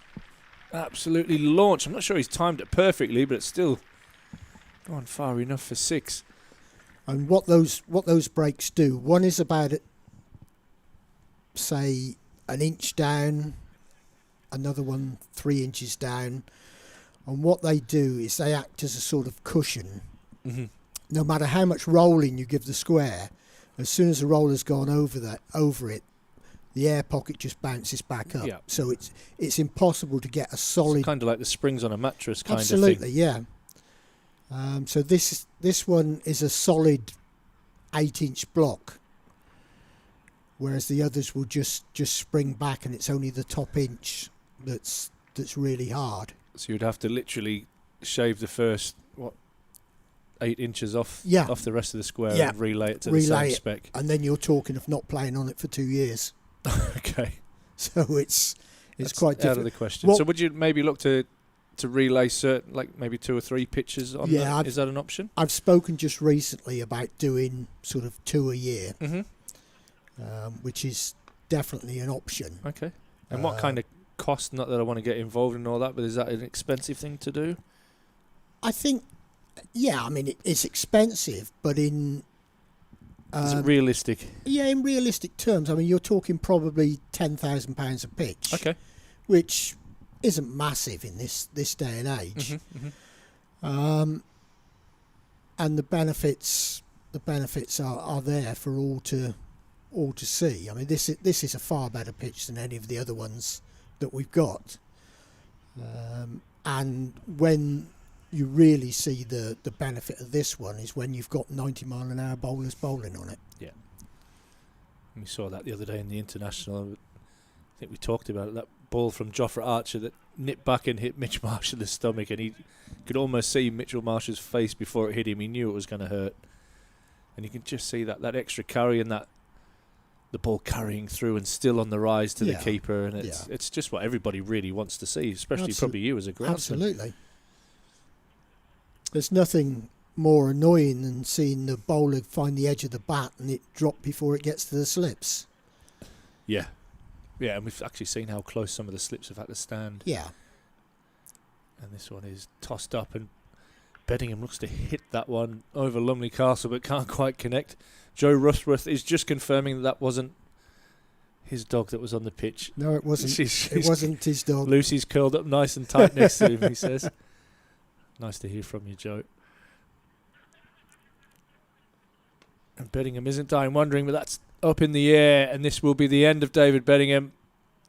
Absolutely launched. I'm not sure he's timed it perfectly, but it's still gone far enough for 6. And what those breaks do, one is about, say, an inch down, another one 3 inches down. And what they do is they act as a sort of cushion. No matter how much rolling you give the square, as soon as the roller's gone over it, the air pocket just bounces back up. Yep. So it's impossible to get a solid... It's kind of like the springs on a mattress kind of thing. Absolutely, yeah. So this one is a solid 8-inch block, whereas the others will just spring back, and it's only the top inch that's really hard. So you'd have to literally shave the first 8 inches off the rest of the square and relay it to the same spec. And then you're talking of not playing on it for 2 years. Okay. So it's quite difficult. Out of the question. So would you maybe look to relay certain, like maybe 2 or 3 pitches on that? Is that an option? I've spoken just recently about doing sort of 2 a year, which is definitely an option. Okay. And what kind of cost, not that I want to get involved in all that, but is that an expensive thing to do? I think, I mean, it's expensive, but in Is it realistic? Yeah, in realistic terms, I mean, you're talking probably £10,000 a pitch. Okay. Which isn't massive in this day and age. And the benefits are there for all to see. I mean, this is a far better pitch than any of the other ones that we've got. And when you really see the benefit of this one is when you've got 90-mile-an-hour bowlers bowling on it. Yeah. We saw that the other day in the international. I think we talked about it, that ball from Jofra Archer that nipped back and hit Mitch Marsh in the stomach, and he could almost see Mitchell Marsh's face before it hit him. He knew it was going to hurt. And you can just see that extra carry and that the ball carrying through and still on the rise to the keeper, and it's just what everybody really wants to see, especially probably you as a groundsman. Absolutely. There's nothing more annoying than seeing the bowler find the edge of the bat and it drop before it gets to the slips. Yeah. Yeah, and we've actually seen how close some of the slips have had to stand. Yeah. And this one is tossed up, and Bedingham looks to hit that one over Lumley Castle but can't quite connect. Joe Rushworth is just confirming that wasn't his dog that was on the pitch. No, it wasn't. It wasn't his dog. Lucy's curled up nice and tight next to him, he says. Nice to hear from you, Joe. And Bedingham isn't dying wondering, but that's up in the air, and this will be the end of David Bedingham,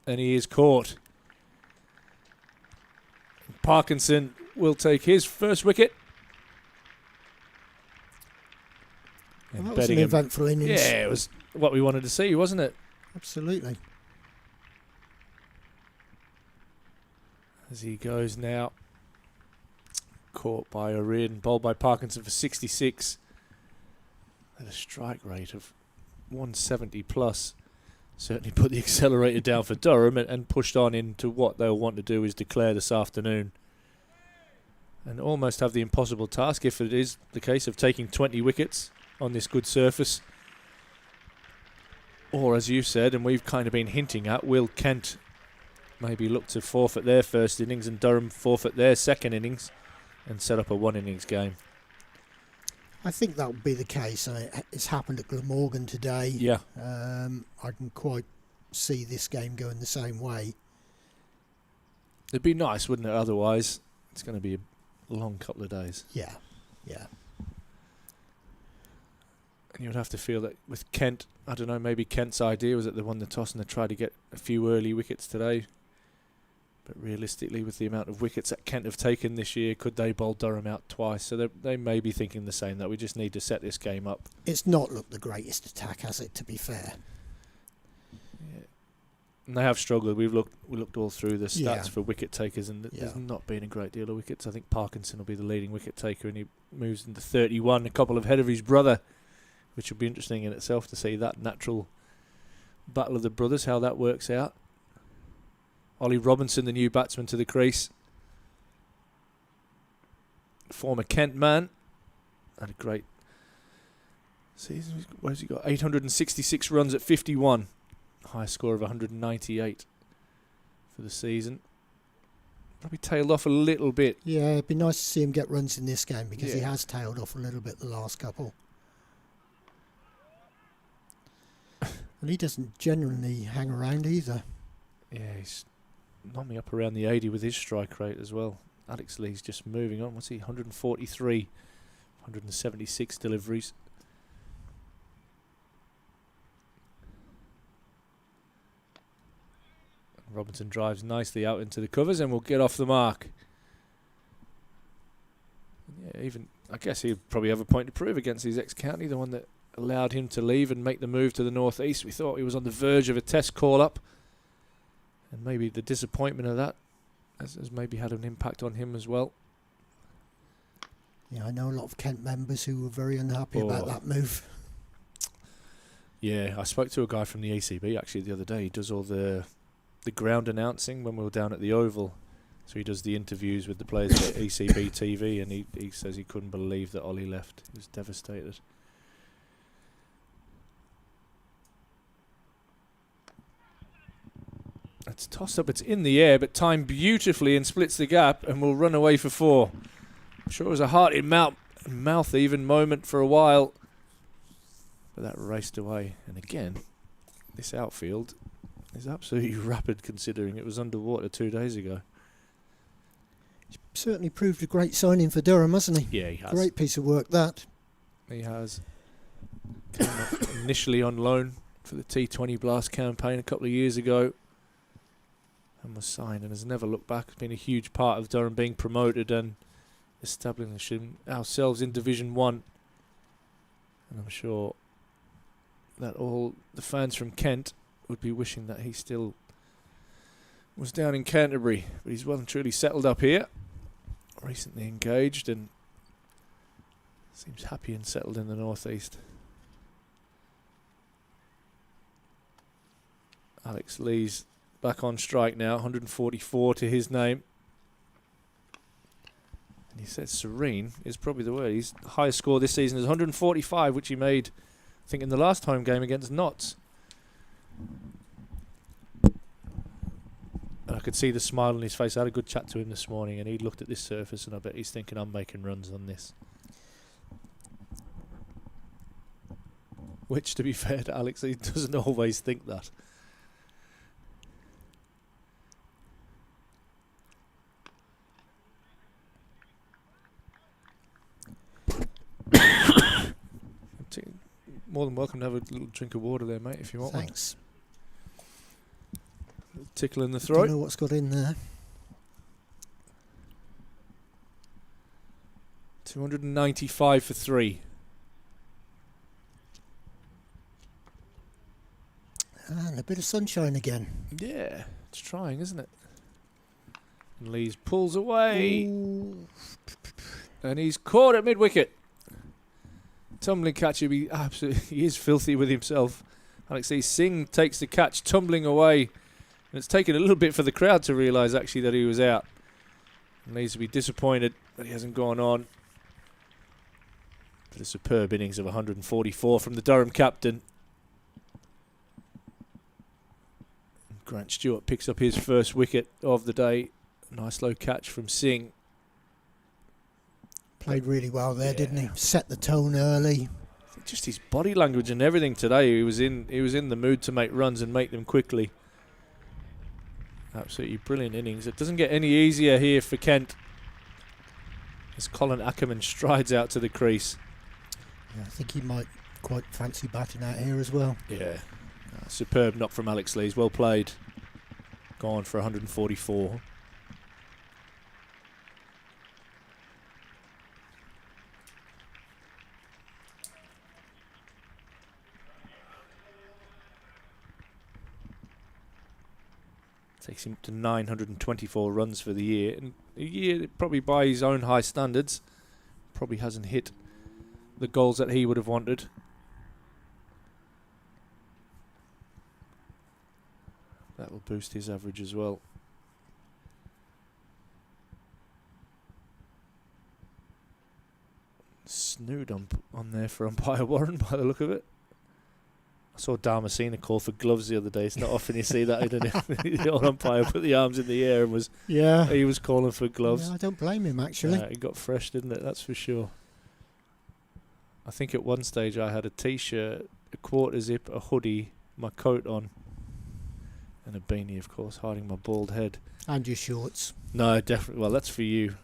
and he is caught. Parkinson will take his first wicket. Well, that was an eventful innings. Yeah, it was what we wanted to see, wasn't it? Absolutely. As he goes now, caught by O'Riordan, bowled by Parkinson for 66 at a strike rate of 170 plus. Certainly put the accelerator down for Durham and pushed on into what they'll want to do is declare this afternoon. And almost have the impossible task, if it is the case, of taking 20 wickets on this good surface. Or, as you said, and we've kind of been hinting at, will Kent maybe look to forfeit their first innings and Durham forfeit their second innings and set up a one-innings game? I think that would be the case. It's happened at Glamorgan today. Yeah. I can quite see this game going the same way. It'd be nice, wouldn't it? Otherwise, it's going to be a long couple of days. Yeah, yeah. And you'd have to feel that with Kent, I don't know, maybe Kent's idea was that they won the toss and they tried to get a few early wickets today. But realistically, with the amount of wickets that Kent have taken this year, could they bowl Durham out twice? So they may be thinking the same, that we just need to set this game up. It's not looked the greatest attack, has it, to be fair? Yeah. And they have struggled. We looked all through the stats for wicket takers, and there's not been a great deal of wickets. I think Parkinson will be the leading wicket taker, and he moves into 31, a couple ahead of his brother, which will be interesting in itself to see that natural battle of the brothers, how that works out. Ollie Robinson, the new batsman to the crease. Former Kent man. Had a great season. Where's he got? 866 runs at 51. Highest score of 198 for the season. Probably tailed off a little bit. Yeah, it'd be nice to see him get runs in this game because he has tailed off a little bit the last couple. And he doesn't generally hang around either. Yeah, he's normally up around the 80 with his strike rate as well. Alex Lee's just moving on. What's he? 143, 176 deliveries. Robinson drives nicely out into the covers and will get off the mark. Yeah, even I guess he'd probably have a point to prove against his ex-county, the one that allowed him to leave and make the move to the northeast. We thought he was on the verge of a test call-up, and maybe the disappointment of that has maybe had an impact on him as well. Yeah, I know a lot of Kent members who were very unhappy about that move. Yeah, I spoke to a guy from the ACB actually the other day. He does all the ground announcing when we were down at the Oval. So he does the interviews with the players at ACB TV, and he says he couldn't believe that Ollie left. He was devastated. It's tossed up, it's in the air, but timed beautifully and splits the gap and will run away for 4. I'm sure it was a heart in mouth even moment for a while. But that raced away. And again, this outfield is absolutely rapid considering it was underwater 2 days ago. Certainly proved a great signing for Durham, hasn't he? Yeah, he has. Great piece of work, that. He has. Came up initially on loan for the T20 Blast campaign a couple of years ago and was signed and has never looked back. It's been a huge part of Durham being promoted and establishing ourselves in Division 1. And I'm sure that all the fans from Kent would be wishing that he still was down in Canterbury. But he's well and truly settled up here. Recently engaged and seems happy and settled in the northeast. Alex Lee's back on strike now, 144 to his name. And he said serene is probably the word. His highest score this season is 145, which he made, I think, in the last home game against Notts. And I could see the smile on his face. I had a good chat to him this morning and he looked at this surface and I bet he's thinking I'm making runs on this. Which, to be fair to Alex, he doesn't always think that. More than welcome to have a little drink of water there, mate, if you want. Thanks. One. Tickle in the throat. Don't know what's got in there. 295 for 3. And a bit of sunshine again. Yeah, it's trying, isn't it? And Lees pulls away. Ooh. And he's caught at mid-wicket. Tumbling catch, he is filthy with himself. Alex Lee Singh takes the catch, tumbling away. And it's taken a little bit for the crowd to realise actually that he was out. And Lees to be disappointed that he hasn't gone on. But a superb innings of 144 from the Durham captain. Grant Stewart picks up his first wicket of the day. Nice low catch from Singh. Played really well there, didn't he? Set the tone early. Just his body language and everything today. He was in the mood to make runs and make them quickly. Absolutely brilliant innings. It doesn't get any easier here for Kent as Colin Ackerman strides out to the crease. Yeah, I think he might quite fancy batting out here as well. Yeah. Superb knock from Alex Lees. Well played. Gone for 144. Takes him to 924 runs for the year. And a year probably by his own high standards. Probably hasn't hit the goals that he would have wanted. That will boost his average as well. Snood on there for umpire Warren by the look of it. I saw Damascena call for gloves the other day. It's not often you see that. The old umpire put the arms in the air and was he was calling for gloves. Yeah, I don't blame him actually. It got fresh, didn't it? That's for sure. I think at one stage I had a t-shirt, a quarter zip, a hoodie, my coat on, and a beanie, of course, hiding my bald head. And your shorts. No, definitely. Well, that's for you.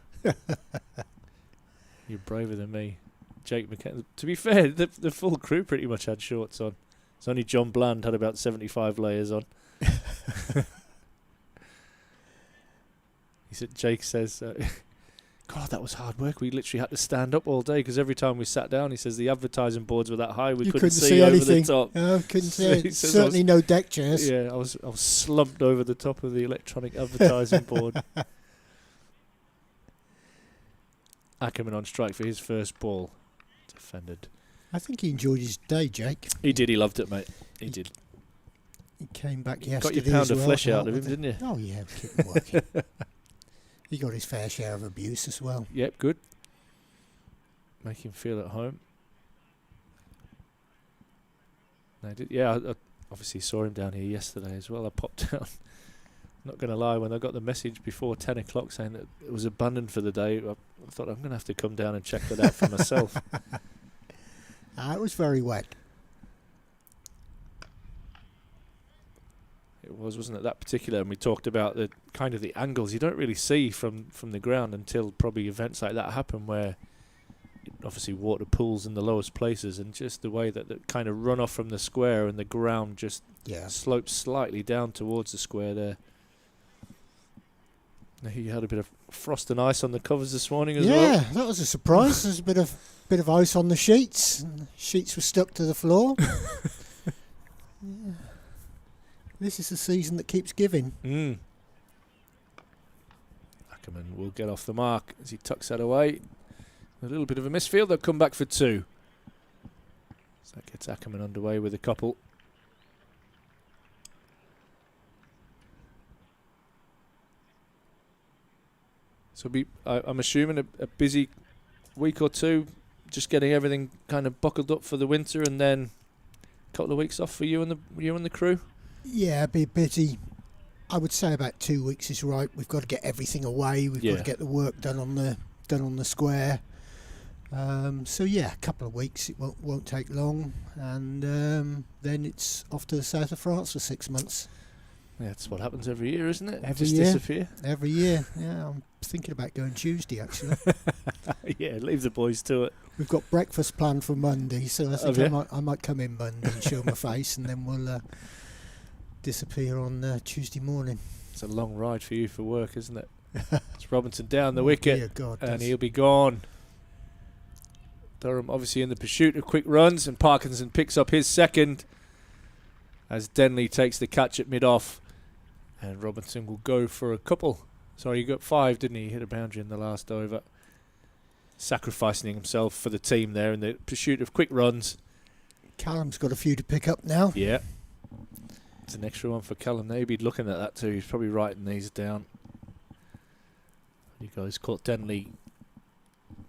You're braver than me. Jake McKinney. To be fair, the full crew pretty much had shorts on. It's only John Bland had about 75 layers on. He said, Jake says, God, that was hard work. We literally had to stand up all day because every time we sat down, he says, the advertising boards were that high we couldn't see over anything. the top. Oh, couldn't see it. Says Certainly no deck chairs. Yeah, I was slumped over the top of the electronic advertising board. Ackerman on strike for his first ball. Defended. I think he enjoyed his day, Jake. He did. He loved it, mate. He did. He came back Got yesterday. your pound as of well, flesh out help of him, with it. didn't you? Oh yeah, keep him working. He got his fair share of abuse as well. Yep, good. Make him feel at home. I did. Yeah, I obviously saw him down here yesterday as well. I popped down. Not going to lie, when I got the message before 10 o'clock saying that it was abandoned for the day, I thought I'm going to have to come down and check that out for myself. It was very wet. It was, wasn't it, that particular? And we talked about the kind of the angles you don't really see from the ground until probably events like that happen, where obviously water pools in the lowest places, and just the way that the kind of run off from the square and the ground just slopes slightly down towards the square there. He had a bit of frost and ice on the covers this morning as well. Yeah, that was a surprise. There's a bit of ice on the sheets. And the sheets were stuck to the floor. Yeah. This is the season that keeps giving. Ackerman will get off the mark as he tucks that away. A little bit of a misfield. They'll come back for 2. So that gets Ackerman underway with a couple. So I'm assuming a busy week or 2, just getting everything kind of buckled up for the winter, and then a couple of weeks off for you and the crew. Yeah, be busy. I would say about 2 weeks is right. We've got to get everything away. We've got to get the work done on the square. So yeah, a couple of weeks. It won't take long, and then it's off to the south of France for 6 months. Yeah, that's what happens every year, isn't it? Every Just year. Disappear. Every year. Yeah, I'm thinking about going Tuesday actually. Yeah, leave the boys to it. We've got breakfast planned for Monday, so I think I might come in Monday and show my face, and then we'll disappear on Tuesday morning. It's a long ride for you for work, isn't it? It's Robinson down the wicket, dear God, and he'll be gone. Durham obviously in the pursuit of quick runs, and Parkinson picks up his second as Denley takes the catch at mid-off, and Robinson will go for a couple. Sorry, he got 5, didn't he? He hit a boundary in the last over. Sacrificing himself for the team there in the pursuit of quick runs. Callum's got a few to pick up now. Yeah. It's an extra one for Callum. Maybe looking at that too. He's probably writing these down. You guys caught Denley,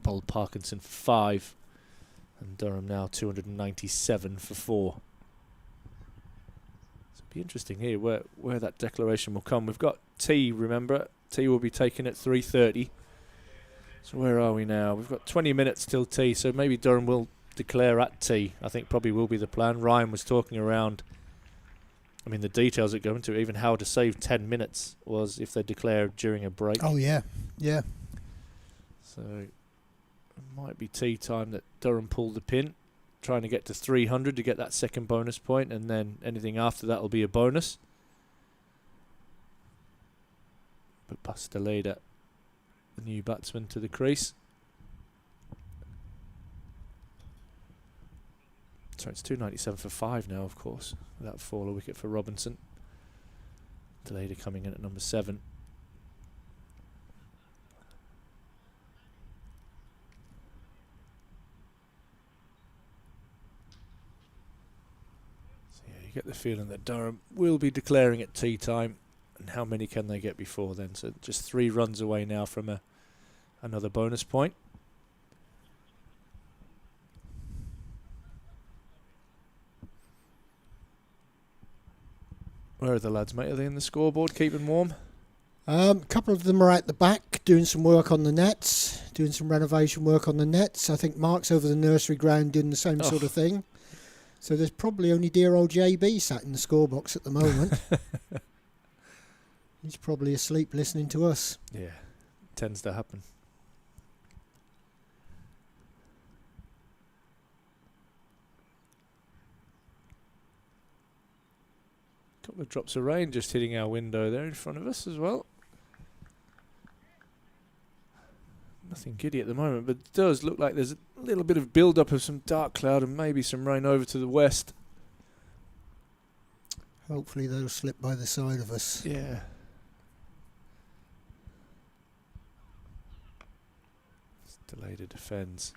bowled Parkinson for 5, and Durham now 297 for 4. So it'll be interesting here where that declaration will come. We've got tea, remember. Tea will be taken at 3:30. So where are we now? We've got 20 minutes till tea, so maybe Durham will declare at tea. I think probably will be the plan. Ryan was talking around, I mean, the details that go into it, even how to save 10 minutes was if they declare during a break. Oh, yeah. Yeah. So it might be tea time that Durham pulled the pin, trying to get to 300 to get that second bonus point, and then anything after that will be a bonus. But Pasteleda, the new batsman, to the crease. So it's 297 for 5 now, of course, without fall a wicket for Robinson. Deleda coming in at number 7. So yeah, you get the feeling that Durham will be declaring at tea time, and how many can they get before then? So just 3 runs away now from another bonus point. Where are the lads, mate? Are they in the scoreboard, keeping warm? A couple of them are at the back doing some work on the nets, doing some renovation work on the nets. I think Mark's over the nursery ground doing the same sort of thing. So there's probably only dear old JB sat in the scorebox at the moment. He's probably asleep listening to us. Yeah, tends to happen. Couple of drops of rain just hitting our window there in front of us as well. Nothing giddy at the moment, but it does look like there's a little bit of build-up of some dark cloud and maybe some rain over to the west. Hopefully they'll slip by the side of us. Yeah. Delay defends.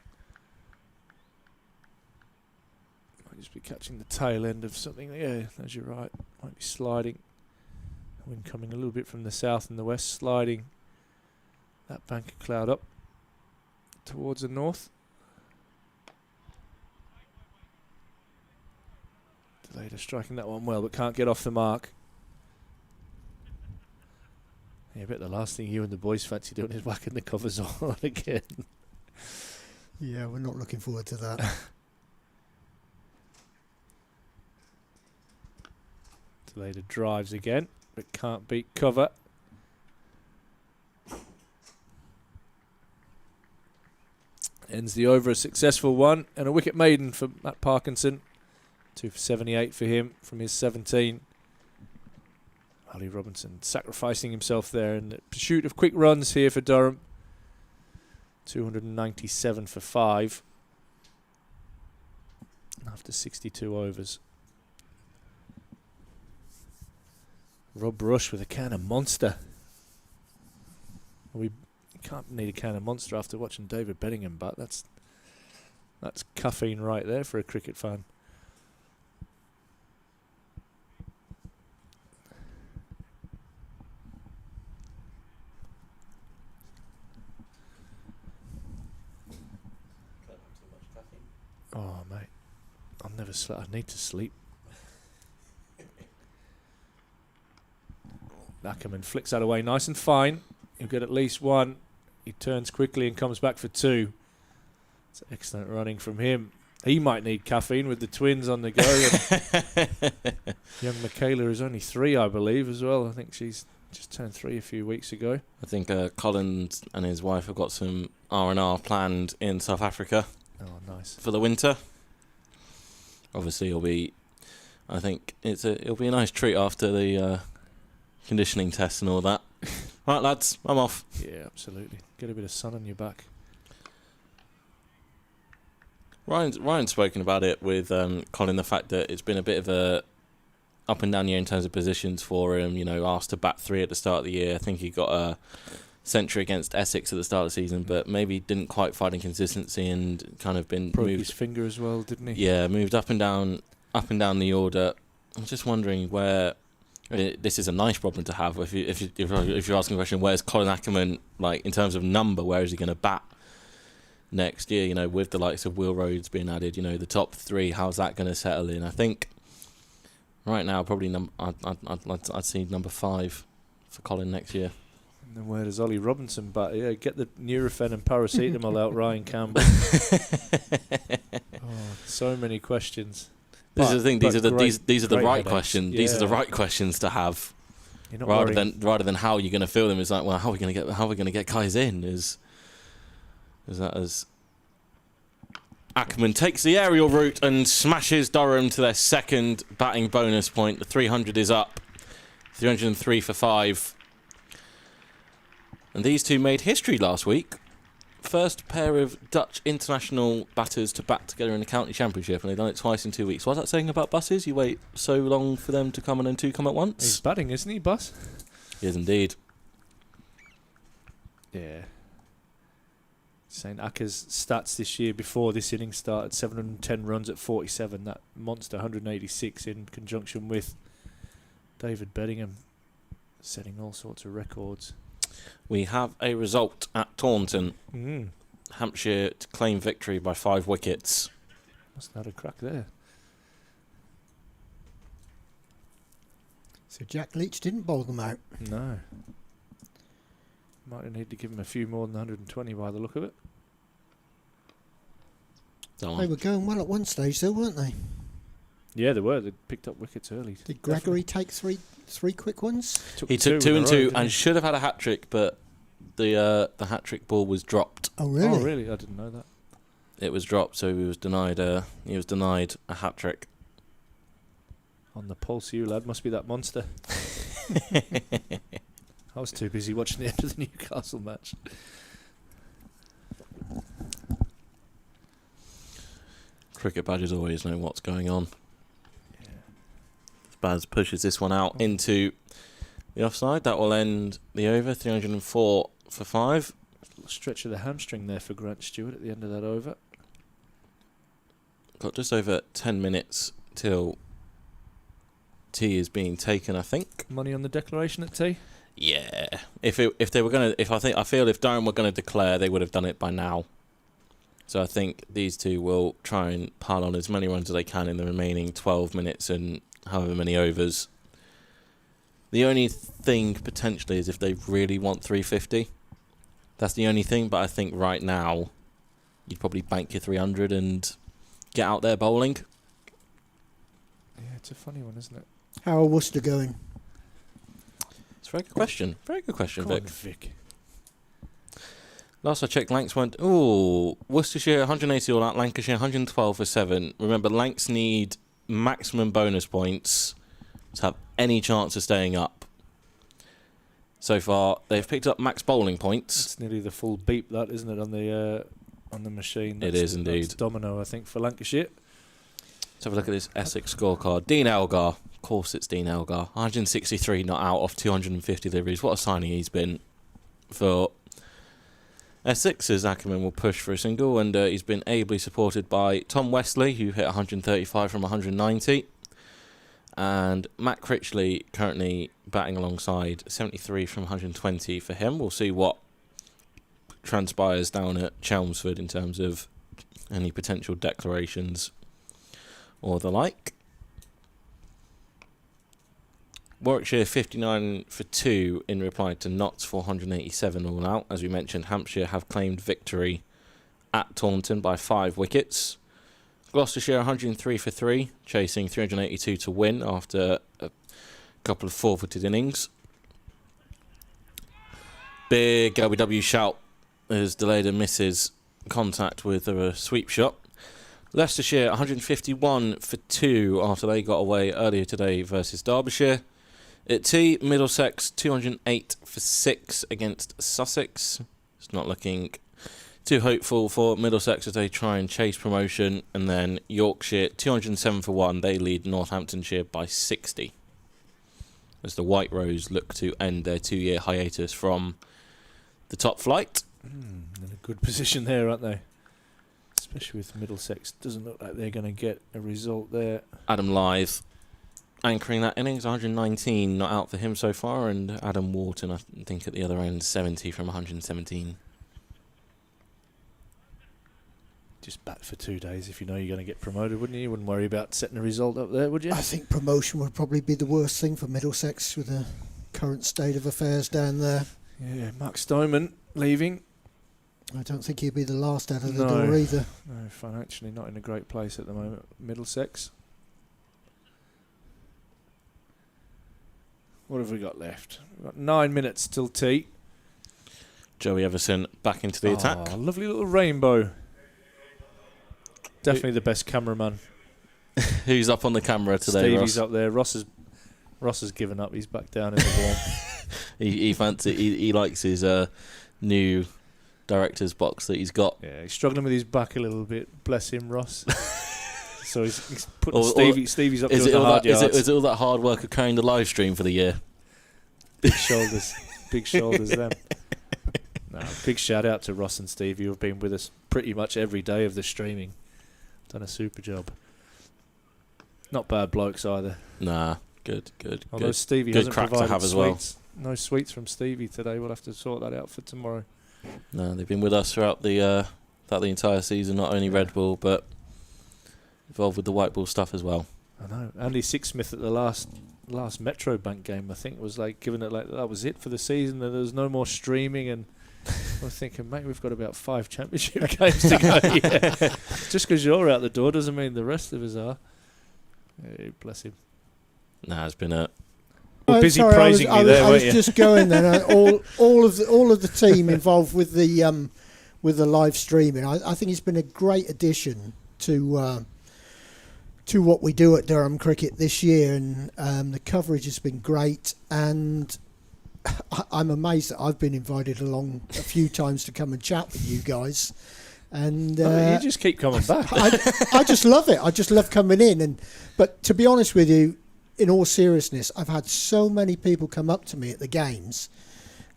Might just be catching the tail end of something. Yeah, as you're right. Might be sliding. Wind coming a little bit from the south and the west, sliding that bank of cloud up towards the north. Delay striking that one well, but can't get off the mark. Yeah, I bet the last thing you and the boys fancy doing is whacking the covers on again. Yeah, we're not looking forward to that. Delayed drives again, but can't beat cover. Ends the over, a successful one, and a wicket maiden for Matt Parkinson. 2 for 78 for him from his 17. Ollie Robinson sacrificing himself there in the pursuit of quick runs here for Durham. 297 for 5 after 62 overs. Rob Rush with a can of Monster. We can't need a can of Monster after watching David Bingham, but that's caffeine right there for a cricket fan. Oh, mate. I'll never sleep. I need to sleep. Ackerman flicks that away nice and fine. He'll get at least one. He turns quickly and comes back for 2. It's excellent running from him. He might need caffeine with the twins on the go. Young Michaela is only 3, I believe, as well. I think she's just turned 3 a few weeks ago. I think Collins and his wife have got some R&R planned in South Africa. Oh, nice. For the winter. Obviously, I think it'll be a nice treat after the conditioning test and all that. Right, lads, I'm off. Yeah, absolutely. Get a bit of sun on your back. Ryan's spoken about it with Colin, the fact that it's been a bit of a up and down year in terms of positions for him. You know, asked to bat 3 at the start of the year. I think he got a century against Essex at the start of the season, but maybe didn't quite find consistency and kind of been broke moved his finger as well, didn't he? Yeah, moved up and down the order. I'm just wondering where. This is a nice problem to have. If you're asking the question, where's Colin Ackerman, like in terms of number, where is he going to bat next year? You know, with the likes of Will Rhodes being added, you know, the top 3, how's that going to settle in? I think right now probably I'd see number 5 for Colin next year. And then where does Ollie Robinson bat? Yeah, get the Nurofen and paracetamol out, Ryan Campbell. So many questions. This is the thing. These are the right headaches. questions. Yeah. These are the right questions to have, rather than how you're going to fill them. It's like, well, how are we going to get guys in? Is that as Ackerman takes the aerial route and smashes Durham to their second batting bonus point. The 300 is up, 303 for 5, and these two made history last week. First pair of Dutch international batters to bat together in the county championship, and they've done it twice in 2 weeks. What's that saying about buses? You wait so long for them to come and then 2 come at once? He's batting, isn't he, Bus? He is indeed. Yeah. St. Akers' stats this year before this inning started: 710 runs at 47. That monster 186 in conjunction with David Bedingham, setting all sorts of records. We have a result at Taunton. Hampshire to claim victory by 5 wickets. Must have had a crack there. So Jack Leach didn't bowl them out. No. Might need to give him a few more than 120 by the look of it. They were going well at one stage though, weren't they? Yeah, they were. They picked up wickets early. Did Gregory take three quick ones? He took 2 and 2 and should have had a hat-trick, but the hat-trick ball was dropped. Oh, really? Oh, really? I didn't know that. It was dropped, so he was denied a hat-trick. On the pulse, you lad. Must be that monster. I was too busy watching the end of the Newcastle match. Cricket badges always know what's going on. Yeah. Spaz pushes this one out into the offside. That will end the over. 304 for 5. Stretch of the hamstring there for Grant Stewart at the end of that over. Got just over 10 minutes till tea is being taken, I think. Money on the declaration at tea? Yeah. I feel if Durham were going to declare, they would have done it by now. So I think these two will try and pile on as many runs as they can in the remaining 12 minutes and however many overs. The only thing potentially is if they really want 350. That's the only thing, but I think right now you'd probably bank your 300 and get out there bowling. Yeah, it's a funny one, isn't it? How are Worcester going? It's a very good question. Very good question, Come on, Vic. Vic. Last I checked, Lancs went, Worcestershire 180 all out, Lancashire 112 for 7. Remember, Lancs need maximum bonus points to have any chance of staying up. So far, they've picked up max bowling points. It's nearly the full beep, that, isn't it, on the machine? It is indeed. That's domino, I think, for Lancashire. Let's have a look at this Essex scorecard. Dean Elgar. Of course it's Dean Elgar. 163 not out of 250 deliveries. What a signing he's been for Essex, as Ackerman will push for a single, and he's been ably supported by Tom Wesley, who hit 135 from 190, and Matt Critchley currently batting alongside 73 from 120 for him. We'll see what transpires down at Chelmsford in terms of any potential declarations or the like. Warwickshire 59 for 2 in reply to Notts 487 all out. As we mentioned, Hampshire have claimed victory at Taunton by 5 wickets. Gloucestershire 103 for 3, chasing 382 to win after a couple of forfeited innings. Big LBW shout as delayed and misses contact with a sweep shot. Leicestershire 151 for 2 after they got away earlier today versus Derbyshire. At tea, Middlesex 208 for 6 against Sussex. It's not looking too hopeful for Middlesex as they try and chase promotion. And then Yorkshire 207 for 1. They lead Northamptonshire by 60. As the White Rose look to end their 2-year hiatus from the top flight. In a good position there, aren't they? Especially with Middlesex. Doesn't look like they're going to get a result there. Adam Lythe anchoring that innings, 119 not out for him so far, and Adam Wharton, I think, at the other end, 70 from 117. Just bat for 2 days if you know you're going to get promoted, wouldn't you? You wouldn't worry about setting a result up there, would you? I think promotion would probably be the worst thing for Middlesex with the current state of affairs down there. Yeah, Mark Stoneman leaving. I don't think he'll be the last out of the door either. No, financially not in a great place at the moment. Middlesex. What have we got left? We've got 9 minutes till tea. Joey Everson back into the attack. Lovely little rainbow. Definitely the best cameraman. Who's up on the camera today, Stevie's Ross? up there. Ross has given up. He's back down in the warm. He likes his new director's box that he's got. Yeah, he's struggling with his back a little bit. Bless him, Ross. So he's putting Stevie's up doing the hard yards. Is it all that hard work of carrying the live stream for the year? Big shoulders. Big shoulders, them. No, big shout out to Ross and Stevie who have been with us pretty much every day of the streaming. Done a super job. Not bad blokes either. Nah, good. Although Stevie good hasn't crack to provided have as sweets. No sweets from Stevie today. We'll have to sort that out for tomorrow. No, they've been with us throughout the entire season. Not only Red Bull, but involved with the White Bull stuff as well. I know. Andy Sixsmith at the last Metro Bank game, I think, was like giving it like that was it for the season. And there was no more streaming, and I was thinking, mate, we've got about 5 championship games to go. Yeah. Just because you're out the door doesn't mean the rest of us are. Hey, bless him. Nah, it's been a. We're busy praising me there, I was weren't you? just going then. All of the team involved with the live streaming. I think it's been a great addition to what we do at Durham Cricket this year, and the coverage has been great. And I'm amazed that I've been invited along a few times to come and chat with you guys. And you just keep coming back. I just love it. I just love coming in. But to be honest with you, in all seriousness, I've had so many people come up to me at the games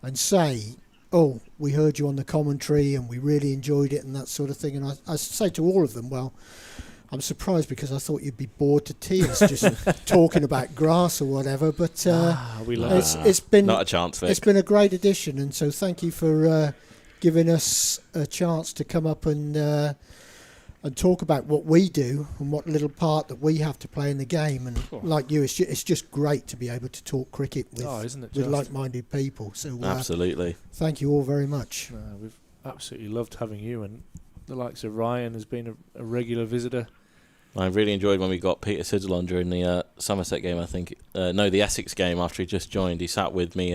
and say, "Oh, we heard you on the commentary and we really enjoyed it," and that sort of thing. And I say to all of them, "Well, I'm surprised because I thought you'd be bored to tears just talking about grass or whatever." But it's been not a chance. Vic. It's been a great addition, and so thank you for giving us a chance to come up and talk about what we do and what little part that we have to play in the game. And like you, it's just great to be able to talk cricket with like-minded people. So absolutely, thank you all very much. We've absolutely loved having you, and the likes of Ryan has been a regular visitor. I really enjoyed when we got Peter Siddle on during the Somerset game, I think. No, the Essex game after he just joined. He sat with me